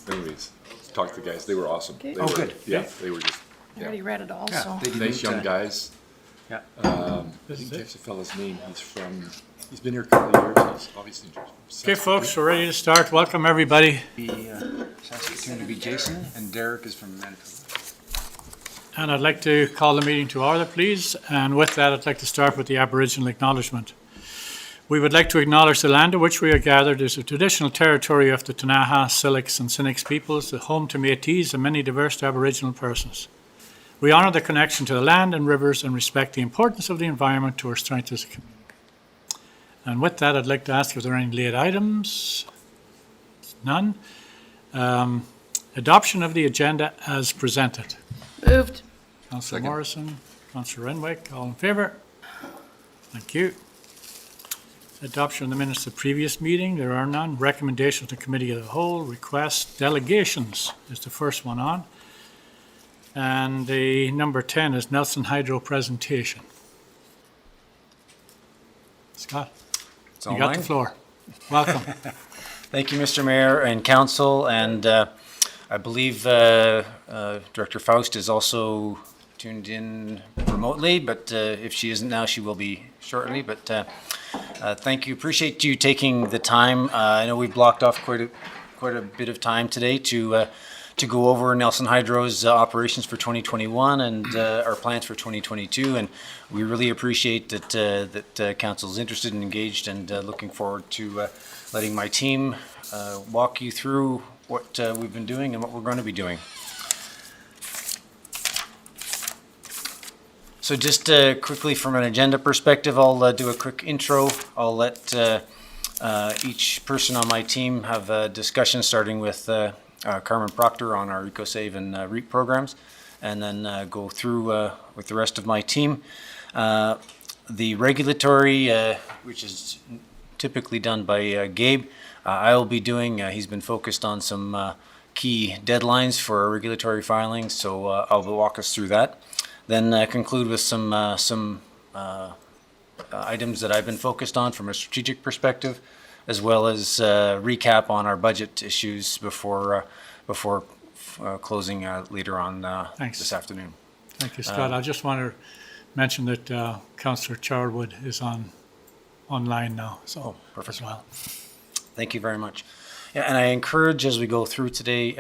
anyways, talked to the guys. They were awesome. Okay. They Oh, were, good. Yeah, they were just I already read it all, so. they nice young didn't, guys. Yeah. I think there's a fella's name. He's been here a couple of years. He's obviously from Okay, folks, we're ready to start. Welcome, everybody. Saskatoon to be Jason, and Derek is from Manitoba. And I'd like to call the meeting to order, please. And with that, I'd like to start with the Aboriginal Acknowledgement. We would like to acknowledge the land on which we are gathered is the traditional territory of the Ktunaxa, Syilx, and Sinixt peoples, the home to Métis and many diverse Aboriginal persons. We honour the connection to the land and rivers and respect the importance of the environment to our strength as a community. And with that, I'd like to ask if there are any late items. None. Adoption of the agenda as presented. Moved. Councillor Morrison, Councillor Renwick, all in favour? Thank you. Adoption of the minutes of the previous meeting, there are none. Recommendation to Committee of the Whole, request, delegations is the first one on. And the number 10 is Nelson Hydro presentation. Scott, It's all you got the mine. floor. Welcome. Thank you, Mr. Mayor and Council, and I believe Director Faust is also tuned in remotely, but if she isn't now, she will be shortly. But thank you. Appreciate you taking the time. I know we've blocked off quite a bit of time today to go over Nelson Hydro's operations for 2021 and our plans for 2022. And we really appreciate that Council's interested and engaged, and looking forward to letting my team walk you through what we've been doing and what we're going to be doing. So just quickly from an agenda perspective, I'll do a quick intro. I'll let each person on my team have a discussion, starting with Carmen Proctor on our EcoSave and REAP programs, and then go through with the rest of my team. The regulatory, which is typically done by Gabe, I will be doing. He's been focused on some key deadlines for our regulatory filings, so I'll walk us through that. Then conclude with some items that I've been focused on from a strategic perspective, as well as recap on our budget issues before closing later on this afternoon. Thank you, Scott. I just want to mention that Councillor Charwood is online now, so perfect. as well. Thank you very much. Yeah, and I encourage, as we go through today,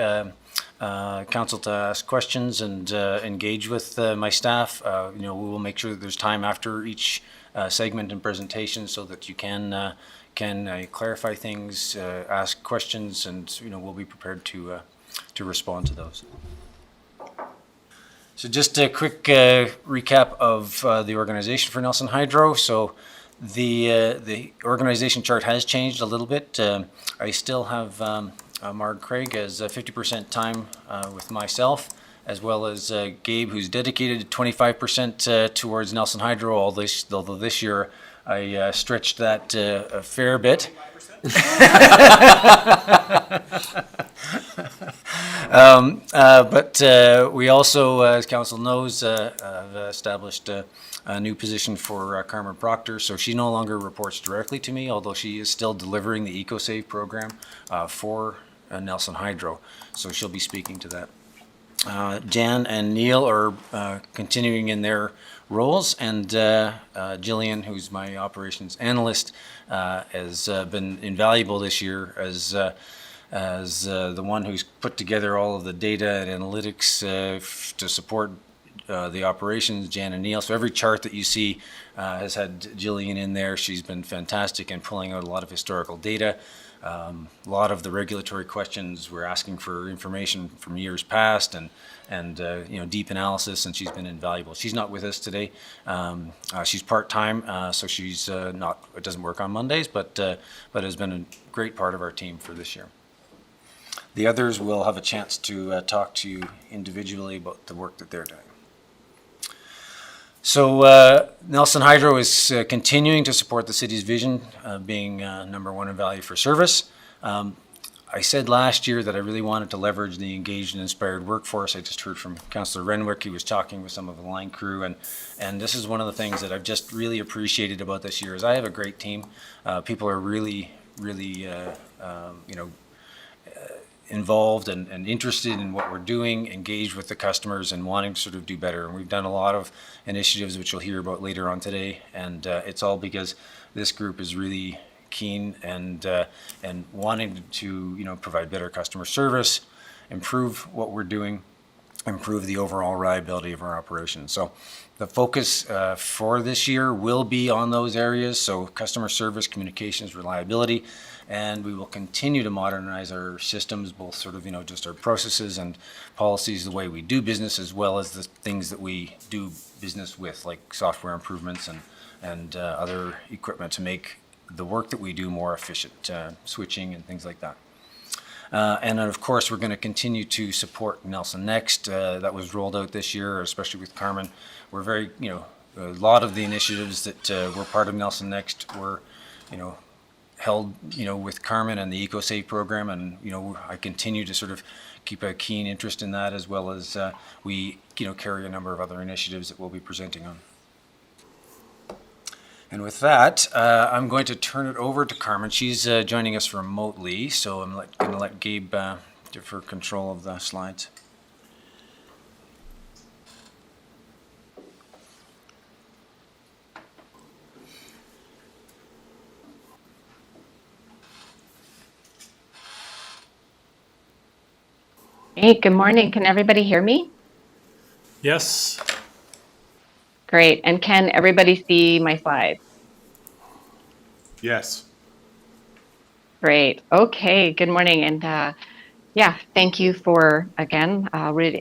Council to ask questions and engage with my staff. We will make sure that there's time after each segment and presentation so that you can clarify things, ask questions, and we'll be prepared to respond to those. So just a quick recap of the organization for Nelson Hydro. So the organization chart has changed a little bit. I still have Marg Craig as 50% time with myself, as well as Gabe, who's dedicated 25% towards Nelson Hydro, although this year I stretched that a fair bit. But we also, as Council knows, have established a new position for Carmen Proctor. So she no longer reports directly to me, although she is still delivering the EcoSave program for Nelson Hydro. So she'll be speaking to that. Jan and Neil are continuing in their roles, and Jillian, who's my operations analyst, has been invaluable this year as the one who's put together all of the data and analytics to support the operations, Jan and Neil. So every chart that you see has had Jillian in there. She's been fantastic in pulling out a lot of historical data. A lot of the regulatory questions, we're asking for information from years past, and deep analysis, and she's been invaluable. She's not with us today. She's part-time, so she's not. It doesn't work on Mondays, but has been a great part of our team for this year. The others will have a chance to talk to you individually about the work that they're doing. So Nelson Hydro is continuing to support the city's vision, being number one in value for service. I said last year that I really wanted to leverage the engaged and inspired workforce. I just heard from Councillor Renwick. He was talking with some of the line crew, and this is one of the things that I've just really appreciated about this year is I have a great team. People are really involved and interested in what we're doing, engaged with the customers and wanting to sort of do better. And we've done a lot of initiatives, which you'll hear about later on today. And it's all because this group is really keen and wanting to, provide better customer service, improve what we're doing, improve the overall reliability of our operation. So the focus for this year will be on those areas. So customer service, communications, reliability, and we will continue to modernize our systems, both sort of, just our processes and policies, the way we do business, as well as the things that we do business with, like software improvements and other equipment to make the work that we do more efficient, switching and things like that. And then, of course, we're going to continue to support Nelson Next. That was rolled out this year, especially with Carmen. We're very, a lot of the initiatives that were part of Nelson Next were, held, with Carmen and the EcoSave program. And, I continue to sort of keep a keen interest in that, as well as we, carry a number of other initiatives that we'll be presenting on. And with that, I'm going to turn it over to Carmen. She's joining us remotely, so I'm going to let Gabe give her control of the slides. Hey, good morning. Can everybody hear me? Yes. Great. And can everybody see my slides? Yes. Great. Okay. Good morning. And thank you for, again,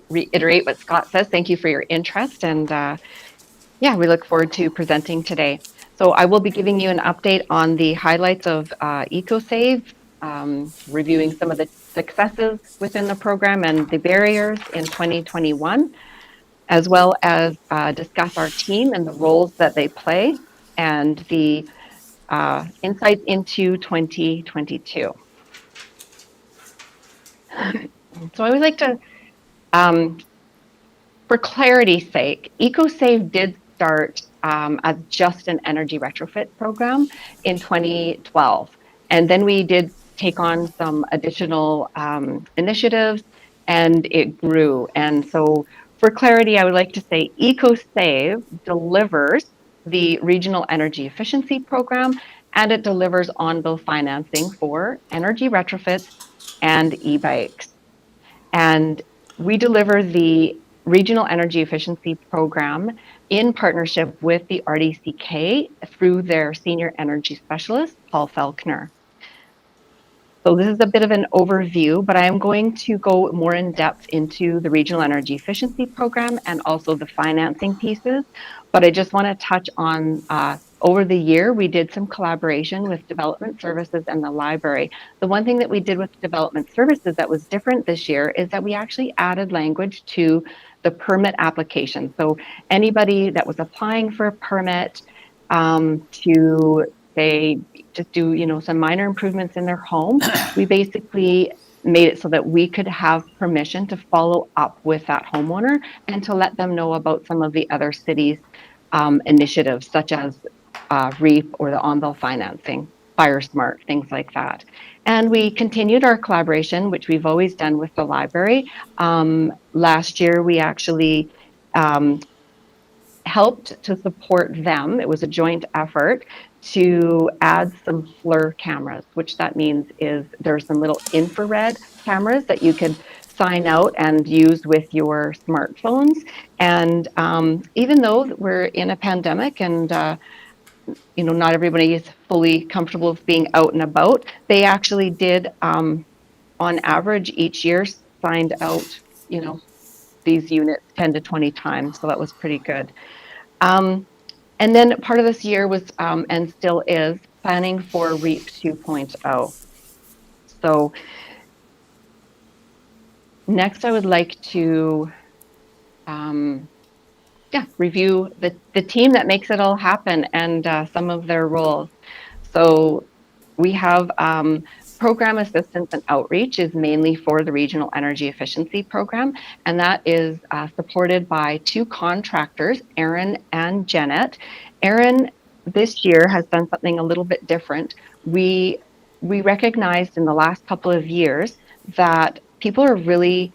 reiterate what Scott says. Thank you for your interest. And we look forward to presenting today. So I will be giving you an update on the highlights of EcoSave, reviewing some of the successes within the program and the barriers in 2021. As well as discuss our team and the roles that they play and the insights into 2022. So I would like to, for clarity's sake, EcoSave did start as just an energy retrofit program in 2012. And then we did take on some additional initiatives and it grew. And so for clarity, I would like to say EcoSave delivers the Regional Energy Efficiency Program, and it delivers on-bill financing for energy retrofits and e-bikes. And we deliver the Regional Energy Efficiency Program in partnership with the RDCK through their Senior Energy Specialist, Paul Felkner. So this is a bit of an overview, but I am going to go more in depth into the Regional Energy Efficiency Program and also the financing pieces. But I just want to touch on, over the year, we did some collaboration with Development Services and the library. The one thing that we did with Development Services that was different this year is that we actually added language to the permit application. So anybody that was applying for a permit to say, just do, some minor improvements in their home, we basically made it so that we could have permission to follow up with that homeowner and to let them know about some of the other cities' initiatives, such as REAP or the on-bill financing, Fire Smart, things like that. And we continued our collaboration, which we've always done with the library. Last year, we actually helped to support them. It was a joint effort to add some FLIR cameras, which that means is there's some little infrared cameras that you could sign out and use with your smartphones. And even though we're in a pandemic and not everybody is fully comfortable with being out and about, they actually did, on average each year, signed out, these units 10 to 20 times. So that was pretty good. And then part of this year was, and still is, planning for REAP 2.0. So next I would like to review the team that makes it all happen and some of their roles. So we have program assistance and outreach is mainly for the Regional Energy Efficiency Program, and that is supported by two contractors, Aaron and Janet. Aaron this year has done something a little bit different. We recognized in the last couple of years that people are really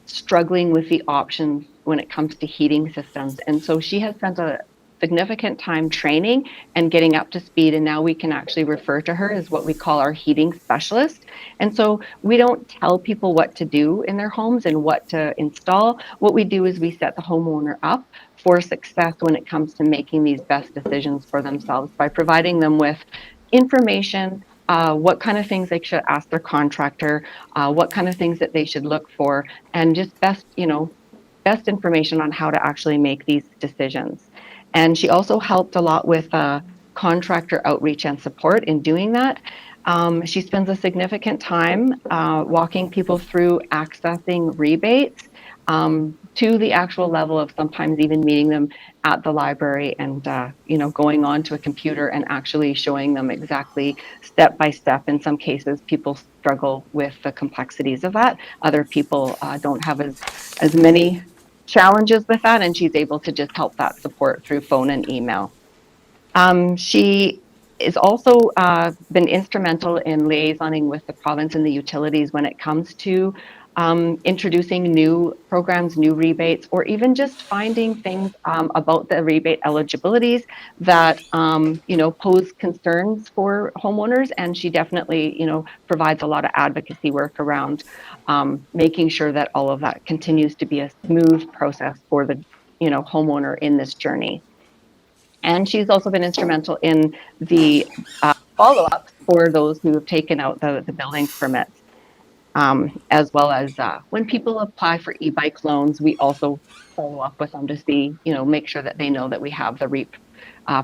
struggling with the options when it comes to heating systems. And so she has spent a significant time training and getting up to speed. And now we can actually refer to her as what we call our heating specialist. And so we don't tell people what to do in their homes and what to install. What we do is we set the homeowner up for success when it comes to making these best decisions for themselves by providing them with information, what kind of things they should ask their contractor, what kind of things that they should look for, and just best information on how to actually make these decisions. And she also helped a lot with contractor outreach and support in doing that. She spends a significant time walking people through accessing rebates, to the actual level of sometimes even meeting them at the library and going on to a computer and actually showing them exactly step by step. In some cases, people struggle with the complexities of that. Other people don't have as many challenges with that, and she's able to just help that support through phone and email. She is also been instrumental in liaisoning with the province and the utilities when it comes to introducing new programs, new rebates, or even just finding things about the rebate eligibilities that pose concerns for homeowners. And she definitely provides a lot of advocacy work around making sure that all of that continues to be a smooth process for the homeowner in this journey. And she's also been instrumental in the follow-ups for those who have taken out the building permits. As well as when people apply for e-bike loans, we also follow up with them to see, make sure that they know that we have the REAP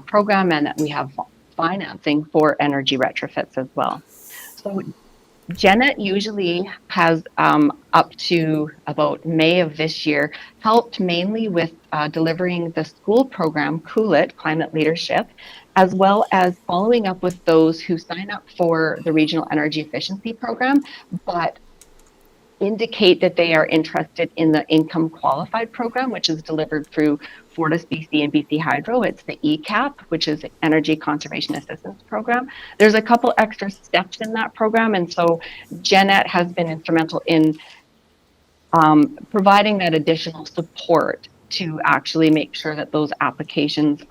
program and that we have financing for energy retrofits as well. So Janet usually has up to about May of this year helped mainly with delivering the school program Cool It Climate Leadership, as well as following up with those who sign up for the Regional Energy Efficiency Program but indicate that they are interested in the income qualified program, which is delivered through Fortis BC and BC Hydro. It's the ECAP, which is Energy Conservation Assistance Program. There's a couple extra steps in that program, and so Jeanette has been instrumental in providing that additional support to actually make sure that those applications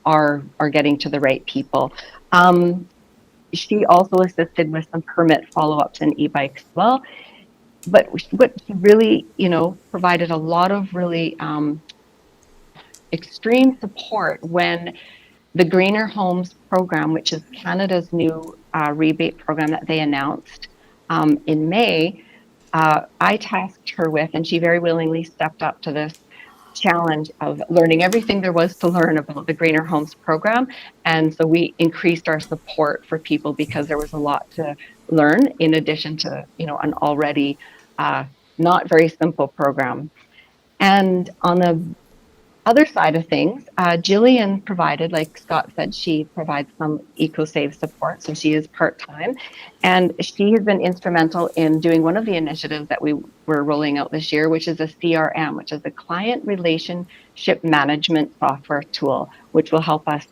are getting to the right people. She also assisted with some permit follow-ups and e-bikes as well. But what she really, provided a lot of really extreme support when the Greener Homes program, which is Canada's new rebate program that they announced in May, I tasked her with, and she very willingly stepped up to this challenge of learning everything there was to learn about the Greener Homes program. And so we increased our support for people because there was a lot to learn in addition to, an already not very simple program. And on the other side of things, Jillian provided, like Scott said, she provides some EcoSave support, so she is part-time. And she has been instrumental in doing one of the initiatives that we were rolling out this year, which is a CRM, which is a client relationship management software tool, which will help us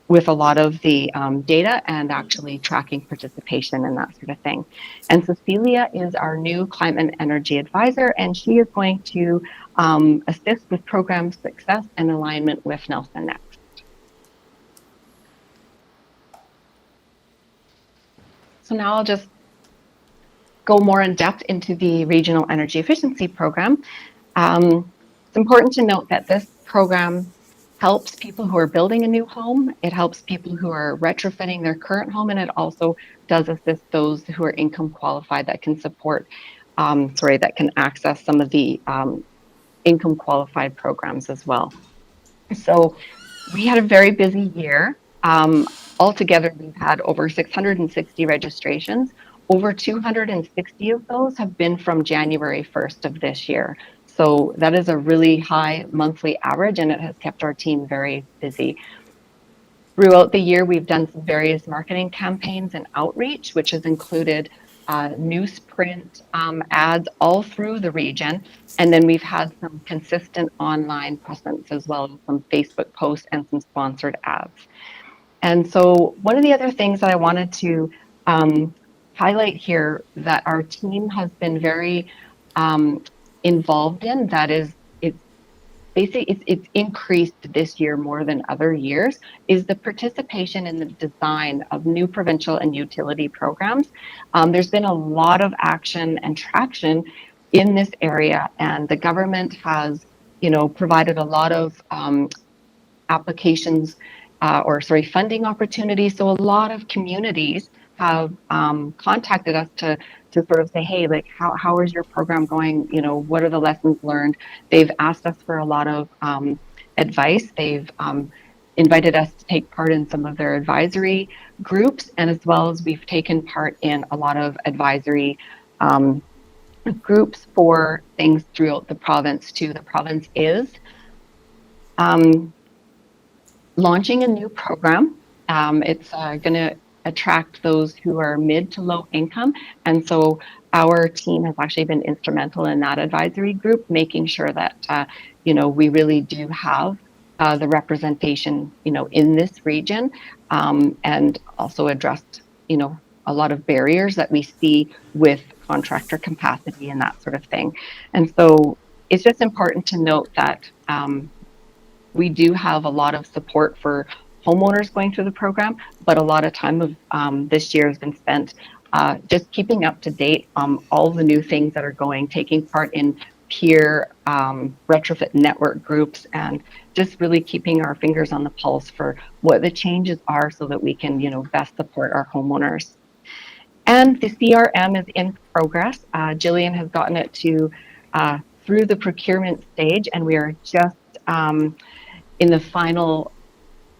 with a lot of the data and actually tracking participation and that sort of thing. And Cecilia is our new climate energy advisor, and she is going to assist with program success and alignment with Nelson Next. So now I'll just go more in depth into the Regional Energy Efficiency Program. It's important to note that this program helps people who are building a new home. It helps people who are retrofitting their current home, and it also does assist those who are income qualified that can support, that can access some of the income qualified programs as well. So we had a very busy year. Altogether, we've had over 660 registrations. Over 260 of those have been from January 1st of this year. So that is a really high monthly average, and it has kept our team very busy. Throughout the year, we've done some various marketing campaigns and outreach, which has included newsprint ads all through the region. And then we've had some consistent online presence as well as some Facebook posts and some sponsored ads. And so one of the other things that I wanted to highlight here that our team has been very involved in, that is, it's increased this year more than other years, is the participation in the design of new provincial and utility programs. There's been a lot of action and traction in this area, and the government has, provided a lot of applications funding opportunities. So a lot of communities have contacted us to sort of say, hey, like, how is your program going? What are the lessons learned? They've asked us for a lot of advice. They've invited us to take part in some of their advisory groups, and as well as we've taken part in a lot of advisory groups for things throughout the province too. The province is launching a new program. It's going to attract those who are mid to low income. And so our team has actually been instrumental in that advisory group, making sure that, we really do have the representation, in this region, and also addressed, a lot of barriers that we see with contractor capacity and that sort of thing. And so it's just important to note that we do have a lot of support for homeowners going through the program, but a lot of time of this year has been spent just keeping up to date on all the new things that are taking part in peer retrofit network groups, and just really keeping our fingers on the pulse for what the changes are so that we can, best support our homeowners. And the CRM is in progress. Jillian has gotten it to through the procurement stage, and we are just in the final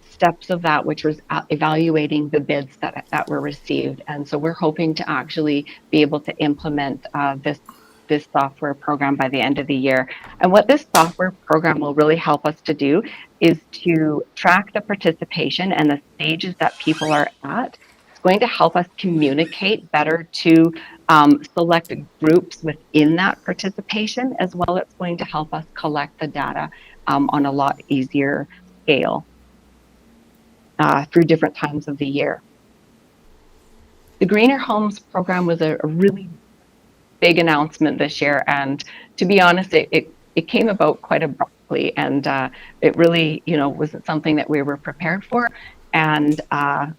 steps of that, which was evaluating the bids that were received. And so we're hoping to actually be able to implement this software program by the end of the year. And what this software program will really help us to do is to track the participation and the stages that people are at. It's going to help us communicate better to select groups within that participation, as well as it's going to help us collect the data on a lot easier scale through different times of the year. The Greener Homes program was a really big announcement this year, and to be honest, it came about quite abruptly, and it really, wasn't something that we were prepared for. And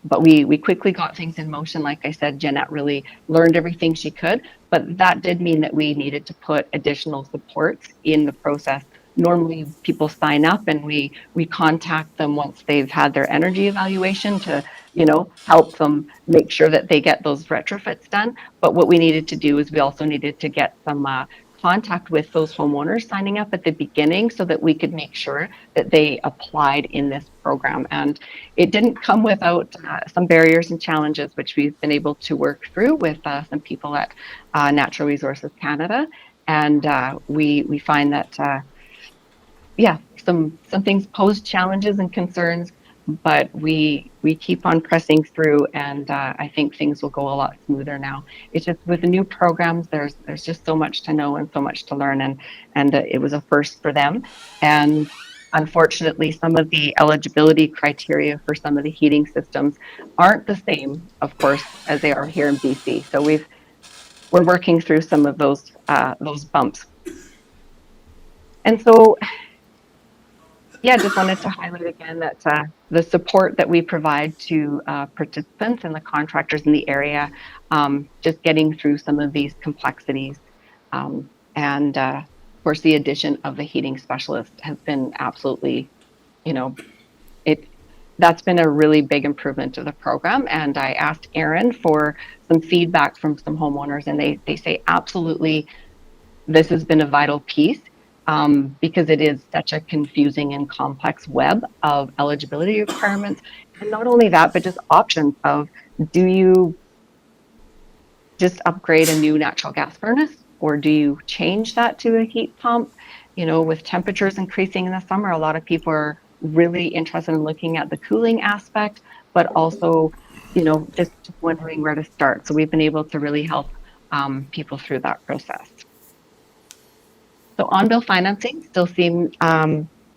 but we quickly got things in motion. Like I said, Jeanette really learned everything she could, but that did mean that we needed to put additional supports in the process. Normally people sign up and we contact them once they've had their energy evaluation to, help them make sure that they get those retrofits done. But what we needed to do is we also needed to get some contact with those homeowners signing up at the beginning so that we could make sure that they applied in this program. And it didn't come without some barriers and challenges, which we've been able to work through with some people at Natural Resources Canada. And we find that some things pose challenges and concerns, but we keep on pressing through, and I think things will go a lot smoother now. It's just with the new programs, there's just so much to know and so much to learn, and it was a first for them. And unfortunately, some of the eligibility criteria for some of the heating systems aren't the same, of course, as they are here in BC. So we're working through some of those bumps. And so, just wanted to highlight again that the support that we provide to participants and the contractors in the area, just getting through some of these complexities. And of course, the addition of the heating specialist has been absolutely, that's been a really big improvement to the program. And I asked Aaron for some feedback from some homeowners, and they say absolutely this has been a vital piece. Because it is such a confusing and complex web of eligibility requirements. And not only that, but just options of, do you just upgrade a new natural gas furnace, or do you change that to a heat pump? With temperatures increasing in the summer, a lot of people are really interested in looking at the cooling aspect, but also, just wondering where to start. So we've been able to really help people through that process. So on-bill financing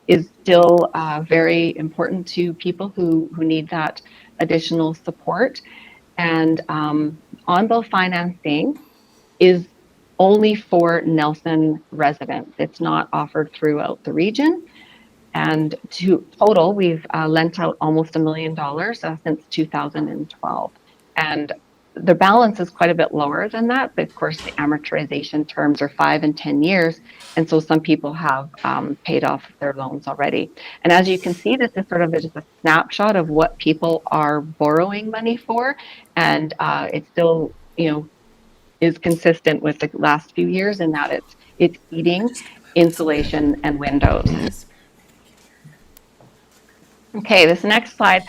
is still very important to people who need that additional support. And on-bill financing is only for Nelson residents. It's not offered throughout the region. And to total, we've lent out almost $1 million since 2012. And the balance is quite a bit lower than that, but of course the amortization terms are 5 and 10 years. And so some people have paid off their loans already. And as you can see, this is sort of just a snapshot of what people are borrowing money for. And it still, is consistent with the last few years in that it's heating, insulation, and windows. Okay, this next slide,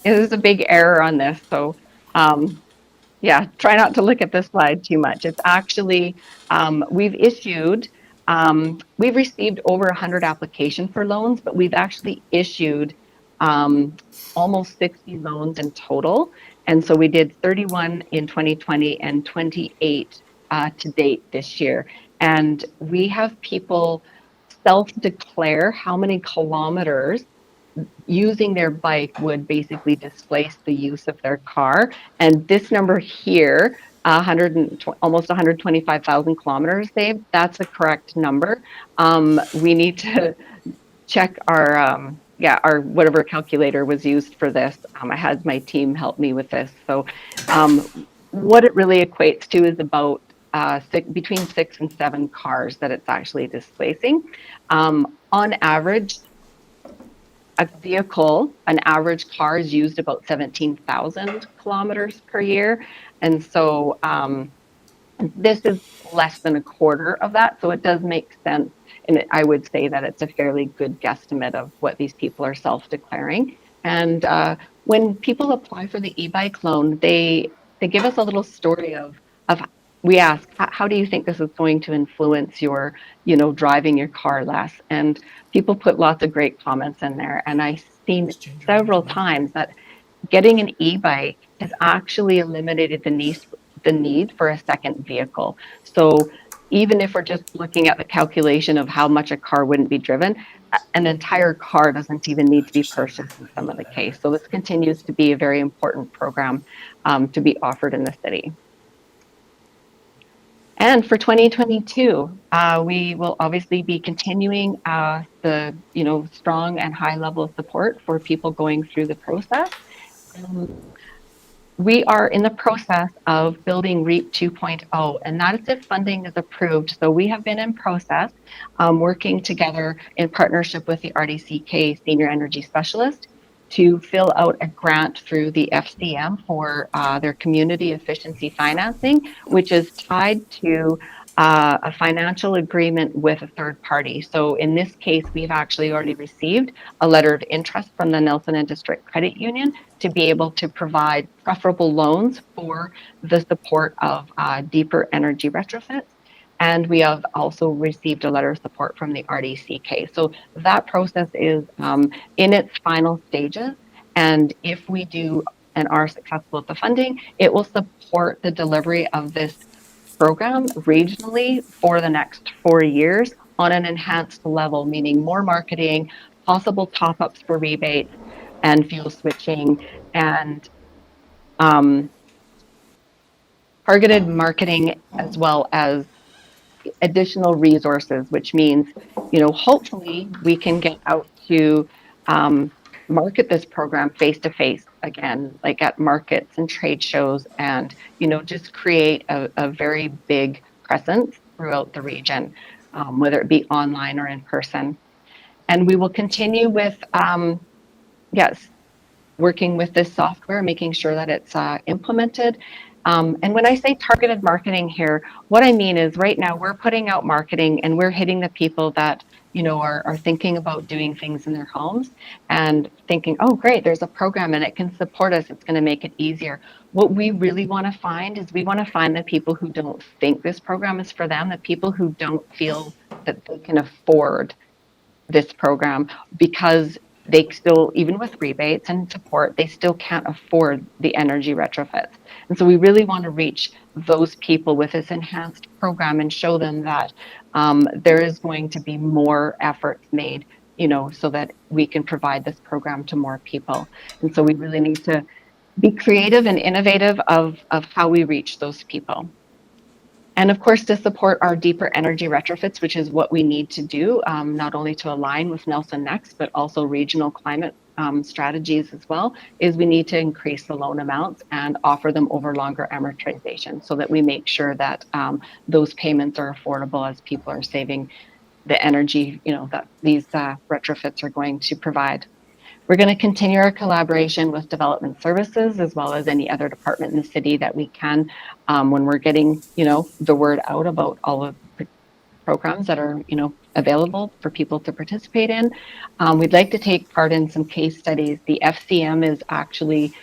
is a big error on this. So yeah, try not to look at this slide too much. It's actually, we've received over 100 applications for loans, but we've actually issued almost 60 loans in total. And so we did 31 in 2020 and 28 to date this year. And we have people self-declare how many kilometers using their bike would basically displace the use of their car. And this number here, almost 125,000 kilometers saved, that's a correct number. We need to check our whatever calculator was used for this. I had my team help me with this. So what it really equates to is about between 6 and 7 cars that it's actually displacing. On average, an average car is used about 17,000 kilometers per year. And so this is less than a quarter of that. So it does make sense. And I would say that it's a fairly good guesstimate of what these people are self-declaring. And when people apply for the e-bike loan, they give us a little story of we ask, how do you think this is going to influence your, driving your car less? And people put lots of great comments in there. And I've seen several times that getting an e-bike has actually eliminated the need for a second vehicle. So even if we're just looking at the calculation of how much a car wouldn't be driven, an entire car doesn't even need to be purchased in some of the case. So this continues to be a very important program to be offered in the city. And for 2022, we will obviously be continuing the strong and high level of support for people going through the process. We are in the process of building REAP 2.0, and that is if funding is approved. So we have been in process working together in partnership with the RDCK Senior Energy Specialist to fill out a grant through the FCM for their community efficiency financing, which is tied to a financial agreement with a third party. So in this case, we've actually already received a letter of interest from the Nelson and District Credit Union to be able to provide preferable loans for the support of deeper energy retrofits. And we have also received a letter of support from the RDCK. So that process is in its final stages. And if we do and are successful at the funding, it will support the delivery of this program regionally for the next 4 years on an enhanced level, meaning more marketing, possible top-ups for rebates and fuel switching, and targeted marketing, as well as additional resources, which means, hopefully we can get out to market this program face-to-face again, like at markets and trade shows, and, just create a very big presence throughout the region, whether it be online or in person. And we will continue with, working with this software, making sure that it's implemented. And when I say targeted marketing here, what I mean is right now we're putting out marketing and we're hitting the people that, are thinking about doing things in their homes and thinking, oh, great, there's a program and it can support us. It's going to make it easier. What we really want to find is we want to find the people who don't think this program is for them, the people who don't feel that they can afford this program because they still, even with rebates and support, they still can't afford the energy retrofits. And so we really want to reach those people with this enhanced program and show them that there is going to be more efforts made, so that we can provide this program to more people. And so we really need to be creative and innovative of how we reach those people. And of course, to support our deeper energy retrofits, which is what we need to do, not only to align with Nelson Next, but also regional climate strategies as well, is we need to increase the loan amounts and offer them over longer amortization so that we make sure that those payments are affordable as people are saving the energy, that these retrofits are going to provide. We're going to continue our collaboration with development services as well as any other department in the city that we can when we're getting, the word out about all of the programs that are, available for people to participate in. We'd like to take part in some case studies. The FCM is actually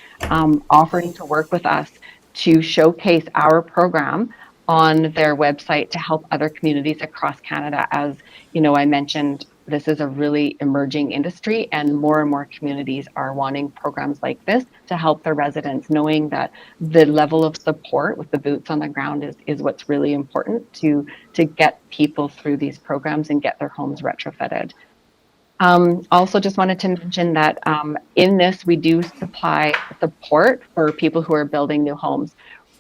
offering to work with us to showcase our program on their website to help other communities across Canada. As I mentioned, this is a really emerging industry, and more communities are wanting programs like this to help their residents, knowing that the level of support with the boots on the ground is what's really important to get people through these programs and get their homes retrofitted. Also just wanted to mention that in this, we do supply support for people who are building new homes.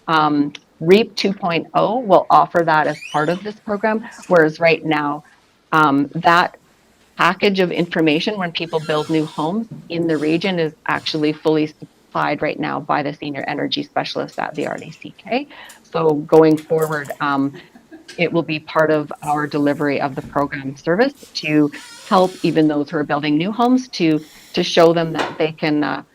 REAP 2.0 will offer that as part of this program, whereas right now, that package of information when people build new homes in the region is actually fully supplied right now by the senior energy specialist at the RDCK. So going forward, it will be part of our delivery of the program service to help even those who are building new homes to show them that they can,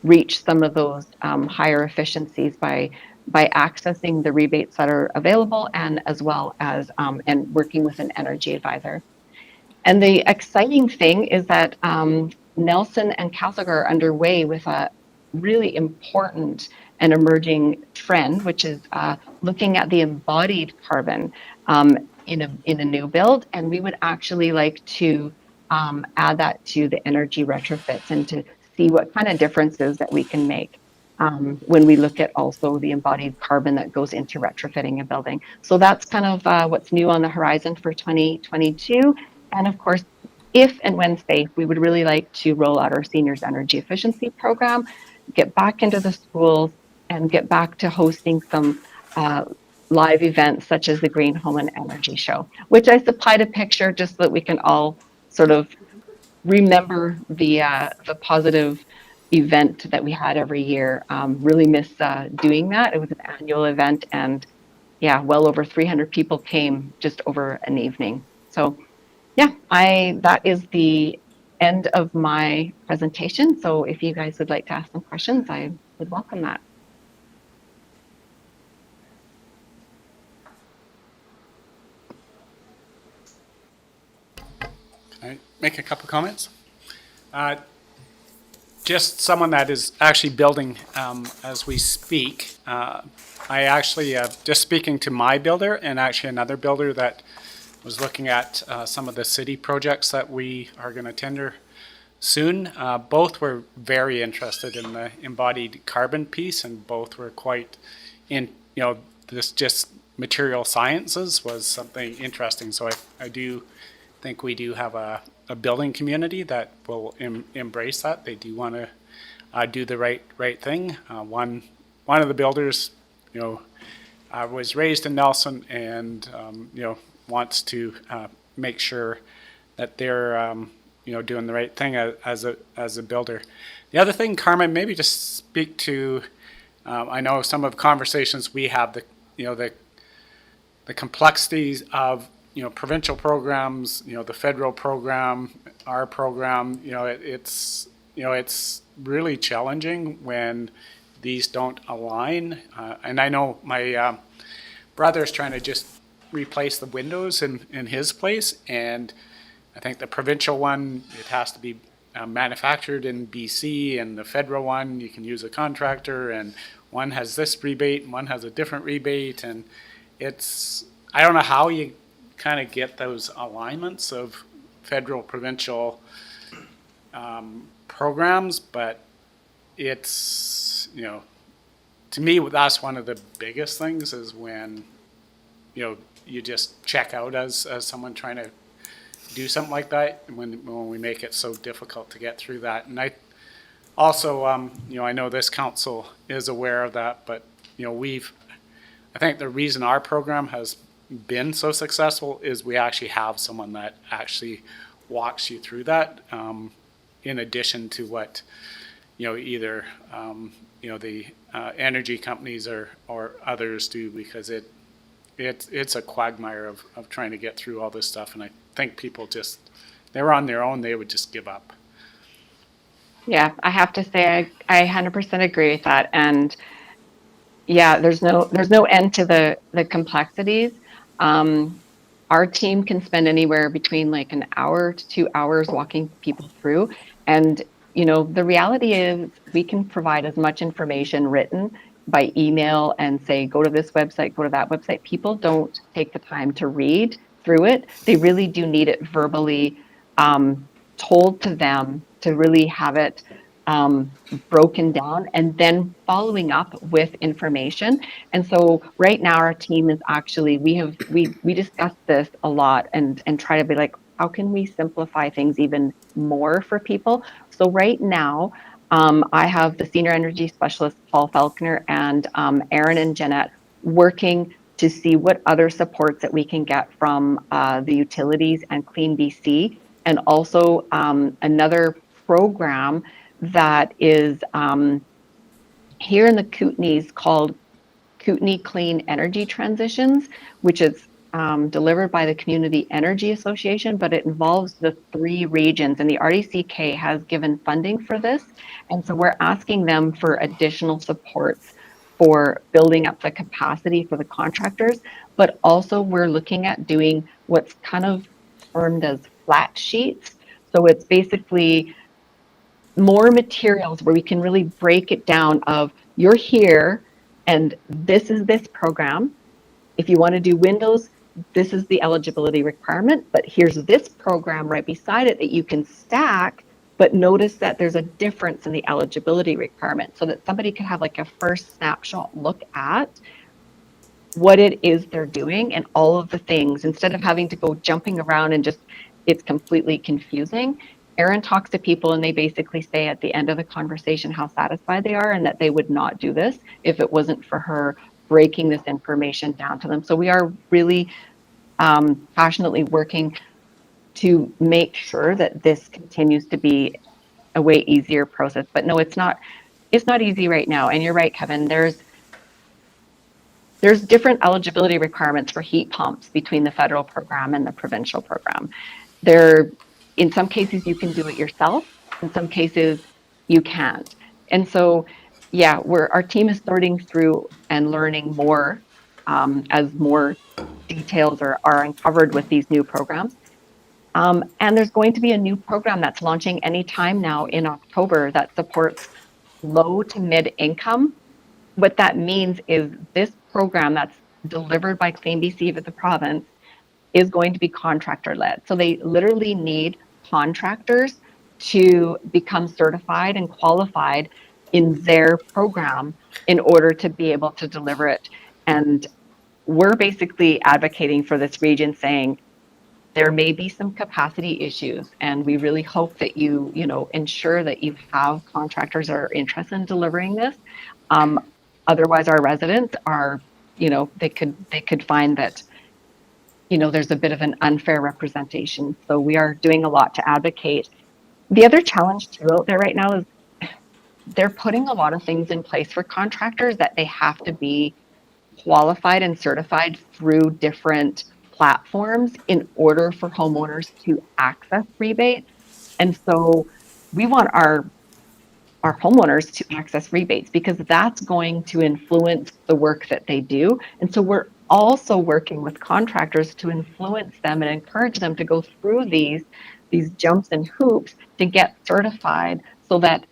reach some of those higher efficiencies by accessing the rebates that are available, and as well as and working with an energy advisor. And the exciting thing is that Nelson and Castlegar are underway with a really important and emerging trend, which is looking at the embodied carbon in a new build. And we would actually like to add that to the energy retrofits and to see what kind of differences that we can make when we look at also the embodied carbon that goes into retrofitting a building. So that's kind of what's new on the horizon for 2022. And of course, if and when safe, we would really like to roll out our seniors energy efficiency program, get back into the schools, and get back to hosting some live events such as the Green Home and Energy Show, which I supplied a picture just so that we can all sort of remember the positive event that we had every year. Really miss doing that. It was an annual event, and yeah, well over 300 people came just over an evening. So yeah, that is the end of my presentation. So if you guys would like to ask some questions, I would welcome that. Can I make a couple comments? Just someone that is actually building as we speak. I actually, just speaking to my builder and actually another builder that was looking at some of the city projects that we are going to tender soon. Both were very interested in the embodied carbon piece, and both were quite in, this just material sciences was something interesting. So I do think we do have a building community that will embrace that. They do want to do the right thing. One of the builders, was raised in Nelson, and wants to make sure that they're doing the right thing as a builder. The other thing, Carmen, maybe just speak to. I know some of the conversations we have, the complexities of provincial programs, the federal program, our program. It's really challenging when these don't align. And I know my brother's trying to just replace the windows in his place, and I think the provincial one, it has to be manufactured in BC, and the federal one, you can use a contractor, and one has this rebate and one has a different rebate, and I don't know how you kind of get those alignments of federal provincial programs, but it's to me that's one of the biggest things is when you just check out as someone trying to do something like that when we make it so difficult to get through that. And Also, I know this council is aware of that, but, I think the reason our program has been so successful is we actually have someone that actually walks you through that, in addition to what, either, the energy companies or others do, because it's a quagmire of trying to get through all this stuff. And I think people they were on their own, they would just give up. Yeah, I have to say I 100% agree with that. And yeah, there's no end to the complexities. Our team can spend anywhere between like an hour to 2 hours walking people through. And the reality is we can provide as much information written by email and say, go to this website, go to that website. People don't take the time to read through it. They really do need it verbally told to them to really have it broken down and then following up with information. And so right now our team is actually, we discussed this a lot and try to be like, how can we simplify things even more for people? So right now, I have the senior energy specialist, Paul Falconer, and Aaron and Jeanette working to see what other supports that we can get from the utilities and Clean BC, and also another program that is here in the Kootenays called Kootenay Clean Energy Transitions, which is delivered by the Community Energy Association, but it involves the 3 regions, and the RDCK has given funding for this. And so we're asking them for additional supports for building up the capacity for the contractors, but also we're looking at doing what's kind of termed as flat sheets. So it's basically more materials where we can really break it down of you're here and this is this program. If you want to do windows, this is the eligibility requirement, but here's this program right beside it that you can stack, but notice that there's a difference in the eligibility requirement so that somebody can have like a first snapshot look at what it is they're doing and all of the things instead of having to go jumping around and just, it's completely confusing. Erin talks to people and they basically say at the end of the conversation how satisfied they are and that they would not do this if it wasn't for her breaking this information down to them. So we are really passionately working to make sure that this continues to be a way easier process. But no, it's not easy right now. And you're right, Kevin, there's different eligibility requirements for heat pumps between the federal program and the provincial program. In some cases, you can do it yourself. In some cases, you can't. And so, yeah, our team is sorting through and learning more as more details are uncovered with these new programs. And there's going to be a new program that's launching anytime now in October that supports low to mid income. What that means is this program that's delivered by Clean BC for the province is going to be contractor led. So they literally need contractors to become certified and qualified in their program in order to be able to deliver it. And we're basically advocating for this region saying there may be some capacity issues and we really hope that you ensure that you have contractors that are interested in delivering this. Otherwise our residents are, they could find that there's a bit of an unfair representation. So we are doing a lot to advocate. The other challenge too out there right now is they're putting a lot of things in place for contractors that they have to be qualified and certified through different platforms in order for homeowners to access rebates. And so we want our homeowners to access rebates because that's going to influence the work that they do. And so we're also working with contractors to influence them and encourage them to go through these jumps and hoops to get certified so that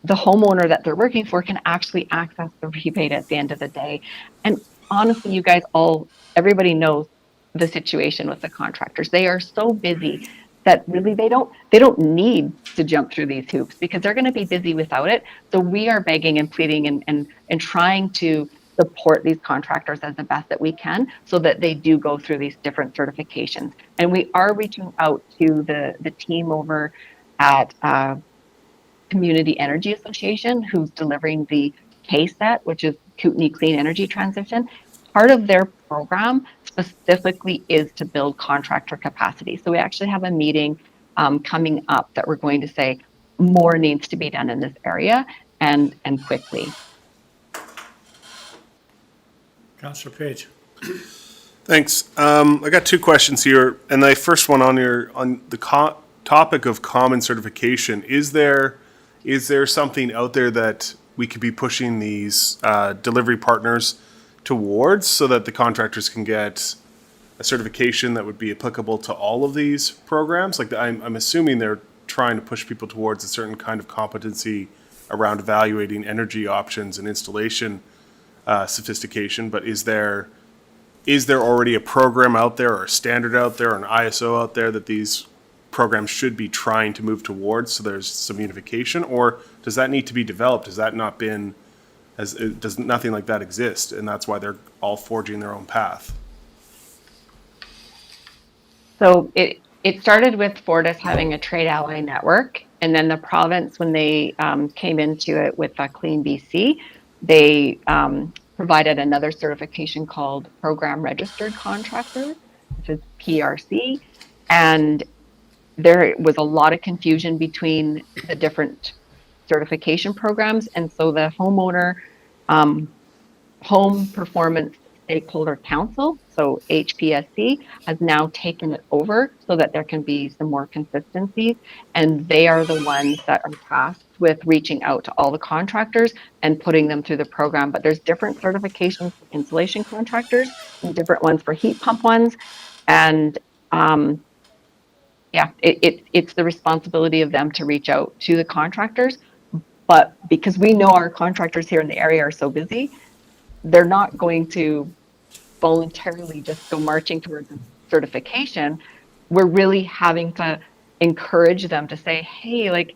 the homeowner that they're working for can actually access the rebate at the end of the day. And honestly, you guys everybody knows the situation with the contractors. They are so busy that really they don't need to jump through these hoops because they're going to be busy without it. So we are begging and pleading and trying to support these contractors as the best that we can so that they do go through these different certifications. And we are reaching out to the team over at Community Energy Association, who's delivering the KSET, which is Kootenai Clean Energy Transition. Part of their program specifically is to build contractor capacity. So we actually have a meeting coming up that we're going to say more needs to be done in this area and quickly. Councillor Page. Thanks. I got two questions here, and the first one on the topic of common certification. Is there something out there that we could be pushing these delivery partners towards, so that the contractors can get a certification that would be applicable to all of these programs? Like, I'm assuming they're trying to push people towards a certain kind of competency around evaluating energy options and installation sophistication, but is there already a program out there, or a standard out there, or an ISO out there that these programs should be trying to move towards, so there's some unification? Or does that need to be developed? Has that not been, does nothing like that exist, and that's why they're all forging their own path? So it started with Fortis having a trade ally network, and then the province, when they came into it with Clean BC, they provided another certification called Program Registered Contractor, which is PRC, and there was a lot of confusion between the different certification programs, and so the homeowner Home Performance Stakeholder Council, so HPSC, has now taken it over so that there can be some more consistency, and they are the ones that are tasked with reaching out to all the contractors and putting them through the program. But there's different certifications for installation contractors and different ones for heat pump ones, and it's the responsibility of them to reach out to the contractors. But because we know our contractors here in the area are so busy, they're not going to voluntarily just go marching towards certification. We're really having to encourage them to say, hey, like,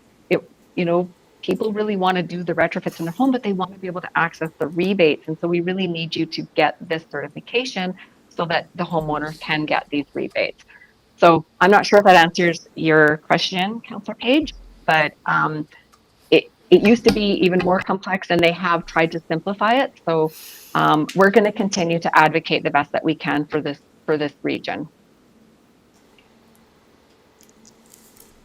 people really want to do the retrofits in their home, but they want to be able to access the rebates. And so we really need you to get this certification so that the homeowners can get these rebates. So I'm not sure if that answers your question, Councillor Page, but it used to be even more complex, and they have tried to simplify it. So we're going to continue to advocate the best that we can for this region.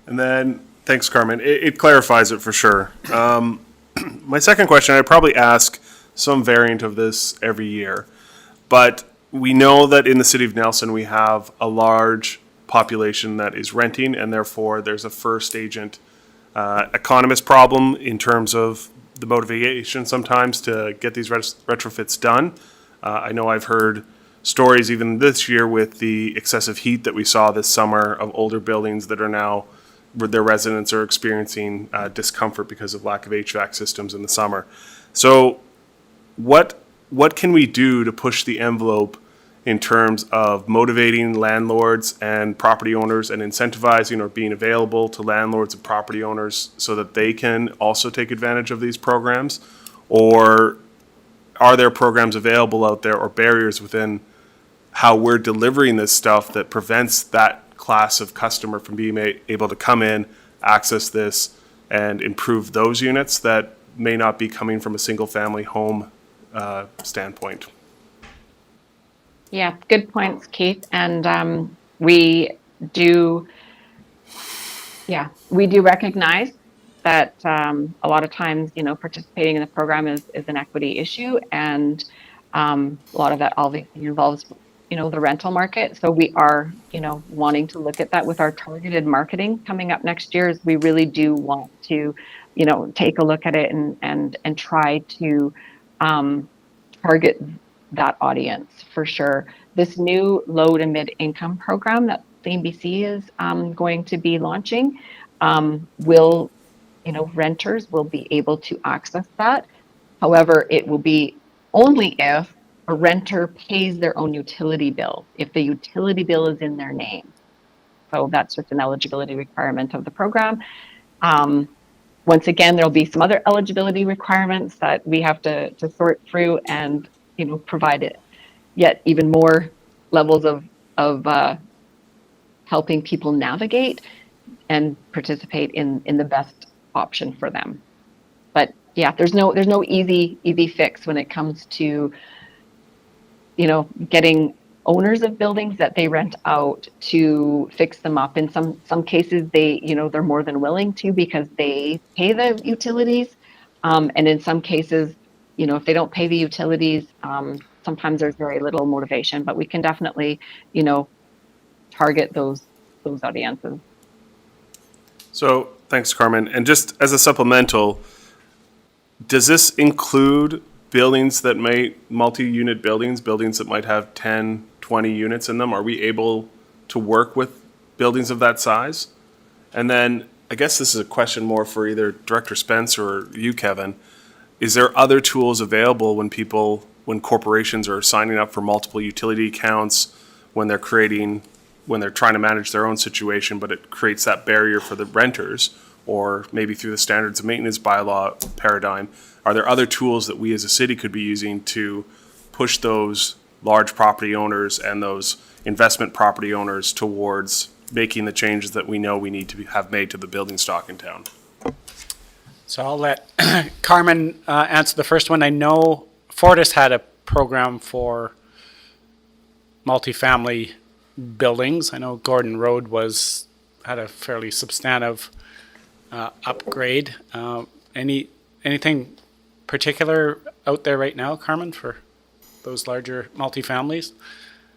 And then, thanks, Carmen. It clarifies it for sure. My second question, I probably ask some variant of this every year, but we know that in the city of Nelson, we have a large population that is renting, and therefore there's a first agent economist problem in terms of the motivation sometimes to get these retrofits done. I know I've heard stories even this year with the excessive heat that we saw this summer of older buildings that are now, where their residents are experiencing discomfort because of lack of HVAC systems in the summer. So what can we do to push the envelope in terms of motivating landlords and property owners, and incentivizing or being available to landlords and property owners so that they can also take advantage of these programs? Or are there programs available out there, or barriers within how we're delivering this stuff that prevents that class of customer from being able to come in, access this, and improve those units that may not be coming from a single family home standpoint? Yeah, good points, Keith. And we do recognize that a lot of times, participating in the program is an equity issue, and a lot of that obviously involves, the rental market. So we are, wanting to look at that with our targeted marketing coming up next year. Is we really do want to, take a look at it and try to target that audience for sure. This new low to mid income program that Clean BC is going to be launching will, renters will be able to access that. However, it will be only if a renter pays their own utility bill, if the utility bill is in their name. So that's just an eligibility requirement of the program. Once again, there'll be some other eligibility requirements that we have to sort through and provide it yet even more levels of helping people navigate and participate in the best option for them. But yeah, there's no easy fix when it comes to, getting owners of buildings that they rent out to fix them up. In some cases, they're more than willing to because they pay the utilities. And in some cases, if they don't pay the utilities, sometimes there's very little motivation, but we can definitely, target those audiences. So, thanks, Carmen. And just as a supplemental, does this include buildings that multi-unit buildings that might have 10, 20 units in them? Are we able to work with buildings of that size? And then, I guess this is a question more for either Director Spence or you, Kevin. Is there other tools available when corporations are signing up for multiple utility accounts, when they're trying to manage their own situation, but it creates that barrier for the renters, or maybe through the standards of maintenance bylaw paradigm? Are there other tools that we as a city could be using to push those large property owners and those investment property owners towards making the changes that we know we need to have made to the building stock in town? So I'll let Carmen answer the first one. I know Fortis had a program for multifamily buildings. I know Gordon Road had a fairly substantive upgrade. Anything particular out there right now, Carmen, for those larger multifamilies?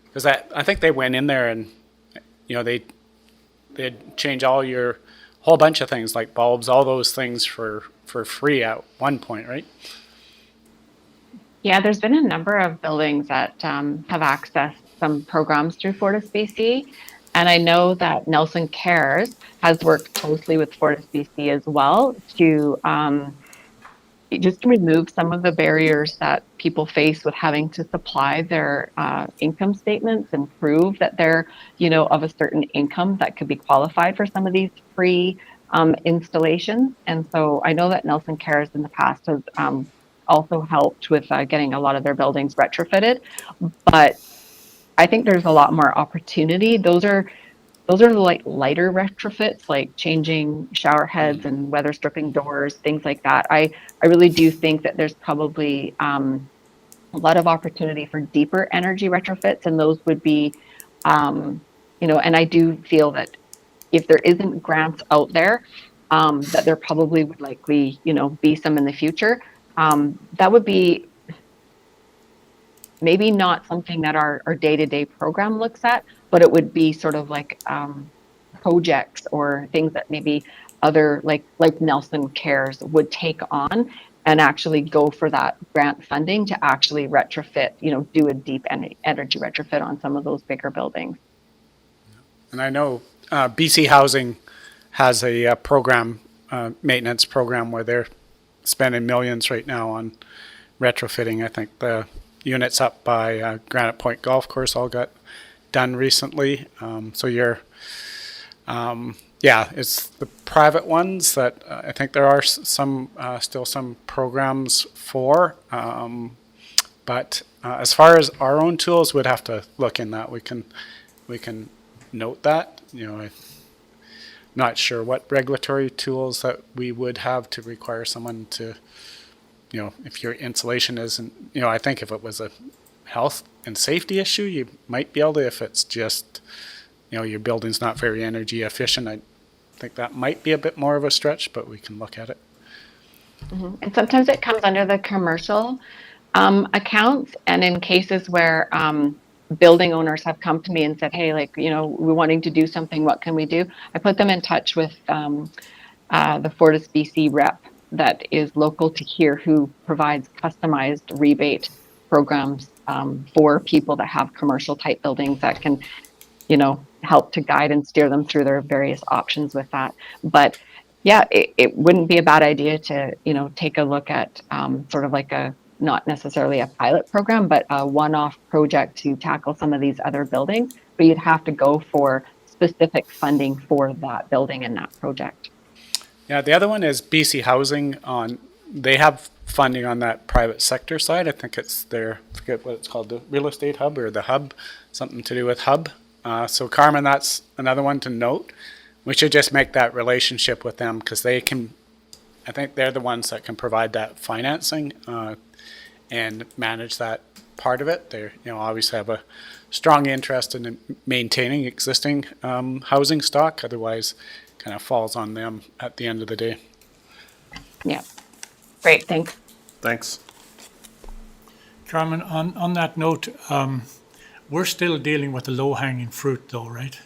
Because I think they went in there and they'd change whole bunch of things like bulbs, all those things for free at one point, right? Yeah, there's been a number of buildings that have accessed some programs through Fortis BC. And I know that Nelson Cares has worked closely with Fortis BC as well to just remove some of the barriers that people face with having to supply their income statements and prove that they're, of a certain income that could be qualified for some of these free installations. And so I know that Nelson Cares in the past has also helped with getting a lot of their buildings retrofitted. But I think there's a lot more opportunity. Those are like lighter retrofits, like changing shower heads and weather stripping doors, things like that. I really do think that there's probably a lot of opportunity for deeper energy retrofits, and those would be, and I do feel that if there isn't grants out there, that there probably would likely, be some in the future. That would be maybe not something that our day-to-day program looks at, but it would be sort of like projects or things that maybe other like Nelson Cares would take on and actually go for that grant funding to actually retrofit, do a deep energy retrofit on some of those bigger buildings. And I know BC Housing has a program, maintenance program, where they're spending millions right now on retrofitting. I think the units up by Granite Point Golf Course all got done recently. So it's the private ones that I think there are some still some programs for. But as far as our own tools, we'd have to look in that. We can note that. I'm not sure what regulatory tools that we would have to require someone to, if your insulation isn't, I think if it was a health and safety issue, you might be able to. If it's just, your building's not very energy efficient, I think that might be a bit more of a stretch, but we can look at it. Mm-hmm. And sometimes it comes under the commercial accounts, and in cases where building owners have come to me and said, hey, we're wanting to do something, what can we do? I put them in touch with the Fortis BC rep that is local to here, who provides customized rebate programs for people that have commercial type buildings that can, help to guide and steer them through their various options with that. But yeah, it wouldn't be a bad idea to, take a look at sort of like not necessarily a pilot program, but a one-off project to tackle some of these other buildings. But you'd have to go for specific funding for that building and that project. Yeah, the other one is BC Housing. They have funding on that private sector side. I think it's I forget what it's called, the real estate hub or the hub, something to do with hub. So Carmen, that's another one to note. We should just make that relationship with them, because they can I think they're the ones that can provide that financing and manage that part of it. They, obviously have a strong interest in maintaining existing housing stock. Otherwise, kind of falls on them at the end of the day. Yeah. Great, thanks. Thanks. Carmen, on that note, we're still dealing with the low-hanging fruit though, right?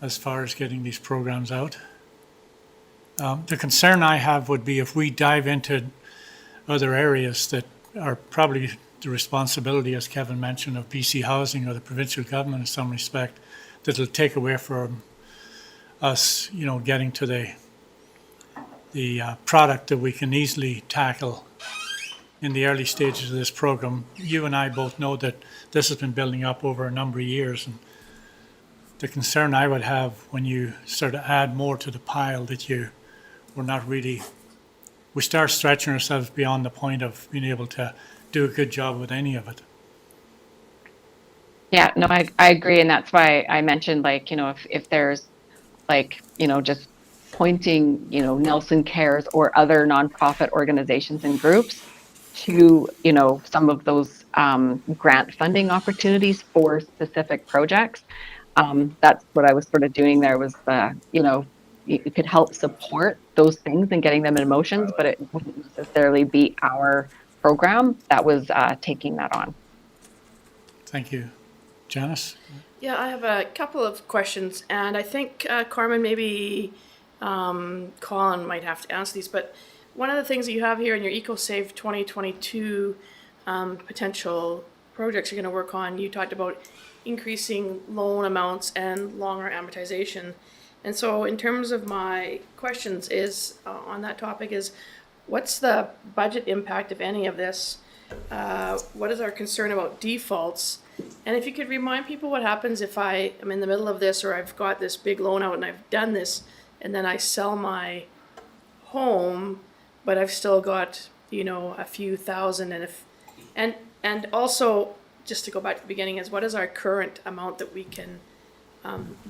As far as getting these programs out. The concern I have would be if we dive into other areas that are probably the responsibility, as Kevin mentioned, of BC Housing or the provincial government in some respect, that will take away from us, getting to the product that we can easily tackle in the early stages of this program. You and I both know that this has been building up over a number of years, and the concern I would have when you start to add more to the pile that we start stretching ourselves beyond the point of being able to do a good job with any of it. Yeah, no, I agree. And that's why I mentioned, if there's just pointing, Nelson Cares or other nonprofit organizations and groups to, some of those grant funding opportunities for specific projects. That's what I was sort of doing there was, it could help support those things and getting them in motions, but it wouldn't necessarily be our program that was taking that on. Thank you. Janice? Yeah, I have a couple of questions, and I think Carmen, maybe Colin might have to answer these, but one of the things that you have here in your EcoSave 2022 potential projects you're going to work on, you talked about increasing loan amounts and longer amortization. And so in terms of my questions is on that topic is, what's the budget impact, if any, of this? What is our concern about defaults? And if you could remind people what happens if I am in the middle of this, or I've got this big loan out and I've done this, and then I sell my home, but I've still got, a few thousand, and also, just to go back to the beginning, is what is our current amount that we can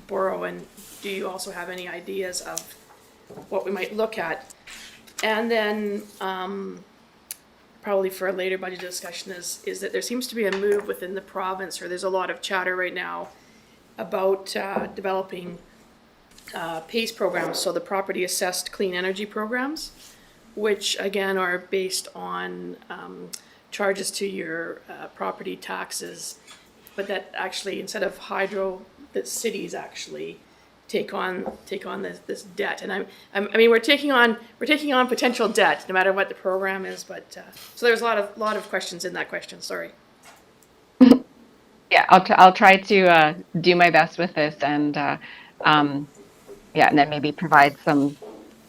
borrow, and do you also have any ideas of what we might look at? And then probably for a later budget discussion is that there seems to be a move within the province, or there's a lot of chatter right now about developing PACE programs, so the property assessed clean energy programs, which again are based on charges to your property taxes, but that actually, instead of hydro, that cities actually take on this debt. And I mean we're taking on potential debt no matter what the program is, but so there's a lot of questions in that question. Sorry. Yeah, I'll try to do my best with this, and and then maybe provide some.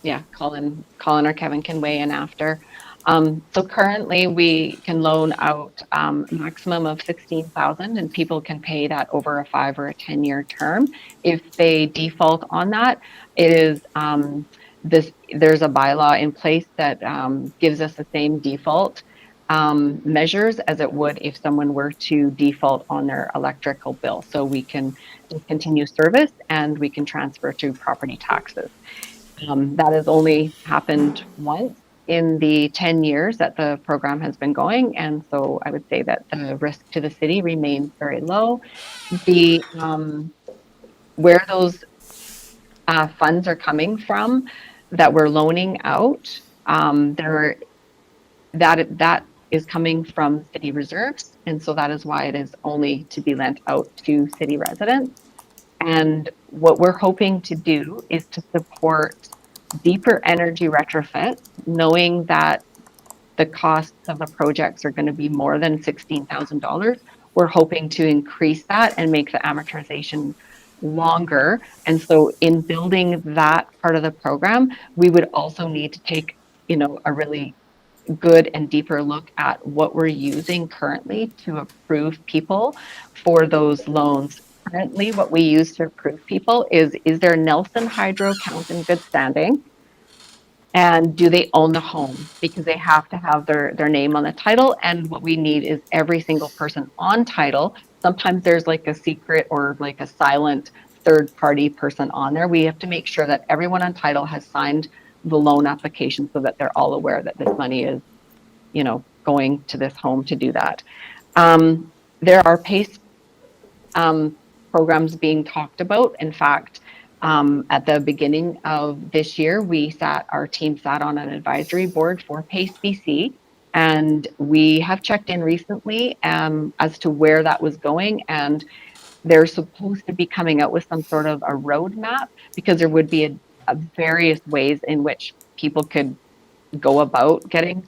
Yeah, Colin or Kevin can weigh in after. So currently we can loan out maximum of $16,000, and people can pay that over a 5 or a 10-year term. If they default on that, it is there's a bylaw in place that gives us the same default measures as it would if someone were to default on their electrical bill. So we can discontinue service and we can transfer to property taxes. That has only happened once in the 10 years that the program has been going. And so I would say that the risk to the city remains very low. The where those funds are coming from that we're loaning out, that is coming from city reserves. And so that is why it is only to be lent out to city residents. And what we're hoping to do is to support deeper energy retrofit, knowing that the costs of the projects are going to be more than $16,000. We're hoping to increase that and make the amortization longer. And so in building that part of the program, we would also need to take, a really good and deeper look at what we're using currently to approve people for those loans. Currently, what we use to approve people is their Nelson Hydro account in good standing? And do they own the home? Because they have to have their name on the title. And what we need is every single person on title. Sometimes there's like a secret or like a silent third party person on there. We have to make sure that everyone on title has signed the loan application so that they're all aware that this money is, going to this home to do that. There are PACE programs being talked about. In fact, at the beginning of this year, our team sat on an advisory board for PACE BC, and we have checked in recently as to where that was going, and they're supposed to be coming out with some sort of a roadmap, because there would be a various ways in which people could go about getting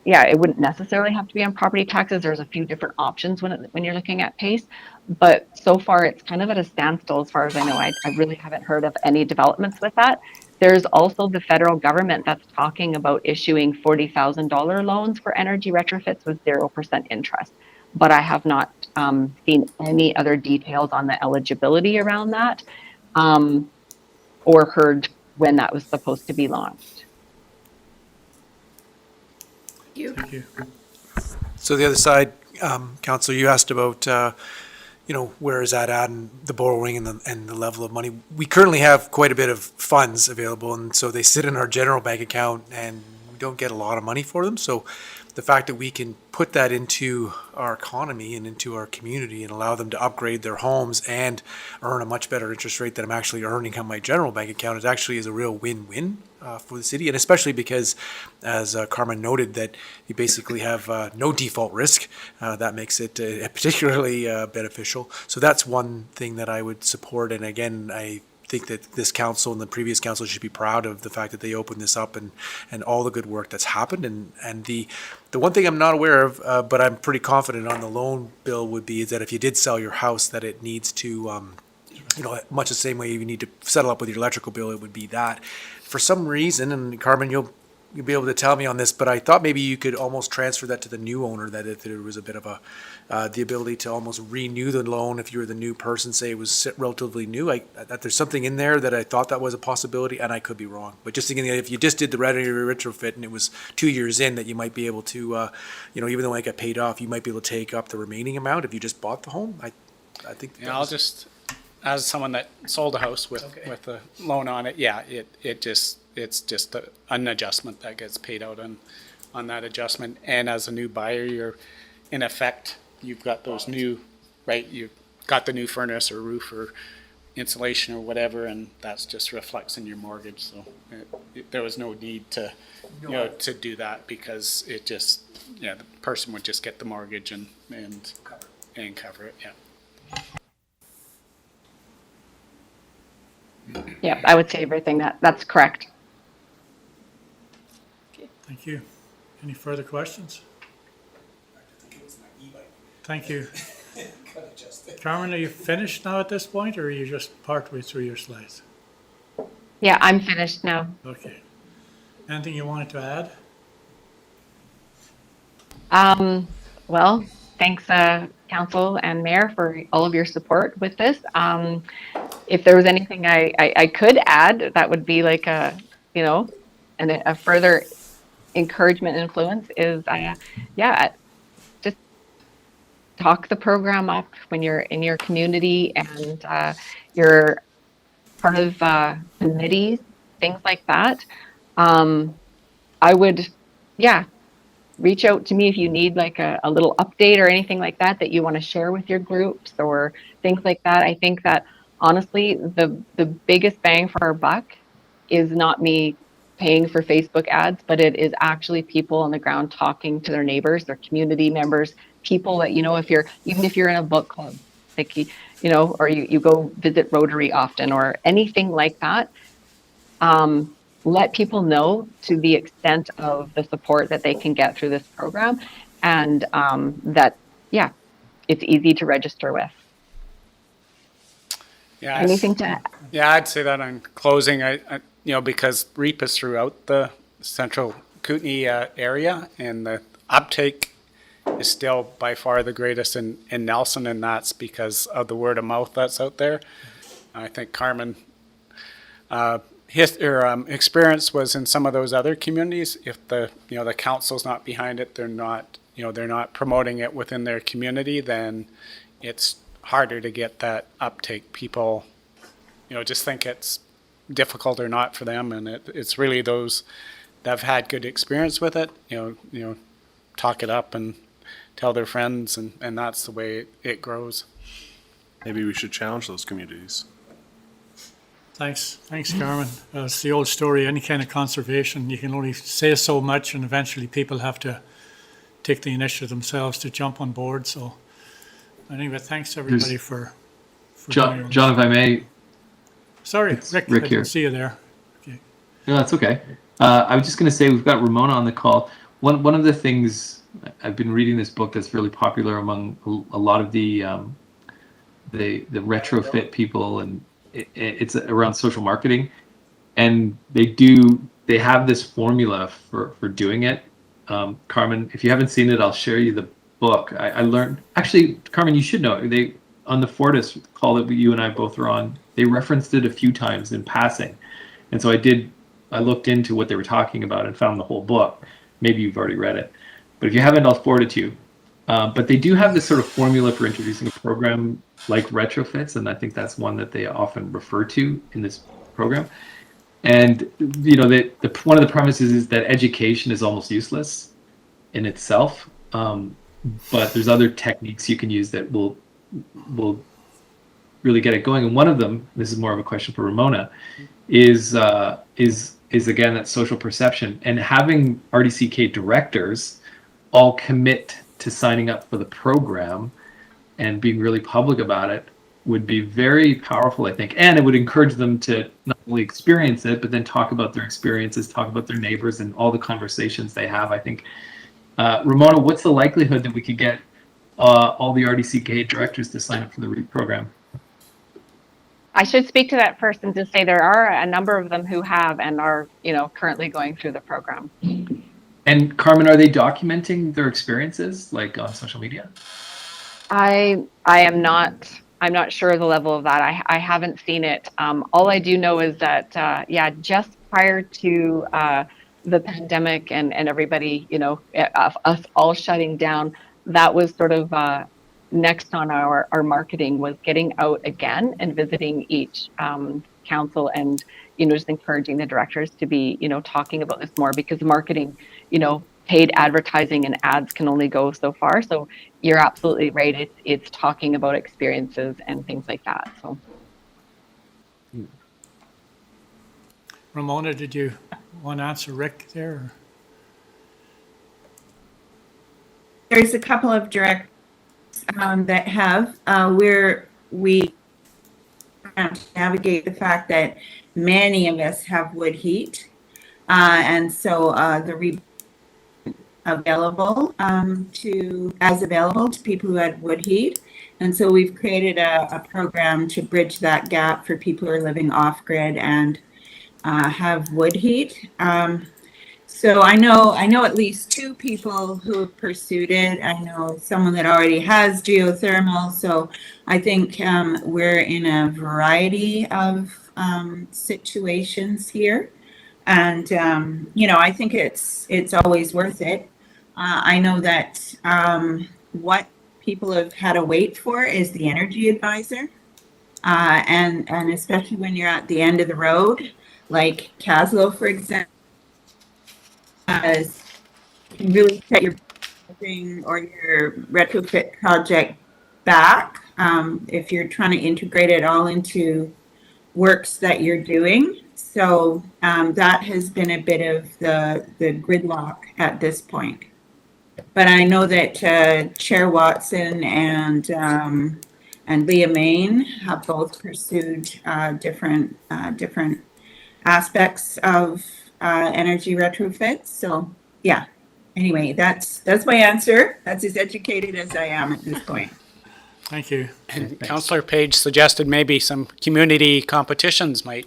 it wouldn't necessarily have to be on property taxes. There's a few different options when you're looking at PACE, but so far it's kind of at a standstill as far as I know. I really haven't heard of any developments with that. There's also the federal government that's talking about issuing $40,000 loans for energy retrofits with 0% interest, but I have not seen any other details on the eligibility around that, or heard when that was supposed to be launched. Thank you. So the other side, Councillor, you asked about, where is that at and the borrowing and the level of money. We currently have quite a bit of funds available, and so they sit in our general bank account and we don't get a lot of money for them. So the fact that we can put that into our economy and into our community and allow them to upgrade their homes and earn a much better interest rate than I'm actually earning on my general bank account, it actually is a real win-win for the city. And especially because, as Carmen noted, that you basically have no default risk. That makes it particularly beneficial. So that's one thing that I would support. And again, I think that this council and the previous council should be proud of the fact that they opened this up and all the good work that's happened. And the one thing I'm not aware of, but I'm pretty confident on the loan bill would be, is that if you did sell your house, that it needs to, much the same way you need to settle up with your electrical bill, it would be that. For some reason, and Carmen, you'll be able to tell me on this, but I thought maybe you could almost transfer that to the new owner, that if there was a bit of the ability to almost renew the loan if you were the new person, say it was relatively new. That there's something in there that I thought that was a possibility, and I could be wrong. But just thinking that if you just did the retrofit and it was 2 years in, that you might be able to, even though I got paid off, you might be able to take up the remaining amount if you just bought the home. I think. Yeah, I'll just, as someone that sold a house with a loan on it, it's just an adjustment that gets paid out on that adjustment. And as a new buyer, you're in effect, you've got those new, right? You've got the new furnace or roof or insulation or whatever, and that's just reflects in your mortgage. So there was no need to, to do that, because it just, the person would just get the mortgage and cover it. Yeah. Yeah, I would say everything that's correct. Thank you. Any further questions? Thank you. Carmen, are you finished now at this point, or are you just partway through your slides? Yeah, I'm finished now. Okay. Anything you wanted to add? Well, thanks, Council and Mayor, for all of your support with this. If there was anything I could add, that would be like a further encouragement and influence is, just talk the program up when you're in your community and you're part of committees, things like that. I would, reach out to me if you need like a little update or anything like that you want to share with your groups or things like that. I think that honestly, the biggest bang for our buck is not me paying for Facebook ads, but it is actually people on the ground talking to their neighbors, their community members, people that, if you're in a book club, like, or you go visit Rotary often or anything like that, let people know to the extent of the support that they can get through this program, and it's easy to register with. Yeah. Anything to add? Yeah, I'd say that on closing, I because REAP is throughout the central Kootenay area, and the uptake is still by far the greatest in Nelson, and that's because of the word of mouth that's out there. I think Carmen, experience was in some of those other communities. If the council's not behind it, they're not promoting it within their community, then it's harder to get that uptake. People, just think it's difficult or not for them, and it's really those that have had good experience with it, talk it up and tell their friends, and that's the way it grows. Maybe we should challenge those communities. Thanks, Carmen. It's the old story, any kind of conservation, you can only say so much and eventually people have to take the initiative themselves to jump on board. So anyway, thanks everybody for John, if I may. Sorry, It's Rick, Rick I here. didn't see you there. Okay. No, that's okay. I was just going to say we've got Ramona on the call. One of the things I've been reading this book that's really popular among a lot of the retrofit people, and it's around social marketing, and they have this formula for doing it. Carmen, if you haven't seen it, I'll share you the book. I learned, actually, Carmen, you should know, they on the Fortis call that you and I both were on, they referenced it a few times in passing. And so I looked into what they were talking about and found the whole book. Maybe you've already read it, but if you haven't, I'll forward it to you. But they do have this sort of formula for introducing a program like retrofits, and I think that's one that they often refer to in this program. And one of the premises is that education is almost useless in itself, but there's other techniques you can use that will really get it going. And one of them, this is more of a question for Ramona, is again that social perception, and having RDCK directors all commit to signing up for the program and being really public about it would be very powerful, I think. And it would encourage them to not only experience it, but then talk about their experiences, talk about their neighbors and all the conversations they have, I think. Ramona, what's the likelihood that we could get all the RDCK directors to sign up for the REAP program? I should speak to that first and just say there are a number of them who have and are, currently going through the program. And Carmen, are they documenting their experiences, like on social media? I'm not sure of the level of that. I haven't seen it. All I do know is that, just prior to the pandemic and everybody, us all shutting down, that was sort of next on our marketing, was getting out again and visiting each council and, just encouraging the directors to be, talking about this more, because marketing, paid advertising and ads can only go so far. So you're absolutely right. It's talking about experiences and things like that. So, Ramona, did you want to answer Rick there? There's a couple of directors that have where we navigate the fact that many of us have wood heat, and so the available to people who had wood heat, and so we've created a program to bridge that gap for people who are living off grid and have wood heat. So I know at least two people who have pursued it. I know someone that already has geothermal. So I think we're in a variety of situations here, and I think it's always worth it. I know that what people have had to wait for is the energy advisor, and especially when you're at the end of the road, like Caslow, for example. Can really set your thing or your retrofit project back if you're trying to integrate it all into works that you're doing. So that has been a bit of the gridlock at this point. But I know that Chair Watson and Leah Main have both pursued different aspects of energy retrofits. So yeah, anyway, that's my answer. That's as educated as I am at this point. Thank you. And Councillor Page suggested maybe some community competitions might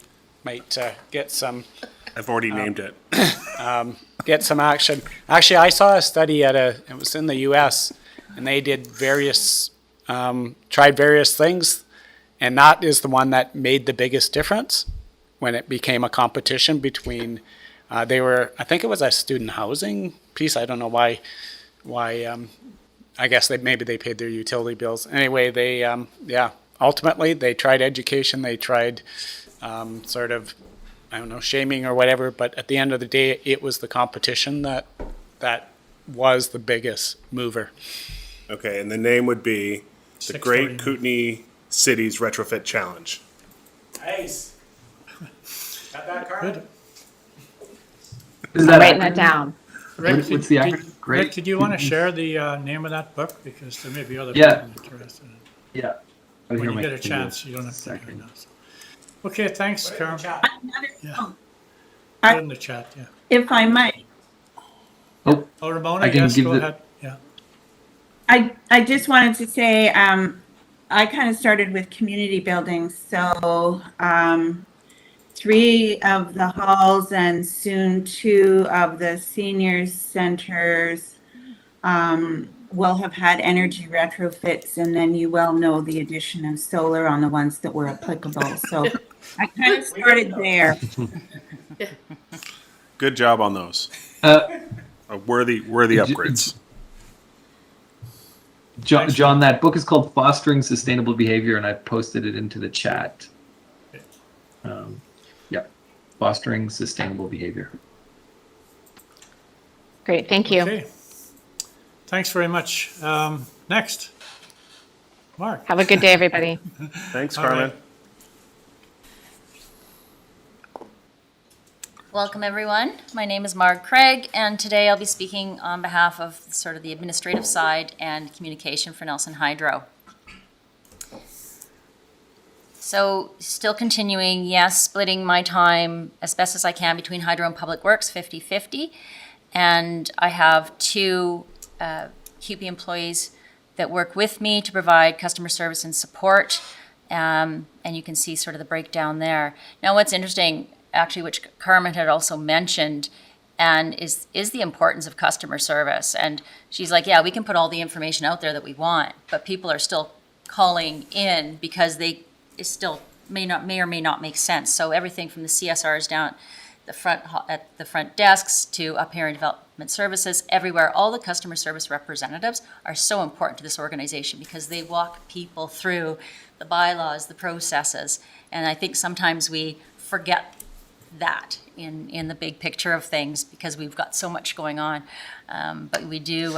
get some. I've already named it. Get some action. Actually, I saw a study it was in the U.S. and they did tried various things, and that is the one that made the biggest difference when it became a competition between. I think it was a student housing piece. I don't know why. I guess maybe they paid their utility bills. Anyway, they ultimately they tried education. They tried sort of I don't know, shaming or whatever, but at the end of the day, it was the competition that was the biggest mover. Okay, and the name would be the 6:49. Great Kootenai Cities Retrofit Challenge. Nice. Got that, Carmen? Good. Is I'm that writing that acronym? down. Rick, What's the acronym? Rick, Great. did you want to share the name of that book? Because there may be other Yeah. people interested in it. Yeah. When you get a chance, you don't have to do it now. So. Okay, thanks, Karen. Yeah. Put it in the chat, yeah. If I might, Oh, Oh, Ramona, I can yes, give go the- ahead. Yeah. I just wanted to say, I kind of started with community buildings, so 3 of the halls and soon 2 of the seniors centers will have had energy retrofits, and then you well know the addition of solar on the ones that were applicable. So I kind of started there. Good job on those. uh, Worthy upgrades. John, that book is called Fostering Sustainable Behavior, and I posted it into the chat. Yeah, Fostering Sustainable Behavior. Great, thank you. Okay. Thanks very much. Next. Mark. Have a good day, everybody. Thanks, All Carmen. right. Welcome, everyone. My name is Marg Craig, and today I'll be speaking on behalf of sort of the administrative side and communication for Nelson Hydro. So still continuing, yes, splitting my time as best as I can between Hydro and Public Works, 50-50. And I have 2 QP employees that work with me to provide customer service and support. And you can see sort of the breakdown there. Now, what's interesting, actually, which Carmen had also mentioned, and is the importance of customer service. And she's like, yeah, we can put all the information out there that we want, but people are still calling in because it still may or may not make sense. So everything from the CSRs down at the front desks to up here in development services, everywhere, all the customer service representatives are so important to this organization because they walk people through the bylaws, the processes. And I think sometimes we forget that in the big picture of things because we've got so much going on. But we do,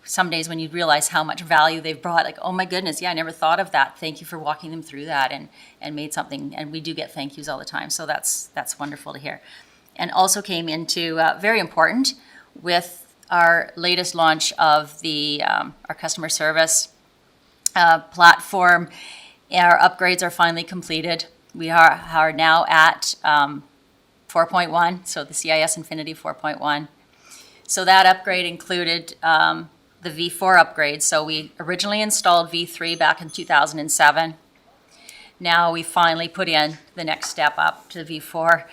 some days when you realize how much value they've brought, like, oh my goodness, yeah, I never thought of that. Thank you for walking them through that and made something. And we do get thank yous all the time. So that's wonderful to hear. And also came into, very important, with our latest launch of our customer service platform. Our upgrades are finally completed. We are now at 4.1, so the CIS Infinity 4.1. So that upgrade included the V4 upgrade. So we originally installed V3 back in 2007. Now we finally put in the next step up to V4.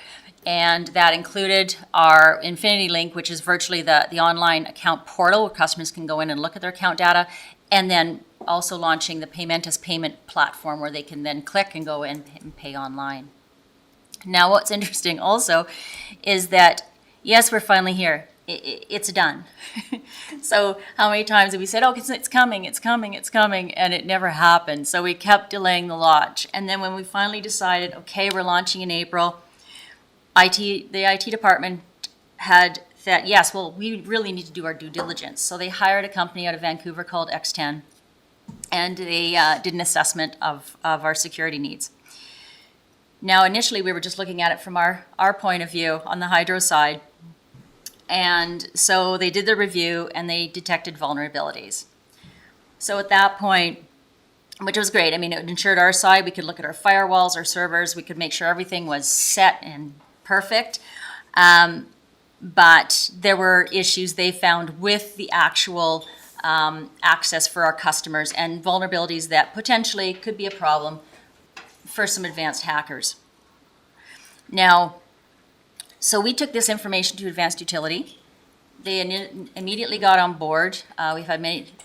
And that included our Infinity Link, which is virtually the online account portal where customers can go in and look at their account data. And then also launching the Paymentus payment platform where they can then click and go in and pay online. Now, what's interesting also is that, yes, we're finally here. It's done. So how many times have we said, oh, it's coming, and it never happened. So we kept delaying the launch. And then when we finally decided, okay, we're launching in April, the IT department had said, yes, well, we really need to do our due diligence. So they hired a company out of Vancouver called X10, and they did an assessment of our security needs. Now, initially, we were just looking at it from our point of view on the hydro side. And so they did the review and they detected vulnerabilities. So at that point, which was great, I mean, it ensured our side, we could look at our firewalls, our servers, we could make sure everything was set and perfect. But there were issues they found with the actual access for our customers and vulnerabilities that potentially could be a problem for some advanced hackers. Now, so we took this information to Advanced Utility. They immediately got on board. We've had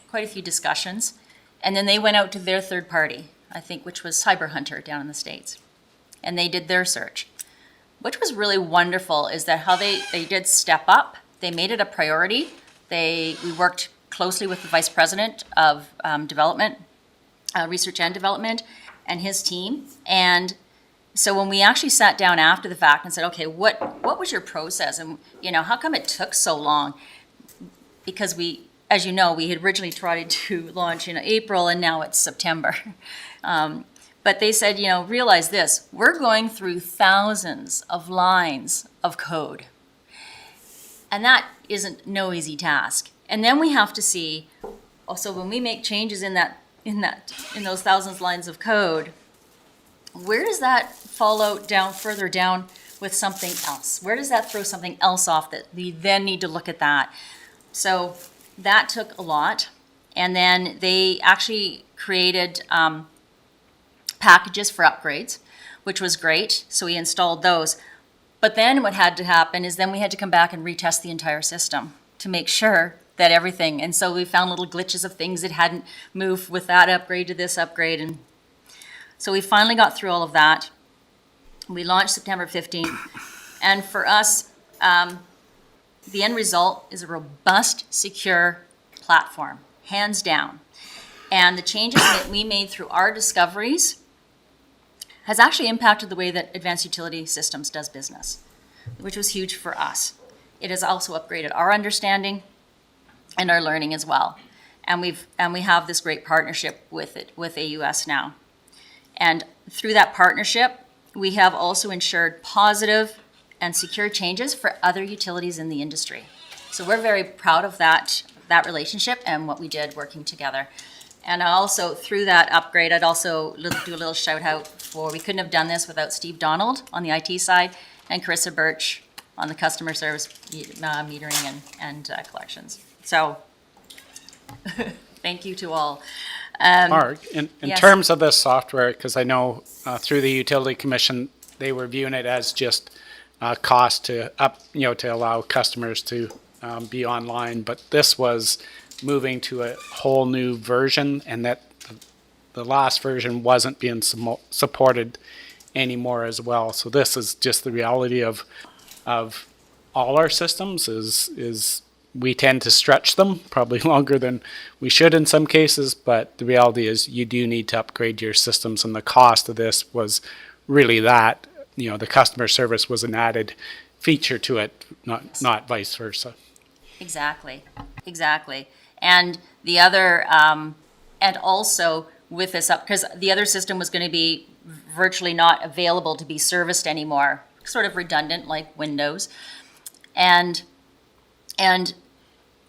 quite a few discussions. And then they went out to their third party, I think, which was Cyber Hunter down in the States. And they did their search. Which was really wonderful is that how they did step up. They made it a priority. We worked closely with the Vice President of Development, Research and Development, and his team. And So when we actually sat down after the fact and said, okay, what was your process? And, how come it took so long? Because as you know, we had originally tried to launch in April and now it's September. But they said, realize this, we're going through thousands of lines of code. And that isn't no easy task. And then we have to see, also when we make changes in those thousands of lines of code, where does that fall out further down with something else? Where does that throw something else off that we then need to look at that? So that took a lot. And then they actually created packages for upgrades, which was great. So we installed those. But then what had to happen is then we had to come back and retest the entire system to make sure that everything, and so we found little glitches of things that hadn't moved with that upgrade to this upgrade. And so we finally got through all of that. We launched September 15th. And for us, the end result is a robust, secure platform, hands down. And the changes that we made through our discoveries has actually impacted the way that Advanced Utility Systems does business, which was huge for us. It has also upgraded our understanding and our learning as well. And we have this great partnership with AUS now. And through that partnership, we have also ensured positive and secure changes for other utilities in the industry. So we're very proud of that relationship and what we did working together. And also through that upgrade, I'd also do a little shout out for, we couldn't have done this without Steve Donald on the IT side and Carissa Birch on the customer service metering and collections. So thank you to all. Mark, in yes. terms of this software, because I know through the Utility Commission, they were viewing it as just cost to allow customers to be online, but this was moving to a whole new version, and that the last version wasn't being supported anymore as well. So this is just the reality of all our systems is we tend to stretch them probably longer than we should in some cases, but the reality is you do need to upgrade your systems, and the cost of this was really that. The customer service was an added feature to it, not vice versa. Exactly. And the other, and also with this up, because the other system was going to be virtually not available to be serviced anymore, sort of redundant like Windows. And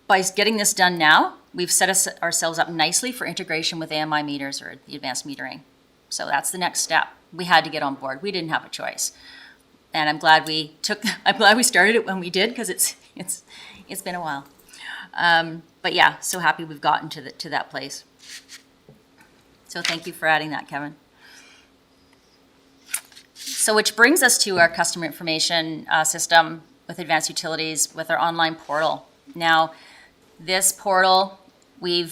by getting this done now, we've set ourselves up nicely for integration with AMI meters or the advanced metering. So that's the next step. We had to get on board. We didn't have a choice. And I'm glad we started it when we did, because it's been a while. But yeah, so happy we've gotten to that place. So thank you for adding that, Kevin. So which brings us to our customer information system with Advanced Utilities with our online portal. Now, this portal, we're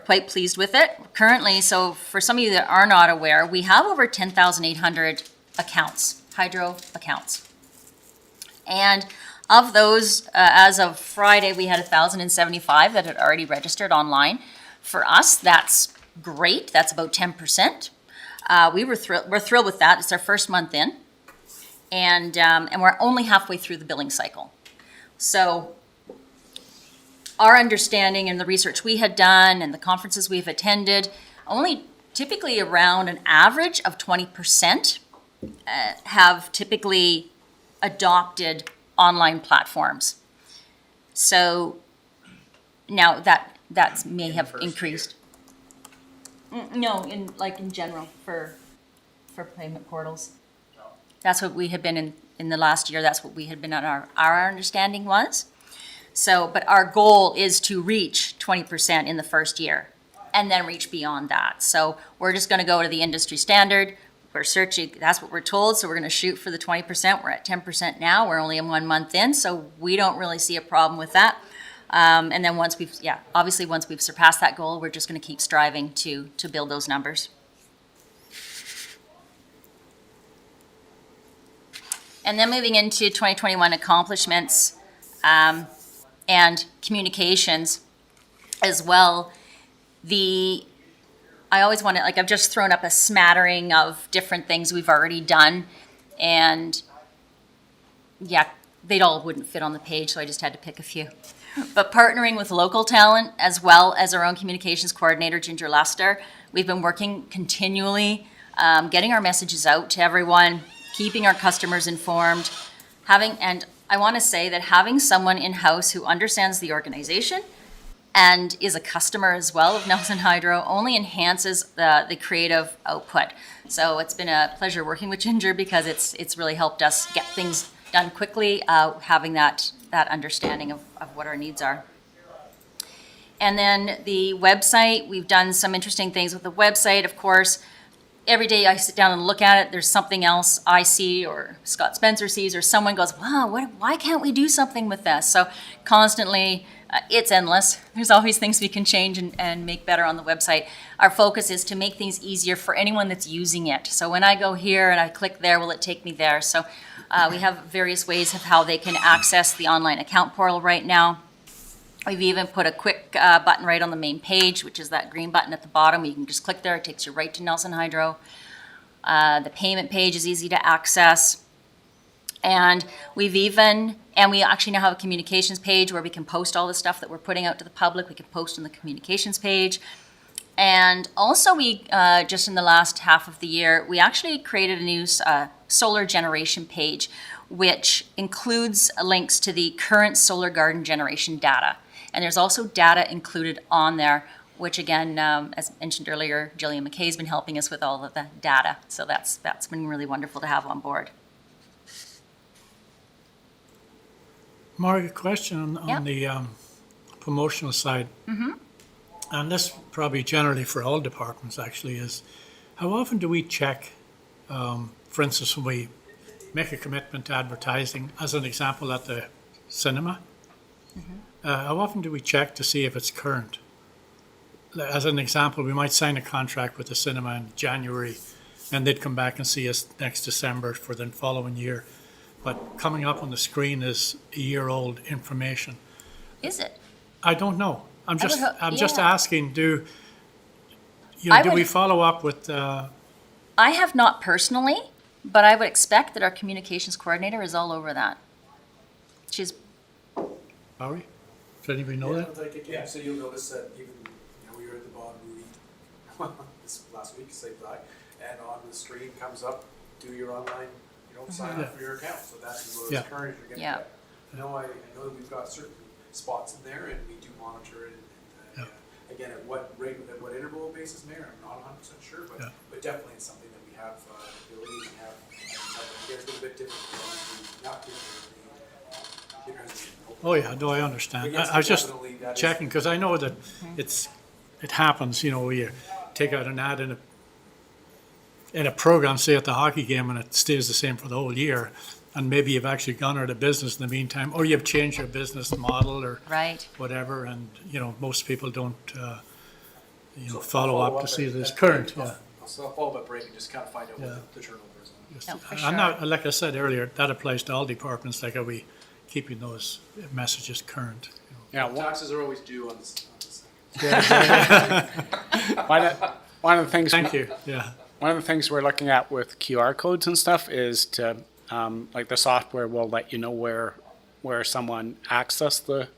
quite pleased with it currently. So for some of you that are not aware, we have over 10,800 accounts, hydro accounts. And of those, as of Friday, we had 1,075 that had already registered online. For us, that's great. That's about 10%. We're thrilled with that. It's our first month in, and we're only halfway through the billing cycle. So our understanding and the research we had done and the conferences we've attended, only typically around an average of 20% have typically adopted online platforms. So now that may have increased. No, in general for payment portals. That's what we had been in the last year. That's what we had been on our understanding was. So, but our goal is to reach 20% in the first year and then reach beyond that. So we're just going to go to the industry standard. We're searching, that's what we're told. So we're going to shoot for the 20%. We're at 10% now. We're only 1 month in. So we don't really see a problem with that. And then once we've surpassed that goal, we're just going to keep striving to build those numbers. And then moving into 2021 accomplishments and communications as well. The I always want to, like, I've just thrown up a smattering of different things we've already done. And yeah, they all wouldn't fit on the page, so I just had to pick a few. But partnering with local talent as well as our own communications coordinator, Ginger Lester, we've been working continually, getting our messages out to everyone, keeping our customers informed, and I want to say that having someone in-house who understands the organization and is a customer as well of Nelson Hydro only enhances the creative output. So it's been a pleasure working with Ginger because it's really helped us get things done quickly, having that understanding of what our needs are. And then the website, we've done some interesting things with the website, of course. Every day I sit down and look at it, there's something else I see or Scott Spencer sees or someone goes, wow, why can't we do something with this? So constantly, it's endless. There's always things we can change and make better on the website. Our focus is to make things easier for anyone that's using it. So when I go here and I click there, will it take me there? So we have various ways of how they can access the online account portal right now. We've even put a quick button right on the main page, which is that green button at the bottom. You can just click there, it takes you right to Nelson Hydro. The payment page is easy to access. And we actually now have a communications page where we can post all the stuff that we're putting out to the public. We can post on the communications page. And also we, just in the last half of the year, we actually created a new solar generation page, which includes links to the current solar garden generation data. And there's also data included on there, which again, as mentioned earlier, Jillian McKay's been helping us with all of the data. So that's been really wonderful to have on board. Mark, a question on the promotional side. Mm-hmm. And this probably generally for all departments actually is, how often do we check, for instance, when we make a commitment to advertising, as an example at the cinema, how often do we check to see if it's current? As an example, we might sign a contract with the cinema in January and they'd come back and see us next December for the following year. But coming up on the screen is a year-old information. Is it? I don't know. I'm just yeah. asking, do we follow up with, I have not personally, but I would expect that our communications coordinator is all over that. She's, Bowery? Does anybody know that? Yeah, so you'll notice that even, we were at the Bond movie this last week, Save Die, and on the screen comes up, do your online, sign up for your account. So that's as current as you're getting. Yeah. I know that we've got certain spots in there and we do monitor it. And again, at what rate, at what interval basis, Mayor, I'm not 100% sure, but definitely it's something that we have the ability to have. It's been a bit different, not Oh, yeah, no, I understand. I was just checking, because I know that it happens, you take out an ad in a program, say at the hockey game, and it stays the same for the whole year, and maybe you've actually gone out of business in the meantime, or you've changed your business model or right. whatever, and, most people don't, follow up to see if it's current, yeah. So I'll follow up break and just kind of find out what the turnover is on it. No, for I'm sure. not, like I said earlier, that applies to all departments, like are we keeping those messages current? Yeah, Taxes are always due on this. one of the things. Thank you, yeah. One of the things we're looking at with QR codes and stuff is to, like the software will let you know where someone accessed the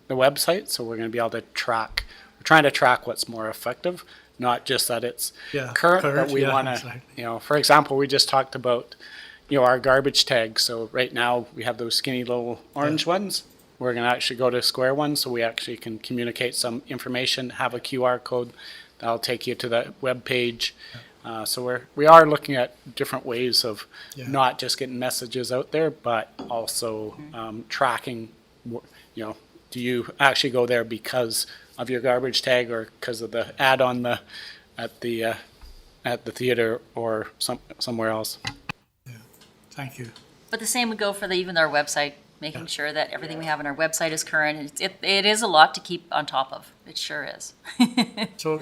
website. So we're going to be able to track. We're trying to track what's more effective, not just that it's current, but we want to, exactly. For example, we just talked about, our garbage tags. So right now we have those skinny little orange ones. We're going to actually go to square ones so we actually can communicate some information, have a QR code that'll take you to the web page. So we are looking at different ways of not just getting messages out there, but also tracking, do you actually go there because of your garbage tag or because of the ad on at the theater or somewhere else? Thank you. But the same would go for even our website, making sure that everything we have on our website is current. It is a lot to keep on top of. It sure is. So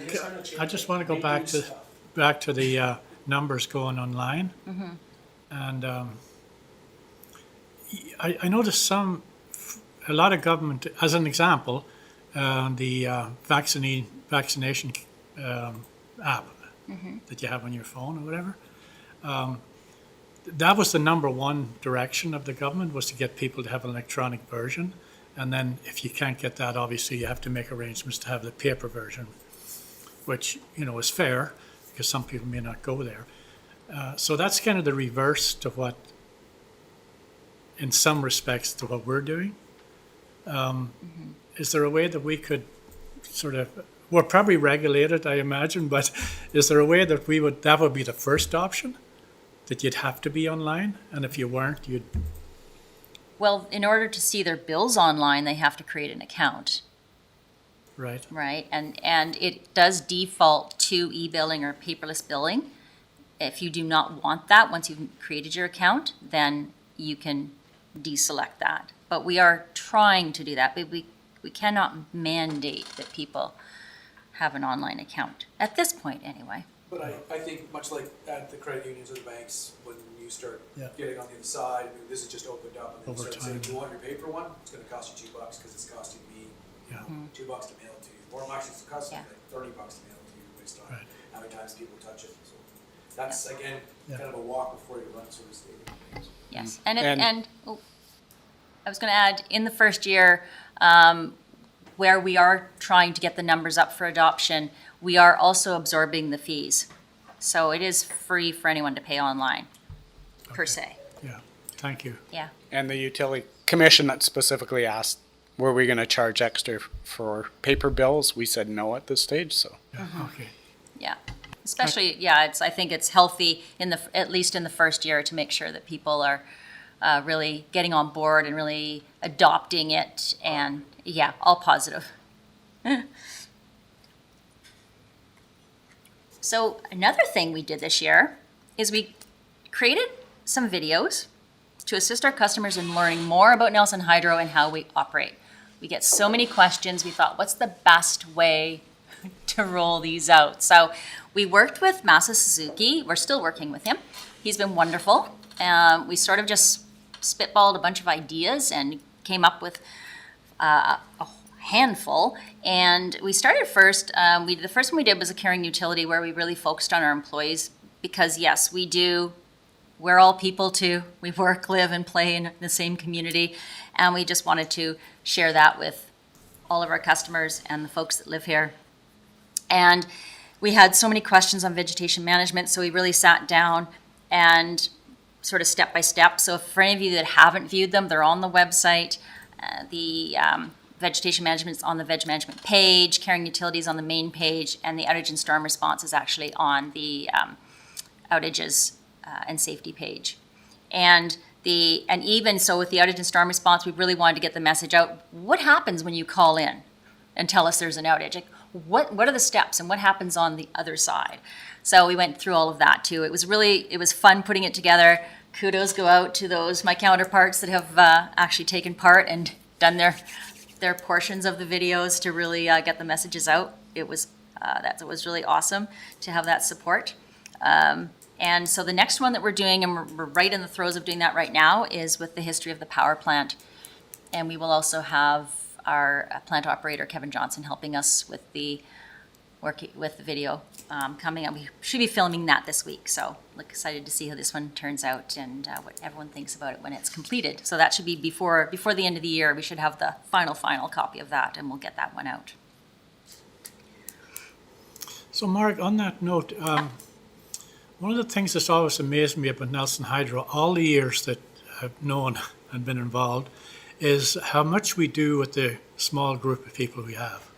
I just want to go back to the numbers going online. Mm-hmm. And I noticed a lot of government, as an example, the vaccination app that you have on your phone or whatever. That was the number one direction of the government, was to get people to have an electronic version. And then if you can't get that, obviously you have to make arrangements to have the paper version, which, you know, is fair because some people may not go there. So that's kind of the reverse to what, in some respects, to what we're doing. Is there a way that we could sort of, we're probably regulated, I imagine, but is there a way that that would be the first option? That you'd have to be online, and if you weren't, you'd... Well, in order to see their bills online, they have to create an account, Right. right? And it does default to e-billing or paperless billing. If you do not want that, once you've created your account, then you can deselect that. But we are trying to do that. We cannot mandate that people have an online account, at this point anyway. But I think much like at the credit unions or the banks, when you start Yeah. getting on the other side, I mean, this is just opened up. And then Over you start saying, time. do you want your paper one? It's gonna cost you $2 because it's costing me Yeah. $2 to mail it to you. Or actually, it's costing me Yeah. like $30 to mail it to you based on Right. how many times people touch it. So that's, again, Yeah. kind of a walk before you run, so to speak. Yes, And- I was going to add, in the first year, where we are trying to get the numbers up for adoption, we are also absorbing the fees. So it is free for anyone to pay online, per se. Yeah, thank you. Yeah. And the utility commission that specifically asked, were we going to charge extra for paper bills? We said no at this stage, so. Yeah, okay. Yeah, especially, yeah, I think it's healthy at least in the first year, to make sure that people are really getting on board and really adopting it, and yeah, all positive. So another thing we did this year is we created some videos to assist our customers in learning more about Nelson Hydro and how we operate. We get so many questions, we thought, what's the best way to roll these out? So we worked with Masa Suzuki. We're still working with him. He's been wonderful. We sort of just spitballed a bunch of ideas and came up with a handful. And we started first, the first one we did was a caring utility, where we really focused on our employees, because yes, we're all people too. We work, live, and play in the same community. And we just wanted to share that with all of our customers and the folks that live here. And we had so many questions on vegetation management, so we really sat down and sort of step by step. So for any of you that haven't viewed them, they're on the website. The vegetation management is on the veg management page, caring utilities on the main page, and the outage and storm response is actually on the outages and safety page. And even so, with the outage and storm response, we really wanted to get the message out. What happens when you call in and tell us there's an outage? Like, what are the steps and what happens on the other side? So we went through all of that too. It was fun putting it together. Kudos go out to my counterparts that have actually taken part and done their portions of the videos to really get the messages out. It was really awesome to have that support. And so the next one that we're doing, and we're right in the throes of doing that right now, is with the history of the power plant. And we will also have our plant operator, Kevin Johnson, helping us with the video coming up. We should be filming that this week, so look excited to see how this one turns out and what everyone thinks about it when it's completed. So that should be before the end of the year. We should have the final copy of that, and we'll get that one out. So Mark, on that note, one of the things that's always amazed me about Nelson Hydro, all the years that I've known and been involved, is how much we do with the small group of people we have.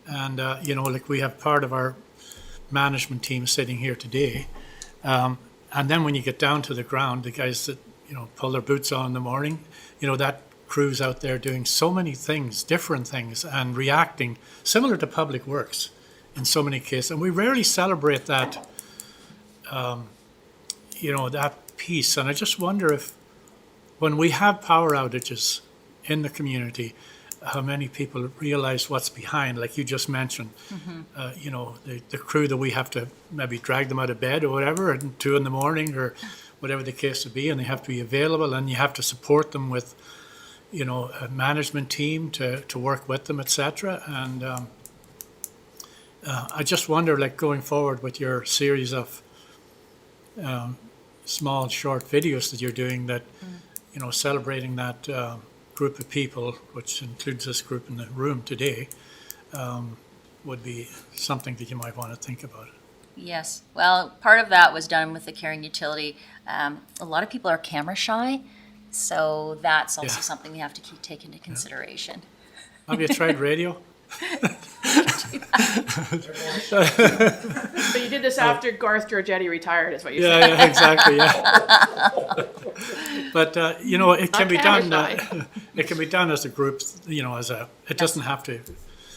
And, like we have part of our management team sitting here today. And then when you get down to the ground, the guys that, pull their boots on in the morning, that crew's out there doing so many things, different things, and reacting, similar to public works in so many cases. And we rarely celebrate that, that piece. And I just wonder if, when we have power outages in the community, how many people realize what's behind, like you just mentioned. The crew that we have to maybe drag them out of bed or whatever at 2 a.m. or whatever the case would be, and they have to be available, and you have to support them with, a management team to work with them, etc. And I just wonder, like, going forward with your series of small, short videos that you're doing, that, you know, celebrating that group of people, which includes this group in the room today, would be something that you might want to think about. Yes. Well, part of that was done with the caring utility. A lot of people are camera shy, so that's also Yeah. something we have to take into consideration. Have you tried radio? But you did this after Garth Giorgetti retired, is what you said. Yeah, exactly, yeah. But, you know, it can Not be camera done, shy. it can be done as a group, you know, it doesn't have to,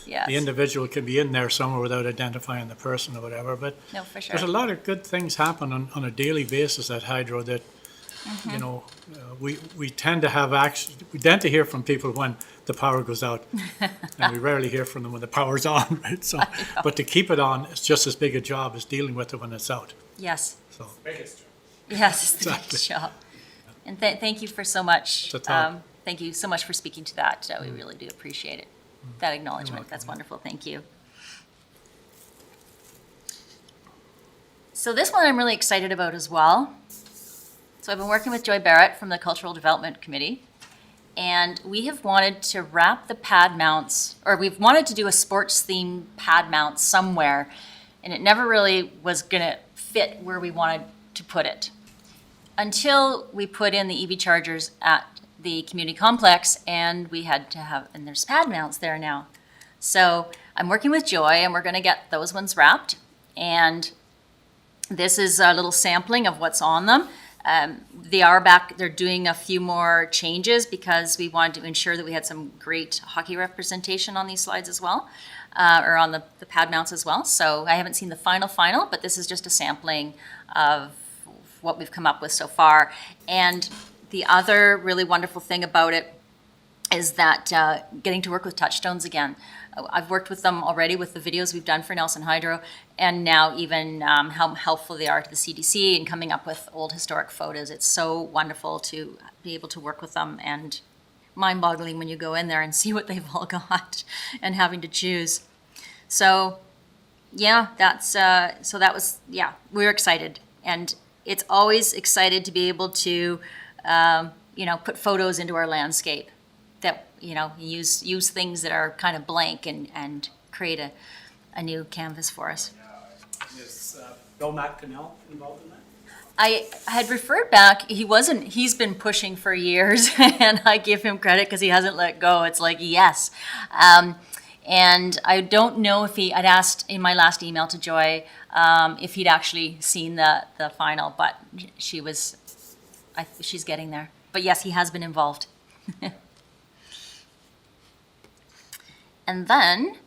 Yes. the individual can be in there somewhere without identifying the person or whatever, but No, for sure. there's a lot of good things happen on a daily basis at Hydro that, Mm-hmm. you know, we tend to have we tend to hear from people when the power goes out, and we rarely hear from them when the power's on, right? So, but to keep it on is just as big a job as dealing with it when it's out, Yes. so. Yes, it's the Exactly. big job. And thank you for so much. It's a thought. Thank you so much for speaking to that. We really do appreciate it. That acknowledgement. That's wonderful. Thank you. So this one I'm really excited about as well. So I've been working with Joy Barrett from the Cultural Development Committee, and we have wanted to wrap the pad mounts, or we've wanted to do a sports themed pad mount somewhere, and it never really was gonna fit where we wanted to put it. Until we put in the EV chargers at the community complex, and we had to have, and there's pad mounts there now. So I'm working with Joy, and we're gonna get those ones wrapped, and this is a little sampling of what's on them. They're doing a few more changes because we wanted to ensure that we had some great hockey representation on these slides as well, or on the pad mounts as well. So I haven't seen the final, but this is just a sampling of what we've come up with so far. And the other really wonderful thing about it is that getting to work with Touchstones again. I've worked with them already with the videos we've done for Nelson Hydro, and now even how helpful they are to the CDC and coming up with old historic photos. It's so wonderful to be able to work with them, and mind-boggling when you go in there and see what they've all got and having to choose. So yeah, we were excited, and it's always excited to be able to put photos into our landscape that, use things that are kind of blank and create a new canvas for us. Is Bill McConnell involved in that? I had referred back, he's been pushing for years, and I give him credit because he hasn't let go. It's like, yes. And I don't know if I'd asked in my last email to Joy if he'd actually seen the final, but she's getting there. But yes, he has been involved. And then,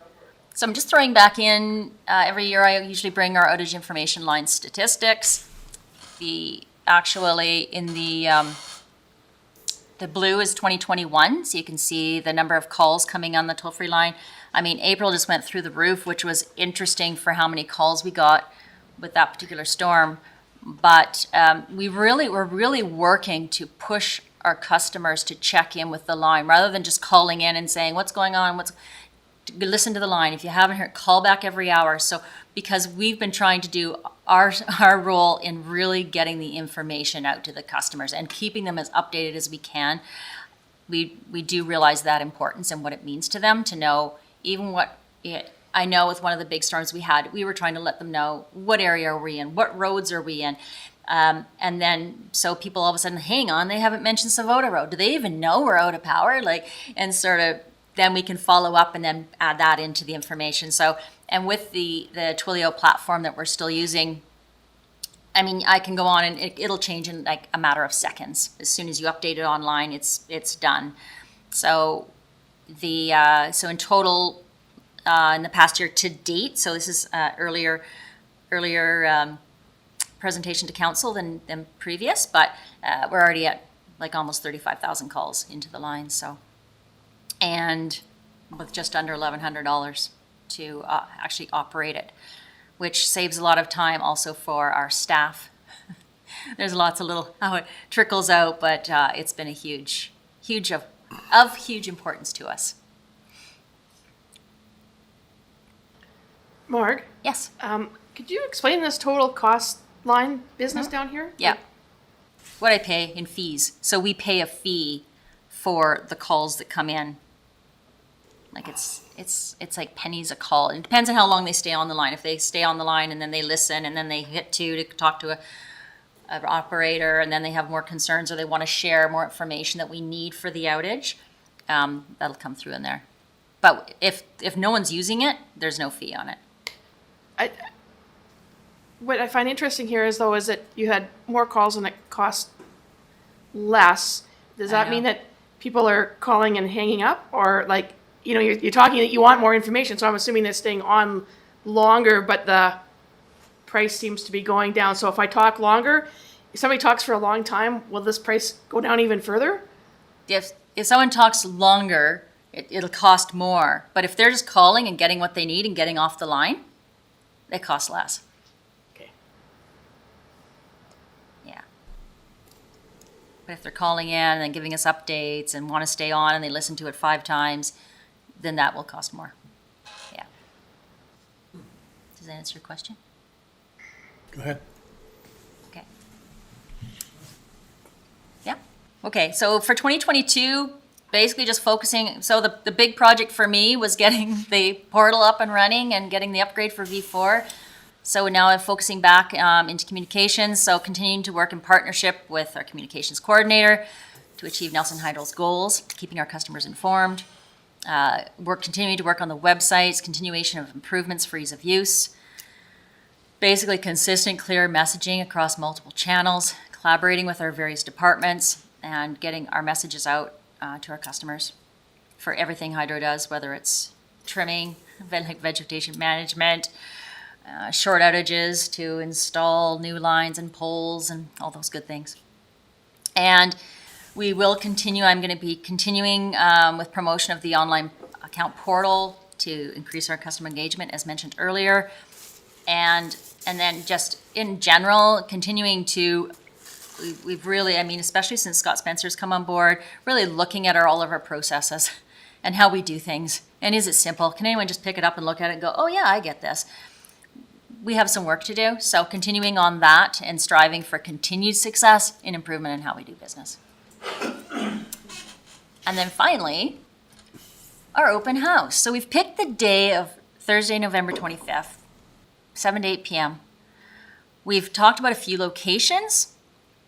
so I'm just throwing back in, every year I usually bring our outage information line statistics. Actually in the blue is 2021, so you can see the number of calls coming on the toll-free line. I mean, April just went through the roof, which was interesting for how many calls we got with that particular storm. But we're really working to push our customers to check in with the line, rather than just calling in and saying, what's going on, listen to the line. If you haven't heard, call back every hour. So because we've been trying to do our role in really getting the information out to the customers and keeping them as updated as we can, we do realize that importance and what it means to them to know even I know with one of the big storms we had, we were trying to let them know what area are we in, what roads are we in. And then, so people all of a sudden, hang on, they haven't mentioned Savota Road. Do they even know we're out of power? And sort of, then we can follow up and then add that into the information. So, and with the Twilio platform that we're still using, I mean, I can go on and it'll change in like a matter of seconds. As soon as you update it online, it's done. So so in total, in the past year to date, so this is earlier presentation to council than previous, but we're already at like almost 35,000 calls into the line. So, and with just under $1,100 to actually operate it, which saves a lot of time also for our staff. There's lots of little how it trickles out, but it's been a huge importance to us. Marg, Yes. could you explain this total cost line business down here? Yeah. What I pay in fees. So we pay a fee for the calls that come in. Like it's like pennies a call. It depends on how long they stay on the line. If they stay on the line and then they listen and then they hit to talk to an operator and then they have more concerns or they want to share more information that we need for the outage, that'll come through in there. But if no one's using it, there's no fee on it. What I find interesting here is that you had more calls and it cost less. Does that mean that people are calling and hanging up, or like, you're talking that you want more information, so I'm assuming they're staying on longer, but the price seems to be going down. So if I talk longer, if somebody talks for a long time, will this price go down even further? If someone talks longer, it'll cost more. But if they're just calling and getting what they need and getting off the line, it costs less. Okay. Yeah. But if they're calling in and giving us updates and want to stay on and they listen to it 5 times, then that will cost more. Yeah. Does that answer your question? Go ahead. Okay. Yeah. Okay, so for 2022, basically just focusing, so the big project for me was getting the portal up and running and getting the upgrade for V4. So now I'm focusing back into communications, so continuing to work in partnership with our communications coordinator to achieve Nelson Hydro's goals, keeping our customers informed. We're continuing to work on the websites, continuation of improvements for ease of use. Basically consistent, clear messaging across multiple channels, collaborating with our various departments, and getting our messages out to our customers for everything Hydro does, whether it's trimming, vegetation management, short outages to install new lines and poles and all those good things. And we will continue, I'm going to be continuing with promotion of the online account portal to increase our customer engagement, as mentioned earlier. And then just in general, continuing to, we've really, especially since Scott Spencer's come on board, really looking at all of our processes and how we do things. And is it simple? Can anyone just pick it up and look at it and go, oh yeah, I get this? We have some work to do. So continuing on that and striving for continued success in improvement in how we do business. And then finally, our open house. So we've picked the day of Thursday, November 25th. 7 to 8 p.m. We've talked about a few locations,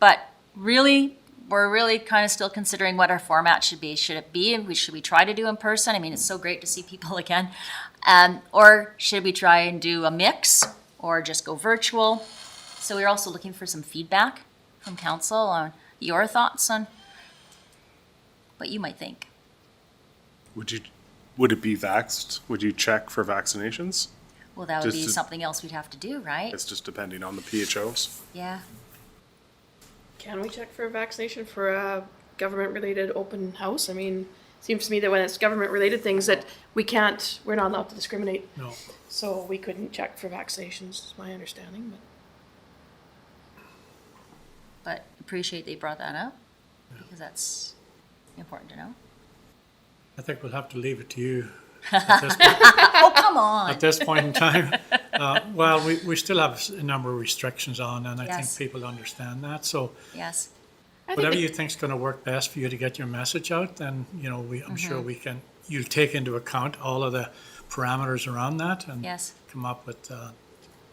but really, we're really kind of still considering what our format should be. Should it be, should we try to do in person? It's so great to see people again. Or should we try and do a mix or just go virtual? So we're also looking for some feedback from council on your thoughts on what you might think. Would it be vaxxed? Would you check for vaccinations? Well, that would Just be to- something else we'd have to do, right? It's just depending on the PHOs. Yeah. Can we check for a vaccination for a government-related open house? Seems to me that when it's government-related things that we're not allowed to discriminate. No. So we couldn't check for vaccinations, is my understanding. But appreciate that you brought that up, because that's important to know. I think we'll have to leave it to you at this point. Oh, come on. At this point in time. Well, we still have a number of restrictions on, and I Yes. think people understand that. So Yes. whatever you think's going to work best for you to get your message out, then, I'm sure you'll take into account all of the parameters around that and Yes. come up with the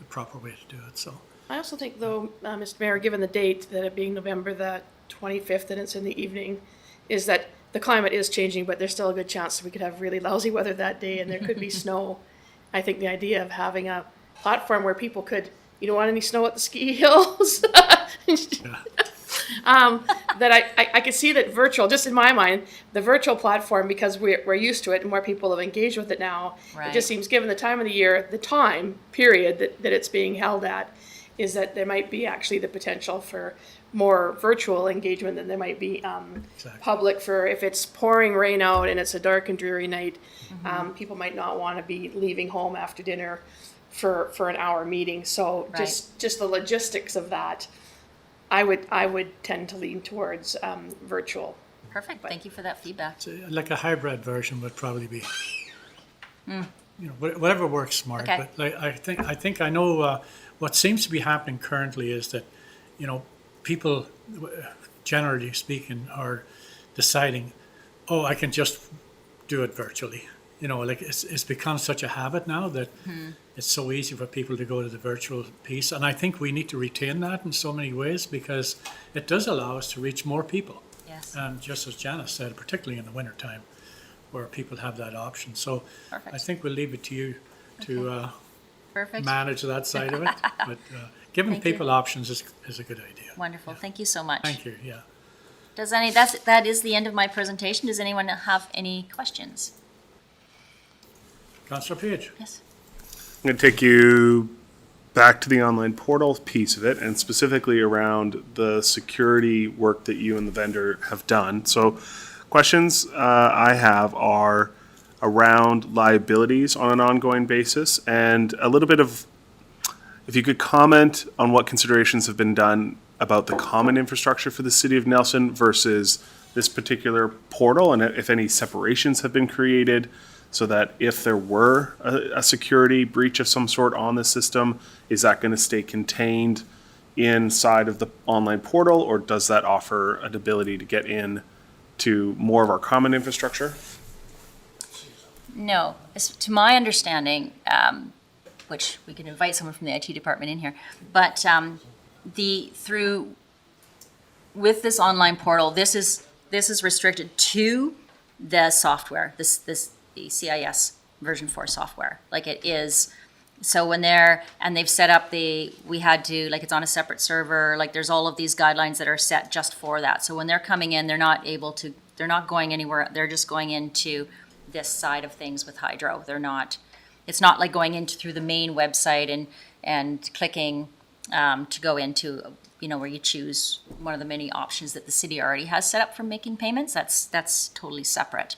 proper way to do it. So I also think, though, Mr. Mayor, given the date, that it being November the 25th and it's in the evening, is that the climate is changing, but there's still a good chance that we could have really lousy weather that day and there could be snow. I think the idea of having a platform where people could, you don't want any snow at the ski hills? That I could see that virtual, just in my mind, the virtual platform, because we're used to it and more people have engaged with it now. It Right. just seems, given the time of the year, the time period that it's being held at, is that there might be actually the potential for more virtual engagement than there might be public. For if it's pouring rain out and it's a dark and dreary night, people might not want to be leaving home after dinner for an hour meeting. So Right. just the logistics of that, I would tend to lean towards virtual. Perfect. Thank you for that feedback. like a hybrid version would probably be. whatever works smart. Okay. But like, I think I know what seems to be happening currently is that, people, generally speaking, are deciding, oh, I can just do it virtually. Like it's become such a habit now that it's so easy for people to go to the virtual piece. And I think we need to retain that in so many ways because it does allow us to reach more people. Yes. And just as Janice said, particularly in the wintertime, where people have that option. So Perfect. I think we'll leave it to you to Perfect. manage that side of it. But giving Thank you. people options is a good idea. Wonderful. Thank you so much. Thank you, yeah. That is the end of my presentation. Does anyone have any questions? Councillor Page. Yes. I'm going to take you back to the online portal piece of it, and specifically around the security work that you and the vendor have done. So questions I have are around liabilities on an ongoing basis, and a little bit of, if you could comment on what considerations have been done about the common infrastructure for the City of Nelson versus this particular portal, and if any separations have been created, so that if there were a security breach of some sort on the system, is that going to stay contained inside of the online portal, or does that offer an ability to get in to more of our common infrastructure? No. To my understanding, which we can invite someone from the IT department in here, but with this online portal, this is restricted to the software, the CIS version 4 software. Like it is, so when they've set up we had to, like it's on a separate server, like there's all of these guidelines that are set just for that. So when they're coming in, they're not going anywhere, they're just going into this side of things with Hydro. It's not like going through the main website and clicking to go into, where you choose one of the many options that the city already has set up for making payments. That's totally separate.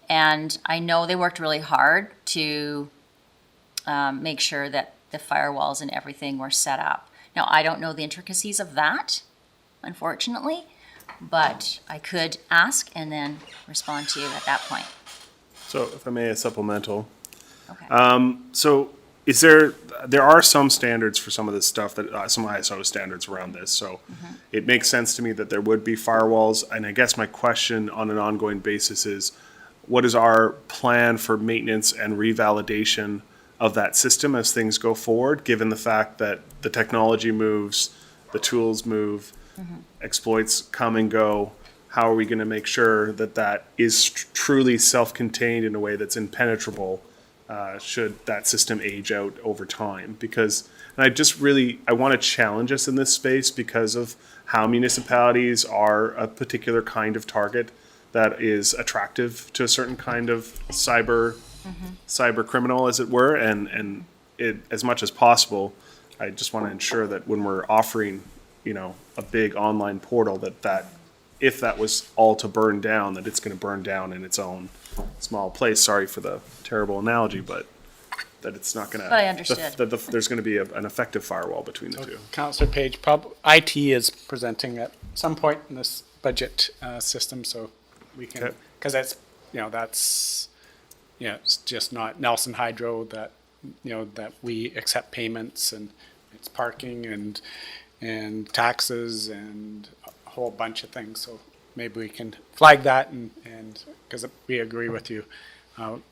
And I know they worked really hard to make sure that the firewalls and everything were set up. Now, I don't know the intricacies of that, unfortunately, but I could ask and then respond to you at that point. So if I may, a supplemental. Okay. So is there are some standards for some of this stuff, that some ISO standards around this. So it makes sense to me that there would be firewalls. And I guess my question on an ongoing basis is, what is our plan for maintenance and revalidation of that system as things go forward, given the fact that the technology moves, the tools move, exploits come and go? How are we going to make sure that that is truly self-contained in a way that's impenetrable should that system age out over time? Because, and I want to challenge us in this space because of how municipalities are a particular kind of target that is attractive to a certain kind of cyber criminal, as it were, and it, as much as possible, I just want to ensure that when we're offering, a big online portal, that if that was all to burn down, that it's going to burn down in its own small place. Sorry for the terrible analogy, but that it's not going to. But I understood. There's going to be an effective firewall between the two. Councillor Page, IT is presenting at some point in this budget system, so we can, because that's, it's just not Nelson Hydro that, that we accept payments, and it's parking and taxes and a whole bunch of things. So maybe we can flag that, and because we agree with you.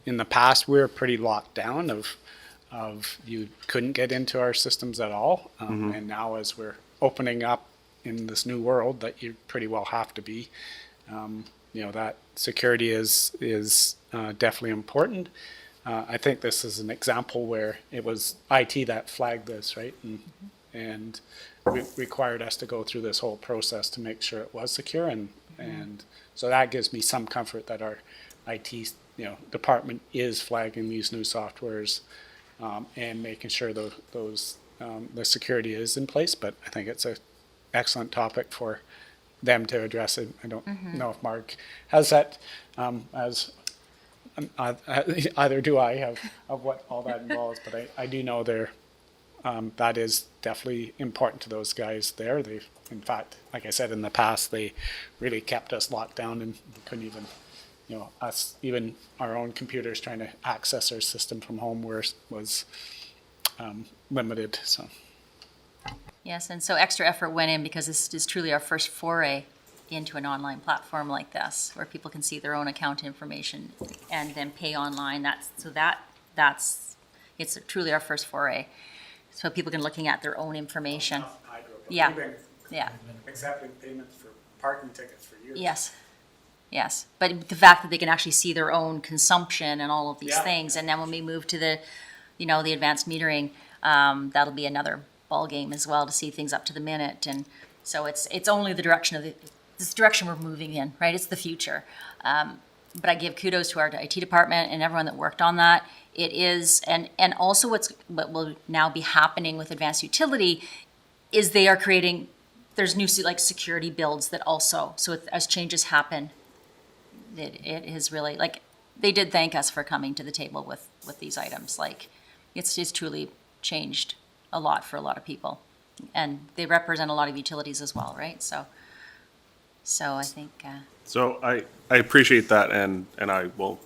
In the past, we were pretty locked down of you couldn't get into our systems at all. And now as we're opening up in this new world that you pretty well have to be, that security is definitely important. I think this is an example where it was IT that flagged this, right? And required us to go through this whole process to make sure it was secure. And so that gives me some comfort that our IT department is flagging these new softwares and making sure those the security is in place. But I think it's an excellent topic for them to address it. I don't know if Mark has that as either do I have of what all that involves, but I do know that is definitely important to those guys there. In fact, like I said in the past, they really kept us locked down and we couldn't even us, even our own computers trying to access our system from home was limited, so. Yes, and so extra effort went in because this is truly our first foray into an online platform like this, where people can see their own account information and then pay online. It's truly our first foray. So people can looking at their own information. Yeah. Yeah. Accepting payments for parking tickets for years. Yes. But the fact that they can actually see their own consumption and all of these Yeah. things, and then when we move to the advanced metering, that'll be another ball game as well, to see things up to the minute. And so it's only the direction this direction we're moving in, right? It's the future. But I give kudos to our IT department and everyone that worked on that. It is, and also what will now be happening with advanced utility is they are creating, there's new like security builds that also, so as changes happen, it is really, like, they did thank us for coming to the table with these items. Like, it's truly changed a lot for a lot of people. And they represent a lot of utilities as well, right? So I think, So I appreciate that, and I will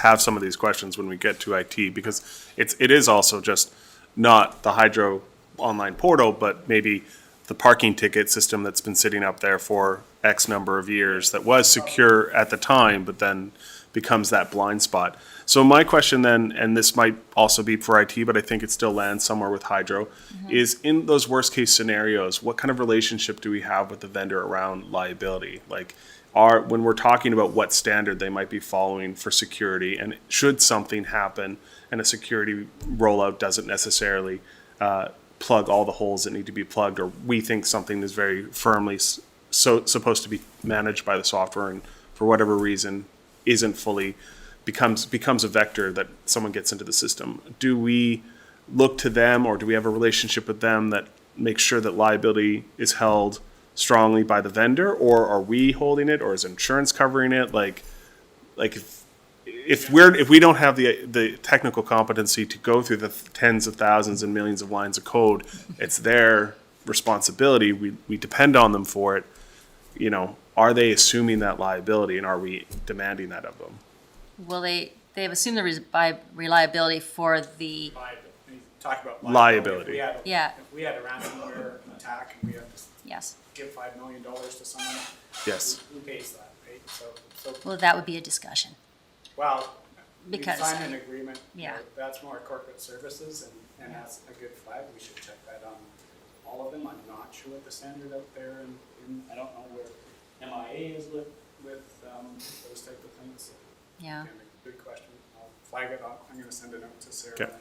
have some of these questions when we get to IT, because it is also just not the Hydro online portal, but maybe the parking ticket system that's been sitting up there for X number of years that was secure at the time, but then becomes that blind spot. So my question then, and this might also be for IT, but I think it still lands somewhere with Hydro, is in those worst case scenarios, what kind of relationship do we have with the vendor around liability? Like, when we're talking about what standard they might be following for security, and should something happen and a security rollout doesn't necessarily plug all the holes that need to be plugged, or we think something is very firmly supposed to be managed by the software, and for whatever reason isn't fully becomes a vector that someone gets into the system. Do we look to them, or do we have a relationship with them that makes sure that liability is held strongly by the vendor, or are we holding it, or is insurance covering it? Like if we don't have the technical competency to go through the tens of thousands and millions of lines of code, it's their responsibility. We depend on them for it. Are they assuming that liability, and are we demanding that of them? well, they've assumed the reliability for the, Talk about Liability. Yeah. If we had a ransomware attack and we had to yes. give $5 million to someone, Yes. who pays that, right? So Well, that would be a discussion. well, we Because- signed an agreement. Yeah. That's more corporate services, and that's a good flag. We should check that on all of them. I'm not sure what the standard out there, and I don't know where MIA is with those type of things. Yeah. Again, a good question. I'll flag it up. I'm gonna send it out to Sarah. Okay.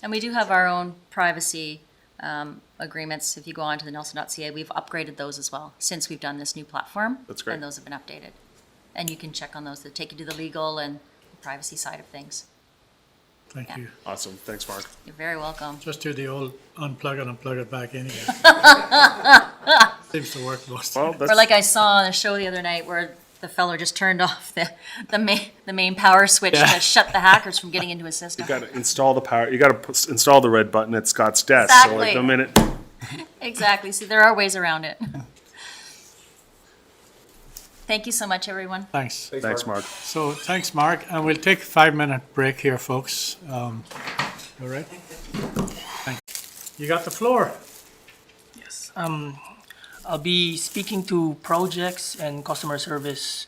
And we do have our own privacy agreements. If you go on to the nelson.ca, we've upgraded those as well since we've done this new platform. That's great. And those have been updated. And you can check on those that take you to the legal and privacy side of things. Thank Yeah. you. Awesome. Thanks, Mark. You're very welcome. Just do the old unplug it and plug it back in again. Seems to work most. Well, Or like I saw on a show the other night where the fellow just turned off the main power switch Yeah. to shut the hackers from getting into his system. you got to install the power. You got to install the red button at Scott's desk. So like Exactly. the minute. Exactly. See, there are ways around it. Thank you so much, everyone. Thanks. Thanks, Mark. So, thanks, Mark, and we'll take a 5-minute break here, folks. All right? Thanks. You got the floor. Yes. I'll be speaking to projects and customer service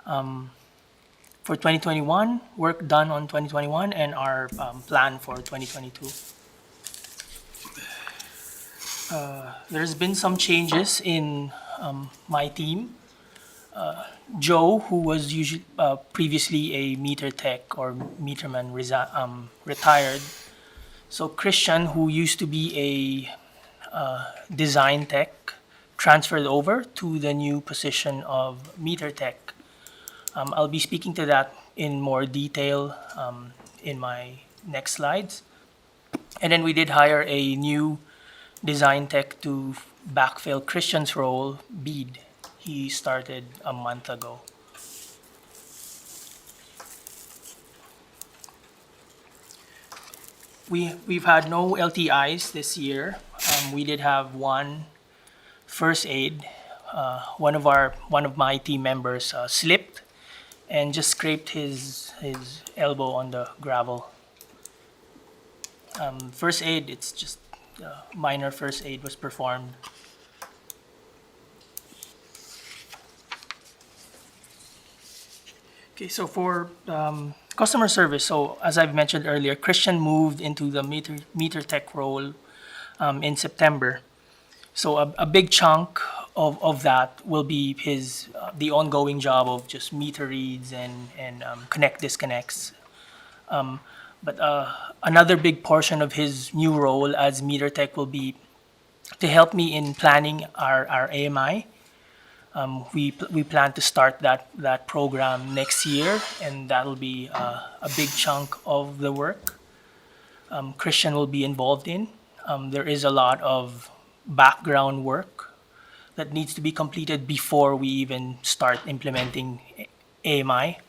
for 2021, work done on 2021, and our plan for 2022. There's been some changes in my team. Joe, who was previously a meter tech or meterman, retired. So Christian, who used to be a design tech, transferred over to the new position of meter tech. I'll be speaking to that in more detail in my next slides. And then we did hire a new design tech to backfill Christian's role, Bede. He started a month ago. We've had no LTIs this year. We did have one first aid one of my team members slipped and just scraped his elbow on the gravel. First aid, it's just minor first aid was performed. Okay, so for customer service, so as I've mentioned earlier, Christian moved into the meter tech role in September. So a big chunk of that will be his the ongoing job of just meter reads and connect disconnects. But another big portion of his new role as meter tech will be to help me in planning our AMI. We plan to start that program next year, and that'll be a big chunk of the work Christian will be involved in. There is a lot of background work that needs to be completed before we even start implementing AMI.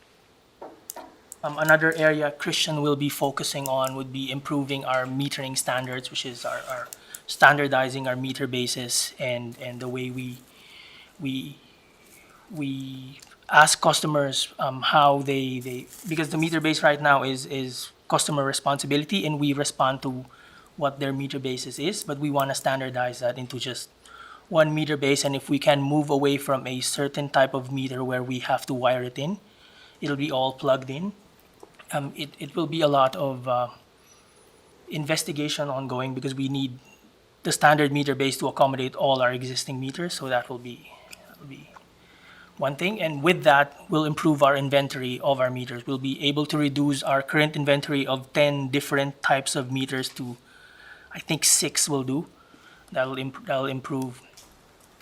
Another area Christian will be focusing on would be improving our metering standards, which is our standardizing our meter bases and the way we ask customers how they because the meter base right now is customer responsibility, and we respond to what their meter basis is, but we want to standardize that into just one meter base. And if we can move away from a certain type of meter where we have to wire it in, it'll be all plugged in. It will be a lot of investigation ongoing because we need the standard meter base to accommodate all our existing meters. So that will be one thing. And with that, we'll improve our inventory of our meters. We'll be able to reduce our current inventory of 10 different types of meters to, I think 6 will do. That'll improve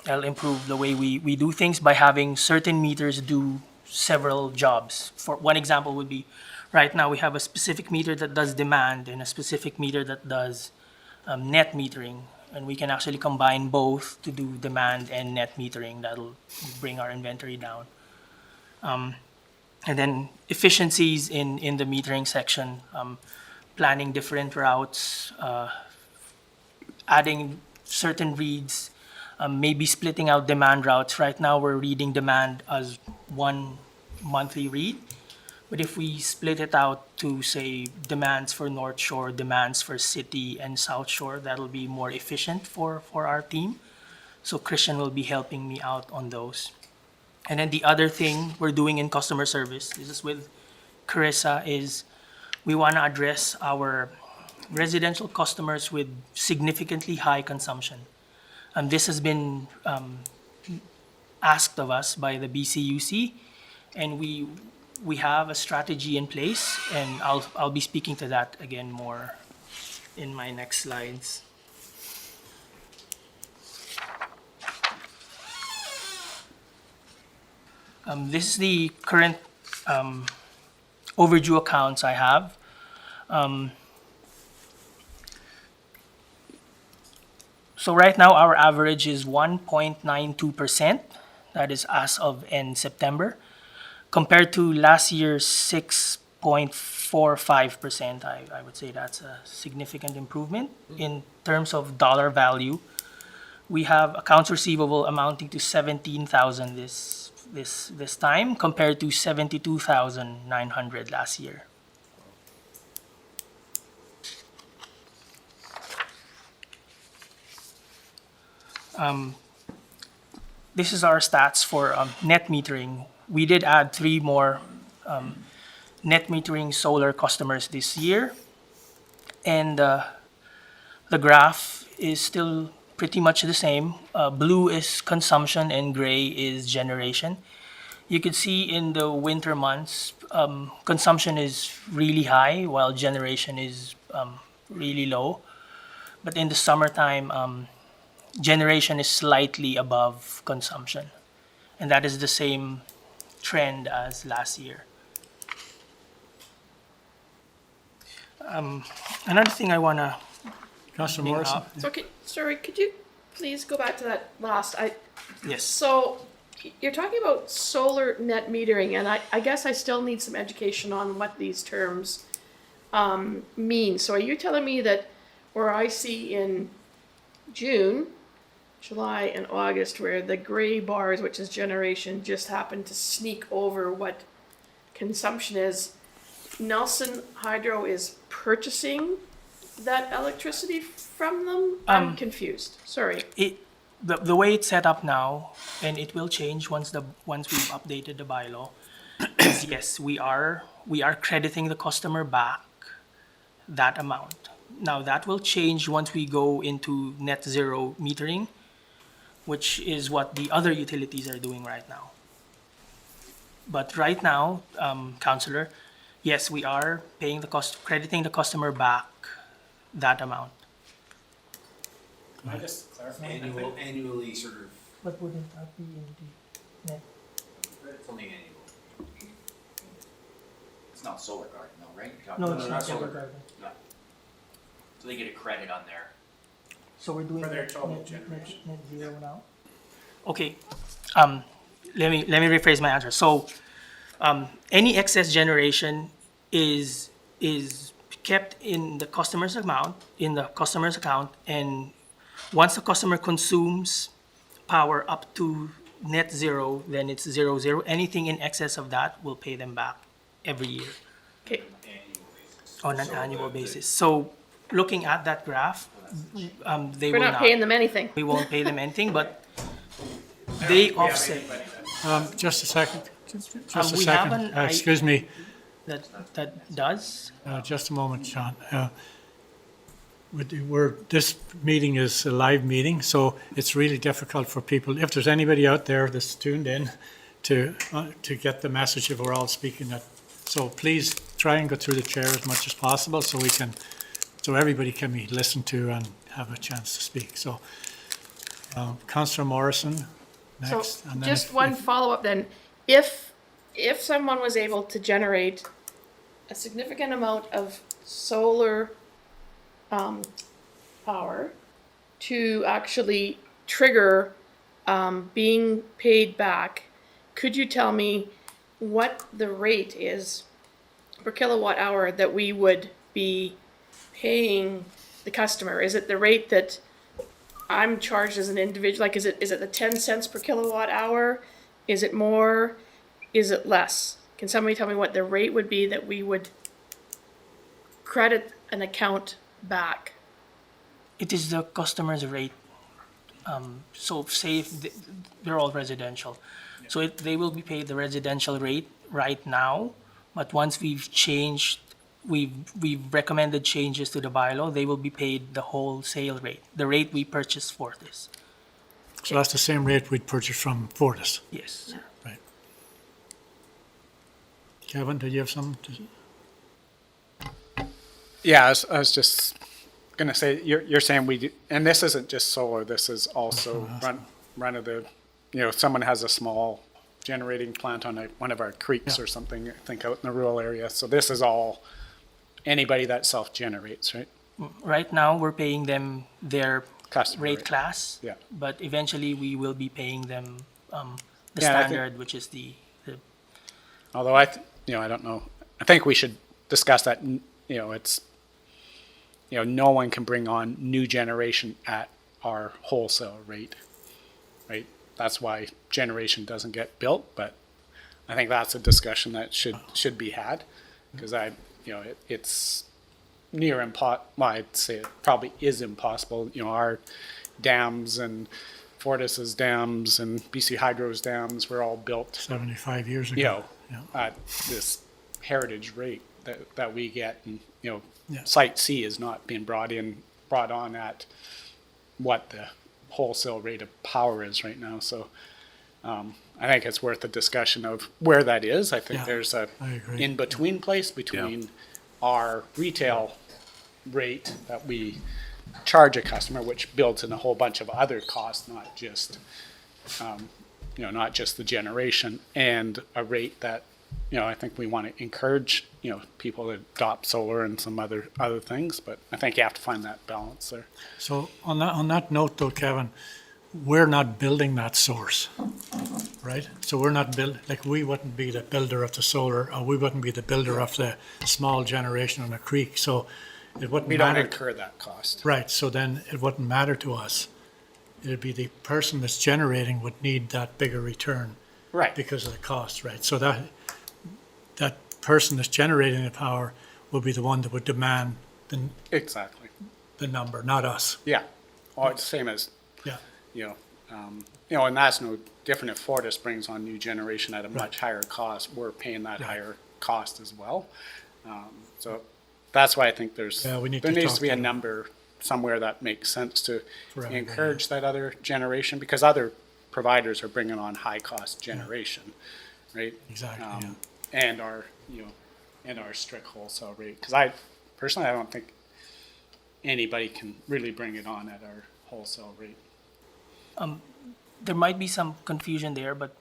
the way we do things by having certain meters do several jobs. For one example would be, right now we have a specific meter that does demand and a specific meter that does net metering, and we can actually combine both to do demand and net metering. That'll bring our inventory down. And then efficiencies in the metering section, planning different routes, adding certain reads, maybe splitting out demand routes. Right now we're reading demand as one monthly read, but if we split it out to say demands for North Shore, demands for City and South Shore, that'll be more efficient for our team. So Christian will be helping me out on those. And then the other thing we're doing in customer service, this is with Carissa, is we want to address our residential customers with significantly high consumption. And this has been asked of us by the BCUC, and we have a strategy in place, and I'll be speaking to that again more in my next slides. This is the current overdue accounts I have. So right now our average is 1.92%. That is as of end September, compared to last year's 6.45%. I would say that's a significant improvement. In terms of dollar value, we have accounts receivable amounting to 17,000 this time, compared to 72,900 last year. This is our stats for net metering. We did add 3 more net metering solar customers this year, and the graph is still pretty much the same. Blue is consumption and gray is generation. You could see in the winter months, consumption is really high while generation is really low. But in the summertime, generation is slightly above consumption. And that is the same trend as last year. Another thing I want to Councillor Morrison? So, sorry, could you please go back to that last? Yes. So, you're talking about solar net metering, and I guess I still need some education on what these terms mean. So, are you telling me that where I see in June July and August where the gray bars, which is generation, just happen to sneak over what consumption is. Nelson Hydro is purchasing that electricity from them? I'm confused. Sorry. The way it's set up now, and it will change once we've updated the bylaw, is yes, we are crediting the customer back that amount. Now that will change once we go into net zero metering, which is what the other utilities are doing right now. But right now, Councillor, yes, we are paying crediting the customer back that amount. I just clarify. Annually sort of. But wouldn't that be in the net? It's only annual. It's not solar garden though, right? No, it's not solar garden. No. So they get a credit on there. So we're doing For their net total generation. zero now? Okay, let me rephrase my answer. So, any excess generation is kept in the customer's account, and once the customer consumes power up to net zero, then it's 0, 0. Anything in excess of that, we'll pay them back every year Okay. on an annual basis. So, looking at that graph, they We're will not paying them anything. We won't pay them anything, but they offset. Just a second. Just a we have second. an Excuse me. That does. Just a moment, Sean. This meeting is a live meeting, so it's really difficult for people, if there's anybody out there that's tuned in, to get the message if we're all speaking it. So please try and go through the chair as much as possible so everybody can be listened to and have a chance to speak. So, Councillor Morrison, next. So and then just if- one if- follow-up then. If someone was able to generate a significant amount of solar power to actually trigger being paid back, could you tell me what the rate is per kilowatt hour that we would be paying the customer? Is it the rate that I'm charged as an individual? Like, is it the 10 cents per kilowatt hour? Is it more? Is it less? Can somebody tell me what the rate would be that we would credit an account back? It is the customer's rate. So say if they're all residential. So they will be paid the residential rate right now, but once we've recommended changes to the bylaw, they will be paid the wholesale rate, the rate we purchased for this. So that's the same rate we'd purchase from Fortis. Yes. Right. Kevin, did you have something to? Yeah, I was just gonna say, you're saying we do, and this isn't just solar, this is also run of the, someone has a small generating plant on one of our creeks or something, I think out in the rural area. So this is all anybody that self-generates, right? Right now, we're paying them their Customer rate class. Yeah. But eventually, we will be paying them the Yeah, I think- standard, which is the Although I don't know. I think we should discuss that. It's no one can bring on new generation at our wholesale rate, right? That's why generation doesn't get built. But I think that's a discussion that should be had, because it's near impossible. Well, I'd say it probably is impossible. Our dams and Fortis's dams and BC Hydro's dams were all built 75 years ago. at this heritage rate that we get, and Yeah. Site C is not being brought on at what the wholesale rate of power is right now. So I think it's worth a discussion of where that is. I think Yeah, there's a I agree. in-between place between our retail rate that we charge a customer, which builds in a whole bunch of other costs, not just not just the generation, and a rate that I think we want to encourage people to adopt solar and some other things, but I think you have to find that balance there. So on that note though, Kevin, we're not building that source, right? So we're not we wouldn't be the builder of the solar, or we wouldn't be the builder of the small generation on a creek, so it wouldn't We don't matter. incur that cost. Right, so then it wouldn't matter to us it'd be the person that's generating would need that bigger return Right. because of the cost, right? So that person that's generating the power will be the one that would demand Exactly. the number, not us. Yeah. Or it's the same as, Yeah. and that's no different if Fortis brings on new generation at a much higher cost. We're paying that higher cost as well. So that's why I think Yeah, we need there to needs talk to be a to them. number somewhere that makes sense to For everybody, encourage that other generation, because other providers are bringing on high-cost generation, right? Exactly, yeah. And our strict wholesale rate. Because I don't think anybody can really bring it on at our wholesale rate. There might be some confusion there, but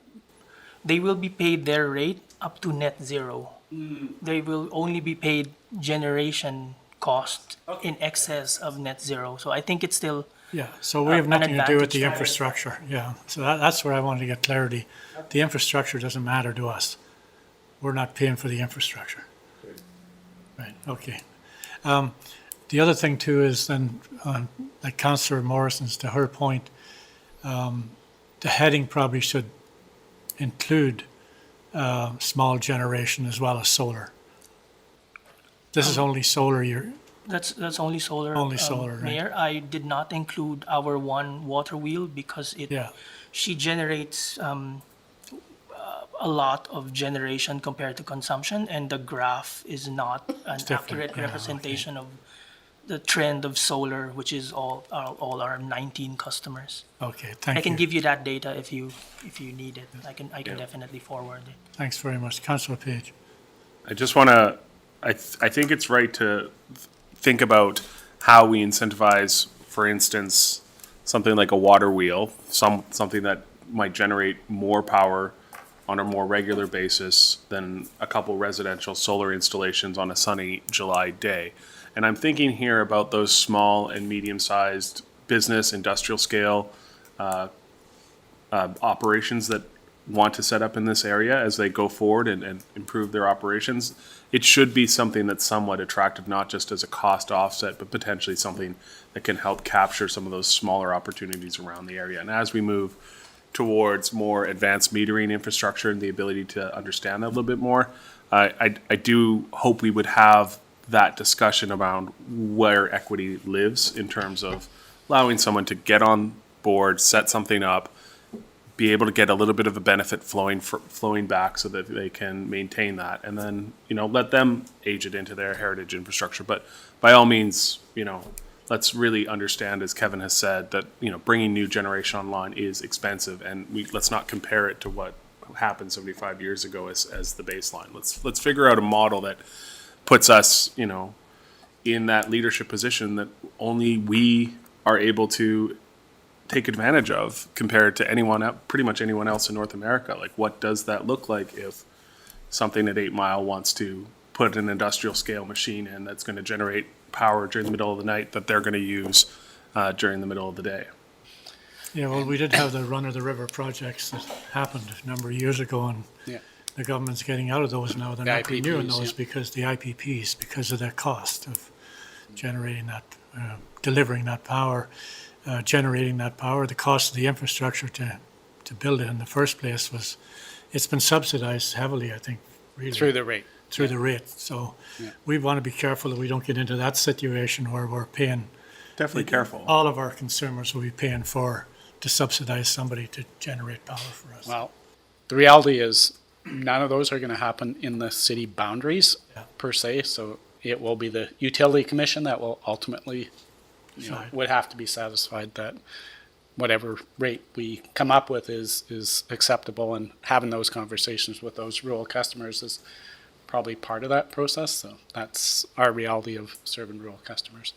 they will be paid their rate up to net zero. They will only be paid generation cost in excess of net zero. So I think it's still, Yeah, so we have an nothing to do with advantage the for- infrastructure, yeah. So that's where I wanted to get clarity. The infrastructure doesn't matter to us. We're not paying for the infrastructure. Right, okay. The other thing too is then, like Councillor Morrison's, to her point, the heading probably should include small generation as well as solar. This is only solar, that's only solar. Only solar, right. Mayor, I did not include our one water wheel because yeah, she generates a lot of generation compared to consumption, and the graph is not an different, accurate yeah, representation of the trend of solar, which is all our 19 customers. okay, thank you. I can give you that data if you need it. I can definitely forward it. Thanks very much. Councillor Page. I just want to, I think it's right to think about how we incentivize, for instance, something like a water wheel, something that might generate more power on a more regular basis than a couple residential solar installations on a sunny July day. And I'm thinking here about those small and medium-sized business, industrial scale operations that want to set up in this area as they go forward and improve their operations. It should be something that's somewhat attractive, not just as a cost offset, but potentially something that can help capture some of those smaller opportunities around the area. And as we move towards more advanced metering infrastructure and the ability to understand that a little bit more, I do hope we would have that discussion around where equity lives in terms of allowing someone to get on board, set something up, be able to get a little bit of a benefit flowing back so that they can maintain that, and then, let them age it into their heritage infrastructure. But by all means, let's really understand, as Kevin has said, that, bringing new generation online is expensive, and let's not compare it to what happened 75 years ago as the baseline. Let's figure out a model that puts us, in that leadership position that only we are able to take advantage of compared to pretty much anyone else in North America. Like, what does that look like if something at 8 Mile wants to put an industrial scale machine in that's going to generate power during the middle of the night that they're going to use during the middle of the day? Yeah, well, we did have the Run of the River projects that happened a number of years ago, and Yeah. the government's getting out of those now. They're The not renewing IPPs, those yeah. because the IPPs, because of the cost of generating that, delivering that power, generating that power, the cost of the infrastructure to build it in the first place it's been subsidized heavily, I think, really. Through the rate. Through the rate. So Yeah. we want to be careful that we don't get into that situation where we're paying, Definitely careful. all of our consumers will be paying to subsidize somebody to generate power for us. Well, the reality is none of those are going to happen in the city boundaries Yeah. per se. So it will be the utility commission that will ultimately, Decide. would have to be satisfied that whatever rate we come up with is acceptable, and having those conversations with those rural customers is probably part of that process. So that's our reality of serving rural customers.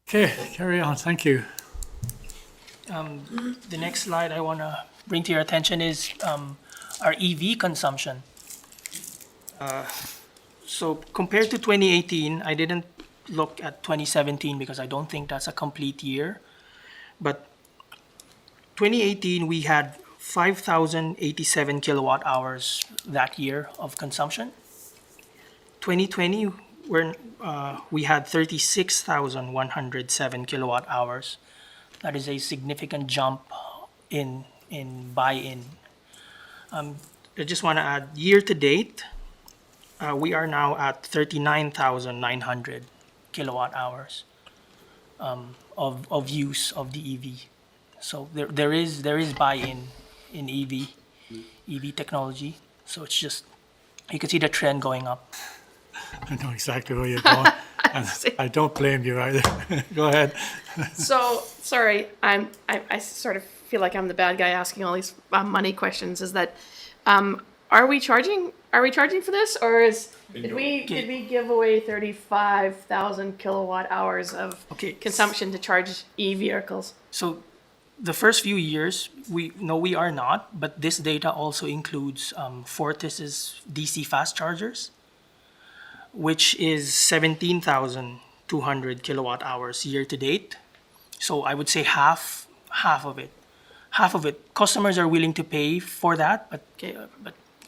Okay, carry on. Thank you. The next slide I want to bring to your attention is our EV consumption. So compared to 2018, I didn't look at 2017 because I don't think that's a complete year. But 2018, we had 5,087 kilowatt hours that year of consumption. 2020, we had 36,107 kilowatt hours. That is a significant jump in buy-in. I just want to add, year to date, we are now at 39,900 kilowatt hours of use of the EV. So there is buy-in in EV technology. So it's just, you can see the trend going up. I know exactly where you're going. And I don't blame you either. Go ahead. So, sorry, I sort of feel like I'm the bad guy asking all these money questions. Is that, are we charging for this, or did we give away 35,000 kilowatt hours of consumption to charge e-vehicles? So the first few years, we are not, but this data also includes Fortis's DC fast chargers, which is 17,200 kilowatt hours year to date. So I would say half of it. Half of it, customers are willing to pay for that, but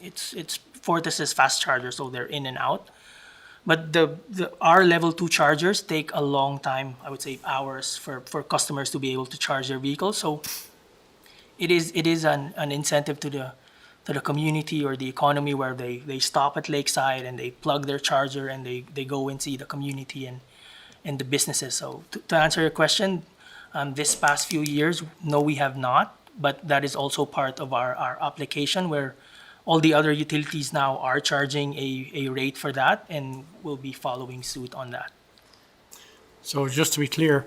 it's Fortis's fast charger, so they're in and out. But our level 2 chargers take a long time, I would say hours, for customers to be able to charge their vehicles. So it is an incentive to the community or the economy, where they stop at Lakeside and they plug their charger and they go and see the community and the businesses. So to answer your question, this past few years, no, we have not, but that is also part of our application, where all the other utilities now are charging a rate for that, and will be following suit on that. So just to be clear,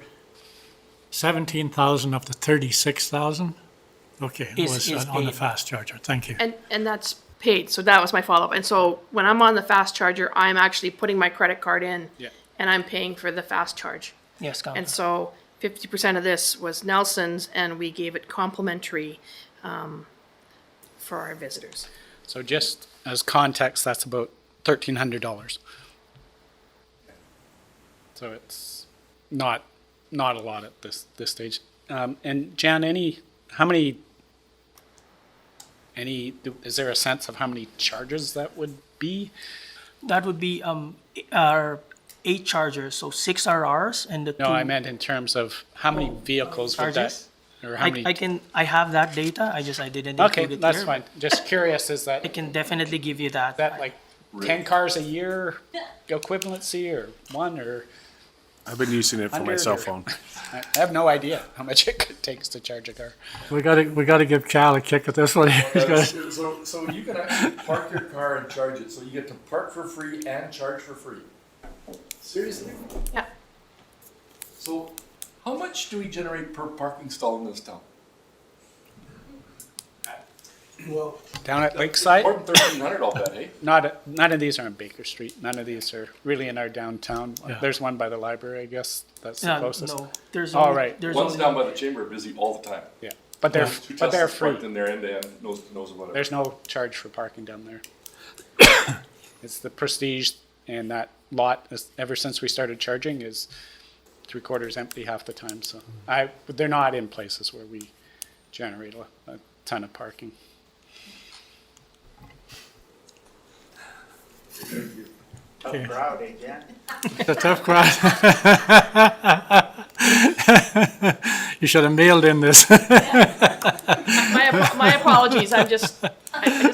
17,000 of the 36,000? Okay, Is was on the paid. fast charger. Thank you. And that's paid. So that was my follow-up. And so when I'm on the fast charger, I'm actually putting my credit card in, and I'm paying for the fast charge. Yes, Councilor. And so 50% of this was Nelson's, and we gave it complimentary for our visitors. So just as context, that's about $1,300. So it's not a lot at this stage. And Jan, is there a sense of how many charges that would be? That would be our 8 chargers, so 6 are ours, and the 2. No, I meant in terms of how many vehicles would that, charges? or how many? I have that data. I didn't Okay, include it that's here, fine. Just curious, is I that can definitely give you that. like 10 cars a year equivalency, or one, or? I've been using it for my 100 cell or- phone. I have no idea how much it takes to charge a car. We gotta give Cal a kick at this one. He's gotta- So you can actually park your car and charge it, so you get to park for free and charge for free. Seriously? Yeah. So how much do we generate per parking stall in this town? Well, Down at Lakeside? More than 1,300, I'll bet, eh? None of these are on Baker Street. None of these are really in our downtown. Yeah. There's one by the library, I guess. That's the Yeah, closest. no, there's All only, right. there's Ones only, down by the chamber are busy all the time. Yeah, but they're Two but they're Teslas free. parked in there end to end, knows about it. There's no charge for parking down there. It's the Prestige, and that lot, ever since we started charging, is 3/4 empty half the time. So they're not in places where we generate a ton of parking. Okay. Crowd, eh, Jan? It's a tough crowd. You should have mailed in this. My apologies. I'm just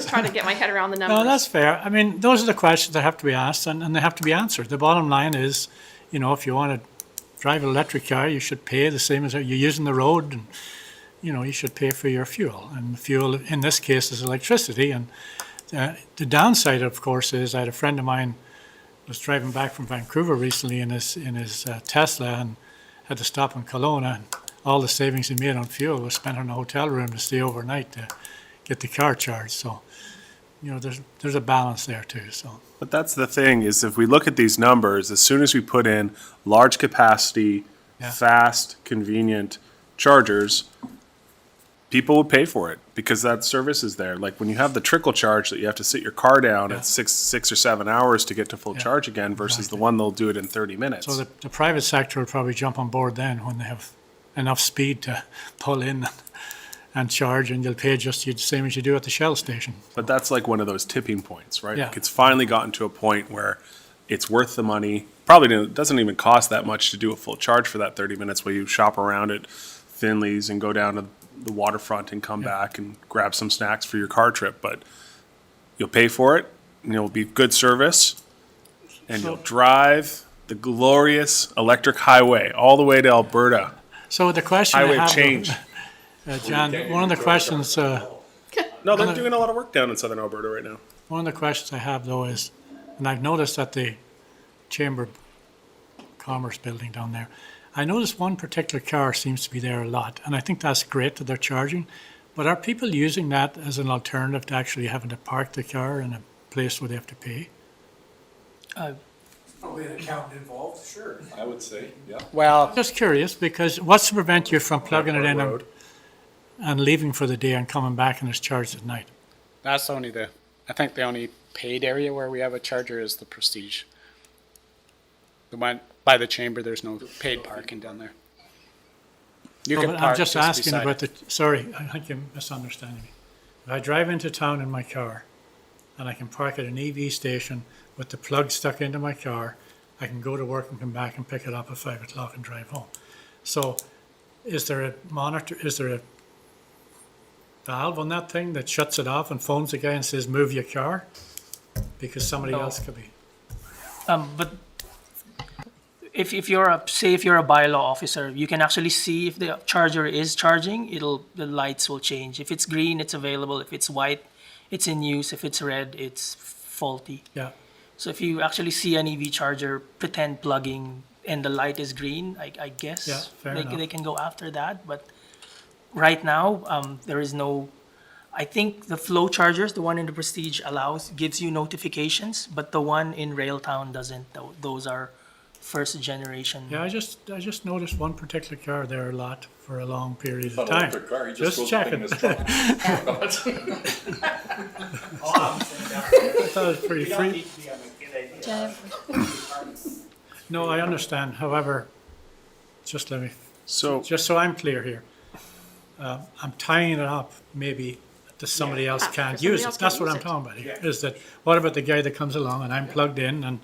trying to get my head around the numbers. No, that's fair. I mean, those are the questions that have to be asked, and they have to be answered. The bottom line is, if you want to drive an electric car, you should pay the same as you're using the road, and, you should pay for your fuel. And fuel, in this case, is electricity. And the downside, of course, is I had a friend of mine was driving back from Vancouver recently in his Tesla, and had to stop in Kelowna. And all the savings he made on fuel was spent on a hotel room to stay overnight to get the car charged. So, there's a balance there too. So, But that's the thing, is if we look at these numbers, as soon as we put in large capacity, fast, convenient chargers, people would pay for it because that service is there. Like when you have the trickle charge that you have to sit your car down at 6 or 7 hours to get to full charge again versus the one they'll do it in 30 minutes. so the private sector will probably jump on board then when they have enough speed to pull in and charge, and you'll pay just the same as you do at the Shell station. But that's like one of those tipping points, right? Yeah. Like it's finally gotten to a point where it's worth the money. Probably doesn't even cost that much to do a full charge for that 30 minutes where you shop around it, Finley's and go down to the waterfront and come back and grab some snacks for your car trip. But you'll pay for it, and it'll be good service, and you'll drive the glorious electric highway all the way to Alberta. So the question I Highway have, of change. John, one of the questions, No, they're doing a lot of work down in southern Alberta right now. one of the questions I have though is, and I've noticed at the Chamber of Commerce building down there, I noticed one particular car seems to be there a lot, and I think that's great that they're charging. But are people using that as an alternative to actually having to park the car in a place where they have to pay? Probably an accountant involved, sure. I would say, yeah. Well, Just curious, because what's to prevent you from plugging it in Road. and leaving for the day and coming back and it's charged at night? that's only I think the only paid area where we have a charger is the Prestige. The one by the chamber, there's no paid parking down there. You No, can but park I'm just asking beside about it. sorry, I think you're misunderstanding me. If I drive into town in my car and I can park at an EV station with the plug stuck into my car, I can go to work and come back and pick it up at 5 o'clock and drive home. So is there a valve on that thing that shuts it off and phones the guy and says, move your car? Because somebody else could be. But if you're a bylaw officer, you can actually see if the charger is charging. The lights will change. If it's green, it's available. If it's white, it's in use. If it's red, it's faulty. Yeah. So if you actually see an EV charger pretend plugging and the light is green, I guess Yeah, fair enough. they can go after that. But right now, there is no. I think the flow chargers, the one in the Prestige gives you notifications, but the one in Railtown doesn't. Those are first generation. Yeah, I just noticed one particular car there a lot for a long period of An time. electric car, he just goes checking. in his trunk. I thought it was pretty free. No, I understand. However, just so I'm clear here, I'm tying it up maybe that somebody else can't somebody use else it. That's can what use I'm it. talking about here. Is that, what about the guy that comes along and I'm plugged in and,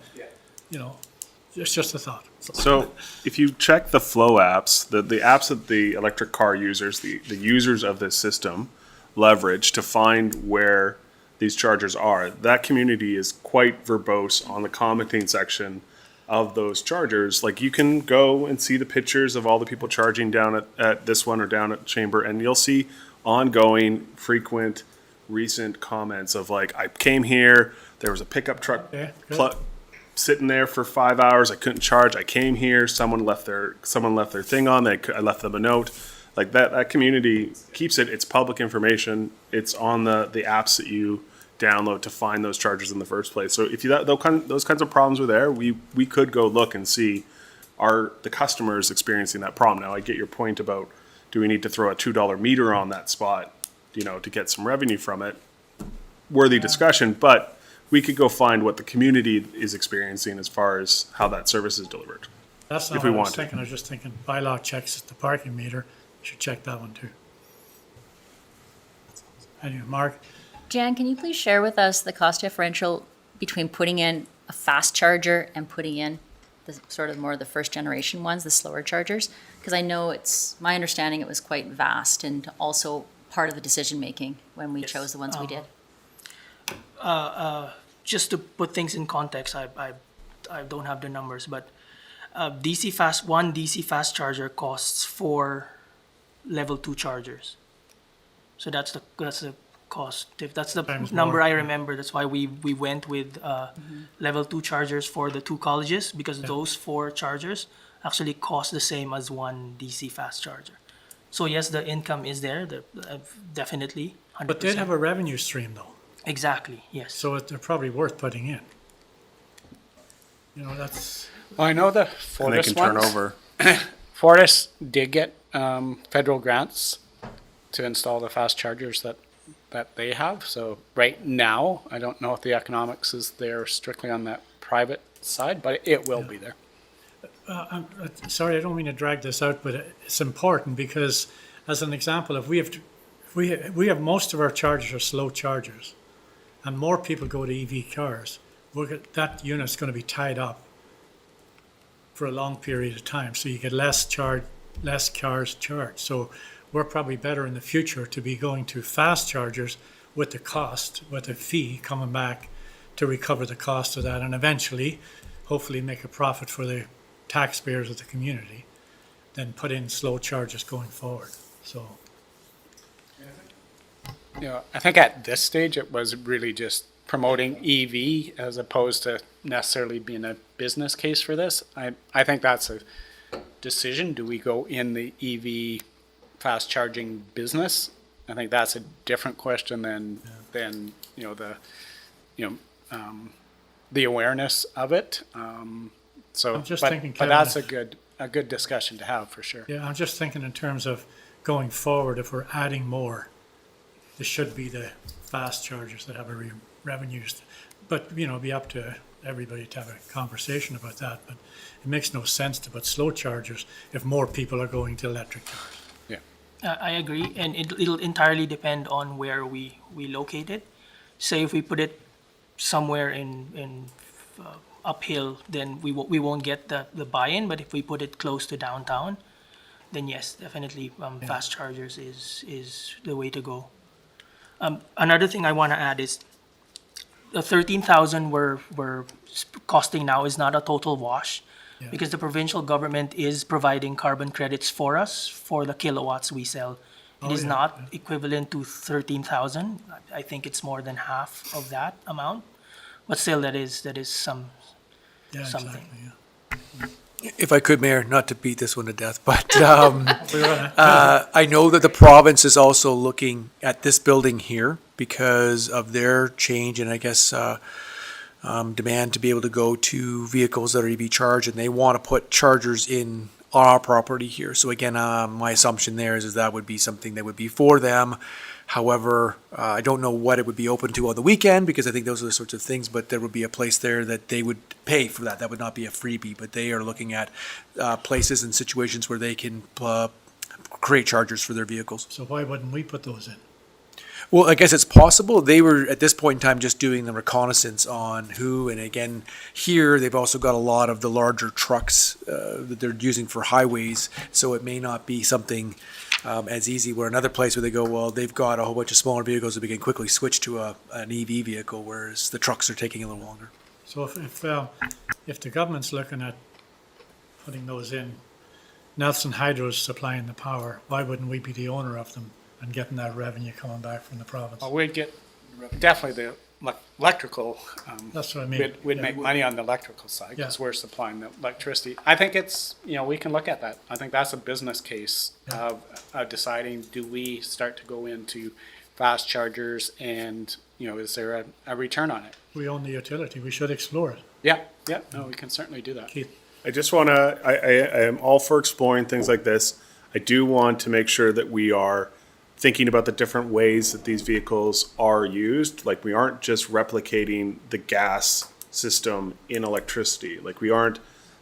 it's just a thought. So if you check the flow apps, the apps that the electric car users, the users of this system leverage to find where these chargers are, that community is quite verbose on the commenting section of those chargers. Like, you can go and see the pictures of all the people charging down at this one or down at Chamber, and you'll see ongoing, frequent, recent comments of like, I came here, there was a pickup truck Yeah, good. sitting there for 5 hours. I couldn't charge. I came here. Someone left their thing on. I left them a note. Like that community keeps it. It's public information. It's on the apps that you download to find those chargers in the first place. So if those kinds of problems were there, we could go look and see, are the customers experiencing that problem? Now, I get your point about, do we need to throw a $2 meter on that spot, to get some revenue from it? Worthy discussion, but we could go find what the community is experiencing as far as how that service is delivered. That's not if we what I was want to. thinking. I was just thinking bylaw checks the parking meter. You should check that one too. Anyway, Mark, Jan, can you please share with us the cost differential between putting in a fast charger and putting in the sort of more the first generation ones, the slower chargers? Because I know my understanding it was quite vast and also part of the decision making when we chose the ones we did. Just to put things in context, I don't have the numbers, but one DC fast charger costs 4 level 2 chargers. So that's the cost. If that's the Times number more. I remember, that's why we went with level 2 chargers for the 2 colleges, because those 4 chargers actually cost the same as one DC fast charger. So yes, the income is there, definitely, 100%. but they'd have a revenue stream though, Exactly, yes. so they're probably worth putting in. That's. Well, I know the And they Fortis can turn ones. over. Fortis did get federal grants to install the fast chargers that they have. So right now, I don't know if the economics is there strictly on that private side, but it will be there. I'm sorry, I don't mean to drag this out, but it's important because, as an example, if we have most of our chargers are slow chargers, and more people go to EV cars, that unit's going to be tied up for a long period of time. So you get less less cars charged. So we're probably better in the future to be going to fast chargers with the cost, with a fee coming back to recover the cost of that, and eventually, hopefully make a profit for the taxpayers of the community, than put in slow charges going forward. So I think at this stage, it was really just promoting EV as opposed to necessarily being a business case for this. I think that's a decision. Do we go in the EV fast charging business? I think that's a different question than the awareness of it. So, I'm just but, thinking, but Kevin, that's if- a good discussion to have for sure. yeah, I'm just thinking in terms of going forward, if we're adding more, this should be the fast chargers that have a revenues. But, be up to everybody to have a conversation about that. But it makes no sense to put slow chargers if more people are going to electric cars. I agree, and it'll entirely depend on where we locate it. Say if we put it somewhere in uphill, then we won't get the buy-in. But if we put it close to downtown, then yes, definitely fast chargers is the way to go. Another thing I want to add is the 13,000 we're costing now is not a total wash. Yeah. Because the provincial government is providing carbon credits for us for the kilowatts we sell. It is not equivalent to 13,000. I think it's more than half of that amount. But still, that is some Yeah, something. exactly, yeah. If I could, Mayor, not to beat this one to death, but We're gonna- I know that the province is also looking at this building here because of their change and I guess demand to be able to go to vehicles that are EV charged, and they want to put chargers in our property here. So again, my assumption there is that would be something that would be for them. However, I don't know what it would be open to on the weekend because I think those are the sorts of things, but there would be a place there that they would pay for that. That would not be a freebie, but they are looking at places and situations where they can create chargers for their vehicles. So why wouldn't we put those in? Well, I guess it's possible. They were at this point in time just doing the reconnaissance on who, and again, here they've also got a lot of the larger trucks that they're using for highways, so it may not be something as easy where another place where they go, well, they've got a whole bunch of smaller vehicles that we can quickly switch to an EV vehicle, whereas the trucks are taking a little longer. So if the government's looking at putting those in, Nelson Hydro's supplying the power, why wouldn't we be the owner of them and getting that revenue coming back from the province? Well, we'd get definitely the electrical. That's what I mean. We'd Yeah. make money on the electrical side because Yeah. we're supplying the electricity. I think it's, we can look at that. I think that's a business case of deciding, do we start to go into fast chargers and, is there a return on it? We own the utility, we should explore it. Yeah, no, we can certainly do that. Keith? I just want to, I am all for exploring things like this. I do want to make sure that we are thinking about the different ways that these vehicles are used. Like, we aren't just replicating the gas system in electricity. Like,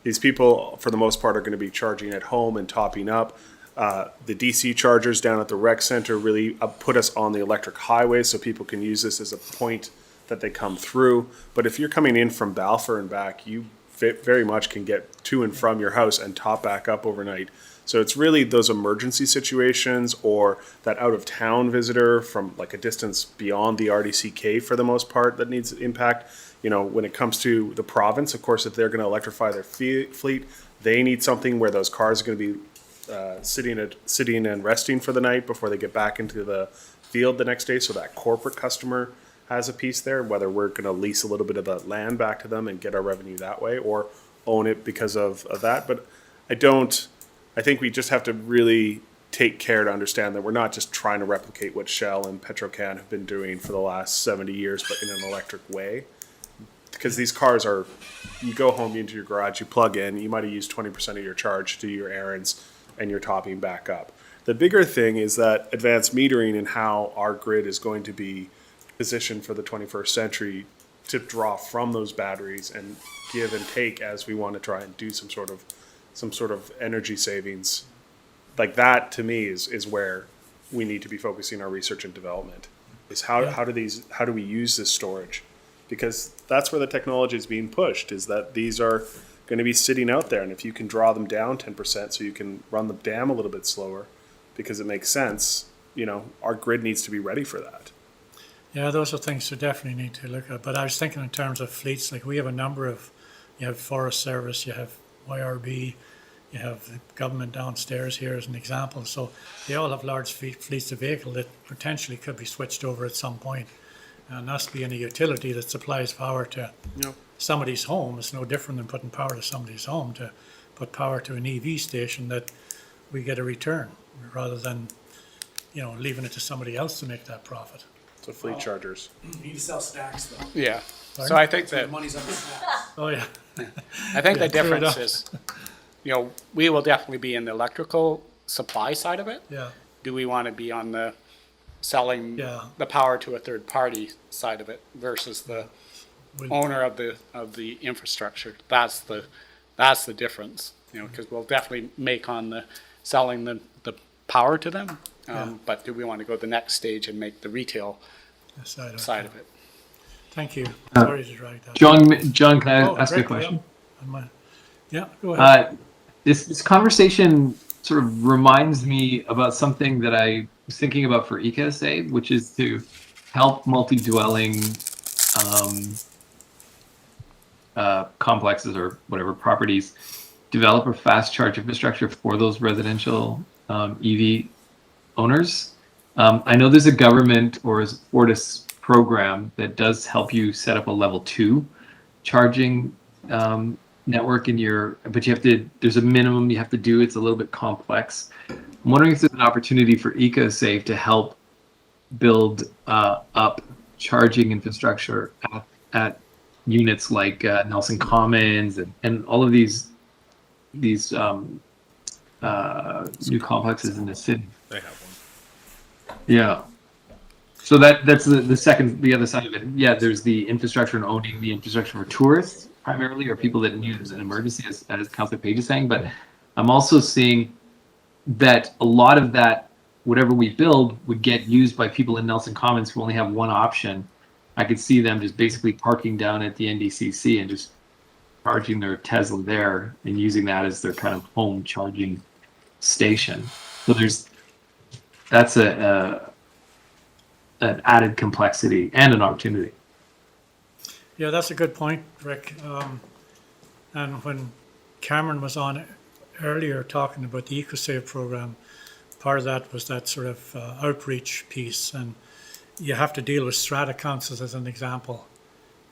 these people, for the most part, are going to be charging at home and topping up. The DC chargers down at the rec center really put us on the electric highway so people can use this as a point that they come through. But if you're coming in from Balfour and back, you very much can get to and from your house and top back up overnight. So it's really those emergency situations or that out of town visitor from like a distance beyond the RDCK for the most part that needs impact. When it comes to the province, of course, if they're going to electrify their fleet, they need something where those cars are going to be sitting and resting for the night before they get back into the field the next day. So that corporate customer has a piece there, whether we're going to lease a little bit of the land back to them and get our revenue that way or own it because of that. But I think we just have to really take care to understand that we're not just trying to replicate what Shell and Petrocan have been doing for the last 70 years, but in an electric way. Because these cars you go home into your garage, you plug in, you might have used 20% of your charge to do your errands, and you're topping back up. The bigger thing is that advanced metering and how our grid is going to be positioned for the 21st century to draw from those batteries and give and take as we want to try and do some sort of energy savings. Like that, to me, is where we need to be focusing our research and development. Is how do we use this storage? Because that's where the technology is being pushed. Is that these are going to be sitting out there. And if you can draw them down 10% so you can run the dam a little bit slower because it makes sense, our grid needs to be ready for that. Yeah, those are things to definitely need to look at. But I was thinking in terms of fleets, like we have a number of, you have Forest Service, you have YRB, you have the government downstairs here as an example. So they all have large fleets of vehicles that potentially could be switched over at some point. And us being a utility that supplies power to somebody's home, it's no different than putting power to somebody's home. To put power to an EV station, that we get a return rather than, leaving it to somebody else to make that profit. So fleet chargers. You need to sell stacks though. Yeah. Pardon? So I think The that, money's on the stacks. Oh, yeah. I think Yeah, the true difference enough. is, we will definitely be in the electrical supply side of it. Yeah. Do we want to be on the selling Yeah. the power to a third party side of it versus the We'll- owner of the infrastructure? That's the difference, because we'll definitely make on the selling the power to them. But do we want to go the next stage and make the retail side of it? Thank you. Sorry to drag that. John, can I Oh, ask you a directly question? up on my- Yeah, go ahead. This conversation sort of reminds me about something that I was thinking about for EcoSave, which is to help multi-dwelling complexes or whatever properties develop a fast charge infrastructure for those residential EV owners. I know there's a government or a Fortis program that does help you set up a level 2 charging network but there's a minimum you have to do. It's a little bit complex. I'm wondering if there's an opportunity for EcoSave to help build up charging infrastructure at units like Nelson Commons and all of these new complexes in the city. They have one. Yeah. So that's the other side of it. Yeah, there's the infrastructure and owning the infrastructure for tourists primarily, or people that need it as an emergency, as Councilor Page is saying. But I'm also seeing that a lot of that, whatever we build, would get used by people in Nelson Commons who only have one option. I could see them just basically parking down at the NDCC and just charging their Tesla there and using that as their kind of home charging station. So that's an added complexity and an opportunity. Yeah, that's a good point, Rick. And when Cameron was on earlier talking about the EcoSave program, part of that was that sort of outreach piece. And you have to deal with strata councils as an example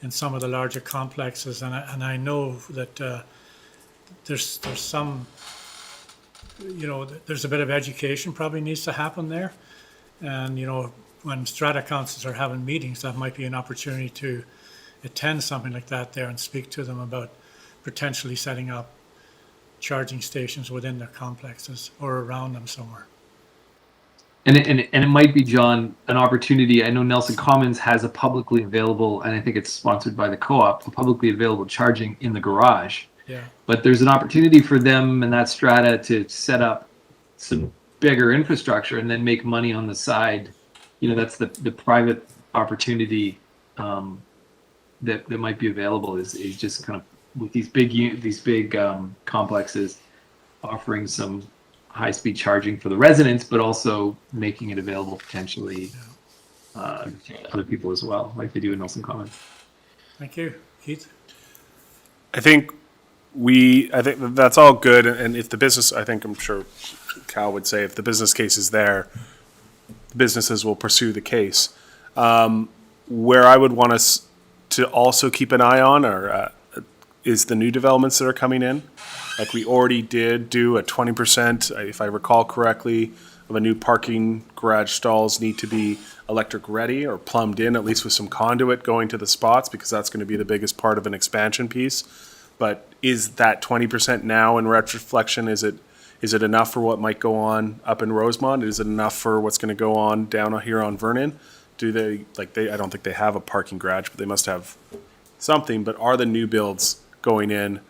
in some of the larger complexes. And I know that there's some, there's a bit of education probably needs to happen there. And, when strata councils are having meetings, that might be an opportunity to attend something like that there and speak to them about potentially setting up charging stations within their complexes or around them somewhere. And it might be, John, an opportunity. I know Nelson Commons has a publicly available, and I think it's sponsored by the co-op, a publicly available charging in the garage. Yeah. But there's an opportunity for them and that strata to set up some bigger infrastructure and then make money on the side. That's the private opportunity that might be available is just kind of with these big complexes offering some high-speed charging for the residents, but also making it available potentially to other people as well, like they do in Nelson Commons. Thank you. Keith? I think that's all good. And if the business, I'm sure Cal would say, if the business case is there, businesses will pursue the case. Where I would want us to also keep an eye on is the new developments that are coming in. Like we already did do a 20%, if I recall correctly, of a new parking garage stalls need to be electric ready or plumbed in, at least with some conduit going to the spots, because that's going to be the biggest part of an expansion piece. But is that 20% now in retroflexion? Is it enough for what might go on up in Rosemont? Is it enough for what's going to go on down here on Vernon? I don't think they have a parking garage, but they must have something. But are the new builds going to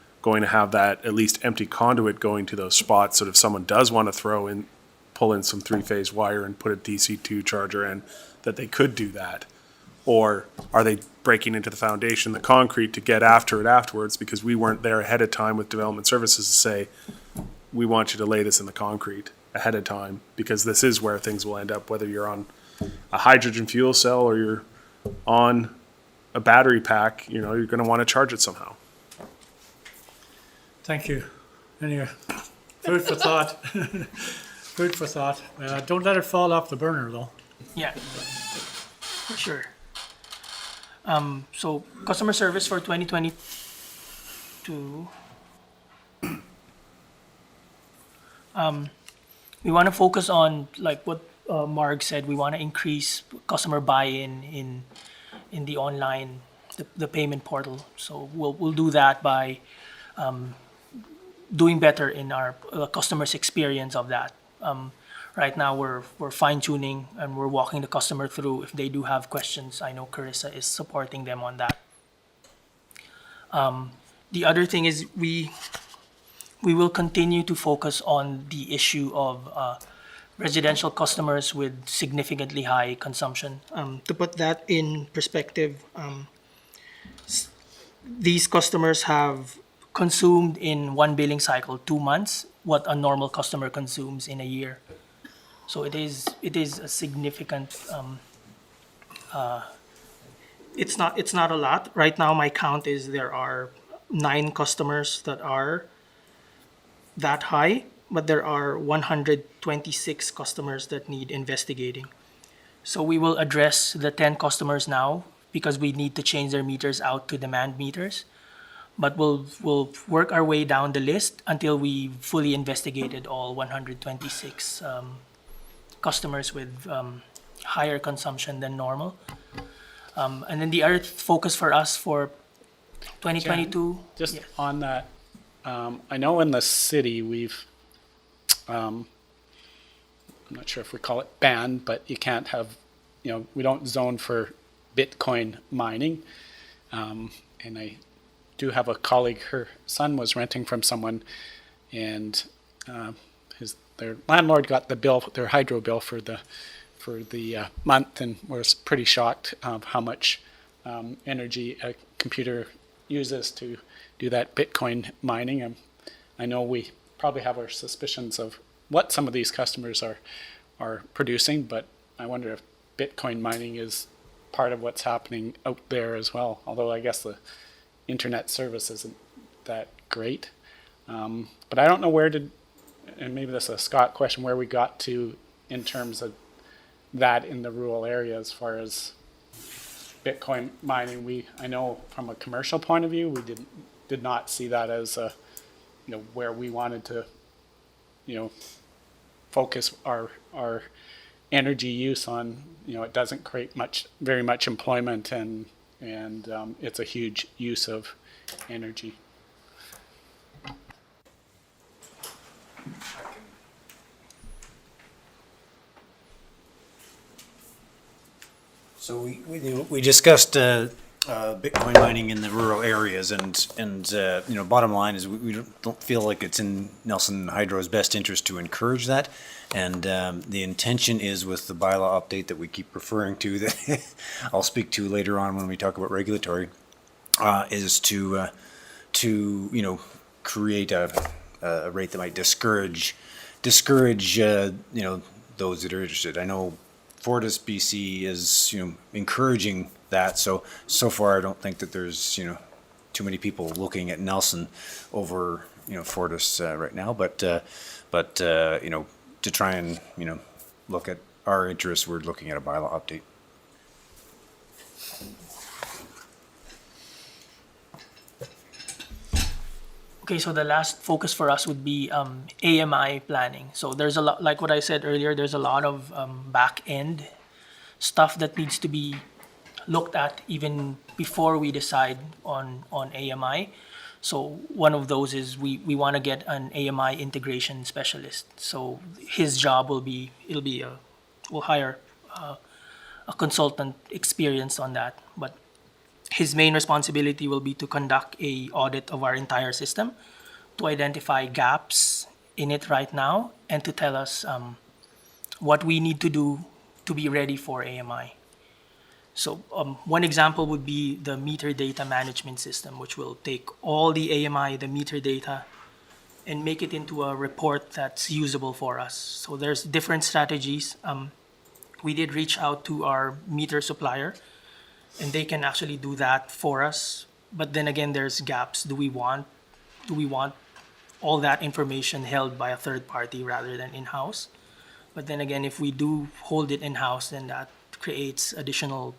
have that at least empty conduit going to those spots, so that if someone does want to pull in some 3-phase wire and put a DC2 charger in, that they could do that? Or are they breaking into the foundation, the concrete, to get after it afterwards because we weren't there ahead of time with development services to say, we want you to lay this in the concrete ahead of time because this is where things will end up, whether you're on a hydrogen fuel cell or you're on a battery pack, you know, you're going to want to charge it somehow. Thank you. Anyway, food for thought. Food for thought. Don't let it fall off the burner, though. Yeah, for sure. So customer service for 2022. We want to focus on, like what Marg said, we want to increase customer buy-in in the online, the payment portal. So we'll do that by doing better in our customers' experience of that. Right now, we're fine-tuning and we're walking the customer through. If they do have questions, I know Carissa is supporting them on that. The other thing is we will continue to focus on the issue of residential customers with significantly high consumption. To put that in perspective, these customers have consumed in one billing cycle, 2 months, what a normal customer consumes in a year. So it is a significant. It's not a lot right now. My count is there are 9 customers that are that high, but there are 126 customers that need investigating. So we will address the 10 customers now because we need to change their meters out to demand meters. But we'll work our way down the list until we fully investigated all 126 customers with higher consumption than normal. And then the other focus for us for 2022. Just on that, I know in the city we've, I'm not sure if we call it banned, but you can't have, you know, we don't zone for Bitcoin mining. And I do have a colleague, her son was renting from someone, and their landlord got the bill, their hydro bill for the month, and was pretty shocked how much energy a computer uses to do that Bitcoin mining. And I know we probably have our suspicions of what some of these customers are producing, but I wonder if Bitcoin mining is part of what's happening out there as well. Although I guess the internet service isn't that great. But I don't know and maybe this is a Scott question, where we got to in terms of that in the rural area as far as Bitcoin mining. I know from a commercial point of view, we did not see that as where we wanted to, focus our energy use on. It doesn't create very much employment, and it's a huge use of energy. So we discussed Bitcoin mining in the rural areas, and bottom line is we don't feel like it's in Nelson Hydro's best interest to encourage that, and the intention is with the bylaw update that we keep referring to, that I'll speak to later on when we talk about regulatory, is to create a rate that might discourage those that are interested. I know Fortis BC is encouraging that, so far I don't think that there's too many people looking at Nelson over Fortis right now, but to try and look at our interests, we're looking at a bylaw update. Okay, so the last focus for us would be AMI planning. So there's a lot, like what I said earlier, there's a lot of back end stuff that needs to be looked at even before we decide on AMI. So one of those is we want to get an AMI integration specialist. So his job we'll hire a consultant experienced on that, but his main responsibility will be to conduct a audit of our entire system, to identify gaps in it right now, and to tell us what we need to do to be ready for AMI. So one example would be the meter data management system, which will take all the AMI, the meter data, and make it into a report that's usable for us. So there's different strategies. We did reach out to our meter supplier, and they can actually do that for us. But then again, there's gaps. Do we want all that information held by a third party rather than in-house? But then again, if we do hold it in-house, then that creates additional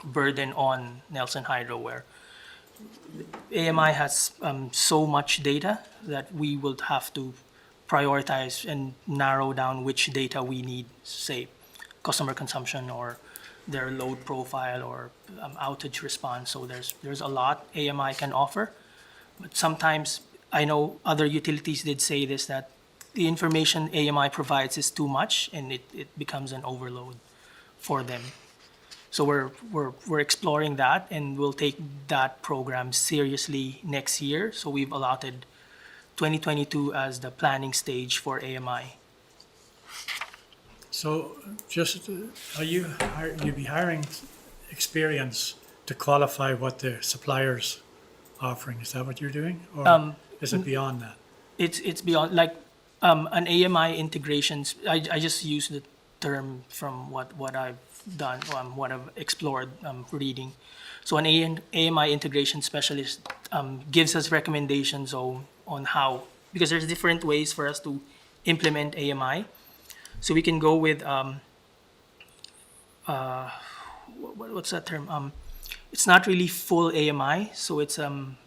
burden on Nelson Hydro, where AMI has so much data that we will have to prioritize and narrow down which data we need, say customer consumption or their load profile or outage response. So there's a lot AMI can offer, but sometimes I know other utilities did say this, that the information AMI provides is too much and it becomes an overload for them. So we're exploring that, and we'll take that program seriously next year. So we've allotted 2022 as the planning stage for AMI. So just, are you be hiring experience to qualify what the supplier's offering? Is that what you're doing? Or is it beyond that? It's beyond, like, an AMI integrations. I just use the term from what I've done, what I've explored, reading. So an AMI integration specialist gives us recommendations on how, because there's different ways for us to implement AMI. So we can go with what's that term? It's not really full AMI, so it's an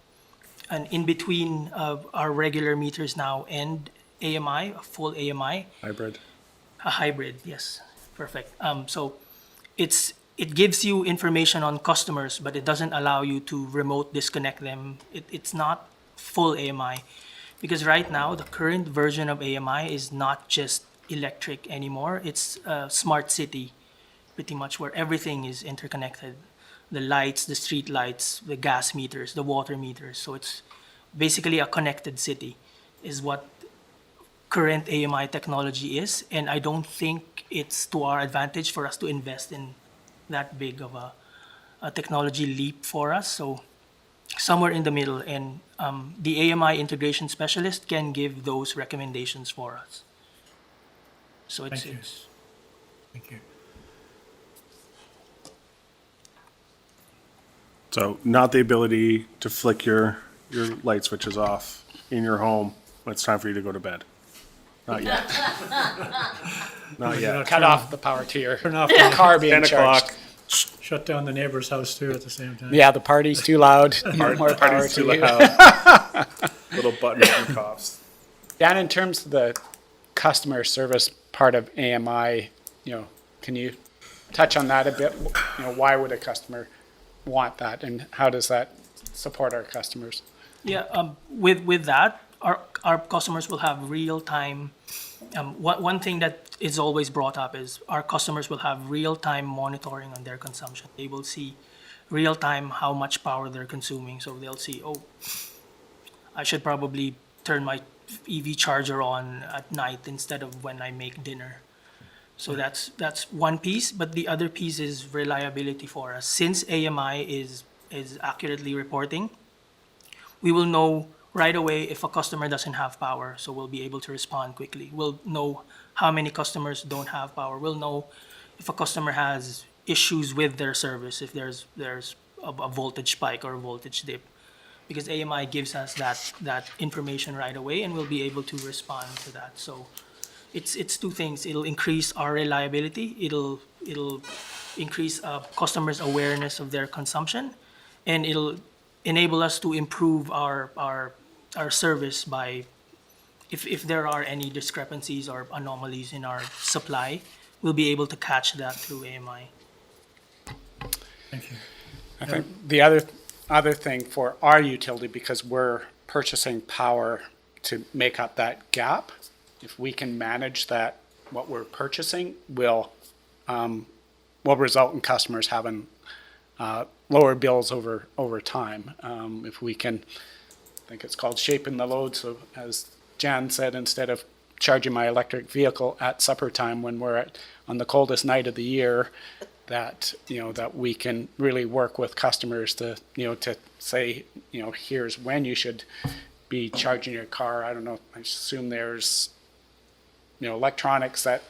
in between of our regular meters now and AMI, a full AMI. Hybrid. A hybrid, yes, perfect. So it gives you information on customers, but it doesn't allow you to remote disconnect them. It's not full AMI, because right now the current version of AMI is not just electric anymore. It's a smart city, pretty much, where everything is interconnected. The lights, the street lights, the gas meters, the water meters. So it's basically a connected city is what current AMI technology is. And I don't think it's to our advantage for us to invest in that big of a technology leap for us. So somewhere in the middle, and the AMI integration specialist can give those recommendations for us. So Thank you. it's Thank you. So not the ability to flick your light switches off in your home when it's time for you to go to bed. Not yet. Not yet. Cut off the power to your Turn off car being 10 charged. o'clock. shut down the neighbor's house too at the same time. Yeah, the party's too loud. More power Party's to too you. loud. Little button and coughs. Dan, in terms of the customer service part of AMI, can you touch on that a bit? Why would a customer want that, and how does that support our customers? Yeah, with that, our customers will have real time. One thing that is always brought up is our customers will have real time monitoring on their consumption. They will see real time how much power they're consuming. So they'll see, oh, I should probably turn my EV charger on at night instead of when I make dinner. So that's one piece, but the other piece is reliability for us. Since AMI is accurately reporting, we will know right away if a customer doesn't have power, so we'll be able to respond quickly. We'll know how many customers don't have power. We'll know if a customer has issues with their service, if there's a voltage spike or a voltage dip, because AMI gives us that information right away, and we'll be able to respond to that. So it's two things. It'll increase our reliability. It'll increase customers' awareness of their consumption, and it'll enable us to improve our service by, if there are any discrepancies or anomalies in our supply, we'll be able to catch that through AMI. Thank you. I think the other thing for our utility, because we're purchasing power to make up that gap, if we can manage that, what we're purchasing will result in customers having lower bills over time. If we can, I think it's called shaping the load. So as Jan said, instead of charging my electric vehicle at supper time when we're on the coldest night of the year, that, that we can really work with customers to, to say, here's when you should be charging your car. I don't know, I assume there's, electronics that,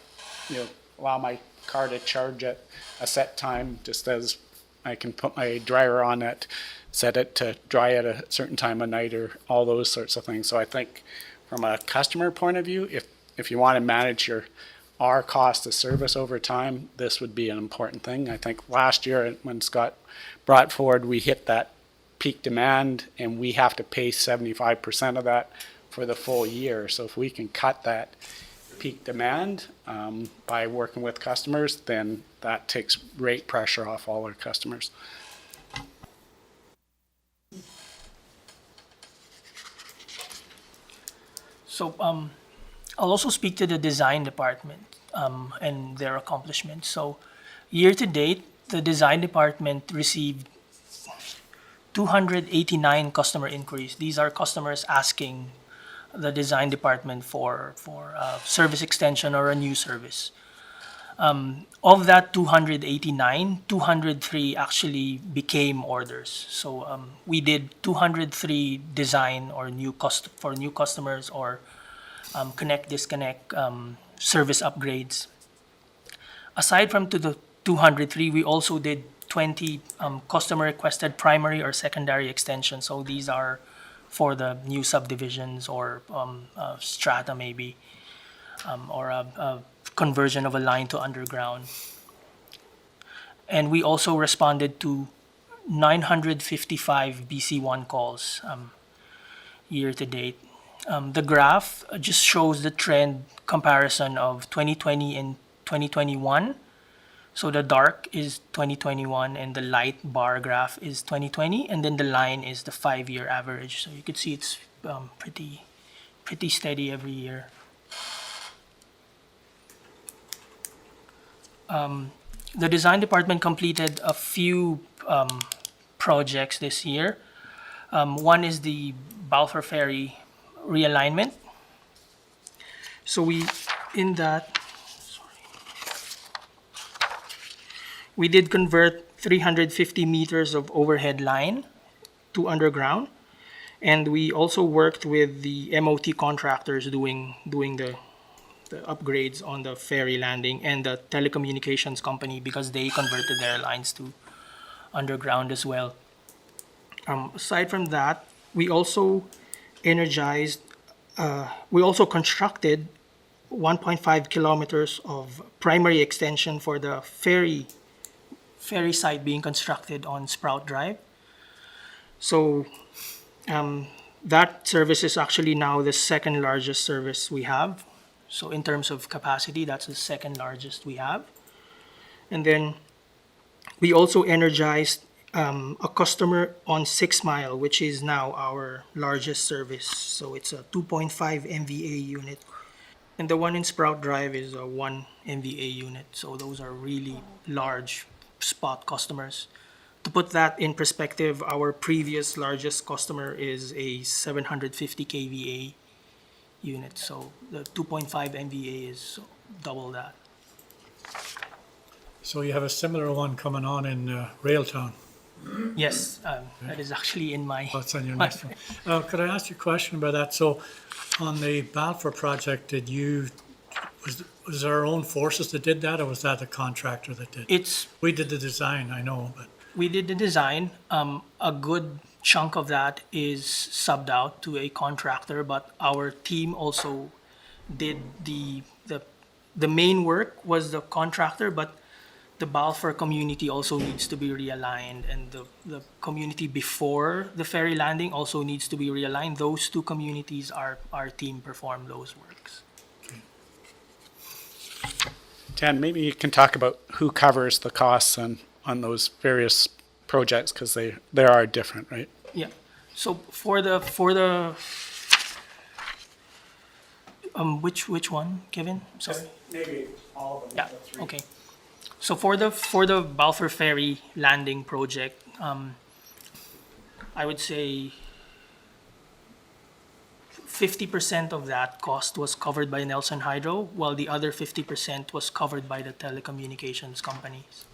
allow my car to charge at a set time, just as I can put my dryer on it, set it to dry at a certain time of night, or all those sorts of things. So I think from a customer point of view, if you want to manage our cost of service over time, this would be an important thing. I think last year when Scott brought forward, we hit that peak demand and we have to pay 75% of that for the full year. So if we can cut that peak demand by working with customers, then that takes rate pressure off all our customers. So I'll also speak to the design department and their accomplishments. So year to date, the design department received 289 customer inquiries. These are customers asking the design department for service extension or a new service. Of that 289, 203 actually became orders. So we did 203 design or for new customers, or connect, disconnect, service upgrades. Aside from the 203, we also did 20 customer requested primary or secondary extensions. So these are for the new subdivisions or strata maybe, or a conversion of a line to underground. And we also responded to 955 BC1 calls year to date. The graph just shows the trend comparison of 2020 and 2021. So the dark is 2021 and the light bar graph is 2020, and then the line is the 5-year average. So you can see it's pretty steady every year. The design department completed a few projects this year. One is the Balfour Ferry realignment. So we did convert 350 meters of overhead line to underground, and we also worked with the MOT contractors doing the upgrades on the ferry landing, and the telecommunications company, because they converted their lines to underground as well. Aside from that, we also constructed 1.5 kilometers of primary extension for the ferry site being constructed on Sprout Drive. So that service is actually now the second largest service we have. So in terms of capacity, that's the second largest we have. And then we also energized a customer on 6 Mile, which is now our largest service. So it's a 2.5 MVA unit. And the one in Sprout Drive is a 1 MVA unit. So those are really large spot customers. To put that in perspective, our previous largest customer is a 750 kVA unit. So the 2.5 MVA is double that. So you have a similar one coming on in Railtown. Yes, that is actually in my... That's on your next one. Could I ask you a question about that? So on the Balfour project, was there our own forces that did that, or was that a contractor that did? We did the design, I know, but... We did the design. A good chunk of that is subbed out to a contractor, but our team also did the main work was the contractor, but the Balfour community also needs to be realigned, and the community before the ferry landing also needs to be realigned. Those two communities, our team performed those works. Dan, maybe you can talk about who covers the costs on those various projects, because they are different, right? Yeah. So for the which one, Kevin? Sorry. Maybe all of them. Yeah. The 3. Okay. So for the Balfour Ferry landing project, I would say 50% of that cost was covered by Nelson Hydro, while the other 50% was covered by the telecommunications companies.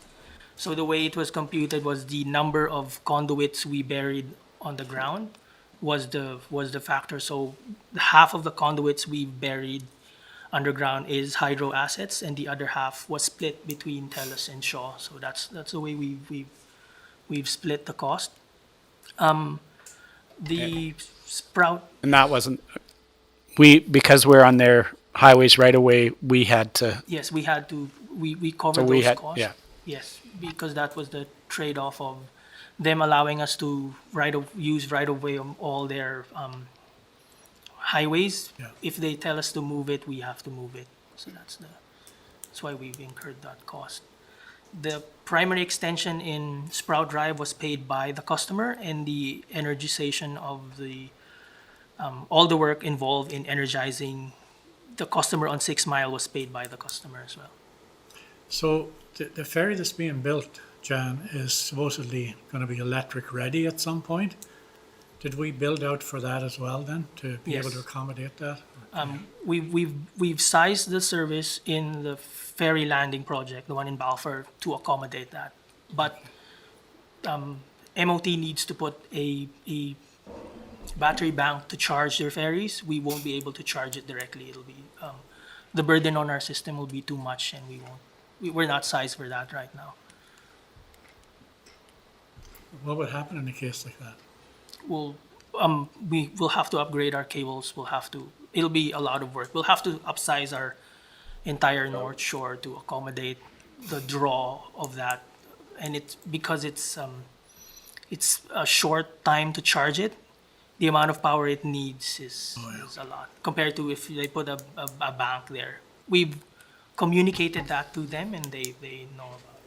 So the way it was computed was the number of conduits we buried on the ground was the factor. So half of the conduits we buried underground is hydro assets, and the other half was split between TELUS and Shaw. So that's the way we've split the cost. The Sprout. And that wasn't, because we're on their highways right away, we had to, Yes, we had to, we covered so we those had, costs. yeah. Yes, because that was the trade-off of them allowing us to use right-of-way on all their highways. Yeah. If they tell us to move it, we have to move it. So that's why we've incurred that cost. The primary extension in Sprout Drive was paid by the customer, and the energization of the all the work involved in energizing the customer on 6 Mile was paid by the customer as well. So the ferry that's being built, Jan, is supposedly going to be electric ready at some point. Did we build out for that as well then, to be able Yes. to accommodate that? We've sized the service in the ferry landing project, the one in Balfour, to accommodate that. But MOT needs to put a battery bank to charge their ferries. We won't be able to charge it directly. It'll be the burden on our system will be too much, and we're not sized for that right now. What would happen in a case like that? We will have to upgrade our cables. It'll be a lot of work. We'll have to upsize our entire North Shore to accommodate the draw of that. And because it's a short time to charge it, the amount of power it needs is a lot compared to if they put a bank there. We've communicated that to them, and they know about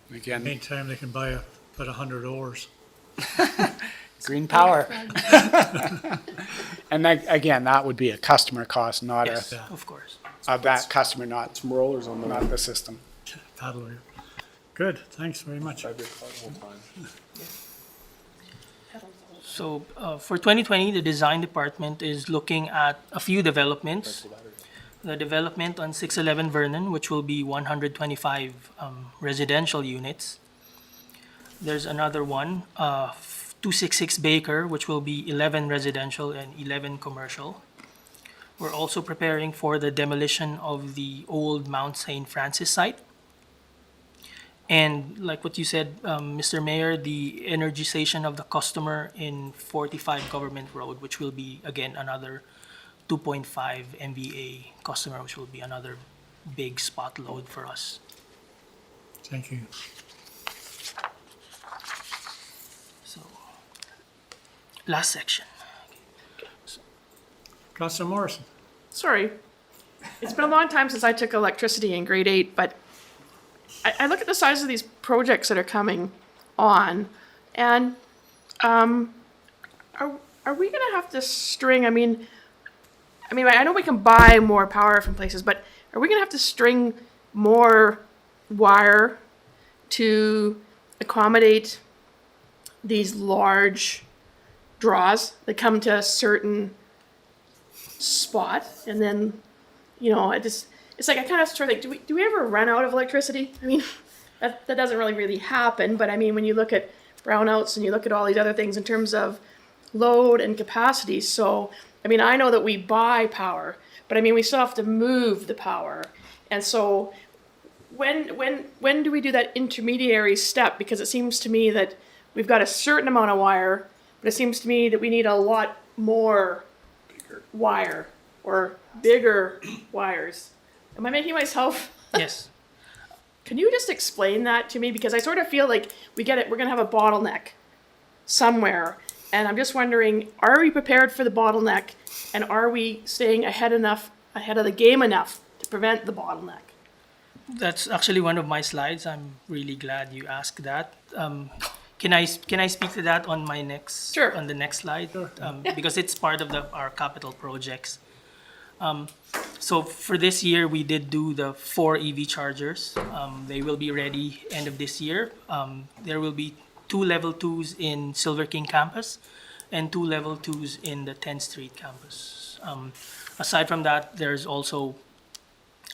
it. Again, Meantime, they can buy about 100 oars. green power. And that, again, that would be a customer cost, not Yes, a, of course. of that customer, not, Some rollers on the not the system. Paddle wheel. Good, thanks very much. So for 2020, the design department is looking at a few developments. The development on 611 Vernon, which will be 125 residential units. There's another one, 266 Baker, which will be 11 residential and 11 commercial. We're also preparing for the demolition of the old Mount St. Francis site. And like what you said, Mr. Mayor, the energization of the customer in 45 Government Road, which will be, again, another 2.5 MVA customer, which will be another big spot load for us. Thank you. So, last section. Councillor Morrison. Sorry. It's been a long time since I took electricity in grade 8, but I look at the size of these projects that are coming on, and are we gonna have to string, I mean, I know we can buy more power from places, but are we gonna have to string more wire to accommodate these large draws that come to a certain spot? And then, it's like I kind of sort of think, do we ever run out of electricity? I mean, that doesn't really happen, but I mean, when you look at brownouts and you look at all these other things in terms of load and capacity, so, I mean, I know that we buy power, but I mean, we still have to move the power. And so when do we do that intermediary step? Because it seems to me that we've got a certain amount of wire, but it seems to me that we need a lot more wire or bigger wires. Am I making myself? Yes. Can you just explain that to me? Because I sort of feel like we're gonna have a bottleneck somewhere. And I'm just wondering, are we prepared for the bottleneck? And are we staying ahead of the game enough to prevent the bottleneck? That's actually one of my slides. I'm really glad you asked that. Can I speak to that on my next Sure. on the next slide? Because it's part of our capital projects. So for this year, we did do the 4 EV chargers. They will be ready end of this year. There will be 2 level 2s in Silver King campus and 2 level 2s in the 10th Street campus. Aside from that, there's also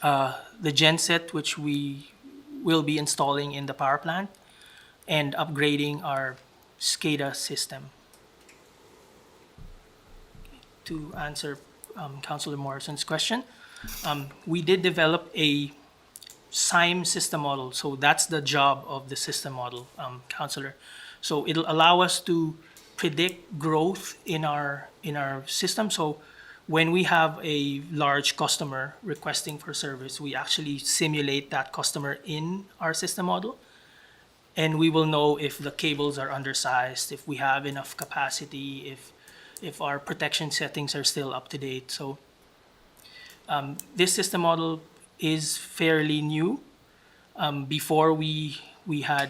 the genset, which will be installing in the power plant and upgrading our SCADA system. To answer Councilor Morrison's question, we did develop a SIME system model. So that's the job of the system model, Councilor. So it'll allow us to predict growth in our system. So when we have a large customer requesting for service, we actually simulate that customer in our system model. And we will know if the cables are undersized, if we have enough capacity, if our protection settings are still up to date. So this system model is fairly new. Before we had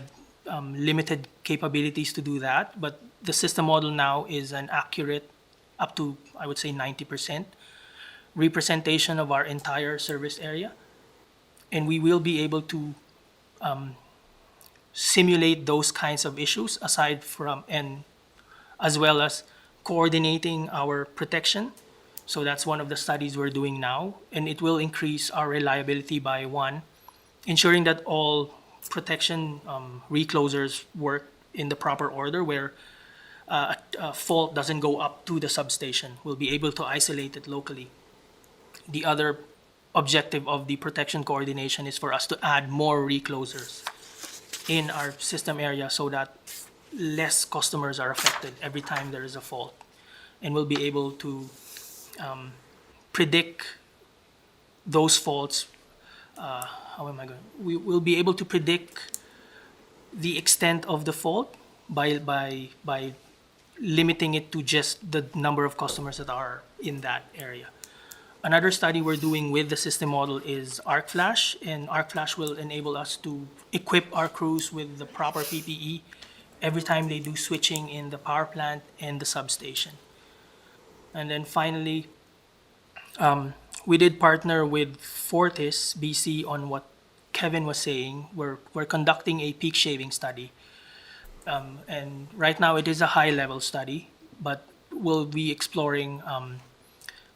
limited capabilities to do that, but the system model now is an accurate, up to, I would say, 90% representation of our entire service area. And we will be able to simulate those kinds of issues aside from, and as well as coordinating our protection. So that's one of the studies we're doing now, and it will increase our reliability by one, ensuring that all protection reclosers work in the proper order, where a fault doesn't go up to the substation. We'll be able to isolate it locally. The other objective of the protection coordination is for us to add more reclosers in our system area so that less customers are affected every time there is a fault. And we'll be able to predict those faults. We will be able to predict the extent of the fault by limiting it to just the number of customers that are in that area. Another study we're doing with the system model is Arc Flash, and Arc Flash will enable us to equip our crews with the proper PPE every time they do switching in the power plant and the substation. And then finally, we did partner with Fortis BC on what Kevin was saying. We're conducting a peak shaving study. And right now it is a high-level study, but we'll be exploring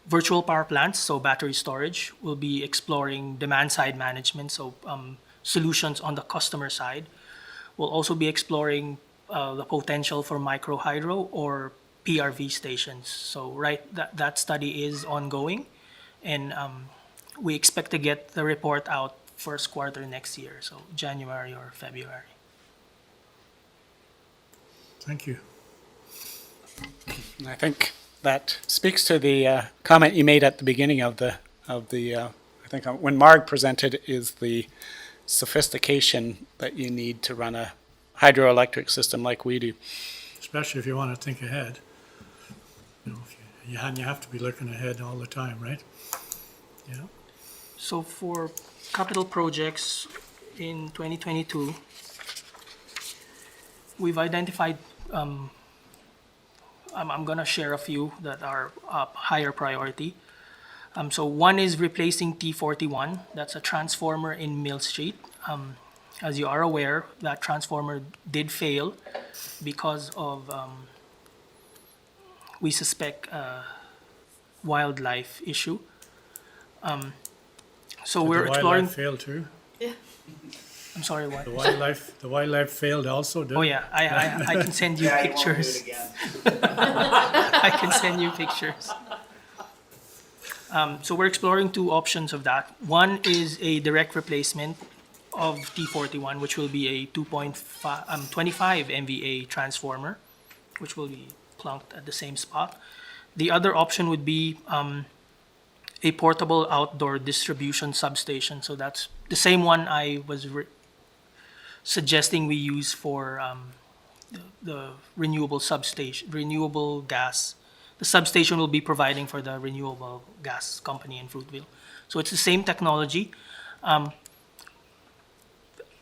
virtual power plants, so battery storage. We'll be exploring demand-side management, so solutions on the customer side. We'll also be exploring the potential for micro-hydro or PRV stations. So that study is ongoing, and we expect to get the report out first quarter next year, so January or February. Thank you. And I think that speaks to the comment you made at the beginning of the I think when Marg presented, is the sophistication that you need to run a hydroelectric system like we do. Especially if you want to think ahead. You know, you have to be looking ahead all the time, right? Yeah. So for capital projects in 2022, we've identified, I'm going to share a few that are higher priority. So one is replacing T41. That's a transformer in Mill Street. As you are aware, that transformer did fail because of, we suspect, wildlife issue. So we're exploring. The wildlife failed too? Yeah. I'm sorry, what? The wildlife failed also, didn't it? Oh yeah, I can send you pictures. I can send you pictures. So we're exploring two options of that. One is a direct replacement of T41, which will be a 25 MVA transformer, which will be plunked at the same spot. The other option would be a portable outdoor distribution substation. So that's the same one I was suggesting we use for the renewable gas. The substation will be providing for the renewable gas company in Fruitville. So it's the same technology.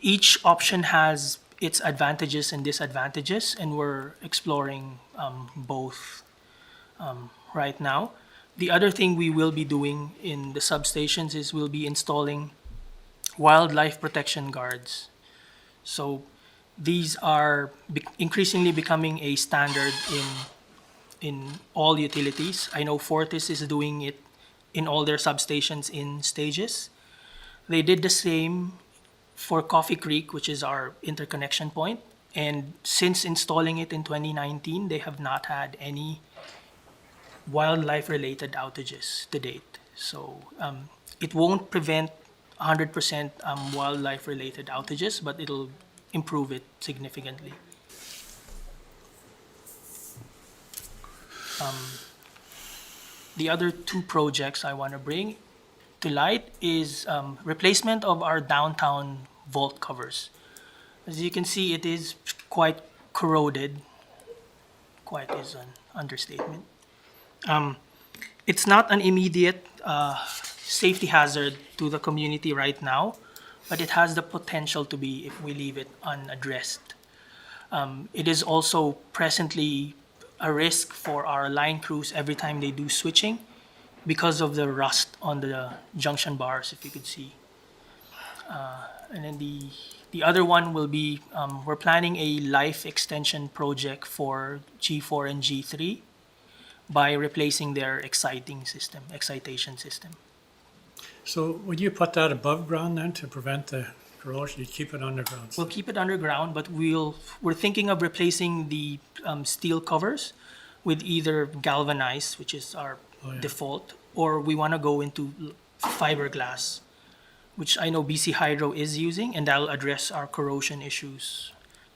Each option has its advantages and disadvantages, and we're exploring both right now. The other thing we will be doing in the substations is we'll be installing wildlife protection guards. So these are increasingly becoming a standard in all utilities. I know Fortis is doing it in all their substations in stages. They did the same for Coffee Creek, which is our interconnection point. And since installing it in 2019, they have not had any wildlife-related outages to date. So it won't prevent 100% wildlife-related outages, but it'll improve it significantly. The other two projects I want to bring to light is replacement of our downtown vault covers. As you can see, it is quite corroded. Quite is an understatement. It's not an immediate safety hazard to the community right now, but it has the potential to be if we leave it unaddressed. It is also presently a risk for our line crews every time they do switching because of the rust on the junction bars, if you could see. And then the other one will be, we're planning a life extension project for G4 and G3 by replacing their excitation system. So would you put that above ground then to prevent the corrosion? You'd keep it underground? We'll keep it underground, but we're thinking of replacing the steel covers with either galvanized, which is our default, or we want to go into fiberglass, which I know BC Hydro is using, and that'll address our corrosion issues.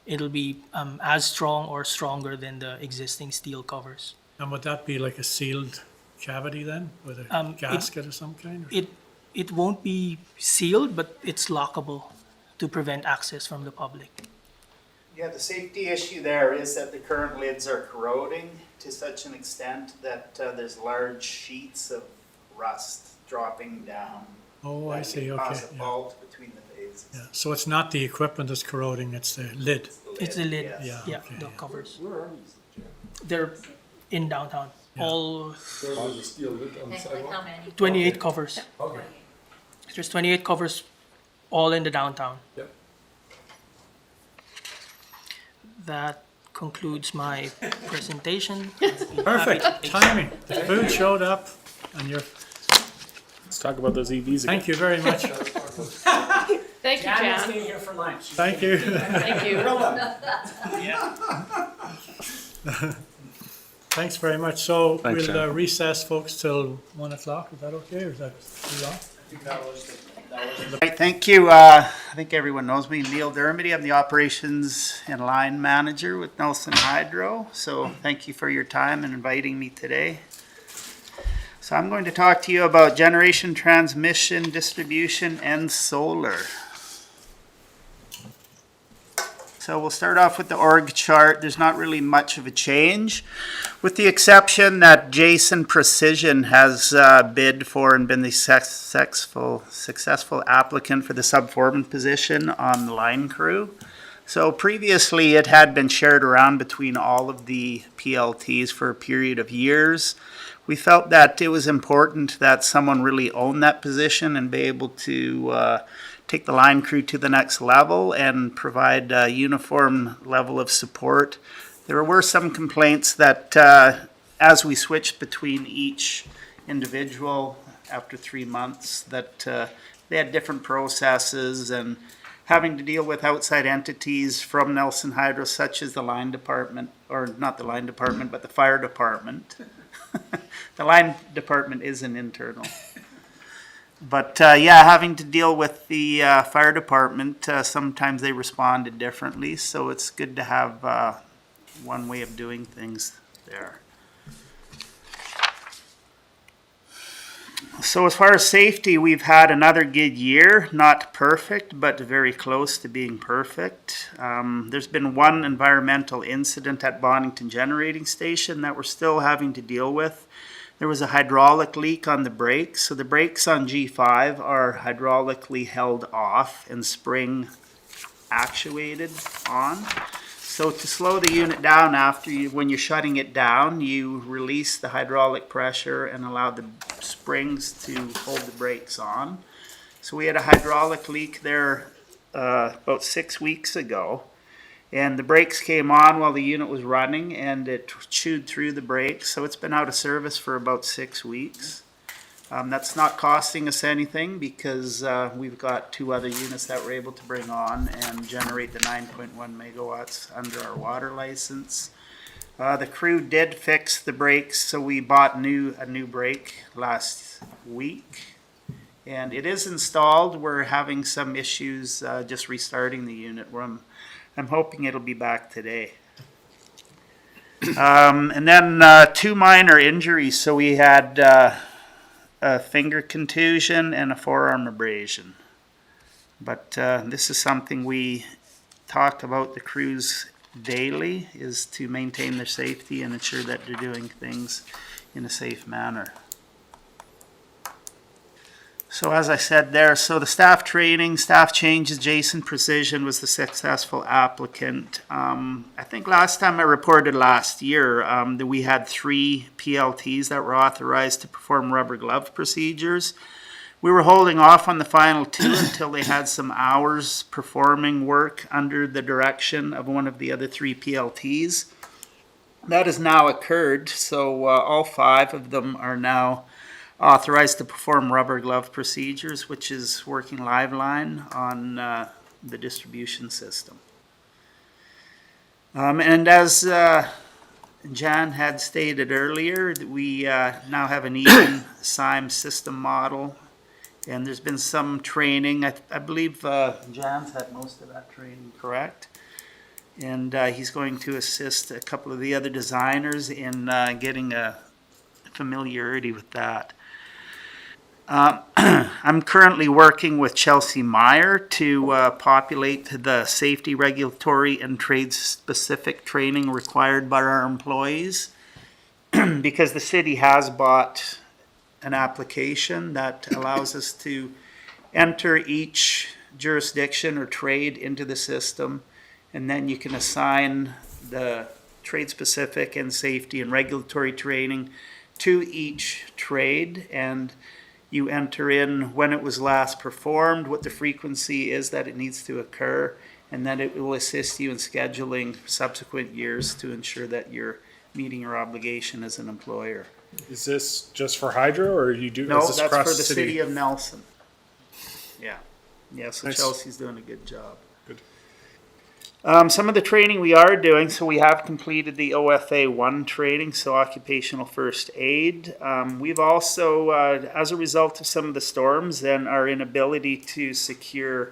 It'll be as strong or stronger than the existing steel covers. And would that be like a sealed cavity then, with a gasket of some kind? Or? It won't be sealed, but it's lockable to prevent access from the public. Yeah, the safety issue there is that the current lids are corroding to such an extent that there's large sheets of rust dropping down. Oh, I see, okay. Cause a fault between the phases. Yeah. So it's not the equipment that's corroding, it's the lid? It's the lid, yes. yeah, okay, the yeah. covers. Where are these, Jim? They're in downtown, Yeah. all There's a steel lid on the sidewalk? 28 covers. Okay. There's 28 covers all in the downtown. Yep. That concludes my presentation. Perfect, timing. The food showed up and you're, Let's talk about those EVs again. thank you very much. Thank you, Jan. here for lunch. Thank you. Thank you. Thanks very much. So Thanks, we'll Jan. recess folks till 1 o'clock. Is that okay or is that too long? Right, thank you. I think everyone knows me, Neil Dermody. I'm the Operations and Line Manager with Nelson Hydro. So thank you for your time and inviting me today. So I'm going to talk to you about generation, transmission, distribution, and solar. So we'll start off with the org chart. There's not really much of a change, with the exception that Jason Precision has bid for and been the successful applicant for the sub-foreman position on the line crew. So previously it had been shared around between all of the PLTs for a period of years. We felt that it was important that someone really own that position and be able to take the line crew to the next level and provide a uniform level of support. There were some complaints that as we switched between each individual after 3 months, that they had different processes and having to deal with outside entities from Nelson Hydro, such as the line department, or not the line department, but the fire department. The line department is an internal. But yeah, having to deal with the fire department, sometimes they responded differently, so it's good to have one way of doing things there. So as far as safety, we've had another good year, not perfect, but very close to being perfect. There's been one environmental incident at Bonington Generating Station that we're still having to deal with. There was a hydraulic leak on the brakes. So the brakes on G5 are hydraulically held off and spring actuated on. So to slow the unit down when you're shutting it down, you release the hydraulic pressure and allow the springs to hold the brakes on. So we had a hydraulic leak there about 6 weeks ago. And the brakes came on while the unit was running and it chewed through the brakes. So it's been out of service for about 6 weeks. That's not costing us anything because we've got 2 other units that we're able to bring on and generate the 9.1 megawatts under our water license. The crew did fix the brakes, so we bought a new brake last week. And it is installed. We're having some issues just restarting the unit. I'm hoping it'll be back today. And then 2 minor injuries. So we had a finger contusion and a forearm abrasion. But this is something we talk about the crews daily, is to maintain their safety and ensure that they're doing things in a safe manner. So as I said there, so the staff training, staff changes, Jason Precision was the successful applicant. I think last time I reported last year that we had 3 PLTs that were authorized to perform rubber glove procedures. We were holding off on the final 2 until they had some hours performing work under the direction of one of the other 3 PLTs. That has now occurred, so all 5 of them are now authorized to perform rubber glove procedures, which is working live line on the distribution system. And as Jan had stated earlier, we now have an even SIME system model, and there's been some training. I believe Jan's had most of that training, correct? And he's going to assist a couple of the other designers in getting a familiarity with that. I'm currently working with Chelsea Meyer to populate the safety, regulatory, and trade-specific training required by our employees because the city has bought an application that allows us to enter each jurisdiction or trade into the system, and then you can assign the trade-specific and safety and regulatory training to each trade, and you enter in when it was last performed, what the frequency is that it needs to occur, and then it will assist you in scheduling subsequent years to ensure that you're meeting your obligation as an employer. Is this just for hydro, or you do? No, is this that's across for the city of Nelson. Yeah, so Nice. Chelsea's doing a good job. Good. Some of the training we are doing, so we have completed the OFA 1 training, so occupational first aid. We've also, as a result of some of the storms and our inability to secure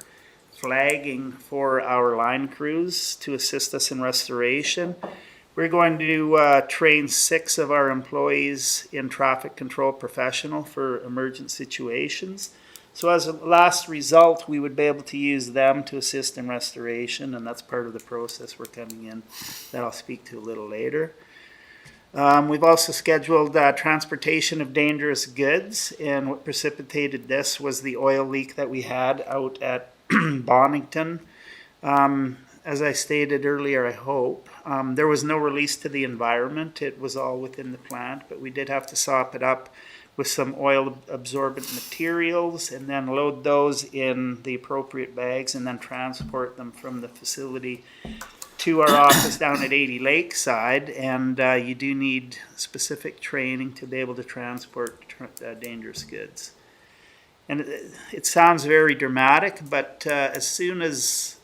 flagging for our line crews to assist us in restoration, we're going to train 6 of our employees in traffic control professional for emergent situations. So as a last result, we would be able to use them to assist in restoration, and that's part of the process we're coming in that I'll speak to a little later. We've also scheduled transportation of dangerous goods, and what precipitated this was the oil leak that we had out at Bonington. As I stated earlier, I hope, there was no release to the environment. It was all within the plant, but we did have to sop it up with some oil absorbent materials and then load those in the appropriate bags and then transport them from the facility to our office down at 80 Lakeside. And you do need specific training to be able to transport dangerous goods. And it sounds very dramatic, but as soon as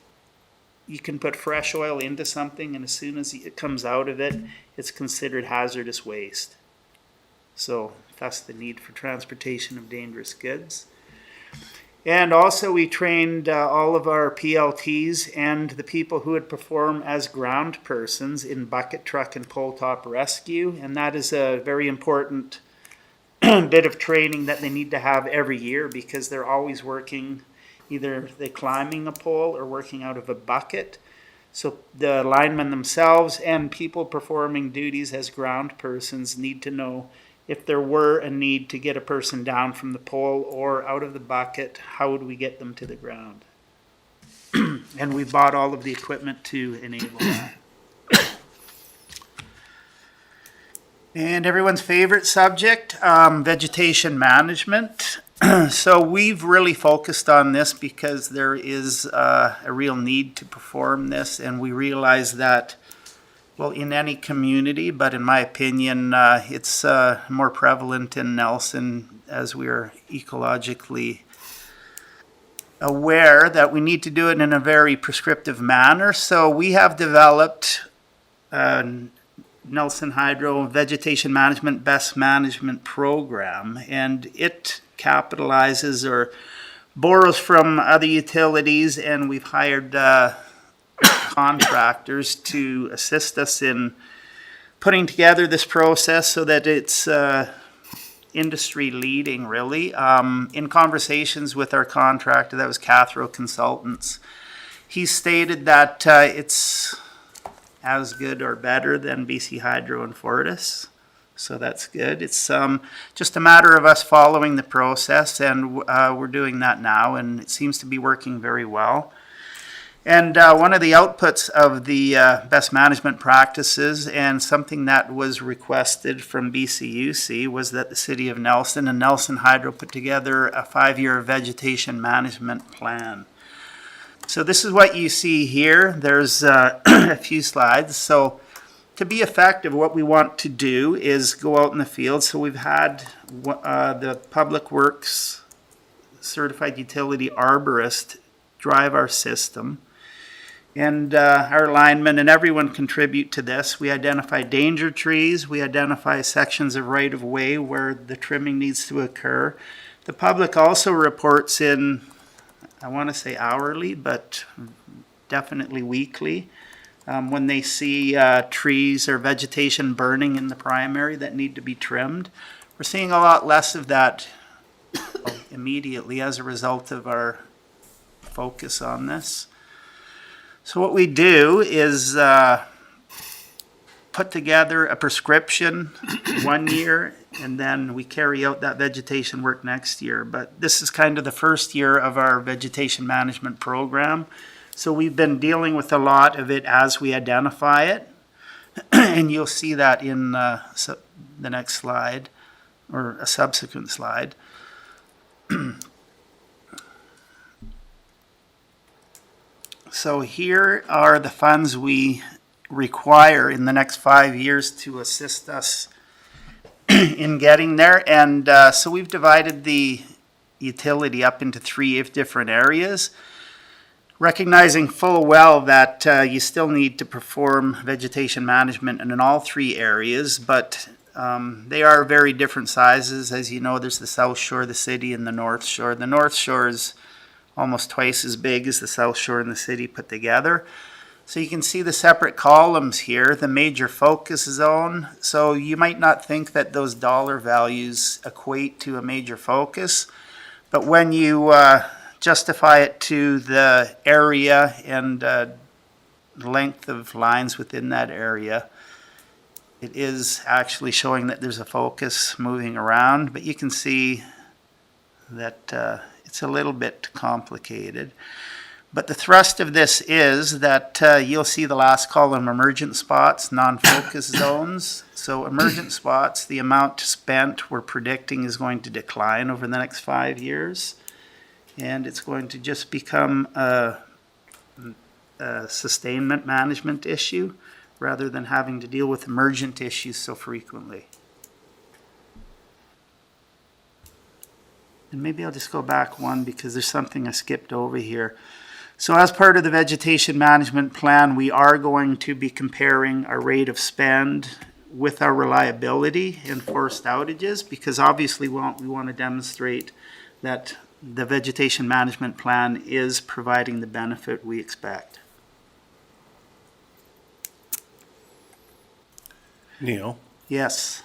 you can put fresh oil into something and as soon as it comes out of it, it's considered hazardous waste. So that's the need for transportation of dangerous goods. And also we trained all of our PLTs and the people who would perform as ground persons in bucket truck and pole top rescue. And that is a very important bit of training that they need to have every year because they're always working, either they're climbing a pole or working out of a bucket. So the linemen themselves and people performing duties as ground persons need to know if there were a need to get a person down from the pole or out of the bucket, how would we get them to the ground? And we bought all of the equipment to enable that. And everyone's favorite subject, vegetation management. So we've really focused on this because there is a real need to perform this, and we realize that well, in any community, but in my opinion, it's more prevalent in Nelson as we're ecologically aware that we need to do it in a very prescriptive manner. So we have developed Nelson Hydro Vegetation Management Best Management Program, and it capitalizes or borrows from other utilities, and we've hired contractors to assist us in putting together this process so that it's industry leading, really. In conversations with our contractor, that was Cathro Consultants, he stated that it's as good or better than BC Hydro and Fortis. So that's good. It's just a matter of us following the process, and we're doing that now, and it seems to be working very well. And one of the outputs of the best management practices, and something that was requested from BCUC, was that the City of Nelson and Nelson Hydro put together a 5-year vegetation management plan. So this is what you see here. There's a few slides. So to be effective, what we want to do is go out in the field. So we've had the Public Works Certified Utility Arborist drive our system. And our linemen and everyone contribute to this. We identify danger trees. We identify sections of right-of-way where the trimming needs to occur. The public also reports in, I want to say hourly, but definitely weekly, when they see trees or vegetation burning in the primary that need to be trimmed. We're seeing a lot less of that immediately as a result of our focus on this. So what we do is put together a prescription 1 year, and then we carry out that vegetation work next year. But this is kind of the first year of our vegetation management program. So we've been dealing with a lot of it as we identify it. And you'll see that in the next slide, or a subsequent slide. So here are the funds we require in the next 5 years to assist us in getting there. And so we've divided the utility up into 3 different areas, recognizing full well that you still need to perform vegetation management in all 3 areas, but they are very different sizes. As you know, there's the South Shore, the city, and the North Shore. The North Shore is almost twice as big as the South Shore and the city put together. So you can see the separate columns here, the major focus zone. So you might not think that those dollar values equate to a major focus, but when you justify it to the area and length of lines within that area, it is actually showing that there's a focus moving around, but you can see that it's a little bit complicated. But the thrust of this is that you'll see the last column, emergent spots, non-focus zones. So emergent spots, the amount spent we're predicting is going to decline over the next 5 years. And it's going to just become a sustainment management issue rather than having to deal with emergent issues so frequently. And maybe I'll just go back one because there's something I skipped over here. So as part of the vegetation management plan, we are going to be comparing our rate of spend with our reliability in forced outages, because obviously we want to demonstrate that the vegetation management plan is providing the benefit we expect. Neil, Yes.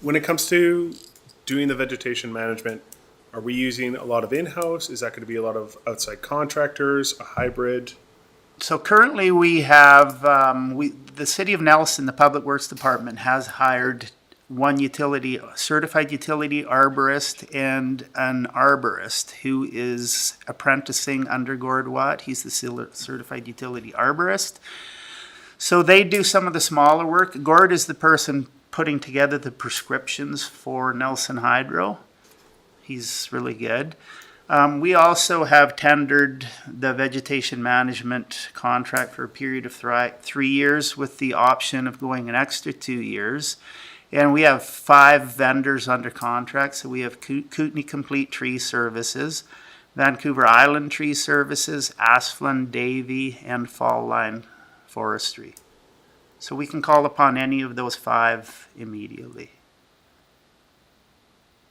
when it comes to doing the vegetation management, are we using a lot of in-house? Is that going to be a lot of outside contractors, a hybrid? So currently we have, the City of Nelson, the Public Works Department, has hired one certified utility arborist and an arborist who is apprenticing under Gord Watt. He's the certified utility arborist. So they do some of the smaller work. Gord is the person putting together the prescriptions for Nelson Hydro. He's really good. We also have tendered the vegetation management contract for a period of 3 years with the option of going an extra 2 years. And we have 5 vendors under contract. So we have Kootenay Complete Tree Services, Vancouver Island Tree Services, Asplin, Davie, and Fall Line Forestry. So we can call upon any of those 5 immediately.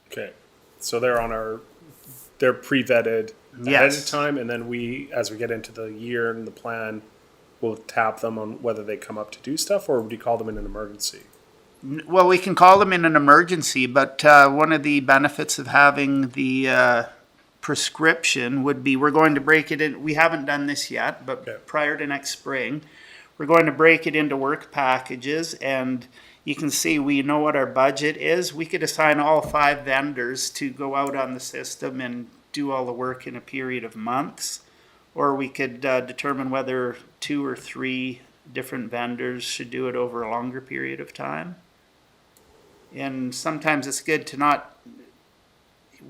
Okay, so they're pre-vetted ahead Yes. of time, and then we, as we get into the year and the plan, we'll tap them on whether they come up to do stuff, or would you call them in an emergency? Well, we can call them in an emergency, but one of the benefits of having the prescription would be we're going to break it in. We haven't done this yet, but Okay. prior to next spring, we're going to break it into work packages, and you can see we know what our budget is. We could assign all 5 vendors to go out on the system and do all the work in a period of months, or we could determine whether 2 or 3 different vendors should do it over a longer period of time. And sometimes it's good to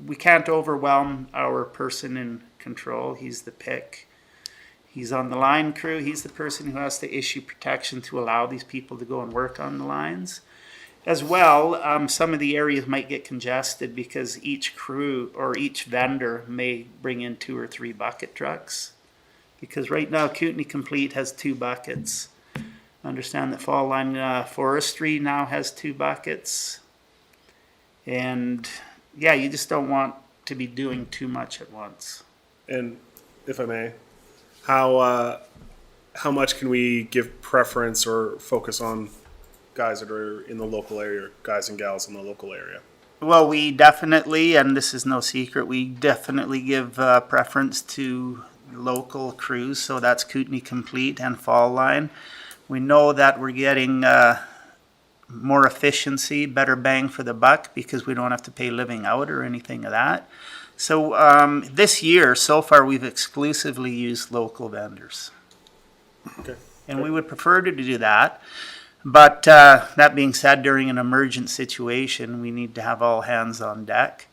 we can't overwhelm our person in control. He's the pick. He's on the line crew. He's the person who has to issue protection to allow these people to go and work on the lines. As well, some of the areas might get congested because each crew or each vendor may bring in 2 or 3 bucket trucks. Because right now, Kootenay Complete has 2 buckets. Understand that Fall Line Forestry now has 2 buckets. And yeah, you just don't want to be doing too much at once. And if I may, how much can we give preference or focus on guys that are in the local area, guys and gals in the local area? Well, we definitely, and this is no secret, we definitely give preference to local crews. So that's Kootenay Complete and Fall Line. We know that we're getting more efficiency, better bang for the buck because we don't have to pay living out or anything of that. So this year, so far, we've exclusively used local vendors. Okay. And we would prefer to do that. But that being said, during an emergent situation, we need to have all hands on deck.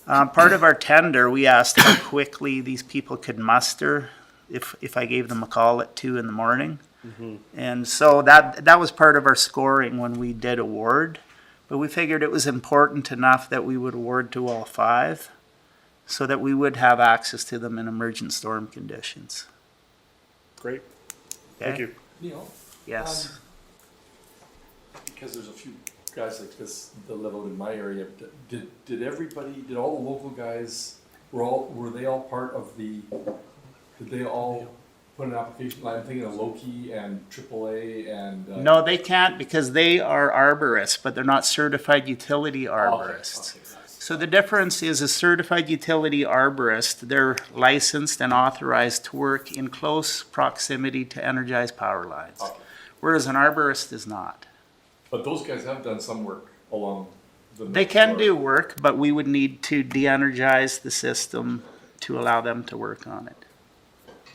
Part of our tender, we asked how quickly these people could muster if I gave them a call at 2 in the morning. Mm-hmm. And so that was part of our scoring when we did award. But we figured it was important enough that we would award to all 5 so that we would have access to them in emergent storm conditions. Great. Okay? Thank you. Neil? Yes. Because there's a few guys like this, the level in my area, did all the local guys, were they all part of did they all put an application, I'm thinking of Loki and AAA and. No, they can't because they are arborists, but they're not certified utility arborists. Okay, nice. So the difference is a certified utility arborist, they're licensed and authorized to work in close proximity to energized power lines, Okay. whereas an arborist is not. But those guys have done some work along the. They can do work, but we would need to de-energize the system to allow them to work on it.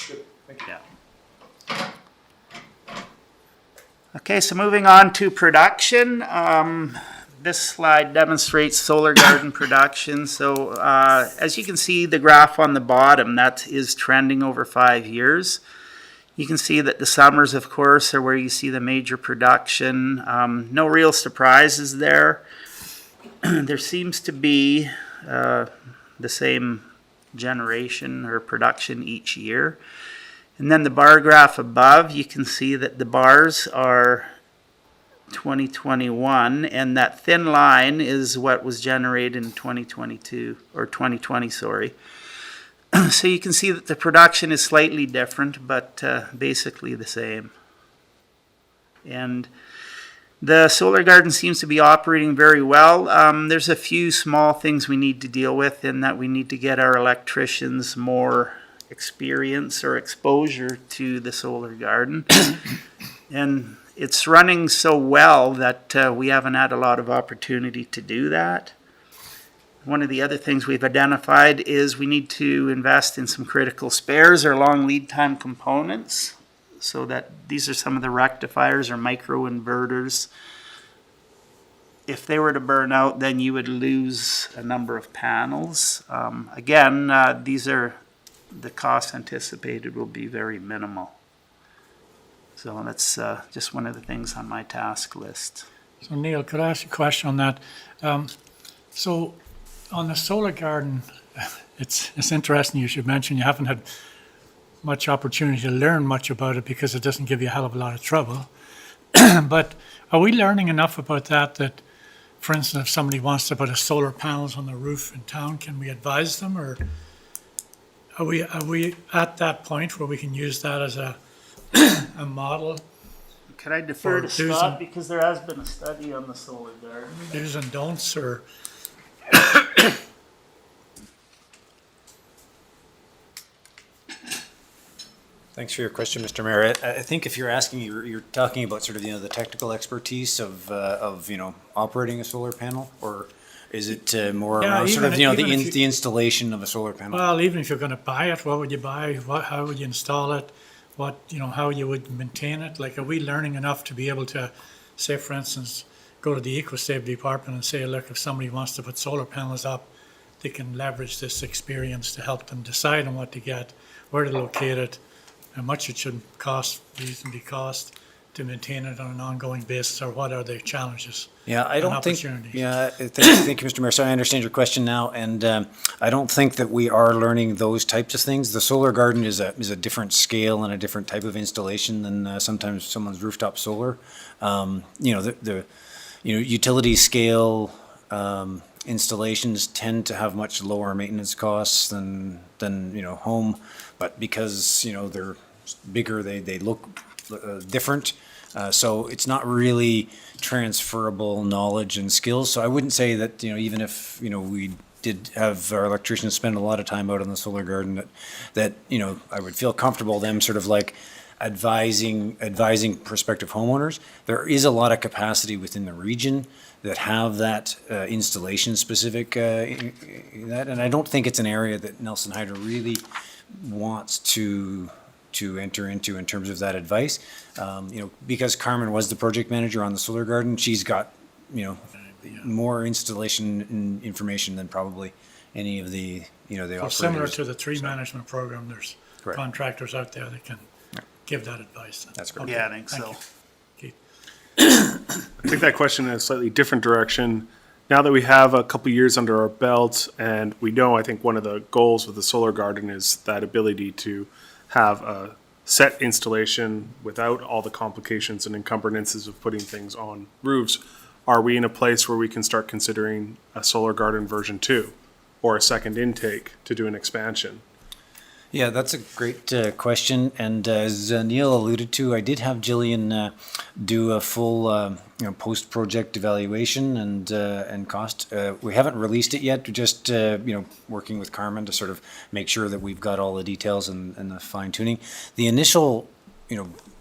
Good, thank you. Yeah. Okay, so moving on to production. This slide demonstrates solar garden production. So as you can see, the graph on the bottom, that is trending over 5 years. You can see that the summers, of course, are where you see the major production. No real surprises there. There seems to be the same generation or production each year. And then the bar graph above, you can see that the bars are 2021, and that thin line is what was generated in 2022, or 2020, sorry. So you can see that the production is slightly different, but basically the same. And the solar garden seems to be operating very well. There's a few small things we need to deal with in that we need to get our electricians more experience or exposure to the solar garden. And it's running so well that we haven't had a lot of opportunity to do that. One of the other things we've identified is we need to invest in some critical spares or long lead time components. So that these are some of the rectifiers or micro inverters if they were to burn out, then you would lose a number of panels. Again, the costs anticipated will be very minimal. So that's just one of the things on my task list. So Neil, could I ask you a question on that? So on the solar garden, it's interesting you should mention you haven't had much opportunity to learn much about it because it doesn't give you a hell of a lot of trouble. But are we learning enough about that, for instance, if somebody wants to put a solar panels on the roof in town, can we advise them, or are we at that point where we can use that as a model? Could I defer to do's Scott, and- because there has been a study on the solar garden? Do's and don'ts, or Thanks for your question, Mr. Mayor. I think if you're asking, you're talking about sort of, the technical expertise of operating a solar panel, or is it more Yeah, around sort of, even if you- the installation of a solar panel? well, even if you're going to buy it, what would you buy? How would you install it? How you would maintain it? Like, are we learning enough to be able to, say, for instance, go to the EcoSave department and say, look, if somebody wants to put solar panels up, they can leverage this experience to help them decide on what to get, where to locate it, how much it should reasonably cost to maintain it on an ongoing basis, or what are the challenges? Yeah, I and don't think, opportunities? thank you, Mr. Mayor. So I understand your question now, and I don't think that we are learning those types of things. The solar garden is a different scale and a different type of installation than sometimes someone's rooftop solar. The utility scale installations tend to have much lower maintenance costs than home, but because they're bigger, they look different. So it's not really transferable knowledge and skills. So I wouldn't say that, even if, we did have our electricians spend a lot of time out on the solar garden, that I would feel comfortable them sort of like advising prospective homeowners. There is a lot of capacity within the region that have that installation specific that, and I don't think it's an area that Nelson Hydro really wants to enter into in terms of that advice. Because Carmen was the project manager on the solar garden, she's got, more installation information than probably any of the, the So operators. similar to the tree management program, there's Correct. contractors out there that can give that advice. That's correct. Yeah, I think Thank so. you. Keith. I take that question in a slightly different direction. Now that we have a couple years under our belt, and we know, I think one of the goals with the solar garden is that ability to have a set installation without all the complications and encumbrances of putting things on roofs. Are we in a place where we can start considering a solar garden version 2 or a second intake to do an expansion? Yeah, that's a great question. And as Neil alluded to, I did have Jillian do a full post-project evaluation and cost. We haven't released it yet. We're just working with Carmen to sort of make sure that we've got all the details and the fine-tuning. The initial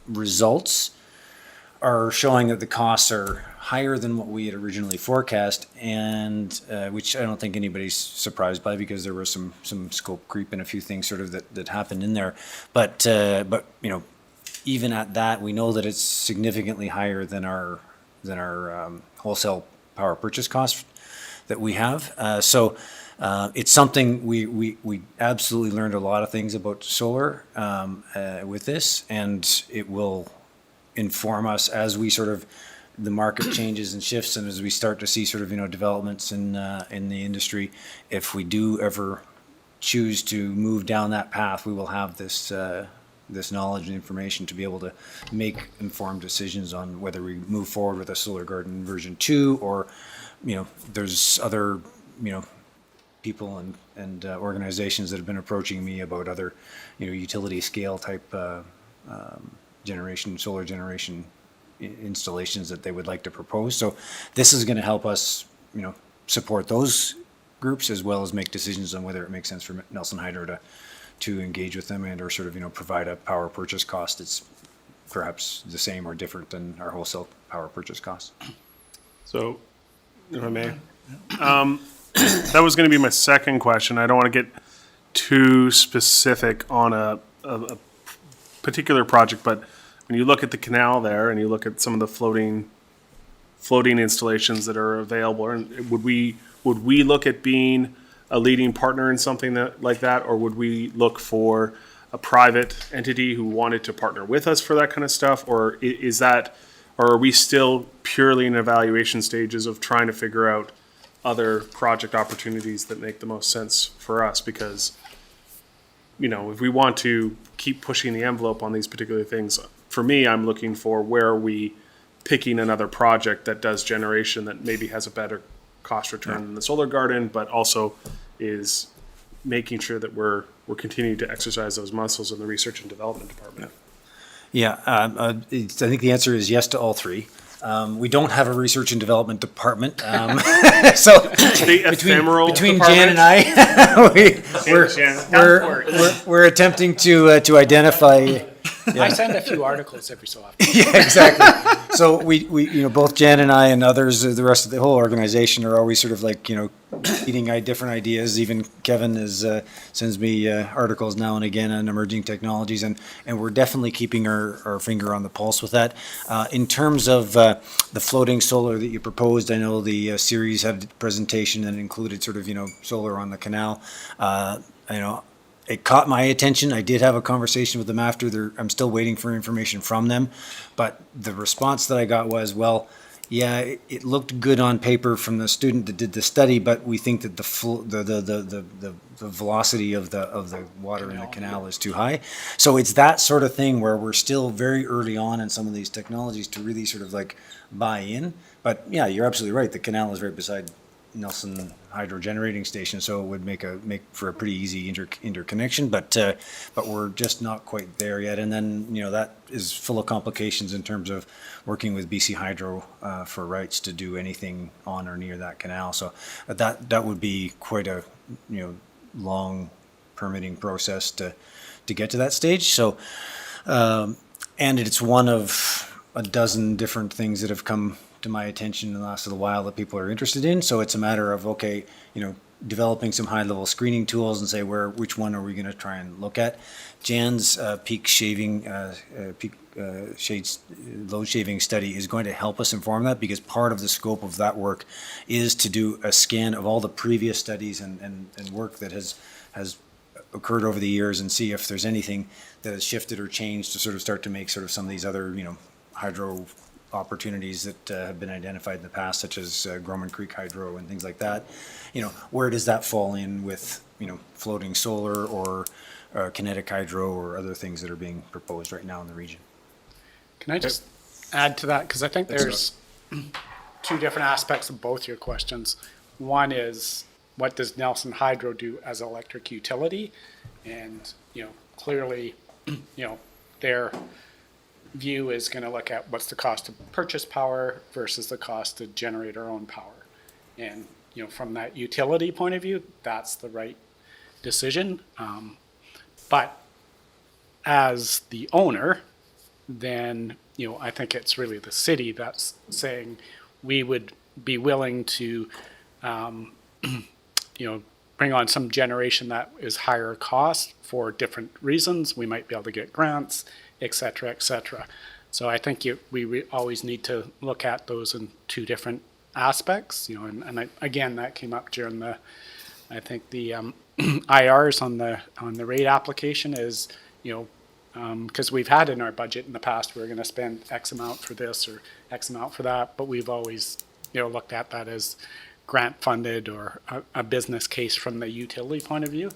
results are showing that the costs are higher than what we had originally forecast, and which I don't think anybody's surprised by, because there was some scope creep and a few things sort of that happened in there. But even at that, we know that it's significantly higher than our wholesale power purchase cost that we have. So it's something we absolutely learned a lot of things about solar with this, and it will inform us as we sort of the market changes and shifts, and as we start to see sort of developments in the industry. If we do ever choose to move down that path, we will have this knowledge and information to be able to make informed decisions on whether we move forward with a solar garden version 2, or there's other people and organizations that have been approaching me about other utility scale type solar generation installations that they would like to propose. So this is going to help us, support those groups, as well as make decisions on whether it makes sense for Nelson Hydro to engage with them and or sort of, provide a power purchase cost that's perhaps the same or different than our wholesale power purchase cost. So, if I may, that was going to be my second question. I don't want to get too specific on a particular project, but when you look at the canal there and you look at some of the floating floating installations that are available? And would we look at being a leading partner in something like that, or would we look for a private entity who wanted to partner with us for that kind of stuff, or are we still purely in evaluation stages of trying to figure out other project opportunities that make the most sense for us? Because, if we want to keep pushing the envelope on these particular things, for me, I'm looking for where are we picking another project that does generation that maybe has a better cost return than the solar garden, but also is making sure that we're continuing to exercise those muscles in the research and development department. Yeah, I think the answer is yes to all three. We don't have a research and development department, so The ephemeral between department. Jan and I, we're attempting to identify. I send a few articles every so often. Yeah, exactly. So we both Jan and I and others, the rest of the whole organization are always sort of like, eating different ideas. Even Kevin sends me articles now and again on emerging technologies, and we're definitely keeping our finger on the pulse with that. In terms of the floating solar that you proposed, I know the series had a presentation that included sort of, solar on the canal. It caught my attention. I did have a conversation with them after. I'm still waiting for information from them, but the response that I got was, well, yeah, it looked good on paper from the student that did the study, but we think that the velocity of the water in the canal is too high. So it's that sort of thing where we're still very early on in some of these technologies to really sort of like buy in. But yeah, you're absolutely right. The canal is right beside Nelson Hydro Generating Station, so it would make for a pretty easy interconnection, but we're just not quite there yet. And then that is full of complications in terms of working with BC Hydro for rights to do anything on or near that canal. So that would be quite a long permitting process to get to that stage. So and it's one of a dozen different things that have come to my attention in the last little while that people are interested in. So it's a matter of, okay, developing some high-level screening tools and say which one are we going to try and look at. Jan's peak load shaving study is going to help us inform that, because part of the scope of that work is to do a scan of all the previous studies and work that has occurred over the years and see if there's anything that has shifted or changed to sort of start to make sort of some of these other hydro opportunities that have been identified in the past, such as Groman Creek Hydro and things like that. Where does that fall in with floating solar or kinetic hydro or other things that are being proposed right now in the region? Can I just add to that? Because I think there's two different aspects of both your questions. One is, what does Nelson Hydro do as an electric utility? And, clearly, their view is going to look at what's the cost to purchase power versus the cost to generate our own power. And, from that utility point of view, that's the right decision. But as the owner, then, I think it's really the city that's saying we would be willing to, bring on some generation that is higher cost for different reasons. We might be able to get grants, et cetera, et cetera. So I think we always need to look at those in two different aspects, again, that came up during the IRs on the rate application is, because we've had in our budget in the past, we're going to spend X amount for this or X amount for that, but we've always, looked at that as grant funded or a business case from the utility point of view.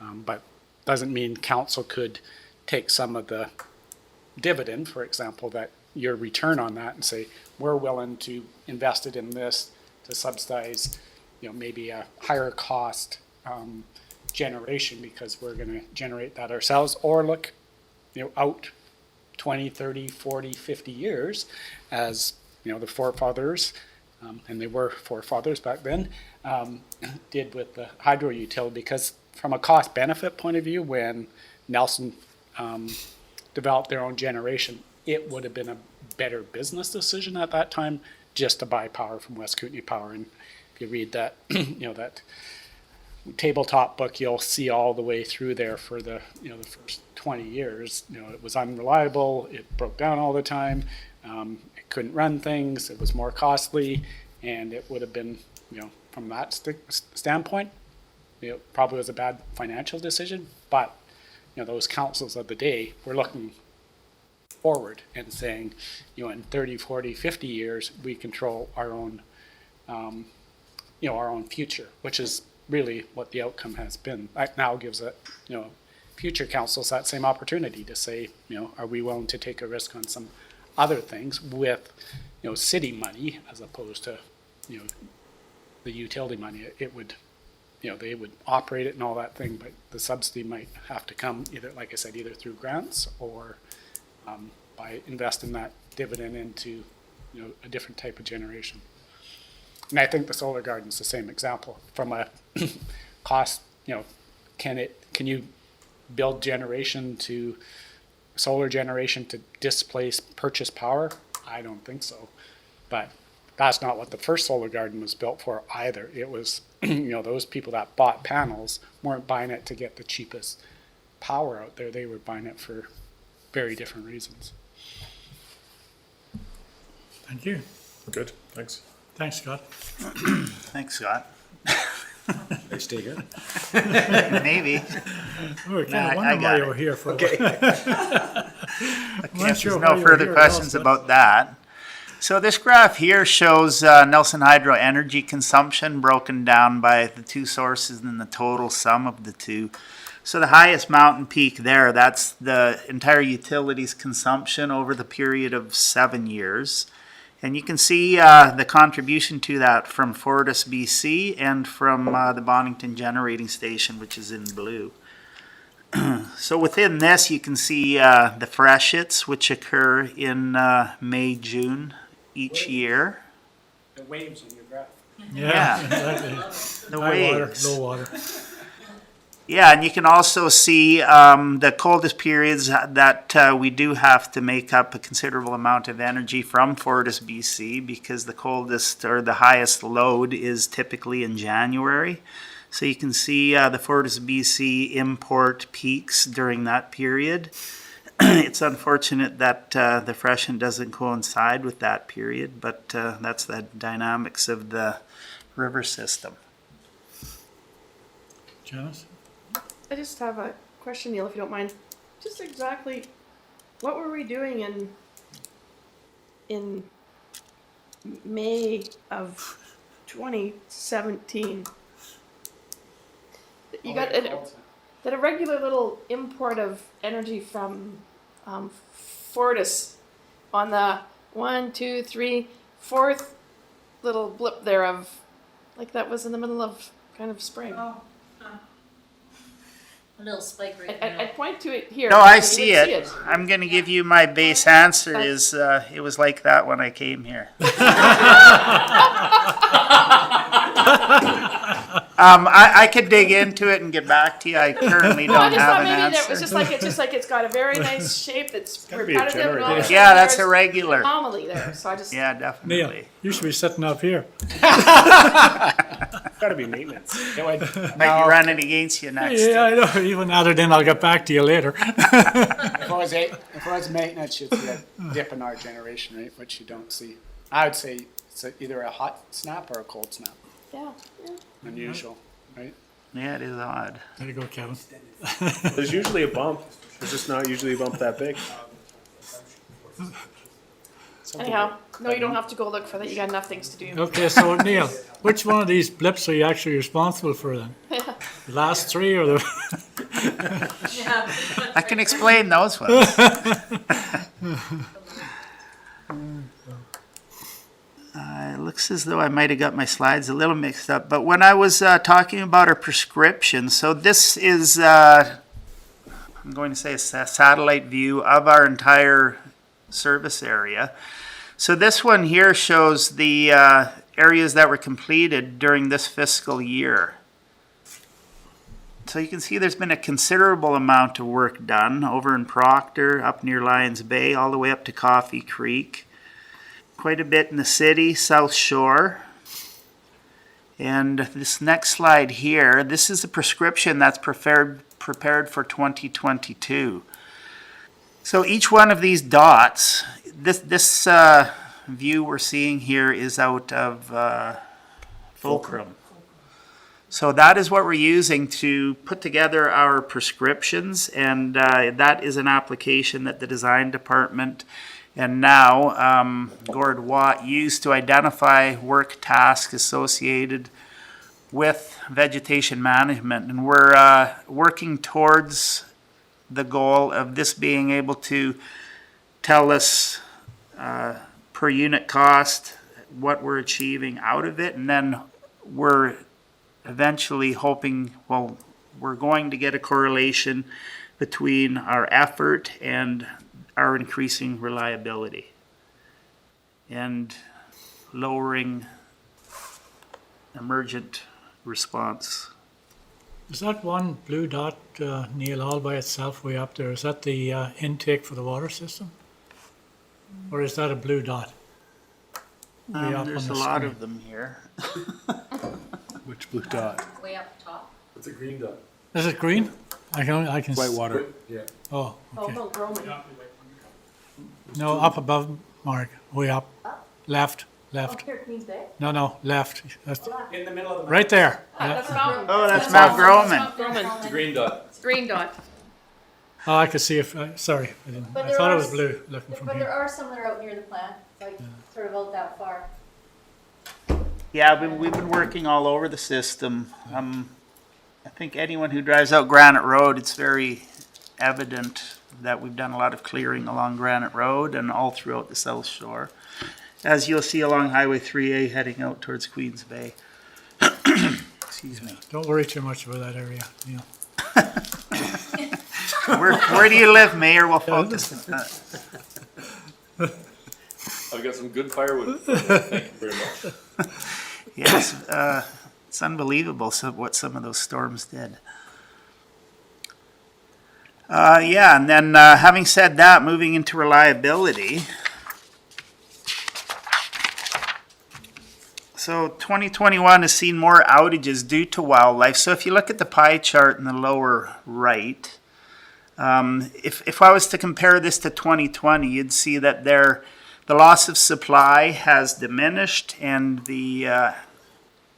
But doesn't mean council could take some of the dividend, for example, that your return on that and say, we're willing to invest it in this to subsidize, maybe a higher cost generation because we're going to generate that ourselves, or look, out 20, 30, 40, 50 years as, the forefathers, and they were forefathers back then, did with the hydro utility. Because from a cost benefit point of view, when Nelson developed their own generation, it would have been a better business decision at that time just to buy power from West Kootenay Power. And if you read that, that tabletop book, you'll see all the way through there for the, the first 20 years, it was unreliable. It broke down all the time. It couldn't run things, it was more costly, and it would have been, from that standpoint, it probably was a bad financial decision, but, those councils of the day were looking forward and saying, in 30, 40, 50 years, we control our own, our own future, which is really what the outcome has been. That now gives it, future councils that same opportunity to say, are we willing to take a risk on some other things with, city money as opposed to, the utility money. It would, they would operate it and all that thing, but the subsidy might have to come either, like I said, either through grants or by investing that dividend into, a different type of generation. And I think the solar garden's the same example from a cost, can you build solar generation to displace purchase power? I don't think so. But that's not what the first solar garden was built for either. It was, those people that bought panels weren't buying it to get the cheapest power out there. They were buying it for very different reasons. Thank you. Good, thanks. Thanks, Scott. Thanks, Scott. They stay here. Maybe. Oh, I kind Nah, of I wonder got why it. you were here for. Okay. Not If sure there's why no you were further here, questions but- about that. So this graph here shows Nelson Hydro energy consumption broken down by the two sources and the total sum of the two. So the highest mountain peak there, that's the entire utilities consumption over the period of 7 years. And you can see the contribution to that from Fortis, BC, and from the Bonington Generating Station, which is in blue. So within this, you can see the freshets, which occur in May, June each year. The waves in your graph. Yeah, Yeah. exactly. The High water, waves. low water. Yeah, and you can also see the coldest periods that we do have to make up a considerable amount of energy from Fortis, BC, because the coldest or the highest load is typically in January. So you can see the Fortis, BC import peaks during that period. It's unfortunate that the freshen doesn't coincide with that period, but that's the dynamics of the river system. Janice? I just have a question, Neil, if you don't mind. Just exactly, what were we doing in May of 2017? You got that a regular little import of energy from Fortis on the 1, 2, 3, 4th little blip there of, like that was in the middle of kind of spring. A little spike right I'd point to it here. No, so I you see would it. I'm going to give you my base answer is it was like that when I came here. I could dig into it and get back to you. I currently No, I don't just have thought an maybe that answer. was just like it's got a very nice shape that's Gotta be a repetitive and all generator. of a sudden Yeah, that's there's a regular. an anomaly there. So I just Yeah, Neil, definitely. you should be sitting up here. Gotta be maintenance. It would, Might be running against you next. Yeah, I know. Even other than I'll get back to you later. if it was maintenance, you'd see a dip in our generation rate, which you don't see. I would say it's either a hot snap or a cold snap. yeah. Unusual, right? Yeah, it is odd. There you go, Kevin. There's usually a bump. There's just not usually a bump that big. Anyhow, no, you don't have to go look for that. You got enough things to do. Okay, so Neil, which one of these blips are you actually responsible for then? The last three or the? I can explain those ones. It looks as though I might have got my slides a little mixed up, but when I was talking about our prescription, so this is, I'm going to say a satellite view of our entire service area. So this one here shows the areas that were completed during this fiscal year. So you can see there's been a considerable amount of work done over in Proctor, up near Lions Bay, all the way up to Coffee Creek. Quite a bit in the city, South Shore. And this next slide here, this is the prescription that's prepared for 2022. So each one of these dots, this view we're seeing here is out of Fulcrum. So that is what we're using to put together our prescriptions, and that is an application that the design department and now Gord Watt used to identify work tasks associated with vegetation management. And we're working towards the goal of this being able to tell us per unit cost what we're achieving out of it, and then we're eventually hoping, well, we're going to get a correlation between our effort and our increasing reliability and lowering emergent response. Is that one blue dot, Neil, all by itself way up there? Is that the intake for the water system? Or is that a blue dot? Way up There's on a the lot screen. of them here. Which blue dot? Way up top. It's a green dot. Is it green? I can. White water. Yeah. Oh, okay. no, Roman. No, up above, Mark, way up. Left. Here, Queen's Bay. No, left. That's In the middle of the. right there. That's Mountain. Oh, that's Mount Groman. It's a green dot. It's green dot. Oh, I could see if, sorry, I didn't. But I there thought it are was s- blue looking from But there here. are some that are out near the plant, like sort of out that far. Yeah, we've been working all over the system. I think anyone who drives out Granite Road, it's very evident that we've done a lot of clearing along Granite Road and all throughout the South Shore, as you'll see along Highway 3A heading out towards Queens Bay. Excuse me. Don't worry too much about that area, Neil. Where do you live, Mayor? We'll focus. I've got some good firewood. Thank you very much. Yes, it's unbelievable what some of those storms did. Yeah, and then having said that, moving into reliability. So 2021 has seen more outages due to wildlife. So if you look at the pie chart in the lower right, if I was to compare this to 2020, you'd see that the loss of supply has diminished and the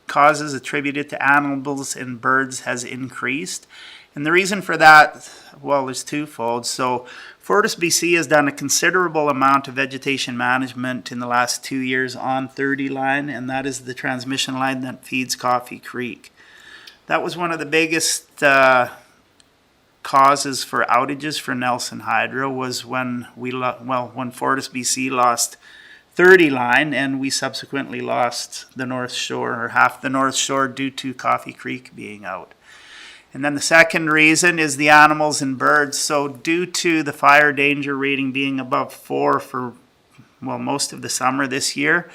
causes attributed to animals and birds has increased. And the reason for that, well, is twofold. So Fortis BC has done a considerable amount of vegetation management in the last 2 years on 30 line, and that is the transmission line that feeds Coffee Creek. That was one of the biggest causes for outages for Nelson Hydro was when when Fortis BC lost 30 line, and we subsequently lost the North Shore, or half the North Shore, due to Coffee Creek being out. And then the second reason is the animals and birds. So due to the fire danger rating being above 4 for, well, most of the summer this year,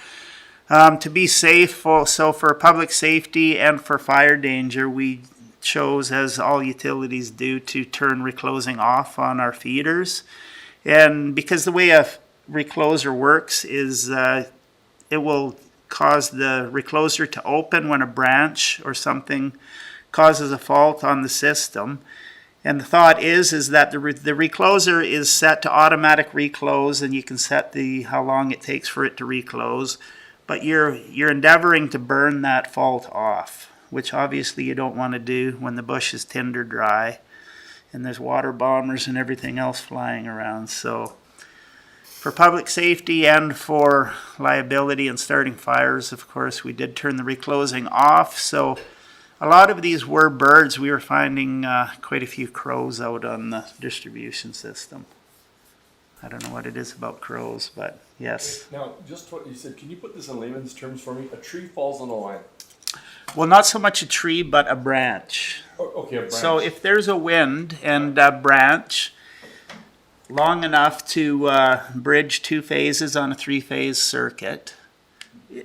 to be safe, so for public safety and for fire danger, we chose, as all utilities do, to turn reclosing off on our feeders. And because the way a recloser works is it will cause the recloser to open when a branch or something causes a fault on the system. And the thought is that the recloser is set to automatic reclose, and you can set how long it takes for it to reclose, but you're endeavoring to burn that fault off, which obviously you don't want to do when the bush is tinder dry and there's water bombers and everything else flying around. So for public safety and for liability and starting fires, of course, we did turn the reclosing off. So a lot of these were birds. We were finding quite a few crows out on the distribution system. I don't know what it is about crows, but yes. Now, just what you said, can you put this in layman's terms for me? A tree falls on a line. Well, not so much a tree, but a branch. Okay, a branch. So if there's a wind and a branch long enough to bridge 2 phases on a 3-phase circuit,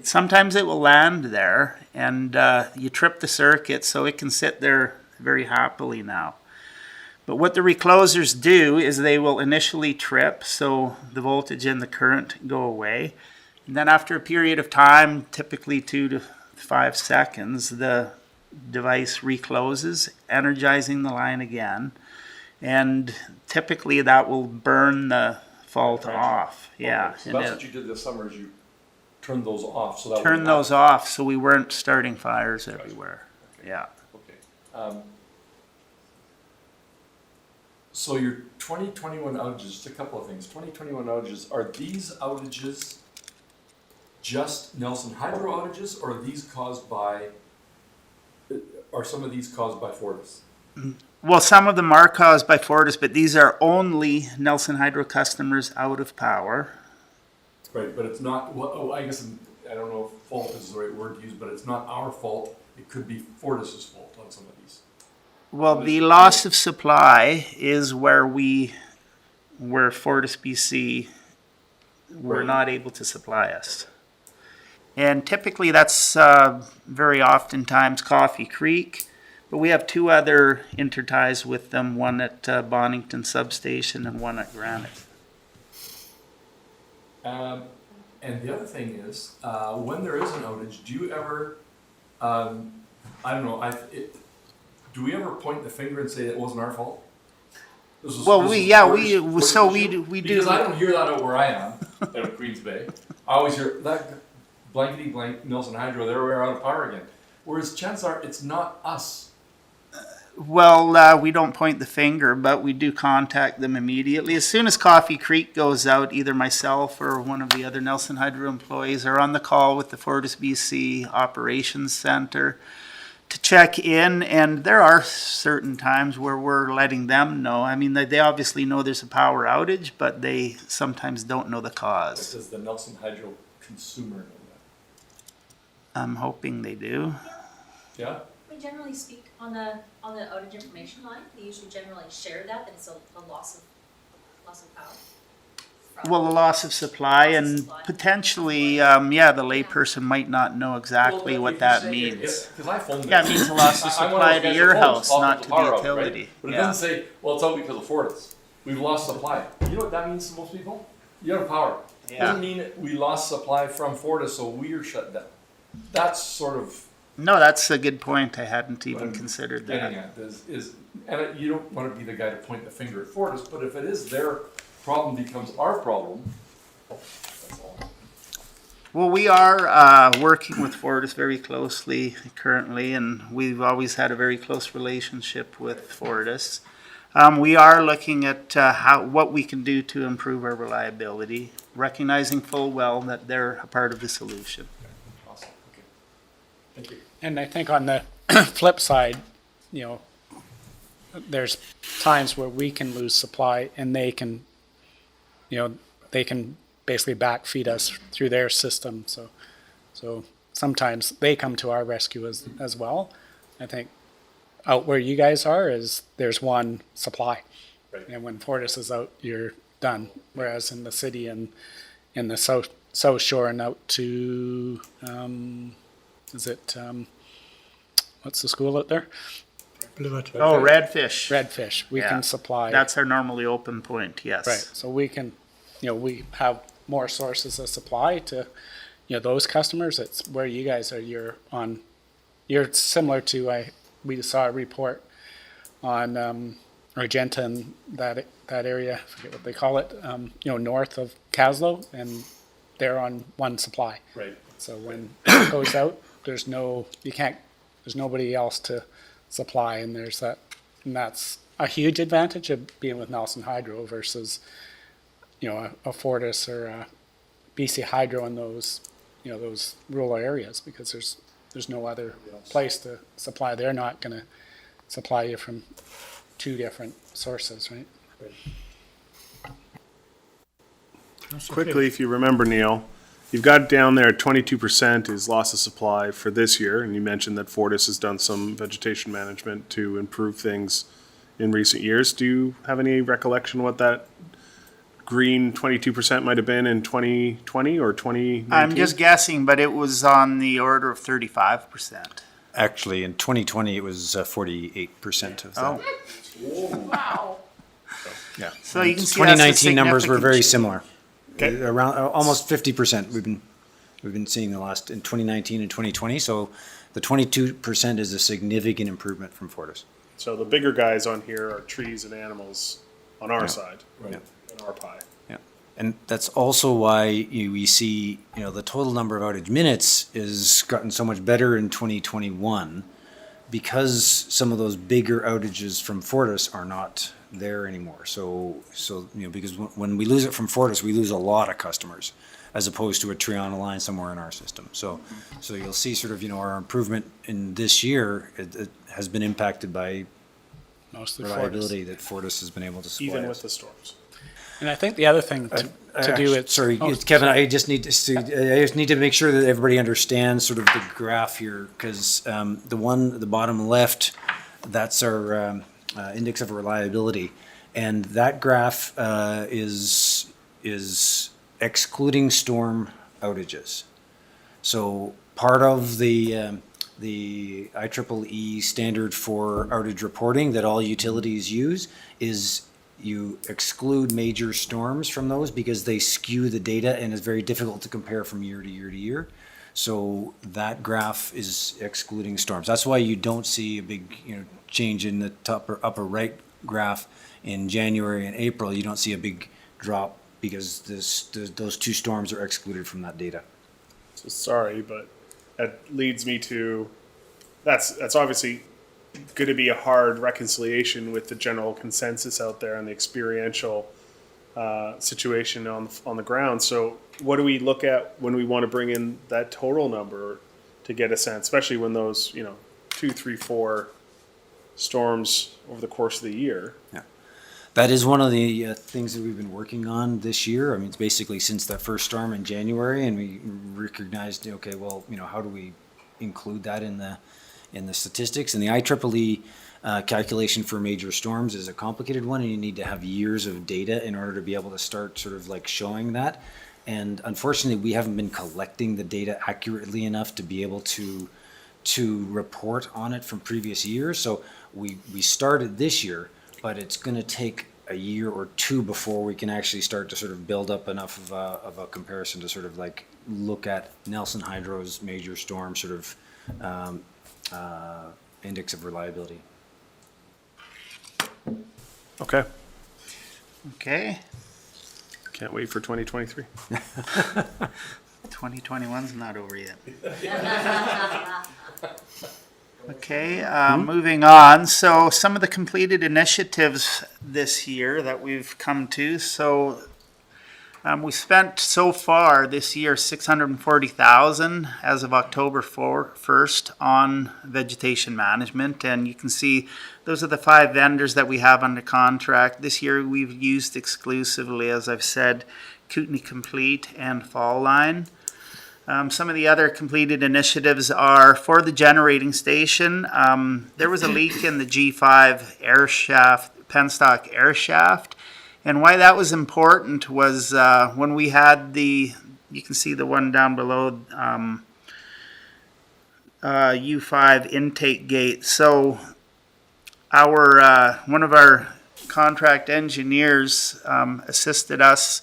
sometimes it will land there, and you trip the circuit, so it can sit there very happily now. But what the reclosers do is they will initially trip, so the voltage and the current go away. And then after a period of time, typically 2 to 5 seconds, the device recloses, energizing the line again. And typically that will burn the fault off. Yeah. So that's what you did this summer, is you turned those off, so that. would Turn not- those off so we weren't starting fires everywhere. Yeah. Okay. So your 2021 outages, just a couple of things. 2021 outages, are these outages just Nelson Hydro outages, or are these caused by, are some of these caused by Fortis? Well, some of them are caused by Fortis, but these are only Nelson Hydro customers out of power. Right, but it's not, well, oh, I guess, I don't know if fault is the right word to use, but it's not our fault. It could be Fortis's fault on some of these. Well, the loss of supply is where Fortis BC were not able to supply us. And typically that's very oftentimes Coffee Creek, but we have two other interties with them, one at Bonington Substation and one at Granite. And the other thing is, when there is an outage, do you ever, I don't know, do we ever point the finger and say it wasn't our fault? Well, we do. Because I don't hear that out where I am, out of Queens Bay. I always hear that blankety blank Nelson Hydro, they're out of power again. Whereas chances are it's not us. Well, we don't point the finger, but we do contact them immediately. As soon as Coffee Creek goes out, either myself or one of the other Nelson Hydro employees are on the call with the Fortis BC Operations Center to check in, and there are certain times where we're letting them know. I mean, they obviously know there's a power outage, but they sometimes don't know the cause. Does the Nelson Hydro consumer know that? I'm hoping they do. Yeah? We generally speak on the outage information line. They usually generally share that it's a loss of power. Well, the loss of supply and potentially, the layperson might not know exactly what that means. Because I phoned Yeah, it means a loss of supply to your house, not to the utility. But it doesn't say, well, it's out because of Fortis. We've lost supply. You know what that means to most people? You're out of power. Yeah. Doesn't mean we lost supply from Fortis, so we're shut down. That's sort of No, that's a good point. I hadn't even what I'm considered getting that. at is, and you don't want to be the guy to point the finger at Fortis, but if it is their problem becomes our problem, that's all. Well, we are working with Fortis very closely currently, and we've always had a very close relationship with Fortis. We are looking at what we can do to improve our reliability, recognizing full well that they're a part of the solution. Awesome, okay. Thank you. And I think on the flip side, there's times where we can lose supply and they can basically backfeed us through their system. So sometimes they come to our rescue as well. I think out where you guys are there's one supply. Right. And when Fortis is out, you're done. Whereas in the city and in the South Shore and out to, what's the school out there? Oh, Redfish. Redfish. We Yeah. can supply. That's our normally open point, yes. Right, so we can, we have more sources of supply to, those customers. It's where you guys are, you're similar to, we saw a report on Argenta and that area, I forget what they call it, north of Caslow, and they're on one supply. Right. So when it goes out, there's nobody else to supply, and that's a huge advantage of being with Nelson Hydro versus, a Fortis or a BC Hydro in those rural areas, because there's no other place to supply. They're not going to supply you from two different sources, right? Quickly, if you remember, Neil, you've got down there 22% is loss of supply for this year, and you mentioned that Fortis has done some vegetation management to improve things in recent years. Do you have any recollection what that green 22% might have been in 2020 or 2019? I'm just guessing, but it was on the order of 35%. Actually, in 2020, it was 48% of that. Oh, Wow. Yeah. so you can see that's a 2019 numbers were significant very change. similar. Okay. Around almost 50% we've been seeing in 2019 and 2020. So the 22% is a significant improvement from Fortis. So the bigger guys on here are trees and animals on our side, Right. in our pie. Yeah. And that's also why we see, the total number of outage minutes has gotten so much better in 2021 because some of those bigger outages from Fortis are not there anymore. So because when we lose it from Fortis, we lose a lot of customers as opposed to a Triana line somewhere in our system. So you'll see sort of, our improvement in this year, it has been impacted by Mostly reliability that Fortis has been able to supply Even us. with the storms. And I think the other thing to do it. Sorry, Kevin, I just need to make sure that everybody understands sort of the graph here, because the one at the bottom left, that's our index of reliability, and that graph is excluding storm outages. So part of the IEEE standard for outage reporting that all utilities use is you exclude major storms from those because they skew the data and it's very difficult to compare from year to year to year. So that graph is excluding storms. That's why you don't see a big change in the top or upper right graph in January and April. You don't see a big drop because those two storms are excluded from that data. So sorry, but that leads me to, that's obviously going to be a hard reconciliation with the general consensus out there and the experiential situation on the ground. So what do we look at when we want to bring in that total number to get a sense, especially when those 2, 3, 4 storms over the course of the year? Yeah. That is one of the things that we've been working on this year. I mean, it's basically since that first storm in January, and we recognized, okay, well, how do we include that in the statistics? And the IEEE calculation for major storms is a complicated one, and you need to have years of data in order to be able to start sort of like showing that. And unfortunately, we haven't been collecting the data accurately enough to be able to report on it from previous years. So we started this year, but it's going to take a year or two before we can actually start to sort of build up enough of a comparison to sort of like look at Nelson Hydro's major storm sort of index of reliability. Okay. Okay. Can't wait for 2023. 2021's not over yet. Okay, moving on. So some of the completed initiatives this year that we've come to. So we spent so far this year $640,000 as of October 1st on vegetation management, and you can see those are the 5 vendors that we have under contract. This year we've used exclusively, as I've said, Kootenay Complete and Fall Line. Some of the other completed initiatives are for the generating station. There was a leak in the G5 air shaft, penstock air shaft. And why that was important was when we had you can see the one down below, U5 intake gate. So one of our contract engineers assisted us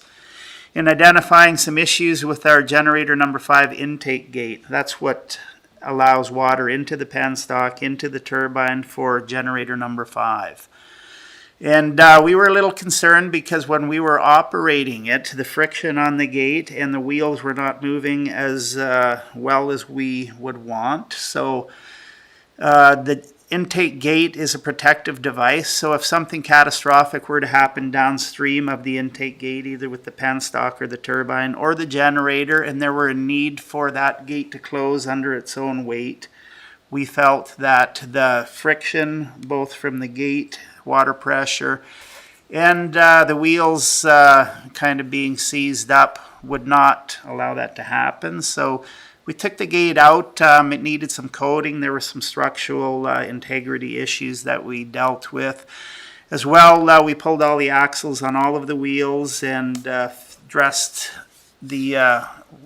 in identifying some issues with our generator number 5 intake gate. That's what allows water into the penstock, into the turbine for generator number 5. And we were a little concerned because when we were operating it, the friction on the gate and the wheels were not moving as well as we would want. So the intake gate is a protective device. So if something catastrophic were to happen downstream of the intake gate, either with the penstock or the turbine or the generator, and there were a need for that gate to close under its own weight, we felt that the friction, both from the gate, water pressure, and the wheels kind of being seized up would not allow that to happen. So we took the gate out. It needed some coating. There were some structural integrity issues that we dealt with. As well, we pulled all the axles on all of the wheels and dressed the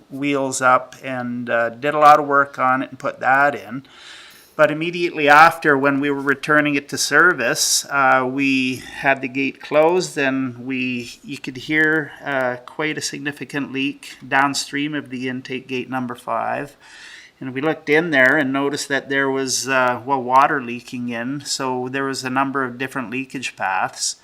wheels up and did a lot of work on it and put that in. But immediately after, when we were returning it to service, we had the gate closed, and you could hear quite a significant leak downstream of the intake gate number 5. And we looked in there and noticed that there was water leaking in. So there was a number of different leakage paths.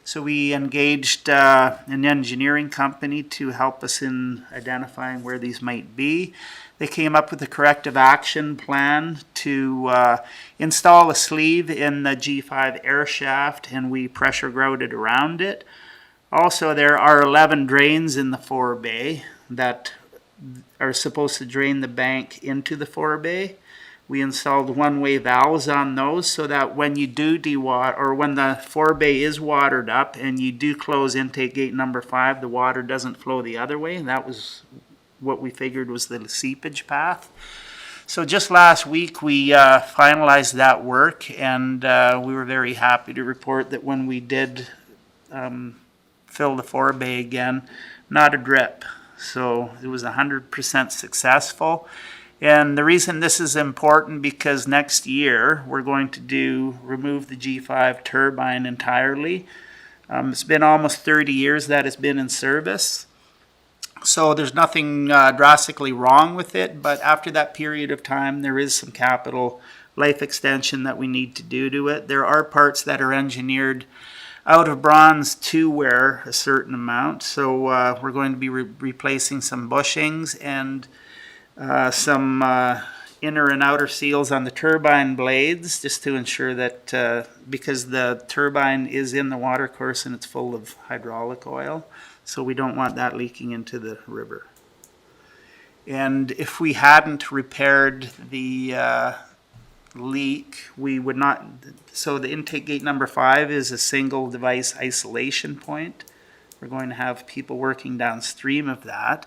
So we engaged an engineering company to help us in identifying where these might be. They came up with a corrective action plan to install a sleeve in the G5 air shaft, and we pressure grouted around it. Also, there are 11 drains in the forebay that are supposed to drain the bank into the forebay. We installed one-way valves on those so that when you do dewater, or when the forebay is watered up and you do close intake gate number 5, the water doesn't flow the other way. And that was what we figured was the seepage path. So just last week we finalized that work, and we were very happy to report that when we did fill the forebay again, not a drip. So it was 100% successful. And the reason this is important, because next year we're going to remove the G5 turbine entirely. It's been almost 30 years that it's been in service. So there's nothing drastically wrong with it, but after that period of time, there is some capital life extension that we need to do to it. There are parts that are engineered out of bronze to wear a certain amount. So we're going to be replacing some bushings and some inner and outer seals on the turbine blades, just to ensure that, because the turbine is in the water course and it's full of hydraulic oil, so we don't want that leaking into the river. And if we hadn't repaired the leak, we would not, so the intake gate number 5 is a single device isolation point. We're going to have people working downstream of that.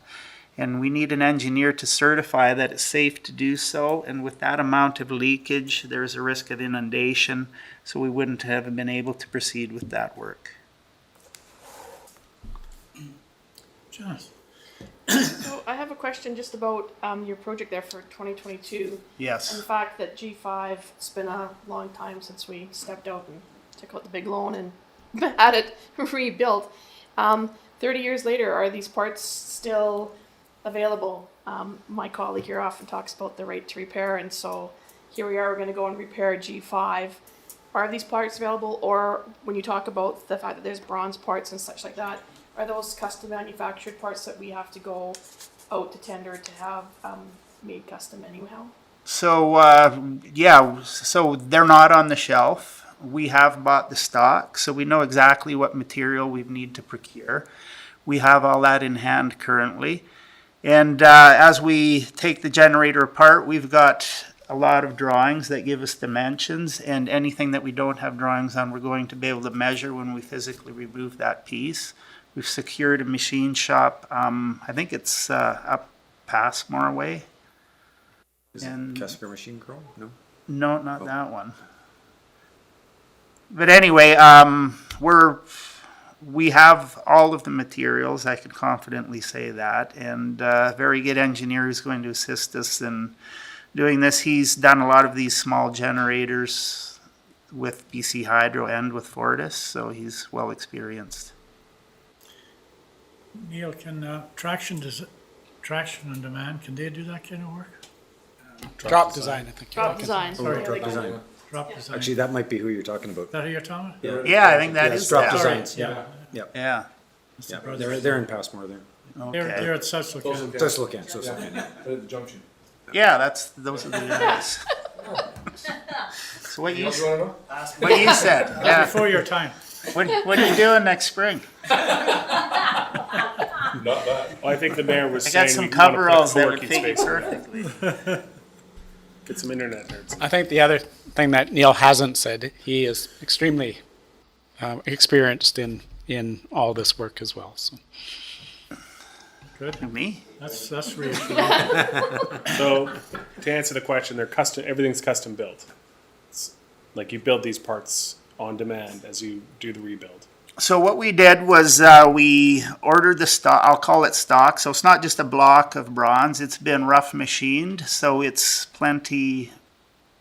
And we need an engineer to certify that it's safe to do so. And with that amount of leakage, there's a risk of inundation, so we wouldn't have been able to proceed with that work. John? So I have a question just about your project there for 2022. Yes. And the fact that G5, it's been a long time since we stepped out and took out the big loan and had it rebuilt. 30 years later, are these parts still available? My colleague here often talks about the right to repair, and so here we are, we're going to go and repair G5. Are these parts available, or when you talk about the fact that there's bronze parts and such like that, are those custom manufactured parts that we have to go out to tender to have made custom anyhow? So, yeah, so they're not on the shelf. We have bought the stock, so we know exactly what material we need to procure. We have all that in hand currently. And as we take the generator apart, we've got a lot of drawings that give us dimensions, and anything that we don't have drawings on, we're going to be able to measure when we physically remove that piece. We've secured a machine shop. I think it's up Passmore way. Is it Kessler Machine Chrome? No? No, not that one. But anyway, we have all of the materials, I could confidently say that, and a very good engineer who's going to assist us in doing this. He's done a lot of these small generators with BC Hydro and with Fortis, so he's well experienced. Neil, can traction and demand, can they do that kind of work? Drop design, I think. Drop design. Sorry, Drop design. drop design. Actually, that might be who you're talking about. Is that who you're talking about? Yeah, I think that is Drop that. designs, yeah. Yeah. Yeah, they're in Passmore there. They're at Sussex. Just look at, yeah. At the junction. Yeah, those are the guys. So what you You wanna know? said? Yeah. Before your time. What are you doing next spring? Not bad. Well, I think the mayor was I saying got some we wanna put coveralls that would co-working fit you space in there. perfectly. Get some internet nerds. I think the other thing that Neil hasn't said, he is extremely experienced in all this work as well. So. Good. Me? That's reassuring. So, to answer the question, they're custom. Everything's custom built. It's like you build these parts on demand as you do the rebuild. So what we did was we ordered the stock. I'll call it stock. So it's not just a block of bronze. It's been rough machined, so it's plenty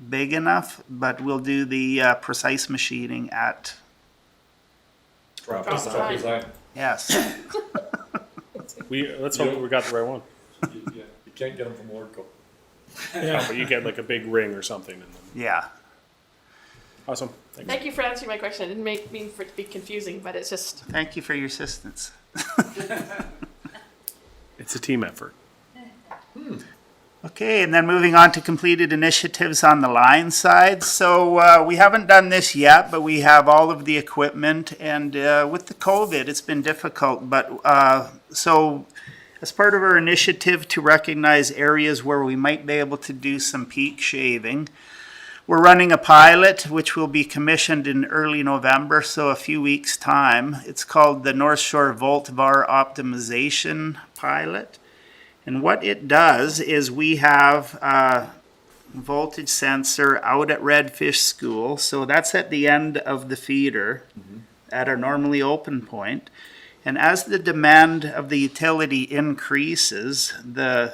big enough. But we'll do the precise machining at. Drop design. Yes. Let's hope we got the right one. You can't get them from Orco. But you get like a big ring or something. And then, Yeah. Awesome. Thanks. Thank you for answering my question. It didn't mean for it to be confusing, but it's just, Thank you for your assistance. It's a team effort. Okay, and then moving on to completed initiatives on the line side. So we haven't done this yet, but we have all of the equipment, and with the COVID, it's been difficult. But so as part of our initiative to recognize areas where we might be able to do some peak shaving, we're running a pilot which will be commissioned in early November, so a few weeks' time. It's called the North Shore Volt-VAR Optimization Pilot. And what it does is we have a voltage sensor out at Redfish School. So that's at the end of the feeder at our normally open point. And as the demand of the utility increases, the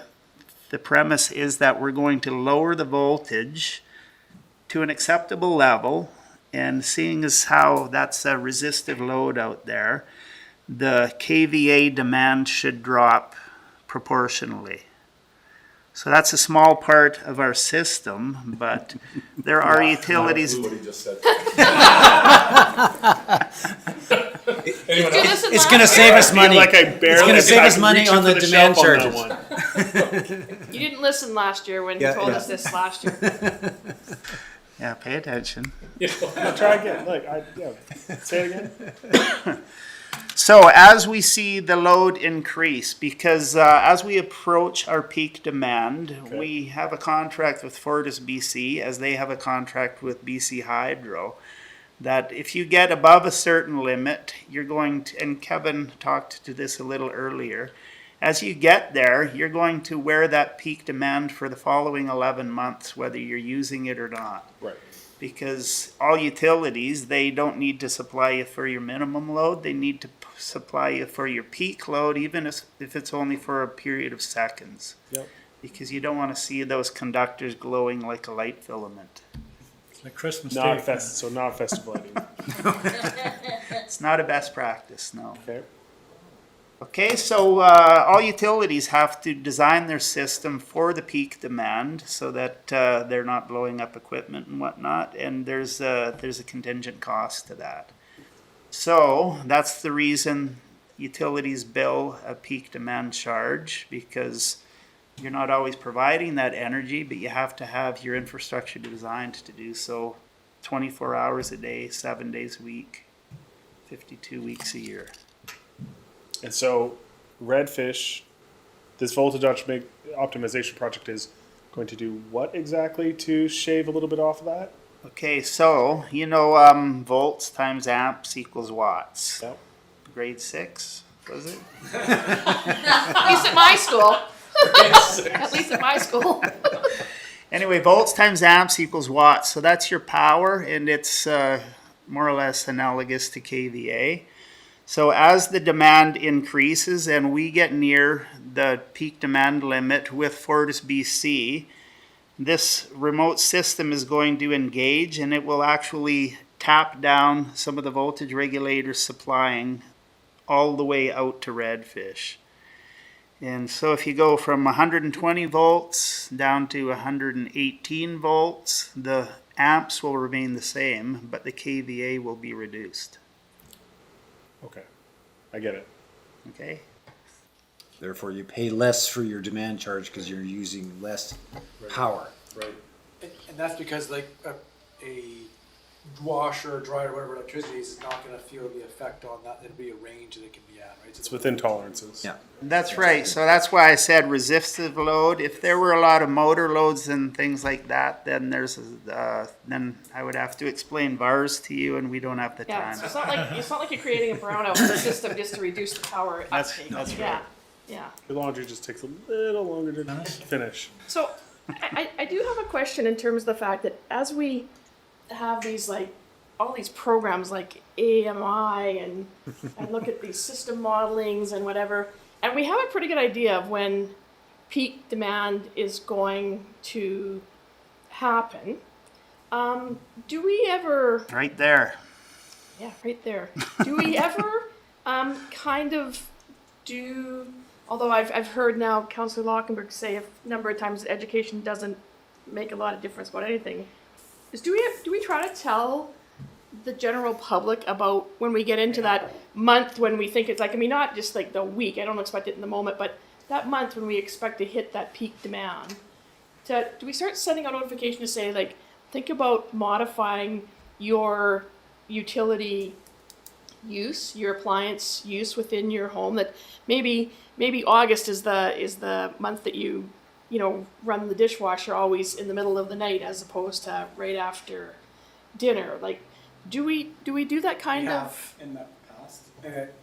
premise is that we're going to lower the voltage to an acceptable level. And seeing as how that's a resistive load out there, the kVA demand should drop proportionally. So that's a small part of our system, but there are utilities. What he just said. It's going to save us money. Like I It's barely. going to save us money reaching on for the demand shelf on charges. that one. you didn't listen last year when you told us this last year. Yeah, pay attention. Try again. Look, say it again. So as we see the load increase, because as we approach our peak demand, we have a contract with Fortis BC, as they have a contract with BC Hydro, that if you get above a certain limit, you're going to, and Kevin talked to this a little earlier, as you get there, you're going to wear that peak demand for the following 11 months, whether you're using it or not. Right. Because all utilities, they don't need to supply you for your minimum load. They need to supply you for your peak load, even if it's only for a period of seconds. Yep. Because you don't want to see those conductors glowing like a light filament. It's like Christmas Not Day. so not festive lighting. It's not a best practice, no. Okay. Okay, so all utilities have to design their system for the peak demand so that they're not blowing up equipment and whatnot, and there's a contingent cost to that. So that's the reason utilities bill a peak demand charge, because you're not always providing that energy, but you have to have your infrastructure designed to do so 24 hours a day, 7 days a week, 52 weeks a year. And so, Redfish, this voltage optimization project is going to do what exactly to shave a little bit off of that? Okay, so, volts times amps equals watts. Yep. Grade 6, was it? At least at my school. At least at my school. Anyway, volts times amps equals watts. So that's your power, and it's more or less analogous to kVA. So as the demand increases and we get near the peak demand limit with Fortis BC, this remote system is going to engage, and it will actually tap down some of the voltage regulators supplying all the way out to Redfish. And so if you go from 120 volts down to 118 volts, the amps will remain the same, but the kVA will be reduced. Okay, I get it. Okay? Therefore, you pay less for your demand charge because you're using less power. Right. And that's because like a washer, dryer, whatever electricity is not going to feel the effect on that. It'll be a range that it can be at, right? It's within tolerances. Yeah. That's right. So that's why I said resistive load. If there were a lot of motor loads and things like that, then then I would have to explain VARs to you, and we don't have the Yeah, time. so it's not like you're creating a brownout system just to reduce the power uptake. That's right. Yeah, yeah. Your laundry just takes a little longer to finish. So I do have a question in terms of the fact that as we have these all these programs like AMI and look at these system modelings and whatever, and we have a pretty good idea of when peak demand is going to happen. Do we ever... Right there. Yeah, right there. Do we ever kind of do... Although I've heard now Councillor Lockenberg say a number of times that education doesn't make a lot of difference about anything. is do we try to tell the general public about when we get into that month when we think it's like, I mean, not just like the week, I don't expect it in the moment, but that month when we expect to hit that peak demand, do we start sending out notification to say, like, think about modifying your utility use, your appliance use within your home, that maybe August is the month that you run the dishwasher always in the middle of the night as opposed to right after dinner. Like, do we do that kind of? In the past.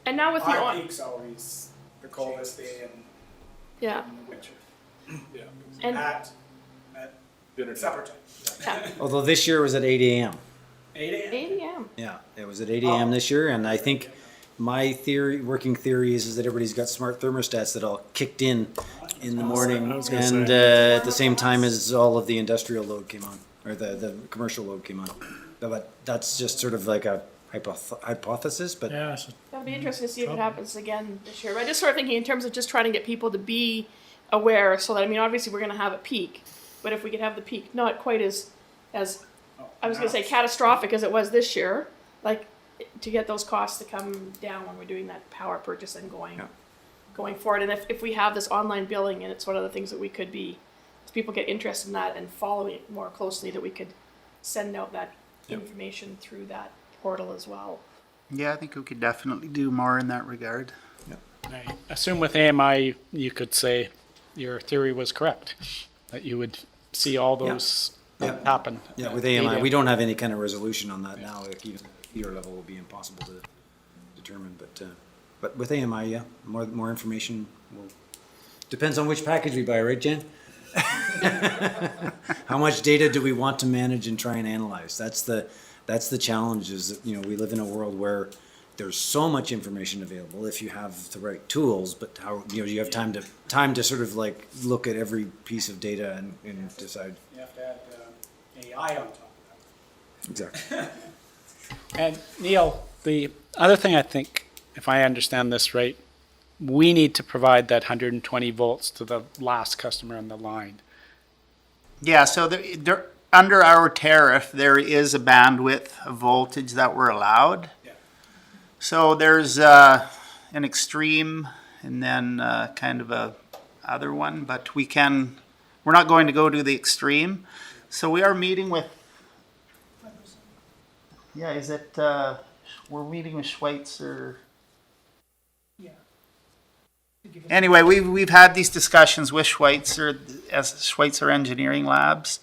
And now with the our peak's always the coldest day in yeah. the winter. Yeah. And At Dinner supper time. yeah. Although this year was at 8 a.m. 8 a.m. 8 a.m. Yeah, it was at 8 a.m. this year, and I think my working theory is that everybody's got smart thermostats that all kicked in the morning, I was gonna and say. at the same time as all of the industrial load came on, or the commercial load came on. But that's just sort of like a hypothesis, but Yeah, so That'll be interesting to see if it happens again this year. But I just sort of thinking in terms of just trying to get people to be aware, so that, I mean, obviously we're going to have a peak, but if we could have the peak not quite as I was going to say catastrophic as it was this year, like, to get those costs to come down when we're doing that power purchase and going forward. And if we have this online billing, and it's one of the things that we could be, as people get interested in that and following it more closely, that we could send out that information through that portal as well. Yeah, I think we could definitely do more in that regard. I assume with AMI, you could say your theory was correct, that you would see all those happen. yeah, at with 8 AMI, a.m. we don't have any kind of resolution on that now. If even the feeder level will be impossible to determine, but with AMI, yeah, more information will depends on which package we buy, right, Jen? How much data do we want to manage and try and analyze? That's the challenge. Is that, we live in a world where there's so much information available if you have the right tools, but how you have time to sort of like look at every piece of data and decide. You have to add AI on top of Exactly. that. And Neil, the other thing I think, if I understand this right, we need to provide that 120 volts to the last customer on the line. Yeah, so there, under our tariff, there is a bandwidth of voltage that we're allowed. Yeah. So there's an extreme and then kind of a other one, but we're not going to go to the extreme. So we are meeting with, we're meeting with Schweitzer. Anyway, we've had these discussions with Schweitzer Engineering Labs,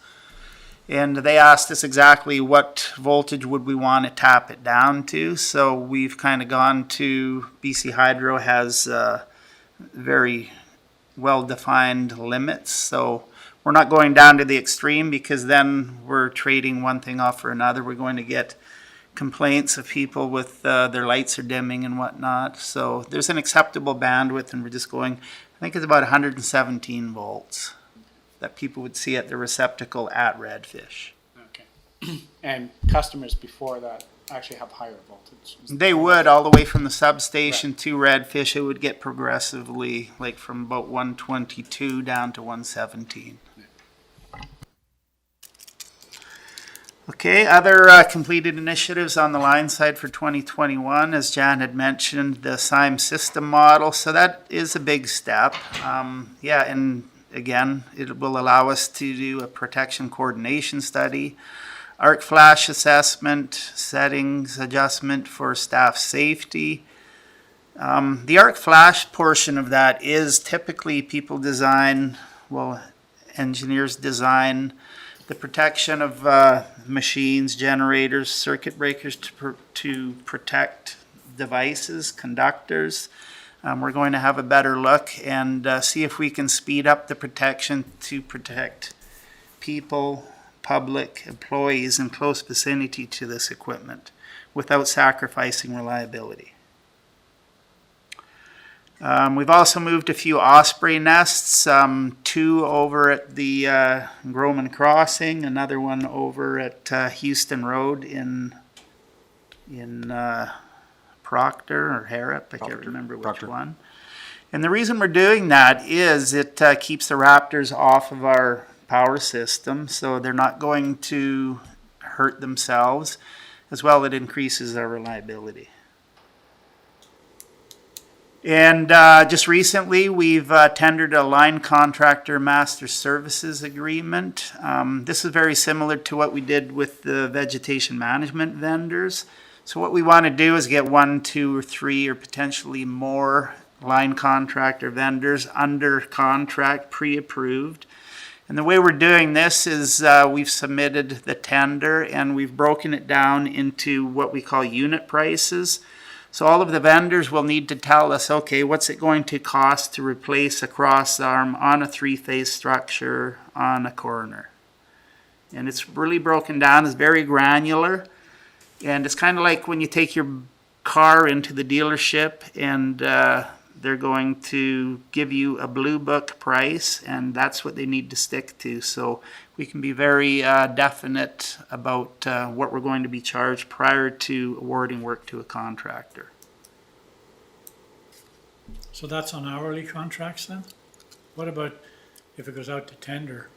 and they asked us exactly what voltage would we want to tap it down to. So we've kind of gone to BC Hydro has very well-defined limits. So we're not going down to the extreme, because then we're trading one thing off for another. We're going to get complaints of people with their lights are dimming and whatnot. So there's an acceptable bandwidth, and we're just going, I think it's about 117 volts that people would see at the receptacle at Redfish. Okay. And customers before that actually have higher voltage. They would, all the way from the substation to Redfish, it would get progressively, like from about 122 down to 117. Okay, other completed initiatives on the line side for 2021, as Jan had mentioned, the SIME system model. So that is a big step. And again, it will allow us to do a protection coordination study, arc flash assessment, settings adjustment for staff safety. The arc flash portion of that is typically engineers design the protection of machines, generators, circuit breakers to protect devices, conductors. We're going to have a better look and see if we can speed up the protection to protect people, public, employees in close vicinity to this equipment without sacrificing reliability. We've also moved a few osprey nests, 2 over at the Groman Crossing, another one over at Houston Road in Proctor or Harrop, I can't remember which one. And the reason we're doing that is it keeps the raptors off of our power system, so they're not going to hurt themselves. As well, it increases our reliability. And just recently, we've tendered a line contractor master services agreement. This is very similar to what we did with the vegetation management vendors. So what we want to do is get 1, 2, or 3, or potentially more line contractor vendors under contract, pre-approved. And the way we're doing this is we've submitted the tender and we've broken it down into what we call unit prices. So all of the vendors will need to tell us, okay, what's it going to cost to replace a cross arm on a 3-phase structure on a corner? And it's really broken down, it's very granular. And it's kind of like when you take your car into the dealership and they're going to give you a blue book price, and that's what they need to stick to. So we can be very definite about what we're going to be charged prior to awarding work to a contractor. So that's on hourly contracts then? What about if it goes out to tender?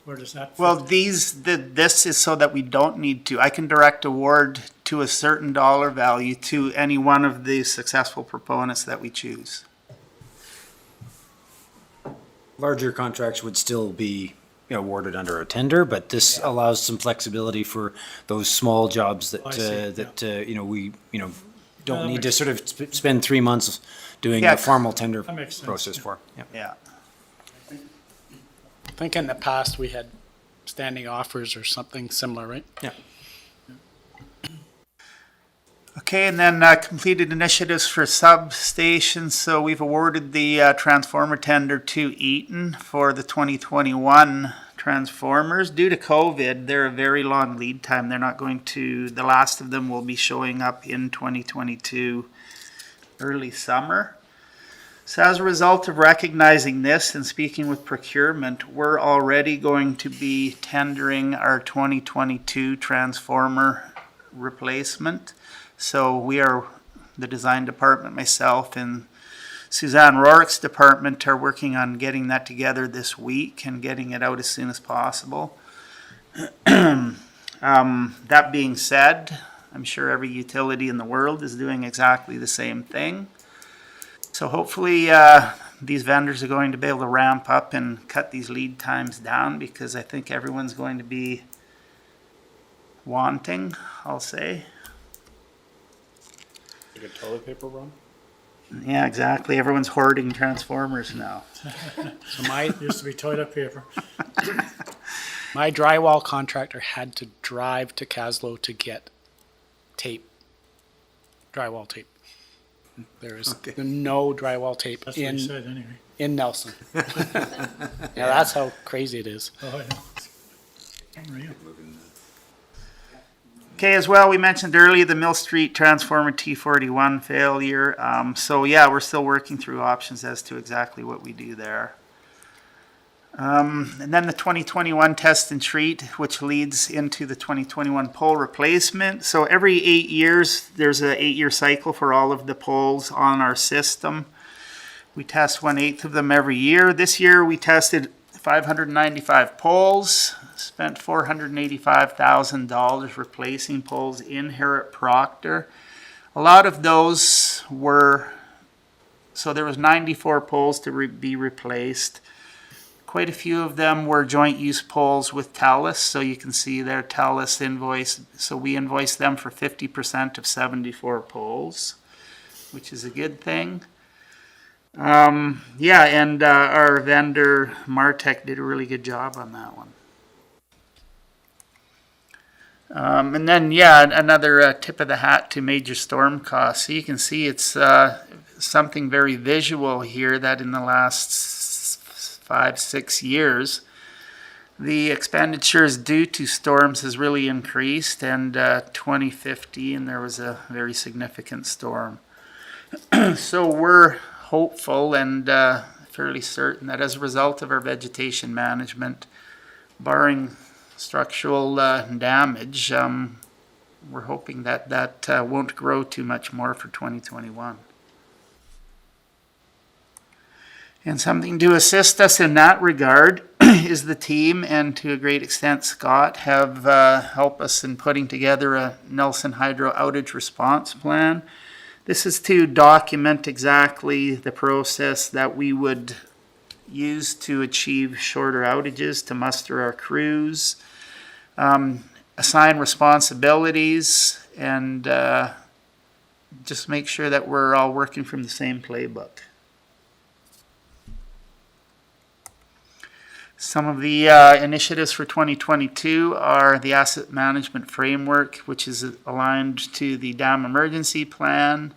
Where does that fit? Well, this is so that we don't need to. I can direct award to a certain dollar value to any one of the successful proponents that we choose. Larger contracts would still be awarded under a tender, but this allows some flexibility for those small jobs that we don't need to sort of spend 3 months doing a formal tender process for. Yeah. I think in the past we had standing offers or something similar, right? Yeah. Okay, and then completed initiatives for substations. So we've awarded the transformer tender to Eaton for the 2021 transformers. Due to COVID, they're a very long lead time. They're not going to, the last of them will be showing up in 2022, early summer. So as a result of recognizing this and speaking with procurement, we're already going to be tendering our 2022 transformer replacement. So we are, the design department, myself and Suzanne Rorick's department are working on getting that together this week and getting it out as soon as possible. That being said, I'm sure every utility in the world is doing exactly the same thing. So hopefully these vendors are going to be able to ramp up and cut these lead times down, because I think everyone's going to be wanting, I'll say. Like a toilet paper run? Yeah, exactly. Everyone's hoarding transformers now. So my Used to be toilet paper. my drywall contractor had to drive to Caslow to get tape, drywall tape. There is no drywall tape That's what he said anyway. in Nelson. Yeah, that's how crazy it is. Oh, I know. Unreal. Okay, as well, we mentioned earlier the Mill Street Transformer T41 failure. So yeah, we're still working through options as to exactly what we do there. And then the 2021 test and treat, which leads into the 2021 pole replacement. So every 8 years, there's an 8-year cycle for all of the poles on our system. We test 1/8 of them every year. This year we tested 595 poles, spent $485,000 replacing poles in Harriet Proctor. A lot of those were, so there was 94 poles to be replaced. Quite a few of them were joint use poles with TELUS, so you can see their TELUS invoice. So we invoiced them for 50% of 74 poles, which is a good thing. Yeah, and our vendor Martech did a really good job on that one. And then, yeah, another tip of the hat to major storm costs. So you can see it's something very visual here, that in the last 5-6 years, the expenditures due to storms has really increased, and 2015 there was a very significant storm. So we're hopeful and fairly certain that as a result of our vegetation management, barring structural damage, we're hoping that that won't grow too much more for 2021. And something to assist us in that regard, is the team, and to a great extent Scott, have helped us in putting together a Nelson Hydro outage response plan. This is to document exactly the process that we would use to achieve shorter outages, to muster our crews, assign responsibilities, and just make sure that we're all working from the same playbook. Some of the initiatives for 2022 are the asset management framework, which is aligned to the dam emergency plan,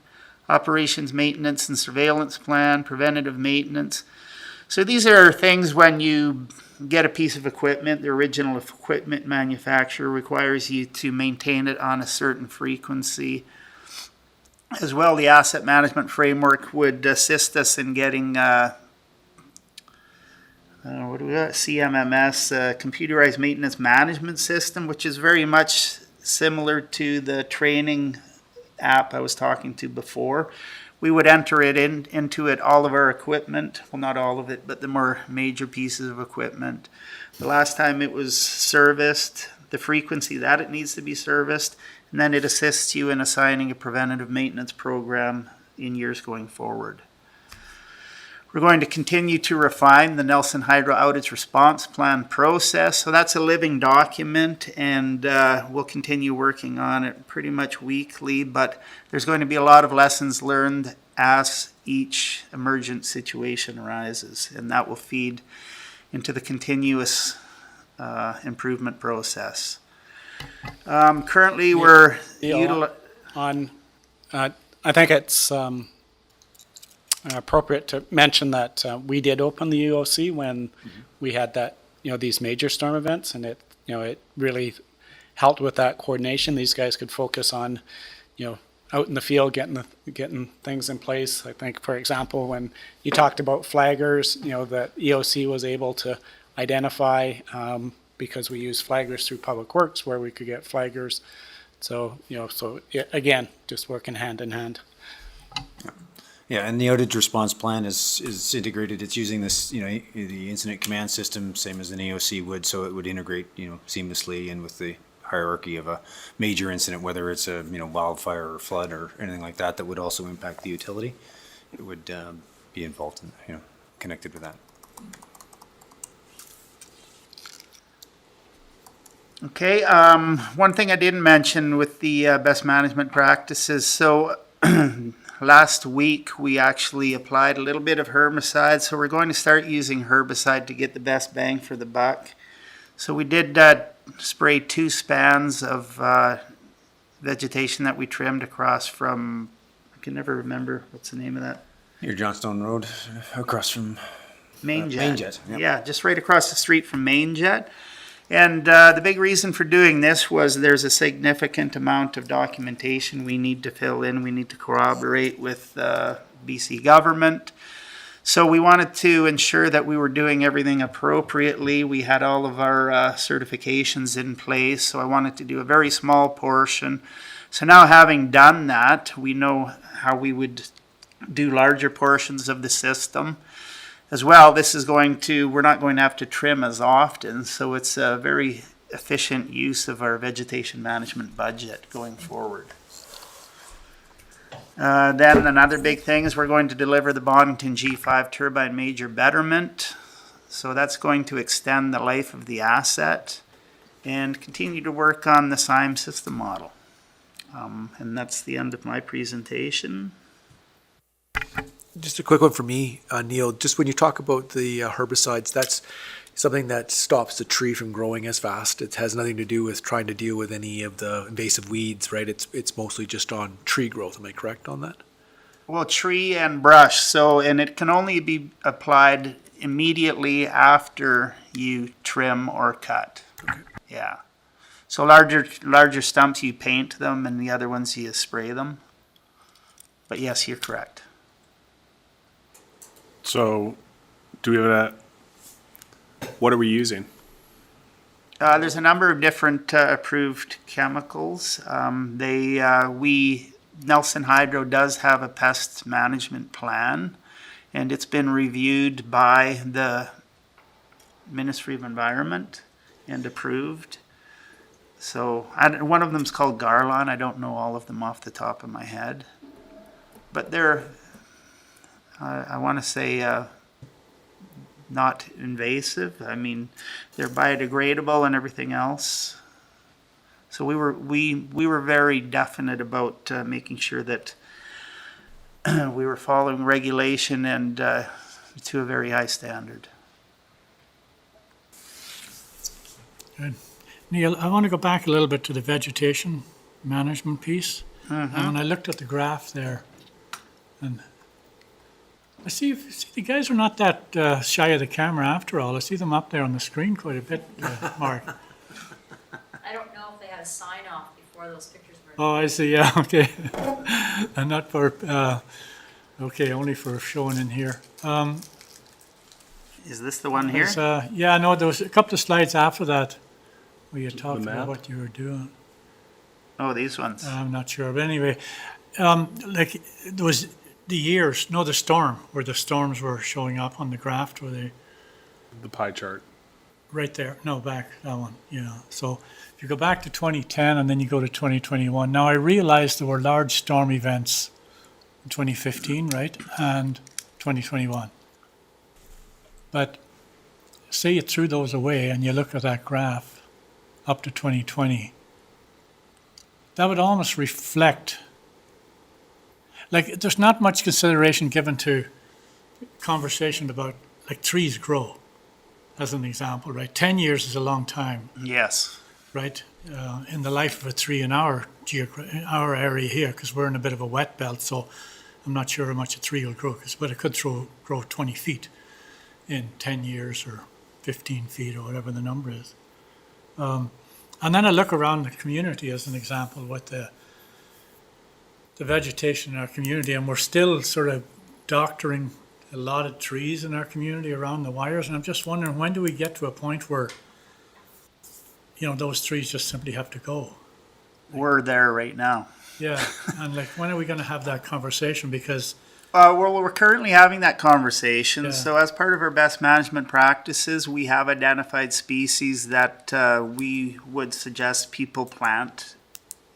operations maintenance and surveillance plan, preventative maintenance. So these are things when you get a piece of equipment, the original equipment manufacturer requires you to maintain it on a certain frequency. As well, the asset management framework would assist us in getting what do we got? CMMS, computerized maintenance management system, which is very much similar to the training app I was talking to before. We would enter it into it, all of our equipment, well, not all of it, but the more major pieces of equipment. The last time it was serviced, the frequency that it needs to be serviced, and then it assists you in assigning a preventative maintenance program in years going forward. We're going to continue to refine the Nelson Hydro Outage Response Plan process. So that's a living document, and we'll continue working on it pretty much weekly, but there's going to be a lot of lessons learned as each emergent situation arises, and that will feed into the continuous improvement process. Currently, we're I think it's appropriate to mention that we did open the UOC when we had that, these major storm events, and it really helped with that coordination. These guys could focus on, out in the field, getting things in place. I think, for example, when you talked about flaggers, that EOC was able to identify, because we use flaggers through Public Works, where we could get flaggers. So, again, just working hand in hand. Yeah, and the outage response plan is integrated. It's using this, the incident command system, same as an EOC would, so it would integrate, seamlessly in with the hierarchy of a major incident, whether it's a, wildfire or flood or anything like that, that would also impact the utility. It would be involved in, connected with that. Okay, one thing I didn't mention with the best management practices, so last week we actually applied a little bit of herbicide, so we're going to start using herbicide to get the best bang for the buck. So we did spray 2 spans of vegetation that we trimmed across from, I can never remember, what's the name of that? Your Johnstone Road, across from Mainjet. Mainjet, yep. Yeah, just right across the street from Mainjet. And the big reason for doing this was there's a significant amount of documentation we need to fill in. We need to corroborate with BC government. So we wanted to ensure that we were doing everything appropriately. We had all of our certifications in place, so I wanted to do a very small portion. So now, having done that, we know how we would do larger portions of the system. As well, we're not going to have to trim as often, so it's a very efficient use of our vegetation management budget going forward. Then another big thing is we're going to deliver the Bonington G5 turbine major betterment. So that's going to extend the life of the asset and continue to work on the SIME system model. And that's the end of my presentation. Just a quick one for me, Neil. Just when you talk about the herbicides, that's something that stops the tree from growing as fast. It has nothing to do with trying to deal with any of the invasive weeds, right? It's mostly just on tree growth. Am I correct on that? Well, tree and brush. So, and it can only be applied immediately after you trim or cut. Okay. Yeah. So larger stumps, you paint them, and the other ones you spray them. But yes, you're correct. So, do we have what are we using? There's a number of different approved chemicals. Nelson Hydro does have a pest management plan, and it's been reviewed by the Ministry of Environment and approved. So one of them's called Garlon. I don't know all of them off the top of my head. But they're, I want to say, not invasive. I mean, they're biodegradable and everything else. So we were very definite about making sure that we were following regulation and to a very high standard. Good. Neil, I want to go back a little bit to the vegetation management piece. And when I looked at the graph there, and I see the guys are not that shy of the camera after all. I see them up there on the screen quite a bit, Mark. I don't know if they had a sign off before those pictures were. Oh, I see, yeah, okay. And not for, okay, only for showing in here. Is this the one here? Yeah, no, there was a couple of slides after that where you talked about map? what you were doing. Oh, these ones. I'm not sure, but anyway, like there was the years, no, the storm, where the storms were showing up on the graph, where they, The pie chart. right there, no, back, that one, yeah. So if you go back to 2010 and then you go to 2021, now I realized there were large storm events in 2015, right, and 2021. But say you threw those away and you look at that graph up to 2020, that would almost reflect, like there's not much consideration given to conversation about like trees grow, as an example, right? 10 years is a long time, Yes. right? In the life of a tree in our area here, because we're in a bit of a wet belt, so I'm not sure how much a tree will grow, but it could grow 20 feet in 10 years or 15 feet or whatever the number is. And then I look around the community as an example with the vegetation in our community, and we're still sort of doctoring a lot of trees in our community around the wires, and I'm just wondering, when do we get to a point where, you know, those trees just simply have to go? We're there right now. Yeah, and like, when are we gonna have that conversation? Because, Well, we're currently having that conversation. Yeah. So as part of our best management practices, we have identified species that we would suggest people plant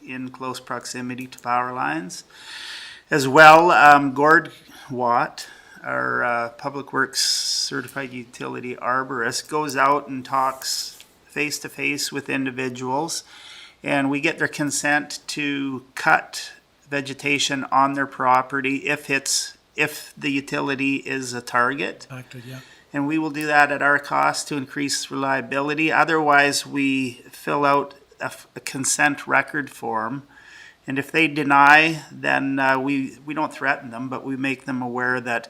in close proximity to power lines. As well, Gord Watt, our Public Works Certified Utility Arborist, goes out and talks face-to-face with individuals, and we get their consent to cut vegetation on their property if the utility is a target. yeah, And we will do that at our cost to increase reliability. Otherwise, we fill out a consent record form. And if they deny, then we don't threaten them, but we make them aware that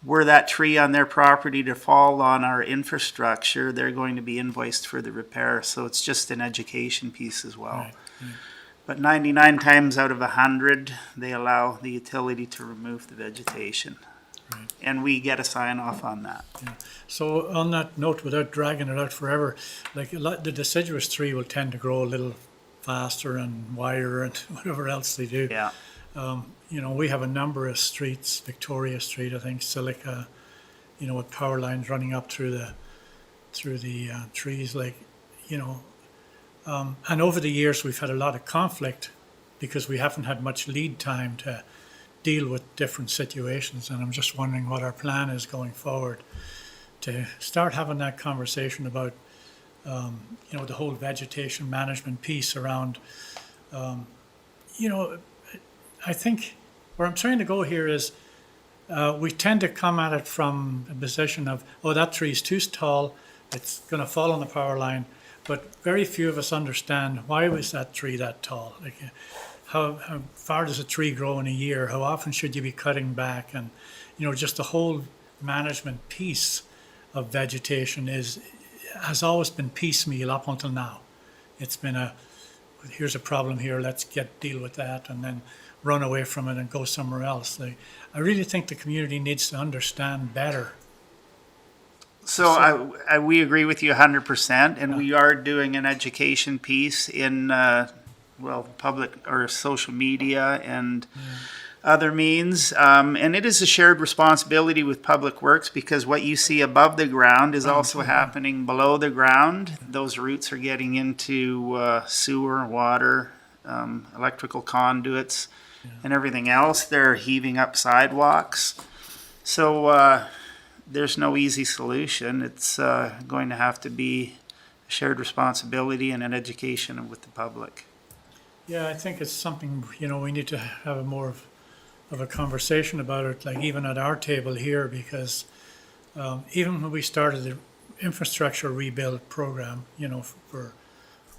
were that tree on their property to fall on our infrastructure, they're going to be invoiced for the repair. So it's just an education piece as well. right. But 99 times out of 100, they allow the utility to remove the vegetation. Right. And we get a sign off on that. So on that note, without dragging it out forever, like the deciduous tree will tend to grow a little faster and wider and whatever else they do. Yeah. You know, we have a number of streets, Victoria Street, I think, Silica, you know, with power lines running up through the trees, like, you know, and over the years we've had a lot of conflict because we haven't had much lead time to deal with different situations, and I'm just wondering what our plan is going forward to start having that conversation about, you know, the whole vegetation management piece around, you know, I think where I'm trying to go here is we tend to come at it from a position of, oh, that tree's too tall, it's going to fall on the power line, but very few of us understand, why was that tree that tall? Like, how far does a tree grow in a year? How often should you be cutting back? And, you know, just the whole management piece of vegetation has always been piecemeal up until now. It's been here's a problem here, let's deal with that, and then run away from it and go somewhere else. I really think the community needs to understand better. So we agree with you 100%, and we are doing an education piece in, public or social media and other means. And it is a shared responsibility with Public Works because what you see above the ground is also happening below the ground. Those roots are getting into sewer, water, electrical conduits, and everything else. They're heaving up sidewalks. So there's no easy solution. It's going to have to be a shared responsibility and an education with the public. Yeah, I think it's something, we need to have a more of a conversation about it, like even at our table here, because even when we started the infrastructure rebuild program, for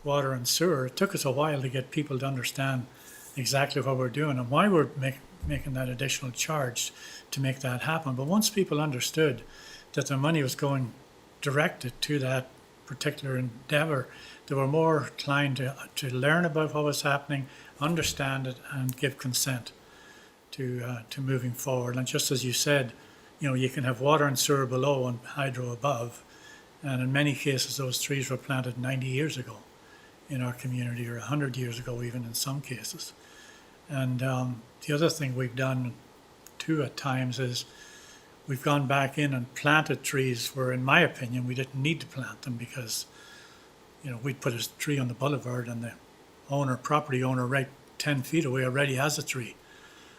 water and sewer, it took us a while to get people to understand exactly what we're doing and why we're making that additional charge to make that happen. But once people understood that the money was going directed to that particular endeavor, they were more inclined to learn about what was happening, understand it, and give consent to moving forward. And just as you said, you can have water and sewer below and hydro above. And in many cases, those trees were planted 90 years ago in our community, or 100 years ago even in some cases. And the other thing we've done too at times is we've gone back in and planted trees where, in my opinion, we didn't need to plant them because, we'd put a tree on the boulevard and the property owner right 10 feet away already has a tree.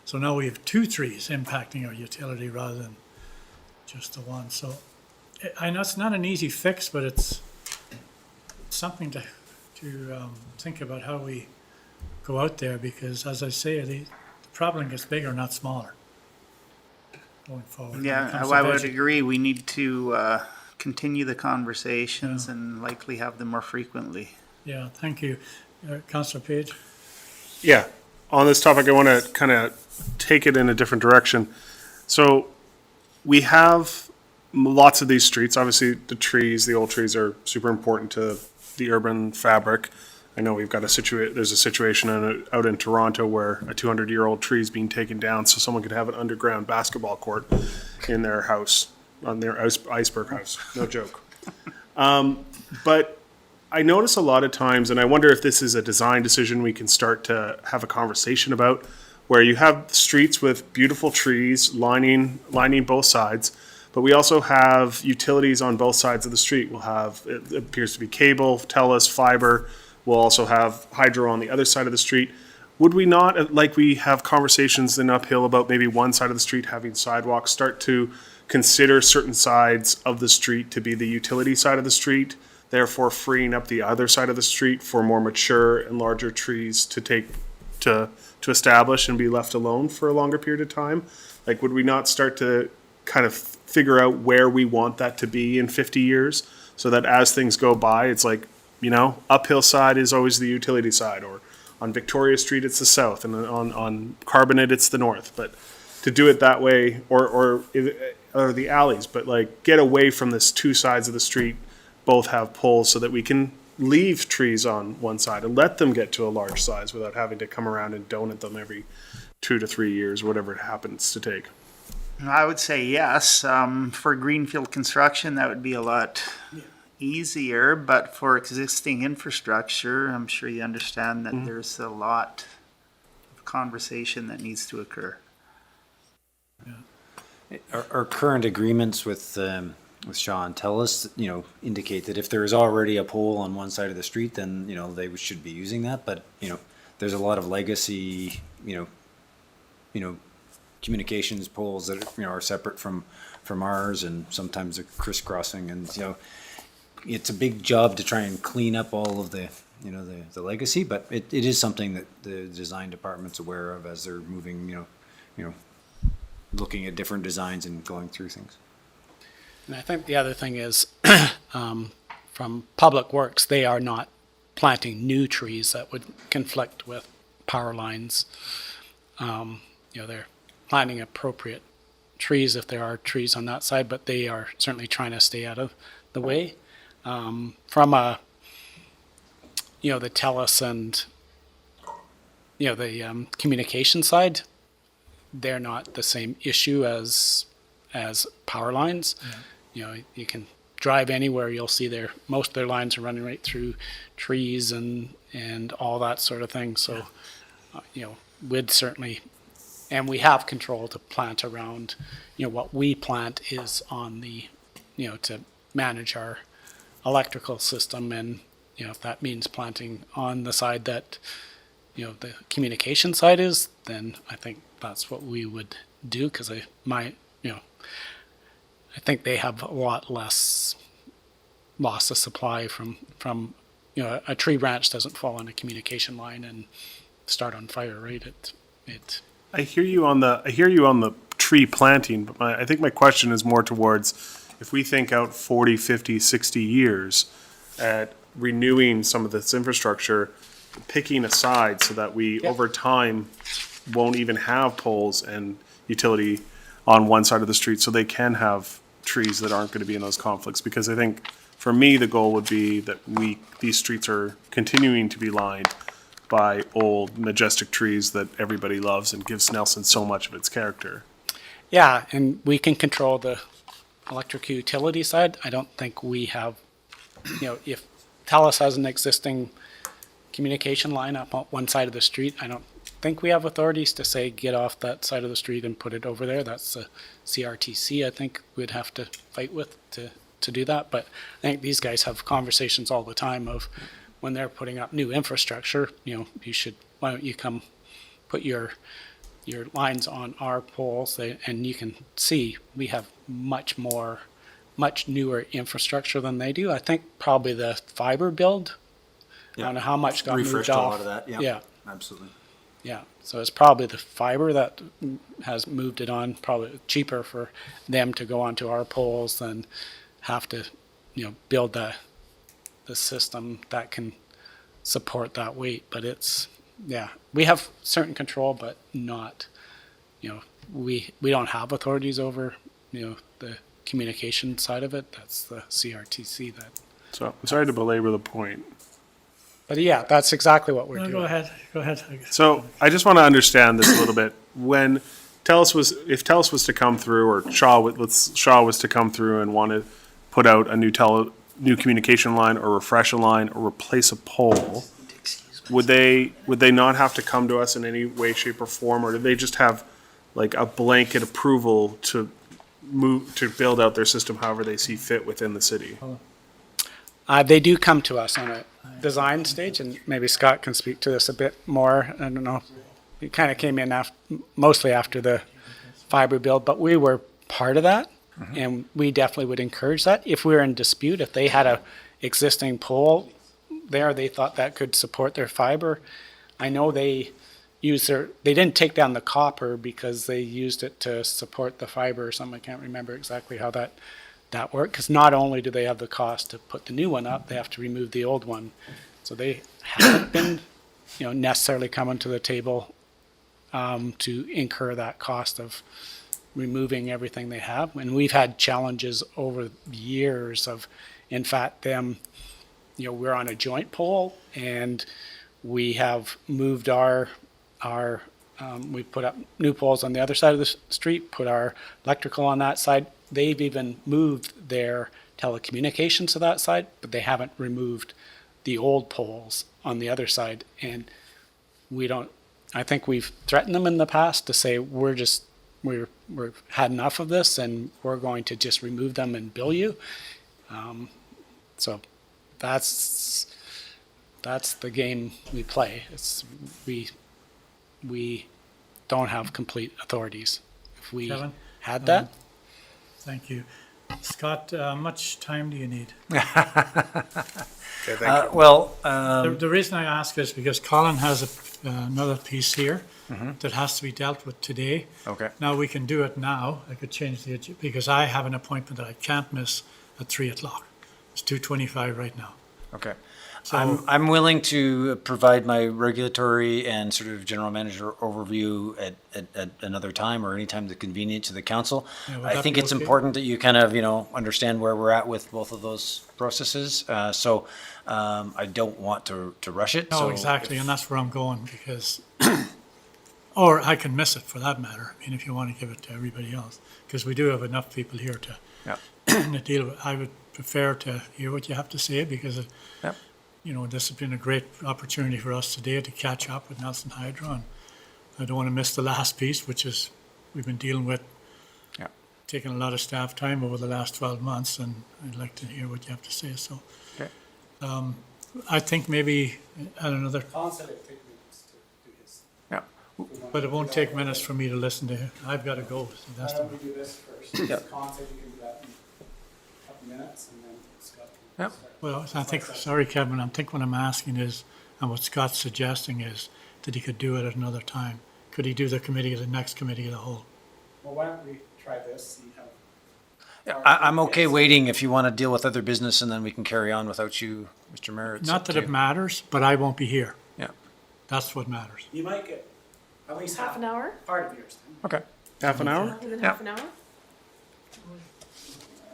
So now we have two trees impacting our utility rather than just the one. So I know it's not an easy fix, but it's something to think about how we go out there, because as I say, the problem gets bigger, not smaller, going forward. Yeah, I would agree. We need to continue the conversations and likely have them more frequently. Yeah, thank you. Councillor Page? Yeah, on this topic, I want to kind of take it in a different direction. So we have lots of these streets. Obviously, the old trees are super important to the urban fabric. I know we've got there's a situation out in Toronto where a 200-year-old tree is being taken down so someone could have an underground basketball court in their house, on their iceberg house. No joke. But I notice a lot of times, and I wonder if this is a design decision we can start to have a conversation about, where you have streets with beautiful trees lining both sides, but we also have utilities on both sides of the street. We'll have, it appears to be cable, TELUS, fiber. We'll also have hydro on the other side of the street. Would we not, like we have conversations in uphill about maybe one side of the street having sidewalks, start to consider certain sides of the street to be the utility side of the street, therefore freeing up the other side of the street for more mature and larger trees to establish and be left alone for a longer period of time? Like, would we not start to kind of figure out where we want that to be in 50 years so that as things go by, it's like, uphill side is always the utility side, or on Victoria Street, it's the south, and on Carbonate, it's the north. But to do it that way, or the alleys, but like get away from this two sides of the street, both have poles, so that we can leave trees on one side and let them get to a large size without having to come around and donate them every 2 to 3 years, whatever it happens to take. I would say yes. For greenfield construction, that would be a lot easier, but for existing infrastructure, I'm sure you understand that there's a lot of conversation that needs to occur. Our current agreements with Sean TELUS, indicate that if there is already a pole on one side of the street, then, they should be using that. But, there's a lot of legacy, communications poles that, are separate from ours, and sometimes they're crisscrossing, and, it's a big job to try and clean up all of the, the legacy, but it is something that the design department's aware of as they're moving, looking at different designs and going through things. And I think the other thing is, from Public Works, they are not planting new trees that would conflict with power lines. They're planting appropriate trees if there are trees on that side, but they are certainly trying to stay out of the way. From the TELUS and, the communication side, they're not the same issue as power lines. Yeah. You can drive anywhere, you'll see most of their lines are running right through trees and all that sort of thing. So, we'd certainly And we have control to plant around, what we plant is on the, to manage our electrical system. And, if that means planting on the side that, the communication side is, then I think that's what we would do, because I think they have a lot less loss of supply from a tree branch doesn't fall on a communication line and start on fire, right? I hear you on the tree planting, but I think my question is more towards if we think out 40, 50, 60 years at renewing some of this infrastructure, picking a side so that we over time won't even have poles and utility on one side of the street, so they can have trees that aren't going to be in those conflicts. Because I think for me the goal would be that these streets are continuing to be lined by old majestic trees that everybody loves and gives Nelson so much of its character. Yeah, and we can control the electric utility side. I don't think we have, if TELUS has an existing communication line up on one side of the street, I don't think we have authorities to say, get off that side of the street and put it over there. That's the CRTC, I think, we'd have to fight with to do that. But I think these guys have conversations all the time of when they're putting up new infrastructure, why don't you come put your lines on our poles, and you can see we have much newer infrastructure than they do. I think probably the fiber build, I don't know how much got Refreshed moved a off. lot of that, yeah. Yeah. Absolutely. Yeah, so it's probably the fiber that has moved it on, probably cheaper for them to go onto our poles than have to, build the system that can support that weight. But we have certain control, but not, we don't have authorities over, the communication side of it. That's the CRTC that. So I'm sorry to belabor the point. But yeah, that's exactly what we're doing. Go ahead. So I just want to understand this a little bit. When if TELUS was to come through, or Shaw was to come through and want to put out a new communication line, or refresh a line, or replace a pole, would they not have to come to us in any way, shape, or form, or do they just have like a blanket approval to build out their system however they see fit within the city? They do come to us on a design stage, and maybe Scott can speak to this a bit more. I don't know. It kind of came in mostly after the fiber build, but we were part of that, and we definitely would encourage that. If we were in dispute, if they had a existing pole there, they thought that could support their fiber. I know they didn't take down the copper because they used it to support the fiber or something. I can't remember exactly how that worked, because not only do they have the cost to put the new one up, they have to remove the old one. So they haven't been, necessarily coming to the table to incur that cost of removing everything they have. And we've had challenges over years of, in fact, them, we're on a joint pole, and we have moved we put up new poles on the other side of the street, put our electrical on that side. They've even moved their telecommunications to that side, but they haven't removed the old poles on the other side. And I think we've threatened them in the past to say, we've had enough of this, and we're going to just remove them and bill you. So that's the game we play. We don't have complete authorities. If we Kevin? had that. Thank you. Scott, much time do you need? Okay, thank you. The reason I ask is because Colin has another piece here that has to be dealt with today. Okay. Now, we can do it now. I could change the agenda because I have an appointment that I can't miss at 3:00. It's 2:25 right now. Okay. So I'm willing to provide my regulatory and sort of general manager overview at another time, or any time that's convenient to the council. Yeah, would I that think be it's okay? important that you kind of, understand where we're at with both of those processes. So I don't want to rush it. No, So exactly, and that's where I'm going, because, or I can miss it for that matter, I mean, if you want to give it to everybody else, because we do have enough people here to deal with. I would prefer to hear what you have to say, because this has been a great opportunity for us today to catch up with Nelson Hydro, and I don't want to miss the last piece, which is, we've been dealing with, Yeah. taking a lot of staff time over the last 12 months, and I'd like to hear what you have to say, so. Okay. I think maybe at another, Yeah. but it won't take minutes for me to listen to him. I've got to go. So that's the- do this first? Yeah. Concept, you can do that in a couple minutes, and then Scott Yeah. Well, I think, sorry, Kevin, I think what I'm asking is, and what Scott's suggesting is, that he could do it at another time. Could he do the committee, the next committee of the whole? Well, why don't we try this, see how. Yeah, I'm okay waiting if you want to deal with other business, and then we can carry on without you, Mr. Mayor. It's Not up that to it you. matters, but I won't be here. Yeah. That's what matters. You might get at least Half an hour? part of yours. Okay. Half an hour? More than Yeah. half an hour?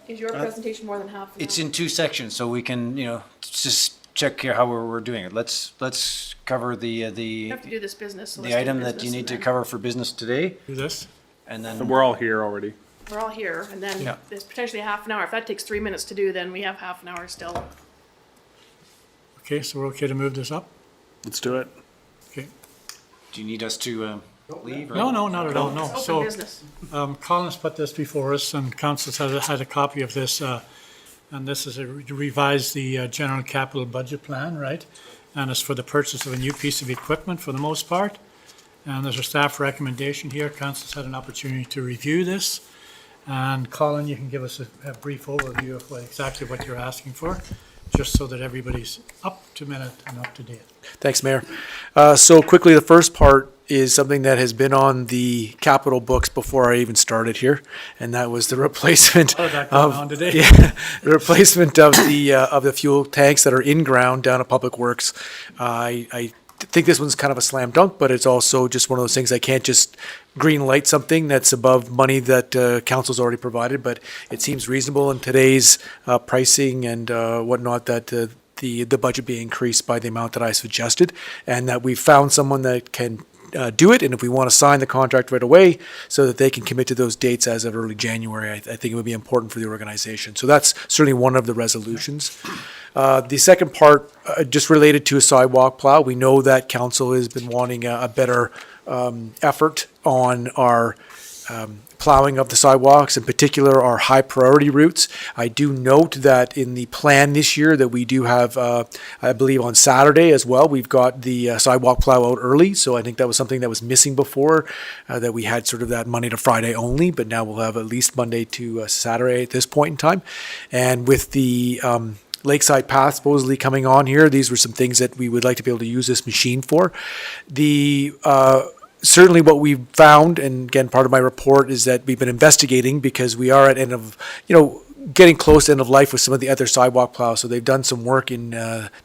Is your presentation more than half an hour? It's in two sections, so we can, just check here how we're doing it. Let's cover We have to do this business, so let's the do item that business you need and to then- cover for business today, Do this? and then. And we're all here already. We're all here, and then Yeah. there's potentially half an hour. If that takes 3 minutes to do, then we have half an hour still. Okay, so we're okay to move this up? Let's do it. Okay. Do you need us to leave? or- No, not at all, no. Open So, business. Colin's put this before us, and council's had a copy of this, and this is to revise the general capital budget plan, right? And it's for the purchase of a new piece of equipment for the most part. And there's a staff recommendation here. Council's had an opportunity to review this. And Colin, you can give us a brief overview of exactly what you're asking for, just so that everybody's up to minute and up to date. Thanks, Mayor. So quickly, the first part is something that has been on the capital books before I even started here, and that was the replacement How did that go of on today? yeah, the replacement of the fuel tanks that are in ground down at Public Works. I think this one's kind of a slam dunk, but it's also just one of those things I can't just green light something that's above money that council's already provided, but it seems reasonable in today's pricing and whatnot that the budget be increased by the amount that I suggested, and that we've found someone that can do it, and if we want to sign the contract right away so that they can commit to those dates as of early January, I think it would be important for the organization. So that's certainly one of the resolutions. The second part, just related to a sidewalk plow, we know that council has been wanting a better effort on our plowing of the sidewalks, in particular our high priority routes. I do note that in the plan this year that we do have, I believe on Saturday as well, we've got the sidewalk plow out early. So I think that was something that was missing before, that we had sort of that Monday to Friday only, but now we'll have at least Monday to Saturday at this point in time. And with the Lakeside Path supposedly coming on here, these were some things that we would like to be able to use this machine for. Certainly what we've found, and again, part of my report is that we've been investigating because we are at end of, getting close to end of life with some of the other sidewalk plows. So they've done some work in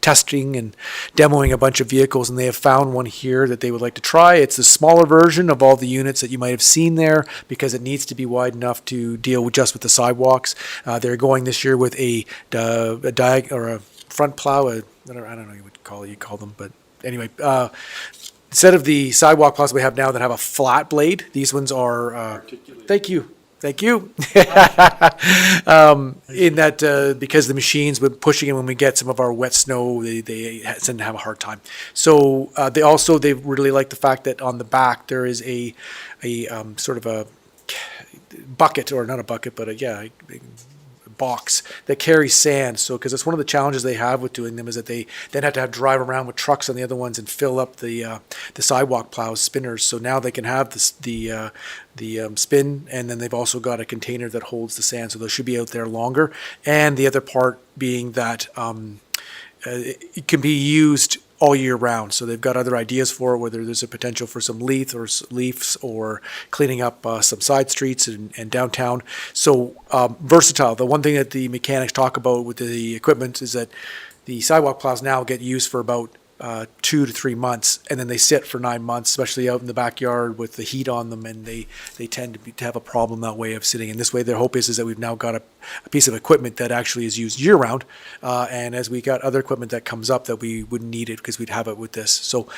testing and demoing a bunch of vehicles, and they have found one here that they would like to try. It's the smaller version of all the units that you might have seen there because it needs to be wide enough to deal with just with the sidewalks. They're going this year with a front plow, I don't know what you call them, but anyway, instead of the sidewalk plows we have now that have a flat blade, these ones are, thank you. In that, because the machines, with pushing it when we get some of our wet snow, they tend to have a hard time. So they really like the fact that on the back there is a sort of a bucket, or not a bucket, but a box that carries sand. So, because it's one of the challenges they have with doing them is that they then have to drive around with trucks on the other ones and fill up the sidewalk plows, spinners. So now they can have the spin, and then they've also got a container that holds the sand. So they should be out there longer. And the other part being that it can be used all year round. So they've got other ideas for it, whether there's a potential for some leaves or cleaning up some side streets and downtown. So versatile. The one thing that the mechanics talk about with the equipment is that the sidewalk plows now get used for about 2 to 3 months, and then they sit for 9 months, especially out in the backyard with the heat on them, and they tend to have a problem that way of sitting. And this way, their hope is that we've now got a piece of equipment that actually is used year round, and as we got other equipment that comes up that we wouldn't need it because we'd have it with this. So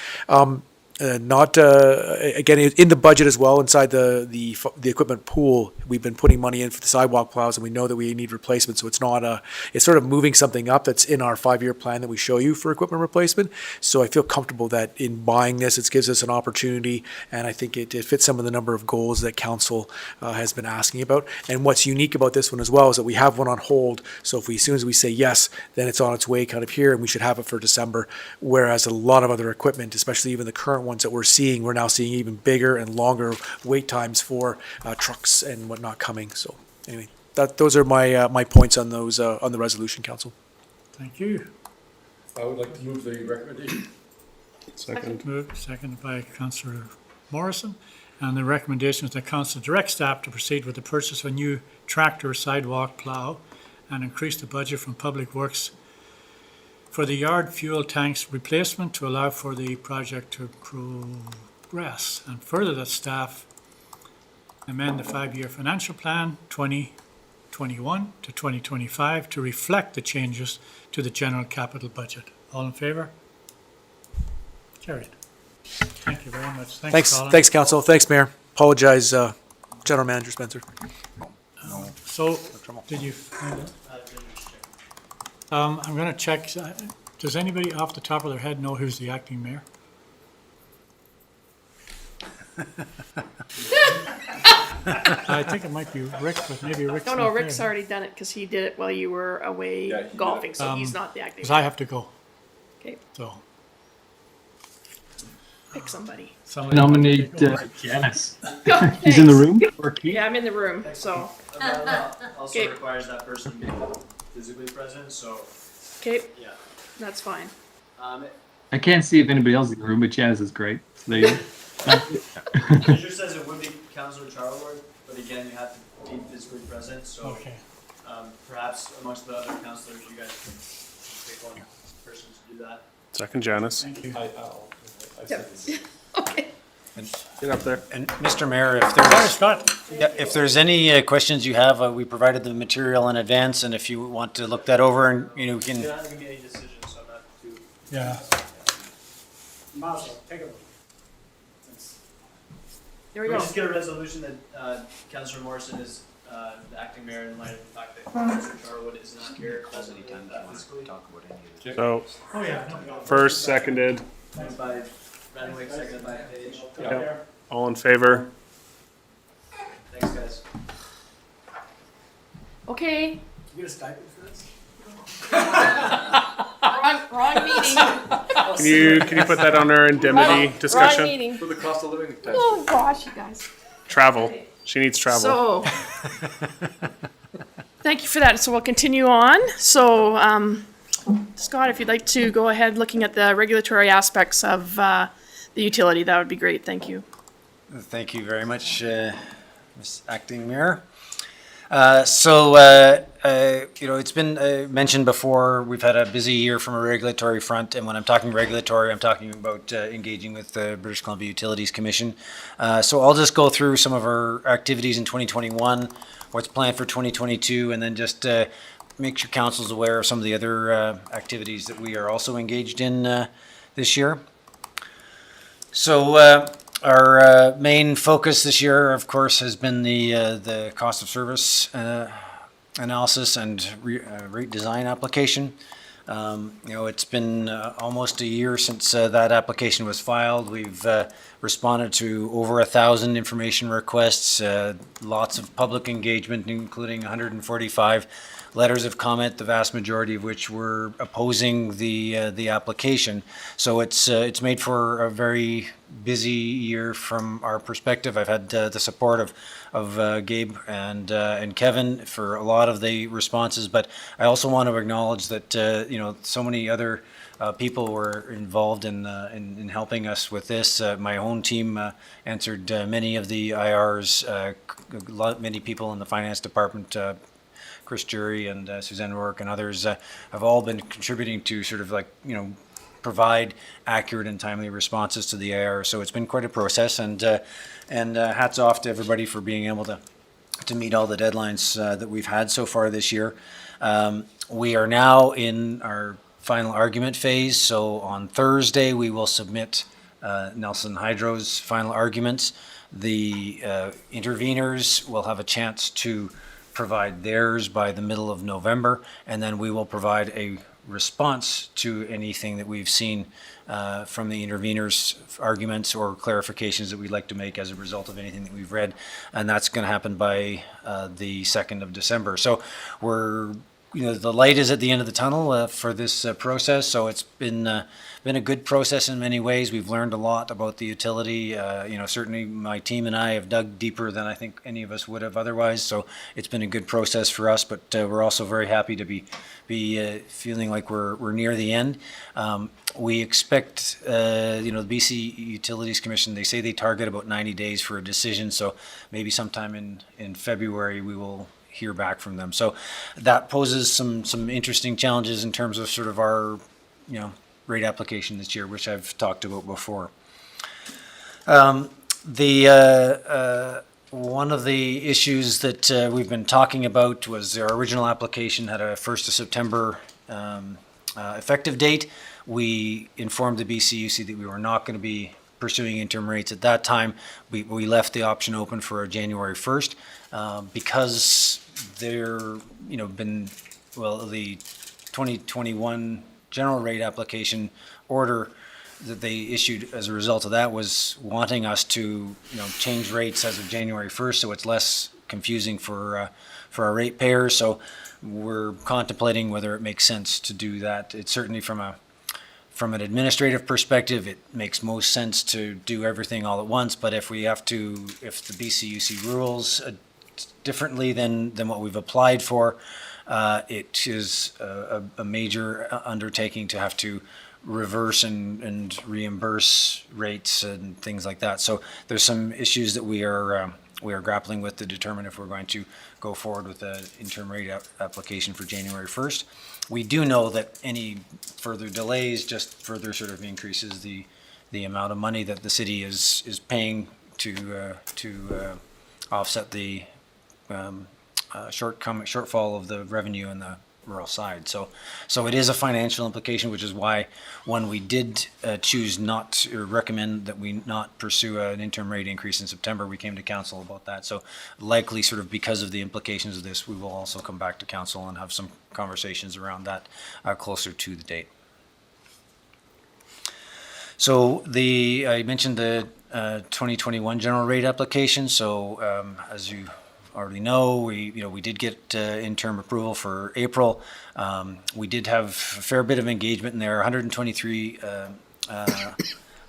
Not again in the budget as well. Inside the equipment pool, we've been putting money in for the sidewalk plows, and we know that we need replacement. So it's not it's sort of moving something up that's in our 5-year plan that we show you for equipment replacement. So I feel comfortable that in buying this, it gives us an opportunity, and I think it fits some of the number of goals that council has been asking about. And what's unique about this one as well is that we have one on hold. So if we, as soon as we say yes, then it's on its way kind of here, and we should have it for December. Whereas a lot of other equipment, especially even the current ones that we're now seeing even bigger and longer wait times for trucks and whatnot coming. So anyway, those are my points on those on the resolution, Council. Thank you. I would like to move the recommendation. Second. Moved, seconded by Councillor Morrison. And the recommendation is that council direct staff to proceed with the purchase of a new tractor sidewalk plow and increase the budget from Public Works for the yard fuel tanks replacement to allow for the project to progress. And further, that staff amend the 5-year financial plan 2021 to 2025 to reflect the changes to the general capital budget. All in favour? Carried. Thank you very much. Thanks, Colin. Thanks, Council. Thanks, Mayor. Apologize, General Manager Spencer. So, did you find out? I'm going to check. Does anybody off the top of their head know who's the acting mayor? I think it might be Rick, but maybe Rick's No, not Rick's there. already done it because he did it while you were away Yeah, he did golfing, it. so he's not the acting. Because I have to go, Okay, so. pick somebody. somebody- Nominate Janice. Thanks. He's in the room? Or Keith? Yeah, I'm in the room, so, Also Okay. requires that person to be physically present, so, okay, yeah. that's fine. I can't see if anybody else is in the room, but Janice is great. So there you go. It just says it would be Councillor Charlord, but again, you have to be physically present, so, Okay. perhaps amongst the other councillors, you guys can pick one person to do that. Second, Janice. Thank you. I Yep. second it. Okay. Get up there. And Mr. Mayor, Sorry, Scott. if there's any questions you have, we provided the material in advance, and if you want to look that over, and we can. You're not gonna be any decisions, so I'm not too. Yeah. There we Can we go. just get a resolution that, Councillor Morrison is, the acting mayor in light of the fact that Councillor Charlwood is not here presently, physically? So Oh, yeah. no. first, seconded. Moved by Renwick, seconded by Page. Yep. All in favor? Thanks, guys. Okay, You get a stipend for this? wrong meeting. Can you put that on our indemnity Wrong discussion? meeting. For the cost of living test. Oh, gosh, you guys. Travel. She needs travel. So, thank you for that. So we'll continue on. So, Scott, if you'd like to go ahead looking at the regulatory aspects of the utility, that would be great. Thank you. Thank you very much, Ms. Acting Mayor. It's been mentioned before, we've had a busy year from a regulatory front, and when I'm talking regulatory, I'm talking about engaging with the British Columbia Utilities Commission. So I'll just go through some of our activities in 2021, what's planned for 2022, and then just make sure council's aware of some of the other activities that we are also engaged in this year. So our main focus this year, of course, has been the cost of service analysis and rate design application. It's been almost a year since that application was filed. We've responded to over 1,000 information requests, lots of public engagement, including 145 letters of comment, the vast majority of which were opposing the application. So it's made for a very busy year from our perspective. I've had the support of Gabe and Kevin for a lot of the responses, but I also want to acknowledge that so many other people were involved in helping us with this. My own team answered many of the IRs. Many people in the finance department. Chris Jury and Suzanne Rourke and others have all been contributing to sort of provide accurate and timely responses to the IR. So it's been quite a process, and hats off to everybody for being able to meet all the deadlines that we've had so far this year. We are now in our final argument phase. So on Thursday, we will submit Nelson Hydro's final arguments. The interveners will have a chance to provide theirs by the middle of November, and then we will provide a response to anything that we've seen from the interveners' arguments or clarifications that we'd like to make as a result of anything that we've read, and that's going to happen by the 2nd of December. So we're, the light is at the end of the tunnel for this process. So it's been a good process in many ways. We've learned a lot about the utility. Certainly my team and I have dug deeper than I think any of us would have otherwise. So it's been a good process for us, but we're also very happy to be feeling like we're near the end. We expect, the BC Utilities Commission, they say they target about 90 days for a decision. So maybe sometime in February we will hear back from them. So that poses some interesting challenges in terms of sort of our, rate application this year, which I've talked about before. One of the issues that we've been talking about was our original application had a 1st of September effective date. We informed the BCUC that we were not going to be pursuing interim rates at that time. We left the option open for a January 1st because there, the 2021 general rate application order that they issued as a result of that was wanting us to, change rates as of January 1st, so it's less confusing for our ratepayers. So we're contemplating whether it makes sense to do that. It's certainly from an administrative perspective, it makes most sense to do everything all at once. But if the BCUC rules differently than what we've applied for, it is a major undertaking to have to reverse and reimburse rates and things like that. So there's some issues that we are grappling with to determine if we're going to go forward with an interim rate application for January 1st. We do know that any further delays just further sort of increases the amount of money that the city is paying to offset the shortfall of the revenue in the rural side. So it is a financial implication, which is why when we did choose not to recommend that we not pursue an interim rate increase in September, we came to council about that. So likely sort of because of the implications of this, we will also come back to council and have some conversations around that closer to the date. So I mentioned the 2021 general rate application. So as you already know, we did get interim approval for April. We did have a fair bit of engagement in there, 123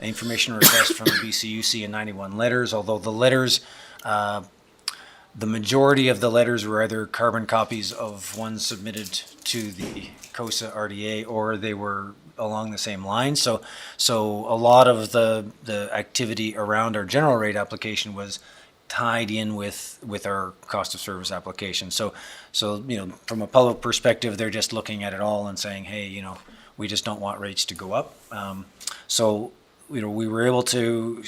information requests from the BCUC and 91 letters, although the letters, the majority of the letters were either carbon copies of ones submitted to the COSA RDA or they were along the same lines. So a lot of the activity around our general rate application was tied in with our cost of service application. So from a public perspective, they're just looking at it all and saying, hey, we just don't want rates to go up. We were able to,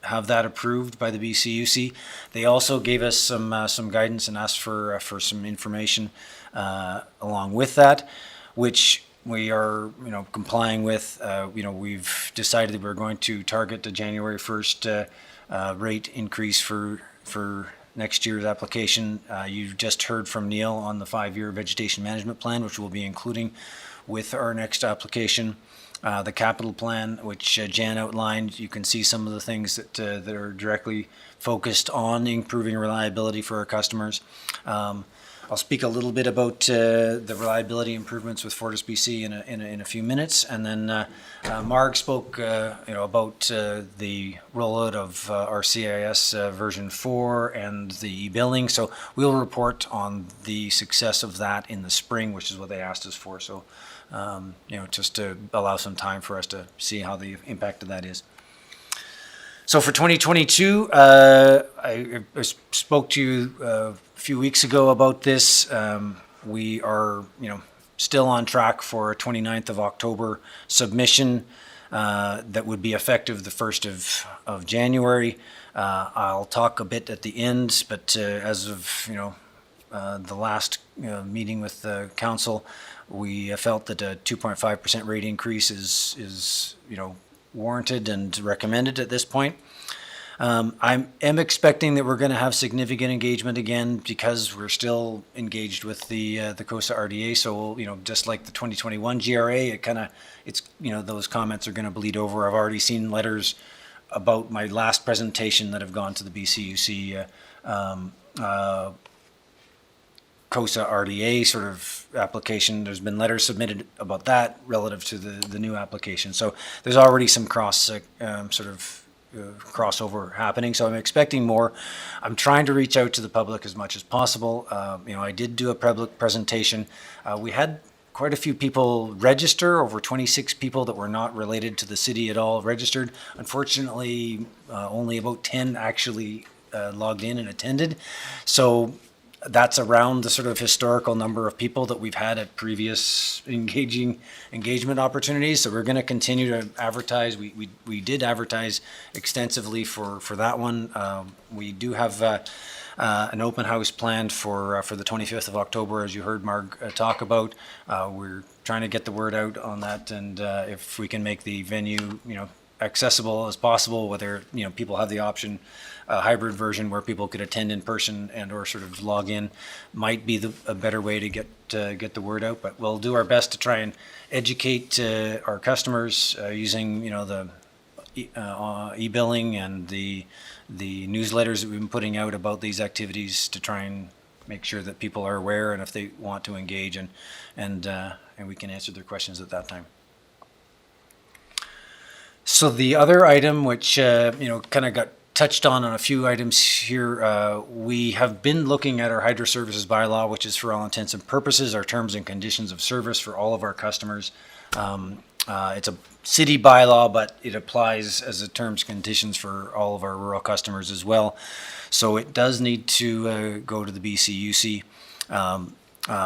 have that approved by the BCUC. They also gave us some guidance and asked for some information along with that, which we are, complying with. We've decided that we're going to target the January 1st rate increase for next year's application. You just heard from Neil on the 5-year vegetation management plan, which we'll be including with our next application. The capital plan, which Jan outlined, you can see some of the things that are directly focused on improving reliability for our customers. I'll speak a little bit about the reliability improvements with FortisBC in a few minutes, and then Marg spoke about the rollout of our CIS version 4 and the e-billing. So we'll report on the success of that in the spring, which is what they asked us for. So just to allow some time for us to see how the impact of that is. So for 2022, I spoke to you a few weeks ago about this. We are, still on track for a 29th of October submission that would be effective the 1st of January. I'll talk a bit at the end, but as of, the last meeting with the council, we felt that a 2.5% rate increase is warranted and recommended at this point. I am expecting that we're going to have significant engagement again because we're still engaged with the COSA RDA. So, just like the 2021 GRA, those comments are going to bleed over. I've already seen letters about my last presentation that have gone to the BCUC COSA RDA sort of application. There's been letters submitted about that relative to the new application. So there's already some crossover happening. So I'm expecting more. I'm trying to reach out to the public as much as possible. I did do a public presentation. We had quite a few people register, over 26 people that were not related to the city at all registered. Unfortunately, only about 10 actually logged in and attended. So that's around the sort of historical number of people that we've had at previous engagement opportunities. So we're going to continue to advertise. We did advertise extensively for that one. We do have an open house planned for the 25th of October, as you heard Marg talk about. We're trying to get the word out on that, and if we can make the venue, accessible as possible, whether people have the option, a hybrid version where people could attend in person and or sort of log in, might be a better way to get the word out. But we'll do our best to try and educate our customers using the e-billing and the newsletters that we've been putting out about these activities to try and make sure that people are aware and if they want to engage and we can answer their questions at that time. So the other item, which kind of got touched on a few items here, we have been looking at our hydro services bylaw, which is for all intents and purposes our terms and conditions of service for all of our customers. It's a city bylaw, but it applies as a terms and conditions for all of our rural customers as well. So it does need to go to the BCUC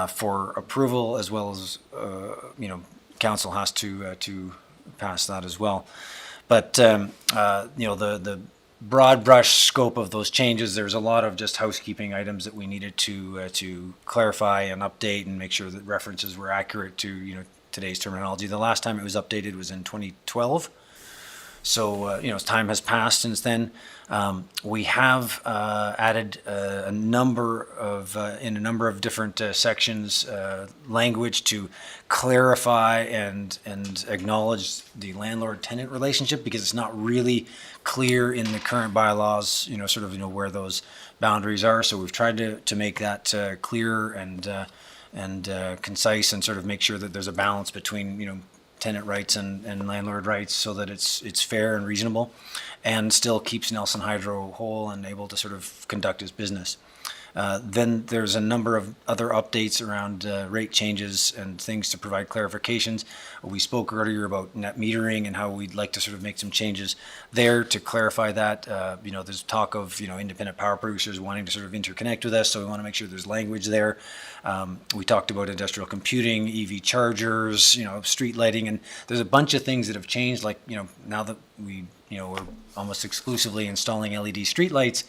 for approval, as well as council has to pass that as well. But the broad brush scope of those changes, there's a lot of just housekeeping items that we needed to clarify and update and make sure that references were accurate to today's terminology. The last time it was updated was in 2012. So, time has passed since then. We have added a number of different sections, language to clarify and acknowledge the landlord-tenant relationship, because it's not really clear in the current bylaws, where those boundaries are. So we've tried to make that clear and concise, and sort of make sure that there's a balance between, tenant rights and landlord rights, so that it's fair and reasonable and still keeps Nelson Hydro whole and able to sort of conduct its business. Then there's a number of other updates around rate changes and things to provide clarifications. We spoke earlier about net metering and how we'd like to sort of make some changes there to clarify that. There's talk of, independent power producers wanting to sort of interconnect with us, so we want to make sure there's language there. We talked about industrial computing, EV chargers, street lighting, and there's a bunch of things that have changed, like, now that we're almost exclusively installing LED street lights,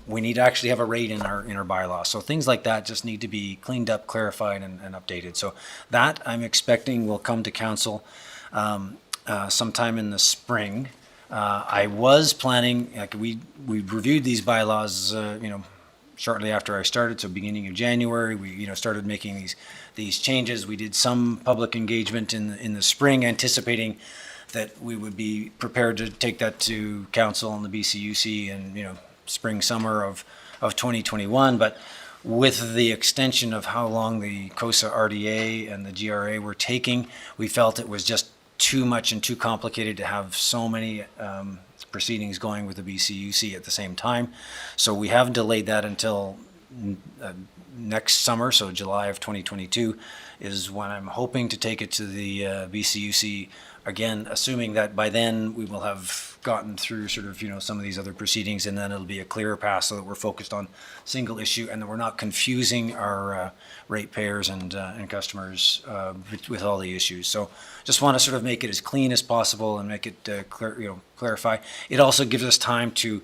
we need to actually have a rate in our bylaw. So things like that just need to be cleaned up, clarified, and updated. So that, I'm expecting, will come to council sometime in the spring. I was planning, we reviewed these bylaws, shortly after I started, so beginning of January, we started making these changes. We did some public engagement in the spring, anticipating that we would be prepared to take that to council and the BCUC and spring, summer of 2021. But with the extension of how long the COSA RDA and the GRA were taking, we felt it was just too much and too complicated to have so many proceedings going with the BCUC at the same time. So we have delayed that until next summer, so July of 2022 is when I'm hoping to take it to the BCUC, again, assuming that by then we will have gotten through sort of, some of these other proceedings, and then it'll be a clearer path so that we're focused on single issue and that we're not confusing our ratepayers and customers with all the issues. So just want to sort of make it as clean as possible and make it clarify. It also gives us time to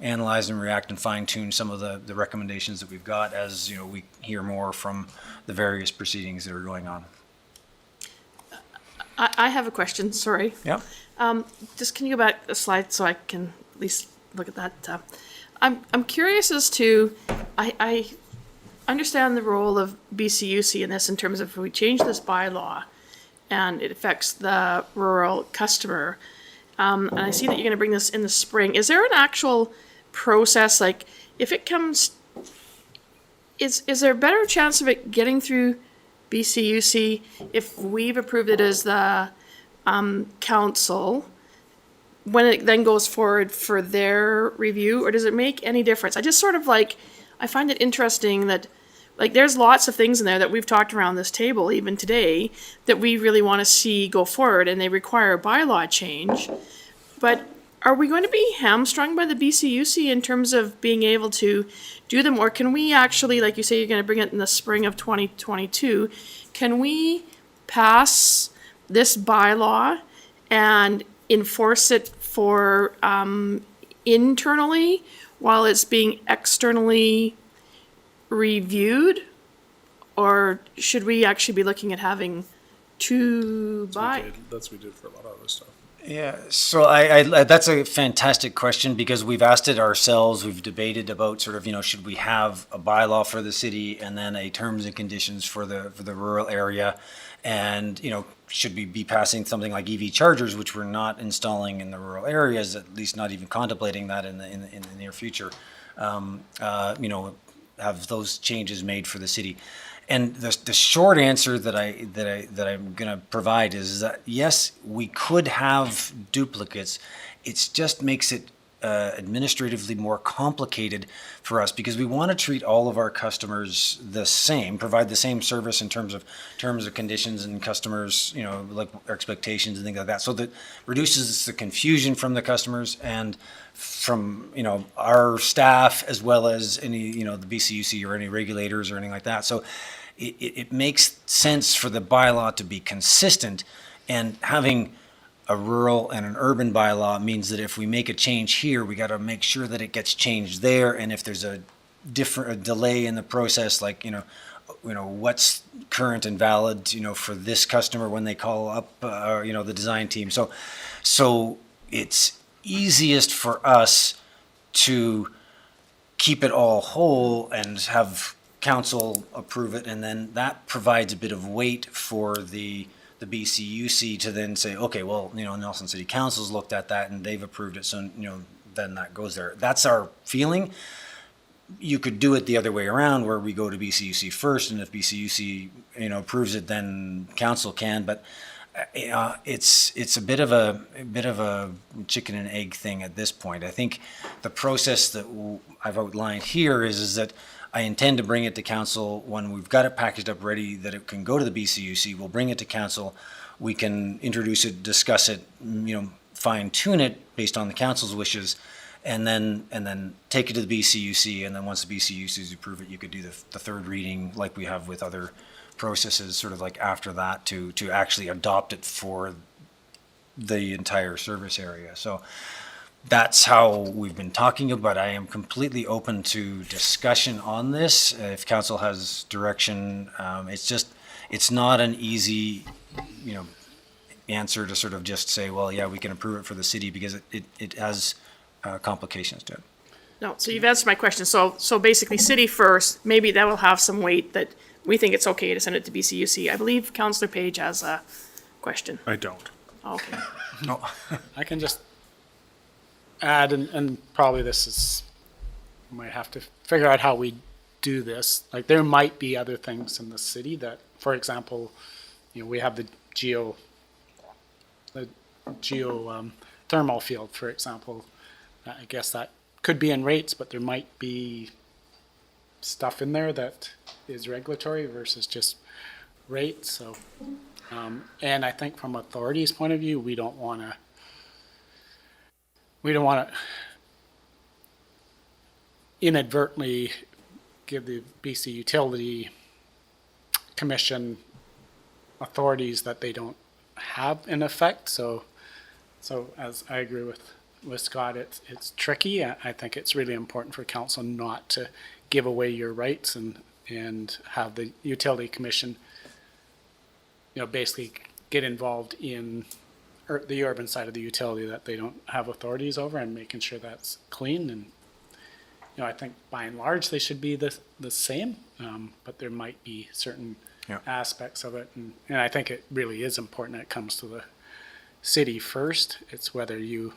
analyze and react and fine tune some of the recommendations that we've got as, we hear more from the various proceedings that are going on. I have a question, sorry. Yeah. Just can you go back a slide so I can at least look at that? I'm curious as to, I understand the role of BCUC in this in terms of if we change this bylaw and it affects the rural customer, and I see that you're gonna bring this in the spring. Is there an actual process, like if it comes, is there a better chance of it getting through BCUC if we've approved it as the council, when it then goes forward for their review, or does it make any difference? I just sort of like, I find it interesting that, like, there's lots of things in there that we've talked around this table, even today, that we really want to see go forward, and they require a bylaw change. But are we going to be hamstrung by the BCUC in terms of being able to do them, or can we actually, like you say, you're going to bring it in the spring of 2022, can we pass this bylaw and enforce it for internally while it's being externally reviewed? Or should we actually be looking at having two That's what we did for a lot of other stuff. Yeah, so I that's a fantastic question, because we've asked it ourselves. We've debated about sort of, should we have a bylaw for the city and then a terms and conditions for the rural area, and should we be passing something like EV chargers, which we're not installing in the rural areas, at least not even contemplating that in the near future. Have those changes made for the city. And the short answer that I'm going to provide is that yes, we could have duplicates. It just makes it administratively more complicated for us, because we want to treat all of our customers the same, provide the same service in terms of conditions and customers, like expectations and things like that. So that reduces the confusion from the customers and from our staff, as well as any the BCUC or any regulators or anything like that. So it makes sense for the bylaw to be consistent, and having a rural and an urban bylaw means that if we make a change here, we got to make sure that it gets changed there. And if there's a delay in the process, like what's current and valid for this customer when they call up the design team. So it's easiest for us to keep it all whole and have council approve it, and then that provides a bit of weight for the BCUC to then say, okay, well, Nelson City Council's looked at that and they've approved it, so then that goes there. That's our feeling. You could do it the other way around, where we go to BCUC first, and if BCUC approves it, then council can. But it's a bit of a chicken and egg thing at this point. I think the process that I've outlined here is that I intend to bring it to council when we've got it packaged up ready, that it can go to the BCUC. We'll bring it to council. We can introduce it, discuss it, fine tune it based on the council's wishes, and then take it to the BCUC. And then once the BCUC's approve it, you could do the third reading like we have with other processes, sort of like after that, to actually adopt it for the entire service area. So that's how we've been talking about. I am completely open to discussion on this if council has direction. It's not an easy, answer to sort of just say, well, yeah, we can approve it for the city, because it has complications to it. No, so you've answered my question. So basically, city first, maybe that will have some weight that we think it's okay to send it to BCUC. I believe Councillor Page has a question. I don't. Okay. No. I can just add, and probably this is, we might have to figure out how we do this. Like, there might be other things in the city that, for example, we have the geothermal field, for example. I guess that could be in rates, but there might be stuff in there that is regulatory versus just rates. So, and I think from authority's point of view, we don't want to inadvertently give the BC Utility Commission authorities that they don't have in effect. So as I agree with Scott, it's tricky. I think it's really important for council not to give away your rights and have the Utility Commission, basically get involved in the urban side of the utility that they don't have authorities over, and making sure that's clean. And, you know, I think by and large, they should be the same, but there might be certain aspects of it. And I think it really is important that it comes to the city first. It's whether you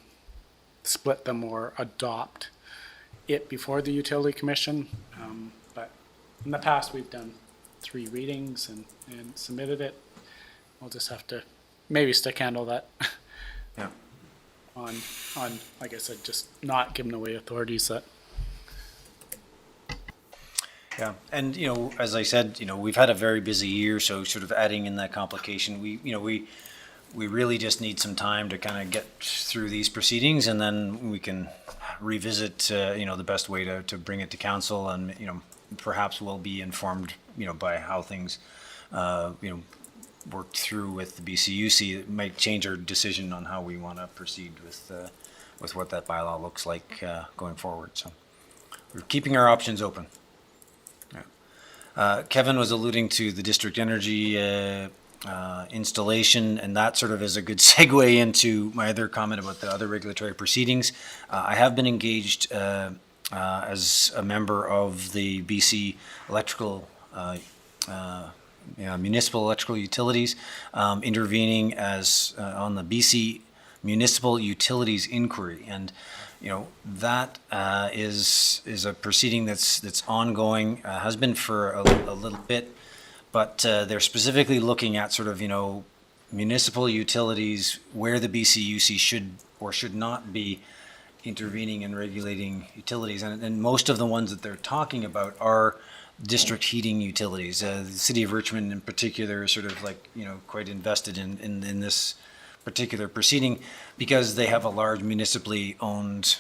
split them or adopt it before the utility commission. But in the past, we've done 3 readings and submitted it. We'll just have to maybe stick handle that. Yeah. on, like I said, just not giving away authorities that. Yeah, and you know, as I said, you know, we've had a very busy year, so sort of adding in that complication, we really just need some time to kind of get through these proceedings, and then we can revisit, you know, the best way to bring it to council, and you know, perhaps we'll be informed, you know, by how things, you know, worked through with the BCUC. It might change our decision on how we want to proceed with what that bylaw looks like going forward. So we're keeping our options open. Kevin was alluding to the district energy installation, and that sort of is a good segue into my other comment about the other regulatory proceedings. I have been engaged as a member of the BC electrical, municipal electrical utilities, intervening as on the BC municipal utilities inquiry, and you know, that is a proceeding that's ongoing, has been for a little bit, but they're specifically looking at sort of, you know, municipal utilities where the BCUC should or should not be intervening and regulating utilities. And most of the ones that they're talking about are district heating utilities. The city of Richmond in particular is sort of like, you know, quite invested in this particular proceeding because they have a large municipally owned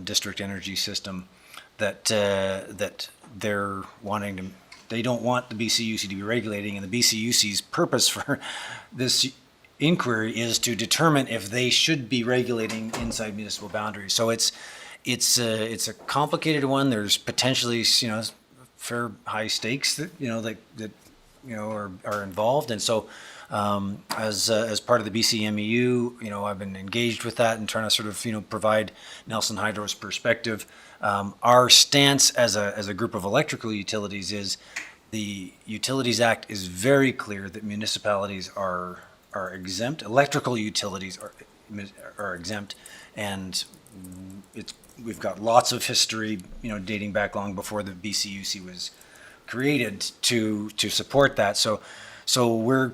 district energy system that they're wanting to. They don't want the BCUC to be regulating, and the BCUC's purpose for this inquiry is to determine if they should be regulating inside municipal boundaries. So it's a complicated one. There's potentially, you know, fair high stakes that you know that you know are involved, and so. As part of the BCMEU, you know, I've been engaged with that and trying to sort of, you know, provide Nelson Hydro's perspective. Our stance as a group of electrical utilities is the Utilities Act is very clear that municipalities are exempt. Electrical utilities are exempt, and we've got lots of history, you know, dating back long before the BCUC was created to support that. So we're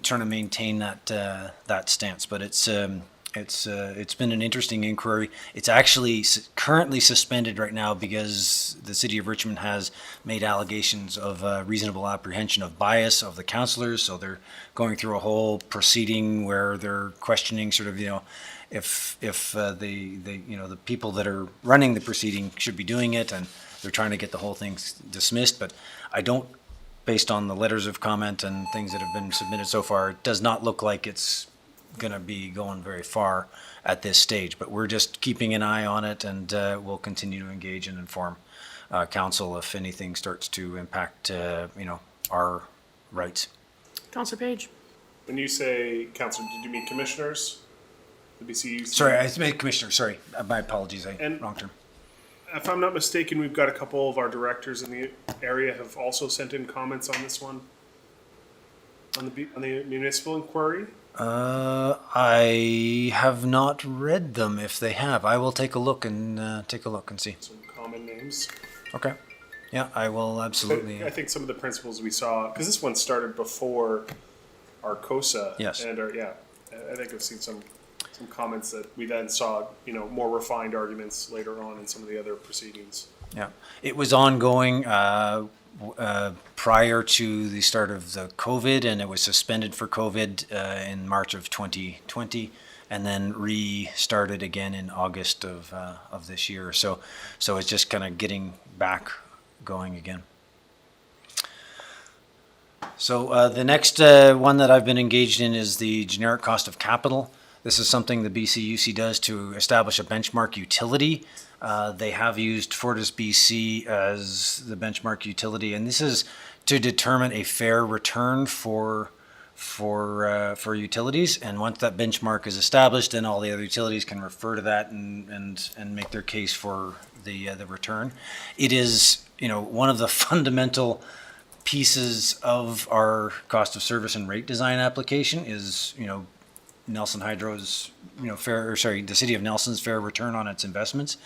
trying to maintain that stance, but it's been an interesting inquiry. It's actually currently suspended right now because the city of Richmond has made allegations of reasonable apprehension of bias of the councillors. So they're going through a whole proceeding where they're questioning sort of, you know, if the you know, the people that are running the proceeding should be doing it, and they're trying to get the whole thing dismissed. But I don't. Based on the letters of comment and things that have been submitted so far, it does not look like it's going to be going very far at this stage. But we're just keeping an eye on it, and we'll continue to engage and inform council if anything starts to impact, you know, our rights. Councillor Page. When you say councillor, did you mean commissioners? The BCUC? Sorry, I meant commissioner. Sorry, my apologies. Wrong term. If I'm not mistaken, we've got a couple of our directors in the area have also sent in comments on this one, on the municipal inquiry. I have not read them. If they have, I will take a look and see. Some common names. Okay. Yeah, I will absolutely. I think some of the principles we saw, because this one started before our COSA. Yes. And I think I've seen some comments that we then saw, you know, more refined arguments later on in some of the other proceedings. Yeah, it was ongoing prior to the start of the COVID, and it was suspended for COVID in March of 2020, and then restarted again in August of this year. So it's just kind of getting back going again. So the next one that I've been engaged in is the generic cost of capital. This is something the BCUC does to establish a benchmark utility. They have used FortisBC as the benchmark utility, and this is to determine a fair return for for utilities. And once that benchmark is established, then all the other utilities can refer to that and make their case for the return. It is, one of the fundamental pieces of our cost of service and rate design application is, Nelson Hydro's, the City of Nelson's fair return on its investments.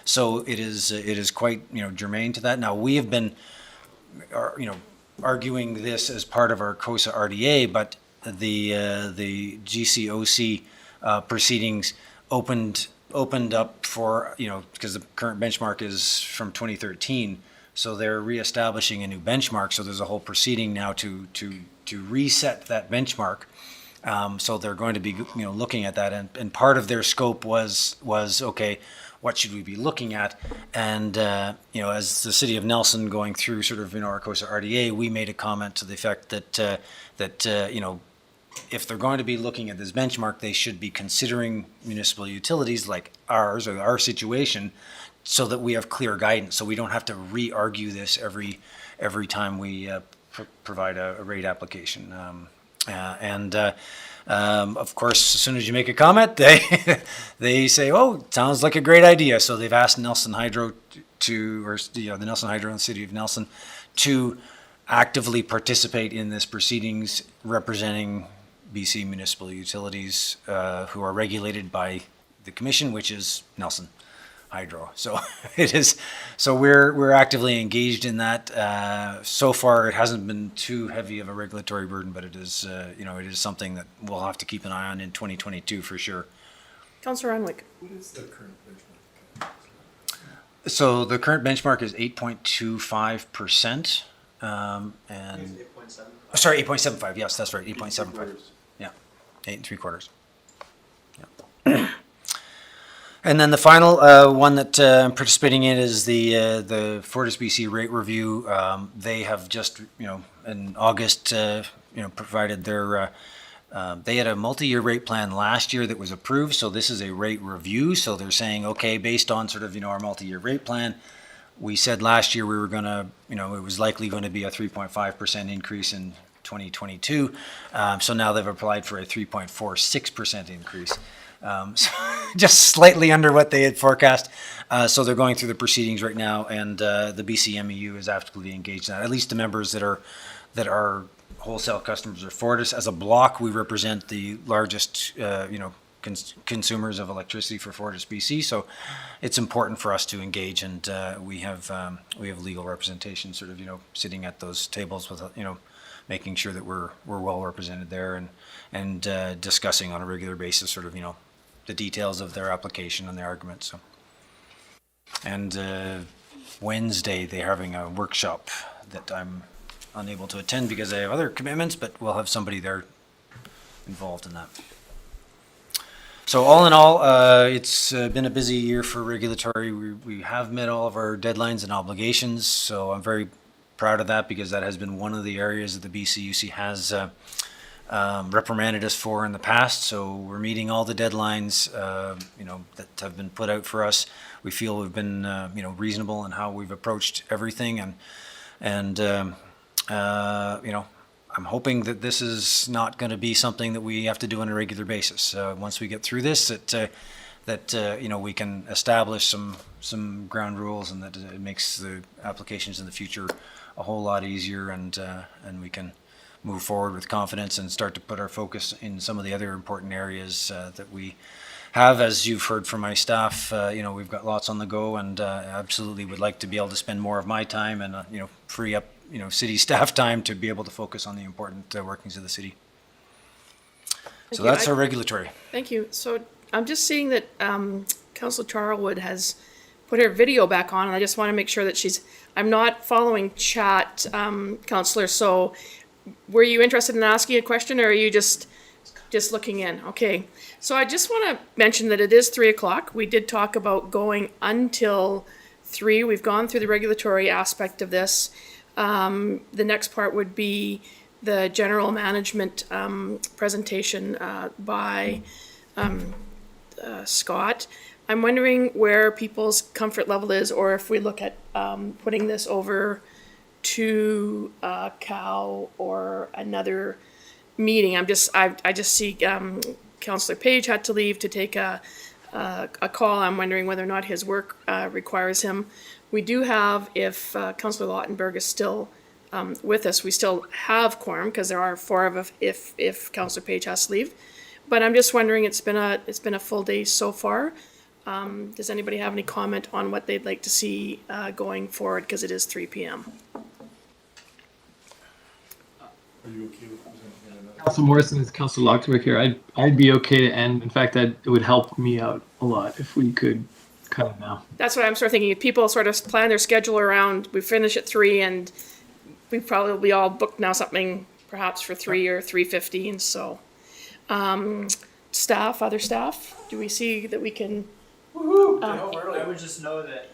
So it is quite, germane to that. Now, we have been, arguing this as part of our COSA RDA, but the GCOC proceedings opened up for, because the current benchmark is from 2013, so they're reestablishing a new benchmark. So there's a whole proceeding now to reset that benchmark. So they're going to be, looking at that, and part of their scope was okay, what should we be looking at? And as the City of Nelson going through sort of our COSA RDA, we made a comment to the effect that if they're going to be looking at this benchmark, they should be considering municipal utilities like ours or our situation, so that we have clear guidance, so we don't have to re-argue this every time we provide a rate application. Of course, as soon as you make a comment, they say, "Oh, sounds like a great idea." So they've asked Nelson Hydro the Nelson Hydro and the City of Nelson to actively participate in this proceedings, representing BC municipal utilities who are regulated by the Commission, which is Nelson Hydro. So it is. So we're actively engaged in that. So far, it hasn't been too heavy of a regulatory burden, but it is it is something that we'll have to keep an eye on in 2022 for sure. Councillor Renwick. What is the current benchmark? So the current benchmark is 8.25%, and 8.75. sorry, 8.75. Yes, that's right, 8.75. Yeah, 8 3/4. Yeah. And then the final one that I'm participating in is the FortisBC rate review. They have just, in August, provided their, they had a multi-year rate plan last year that was approved. So this is a rate review. So they're saying, okay, based on sort of, our multi-year rate plan, we said last year we were going to, it was likely going to be a 3.5% increase in 2022. So now they've applied for a 3.46% increase. So just slightly under what they had forecast. So they're going through the proceedings right now, and the BCMEU is actively engaged in that. At least the members that are wholesale customers of Fortis. As a block, we represent the largest, consumers of electricity for Fortis BC. So it's important for us to engage, and we have legal representation, sort of, sitting at those tables with, making sure that we're well represented there, and discussing on a regular basis, sort of, the details of their application and their arguments. So, and Wednesday they're having a workshop that I'm unable to attend because I have other commitments, but we'll have somebody there involved in that. So all in all, it's been a busy year for regulatory. We have met all of our deadlines and obligations, so I'm very proud of that, because that has been one of the areas that the BCUC has reprimanded us for in the past. So we're meeting all the deadlines, that have been put out for us. We feel we've been, reasonable in how we've approached everything, and I'm hoping that this is not going to be something that we have to do on a regular basis. Once we get through this, that we can establish some ground rules, and that it makes the applications in the future a whole lot easier, and we can move forward with confidence and start to put our focus in some of the other important areas that we have. As you've heard from my staff, we've got lots on the go, and absolutely would like to be able to spend more of my time and free up city staff time to be able to focus on the important workings of the city. So that's our regulatory. Thank you. So I'm just seeing that Councillor Charlwood has put her video back on, and I just want to make sure that I'm not following chat, Councillor, so were you interested in asking a question, or are you just looking in? Okay. So I just want to mention that it is 3:00. We did talk about going until 3. We've gone through the regulatory aspect of this. The next part would be the general management presentation by Scott. I'm wondering where people's comfort level is, or if we look at putting this over to Cal or another meeting. I just see Councillor Page had to leave to take a call. I'm wondering whether or not his work requires him. We do have, if Councillor Lautenberg is still with us, we still have quorum because there are 4 of us if Councillor Page has to leave. But I'm just wondering, it's been a full day so far. Does anybody have any comment on what they'd like to see going forward? Because it is 3 p.m. Are you okay with presenting another? Council Morrison is Council Lautenberg here. I'd be okay to end. In fact, it would help me out a lot if we could cut it now. That's what I'm sort of thinking. If people sort of plan their schedule around, we finish at 3 and we probably all booked now something perhaps for 3 or 3:15. So, other staff, do we see that we can? I would just know that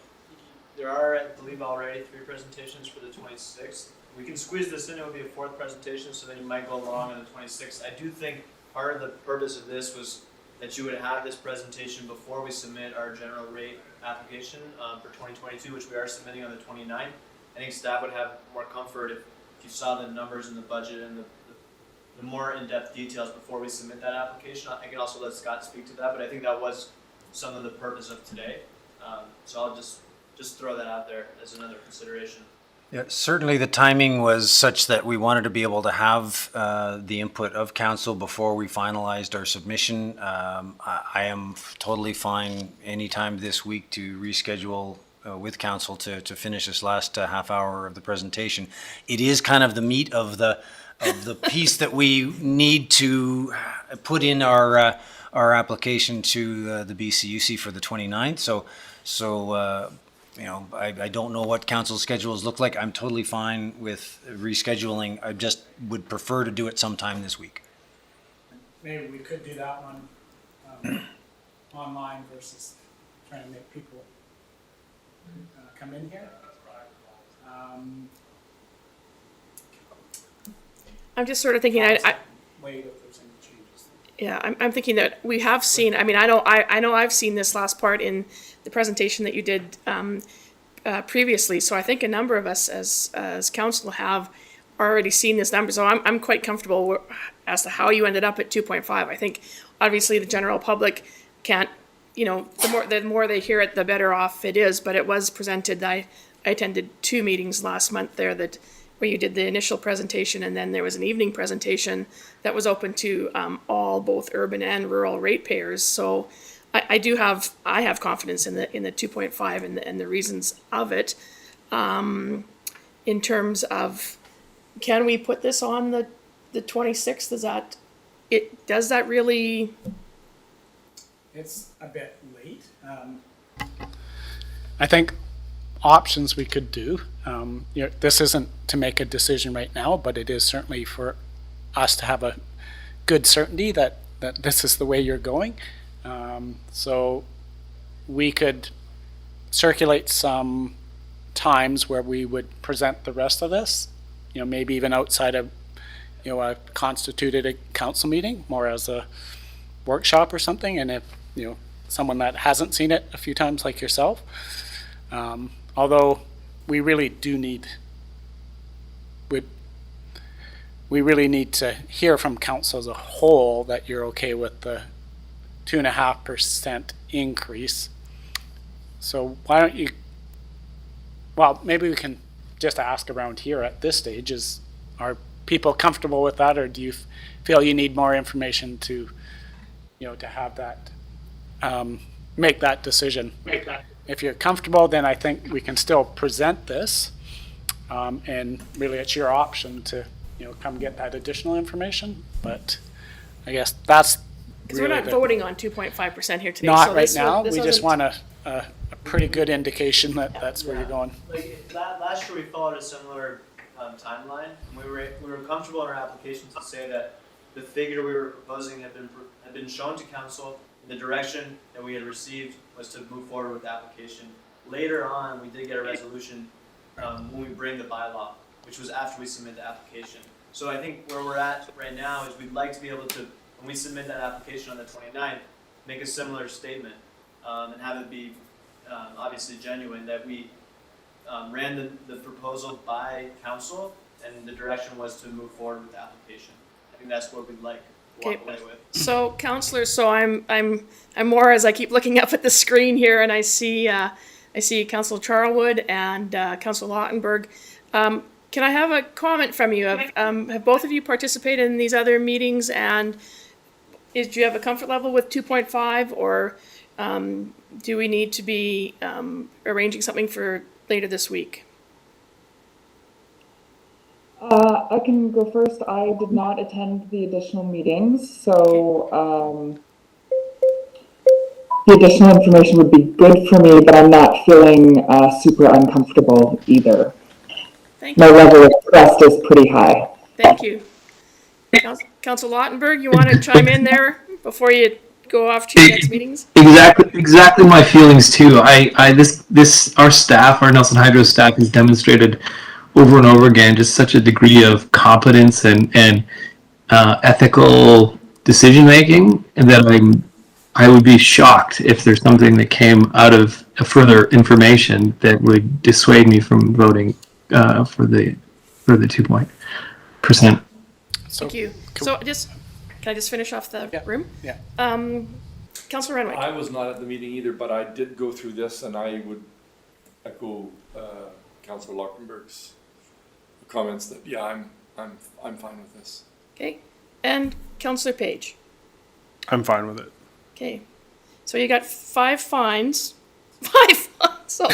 there are, I believe, already 3 presentations for the 26th. We can squeeze this in, it would be a 4th presentation, so then you might go along on the 26th. I do think part of the purpose of this was that you would have this presentation before we submit our general rate application for 2022, which we are submitting on the 29th. I think staff would have more comfort if you saw the numbers in the budget and the more in-depth details before we submit that application. I can also let Scott speak to that, but I think that was some of the purpose of today. So I'll just throw that out there as another consideration. Yeah, certainly the timing was such that we wanted to be able to have the input of council before we finalized our submission. I am totally fine anytime this week to reschedule with council to finish this last half hour of the presentation. It is kind of the meat of the piece that we need to put in our application to the BCUC for the 29th. So you know, I don't know what council's schedules look like. I'm totally fine with rescheduling. I just would prefer to do it sometime this week. Maybe we could do that one online versus trying to make people come in here. I'm just sort of thinking, Wait if there's any changes. Yeah, I'm thinking that we have seen, I mean, I know I've seen this last part in the presentation that you did previously, so I think a number of us as council have already seen this number, so I'm quite comfortable as to how you ended up at 2.5. I think obviously the general public can't, you know, the more they hear it, the better off it is, but it was presented. I attended 2 meetings last month there where you did the initial presentation, and then there was an evening presentation that was open to all, both urban and rural ratepayers. So I have confidence in the 2.5 and the reasons of it. In terms of, can we put this on the 26th? Does that really? It's a bit late. I think options we could do. You know, this isn't to make a decision right now, but it is certainly for us to have a good certainty that this is the way you're going. So we could circulate some times where we would present the rest of this, you know, maybe even outside of, you know, a constituted council meeting, more as a workshop or something. And if, you know, someone that hasn't seen it a few times like yourself, although we really do need, we really need to hear from council as a whole that you're okay with the 2.5% increase. So why don't you, well, maybe we can just ask around here at this stage, are people comfortable with that, or do you feel you need more information to, you know, to have that, make that decision? If you're comfortable, then I think we can still present this, and really it's your option to, you know, come get that additional information. But I guess that's Because we're not voting on 2.5% here today. not so right now. We just wasn't- want a pretty good indication that that's where you're going. Like last year, we followed a similar timeline, and we were comfortable in our application to say that the figure we were proposing had been shown to council. The direction that we had received was to move forward with the application. Later on, we did get a resolution when we bring the bylaw, which was after we submit the application. So I think where we're at right now is we'd like to be able to, when we submit that application on the 29th, make a similar statement and have it be obviously genuine that we ran the proposal by council and the direction was to move forward with the application. think that's what we'd like to Okay. walk away with. So, councillors, so I'm more as I keep looking up at the screen here, and I see Councillor Charlwood and Councillor Lautenberg. Can I have a comment from you? Have both of you participated in these other meetings, and do you have a comfort level with 2.5, or do we need to be arranging something for later this week? I can go first. I did not attend the additional meetings, so the additional information would be good for me, but I'm not feeling super uncomfortable either. Thank My you. level of trust is pretty high. Thank you. Councillor Lautenberg, you want to chime in there before you go off to your next meetings? Exactly my feelings too. Our staff, our Nelson Hydro staff, has demonstrated over and over again just such a degree of competence and ethical decision making, and that I would be shocked if there's something that came out of further information that would dissuade me from voting for the 2%. Thank you. So can I just finish off the room? Yeah. Councillor Renwick. I was not at the meeting either, but I did go through this, and I would echo Councillor Lautenberg's comments that I'm fine with this. Okay. And Councillor Page. I'm fine with it. Okay. So you got 5 fines. 5 fines. Oh,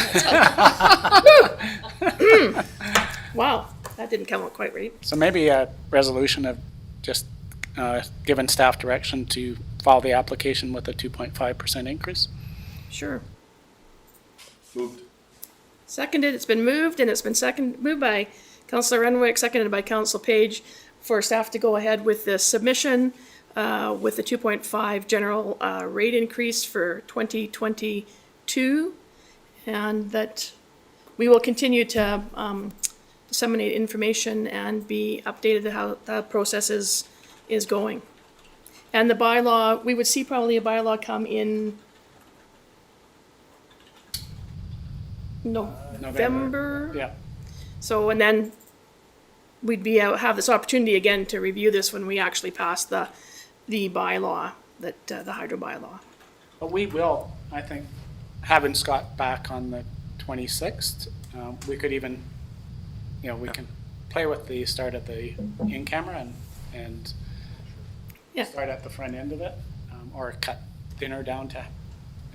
wow. That didn't come out quite right. So maybe a resolution of just giving staff direction to file the application with a 2.5% increase. Sure. Moved. Seconded. It's been moved, and it's been moved by Councillor Renwick, seconded by Councillor Page, for staff to go ahead with the submission with the 2.5 general rate increase for 2022, and that we will continue to disseminate information and be updated how that process is going. And the bylaw, we would see probably a bylaw come in November. Yeah. So, and then we'd be have this opportunity again to review this when we actually pass the bylaw, that the hydro bylaw. But we will, I think, having Scott back on the 26th, we could even, we can play with the start at the in-camera and start at the front end of it, or cut dinner down to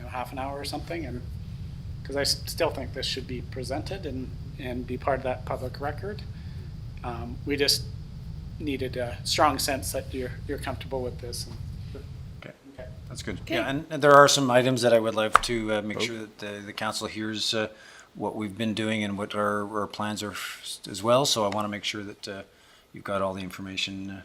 half an hour or something, and because I still think this should be presented and be part of that public record. We just needed a strong sense that you're comfortable with this. Okay, that's good. Yeah, and there are some items that I would love to make sure that the council hears what we've been doing and what our plans are as well. So I want to make sure that you've got all the information.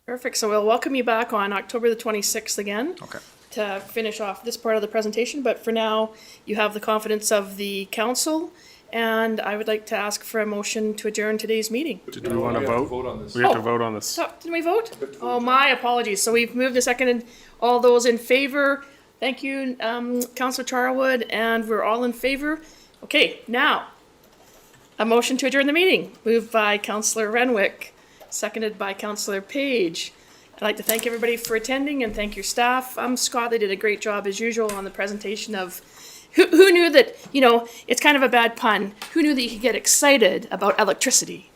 Perfect. So we'll welcome you back on October the 26th again. Okay. To finish off this part of the presentation, but for now, you have the confidence of the council, and I would like to ask for a motion to adjourn today's meeting. Did we want to vote? On this. We have to vote on this. So, didn't we vote? Oh, my apologies. So we've moved a second, and all those in favor, thank you, Councillor Charlwood, and we're all in favor. Okay, now, a motion to adjourn the meeting, moved by Councillor Renwick, seconded by Councillor Page. I'd like to thank everybody for attending and thank your staff. Scott, they did a great job as usual on the presentation of who knew that, it's kind of a bad pun. Who knew that you could get excited about electricity?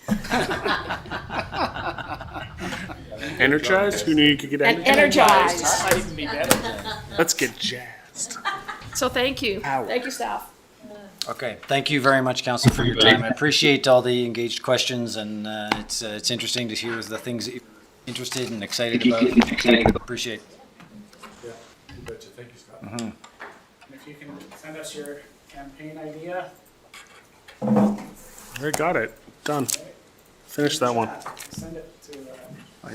Energized? Who knew you could get And energized? energized. Let's get jazzed. So thank you. Thank you, staff. Okay, thank you very much, council, for your time. I appreciate all the engaged questions, and it's interesting to hear the things that you're interested and excited about. Appreciate. Yeah, you betcha. Thank you, Scott. And if you can send us your campaign idea. We got it. Done. Finish that one. Send it to.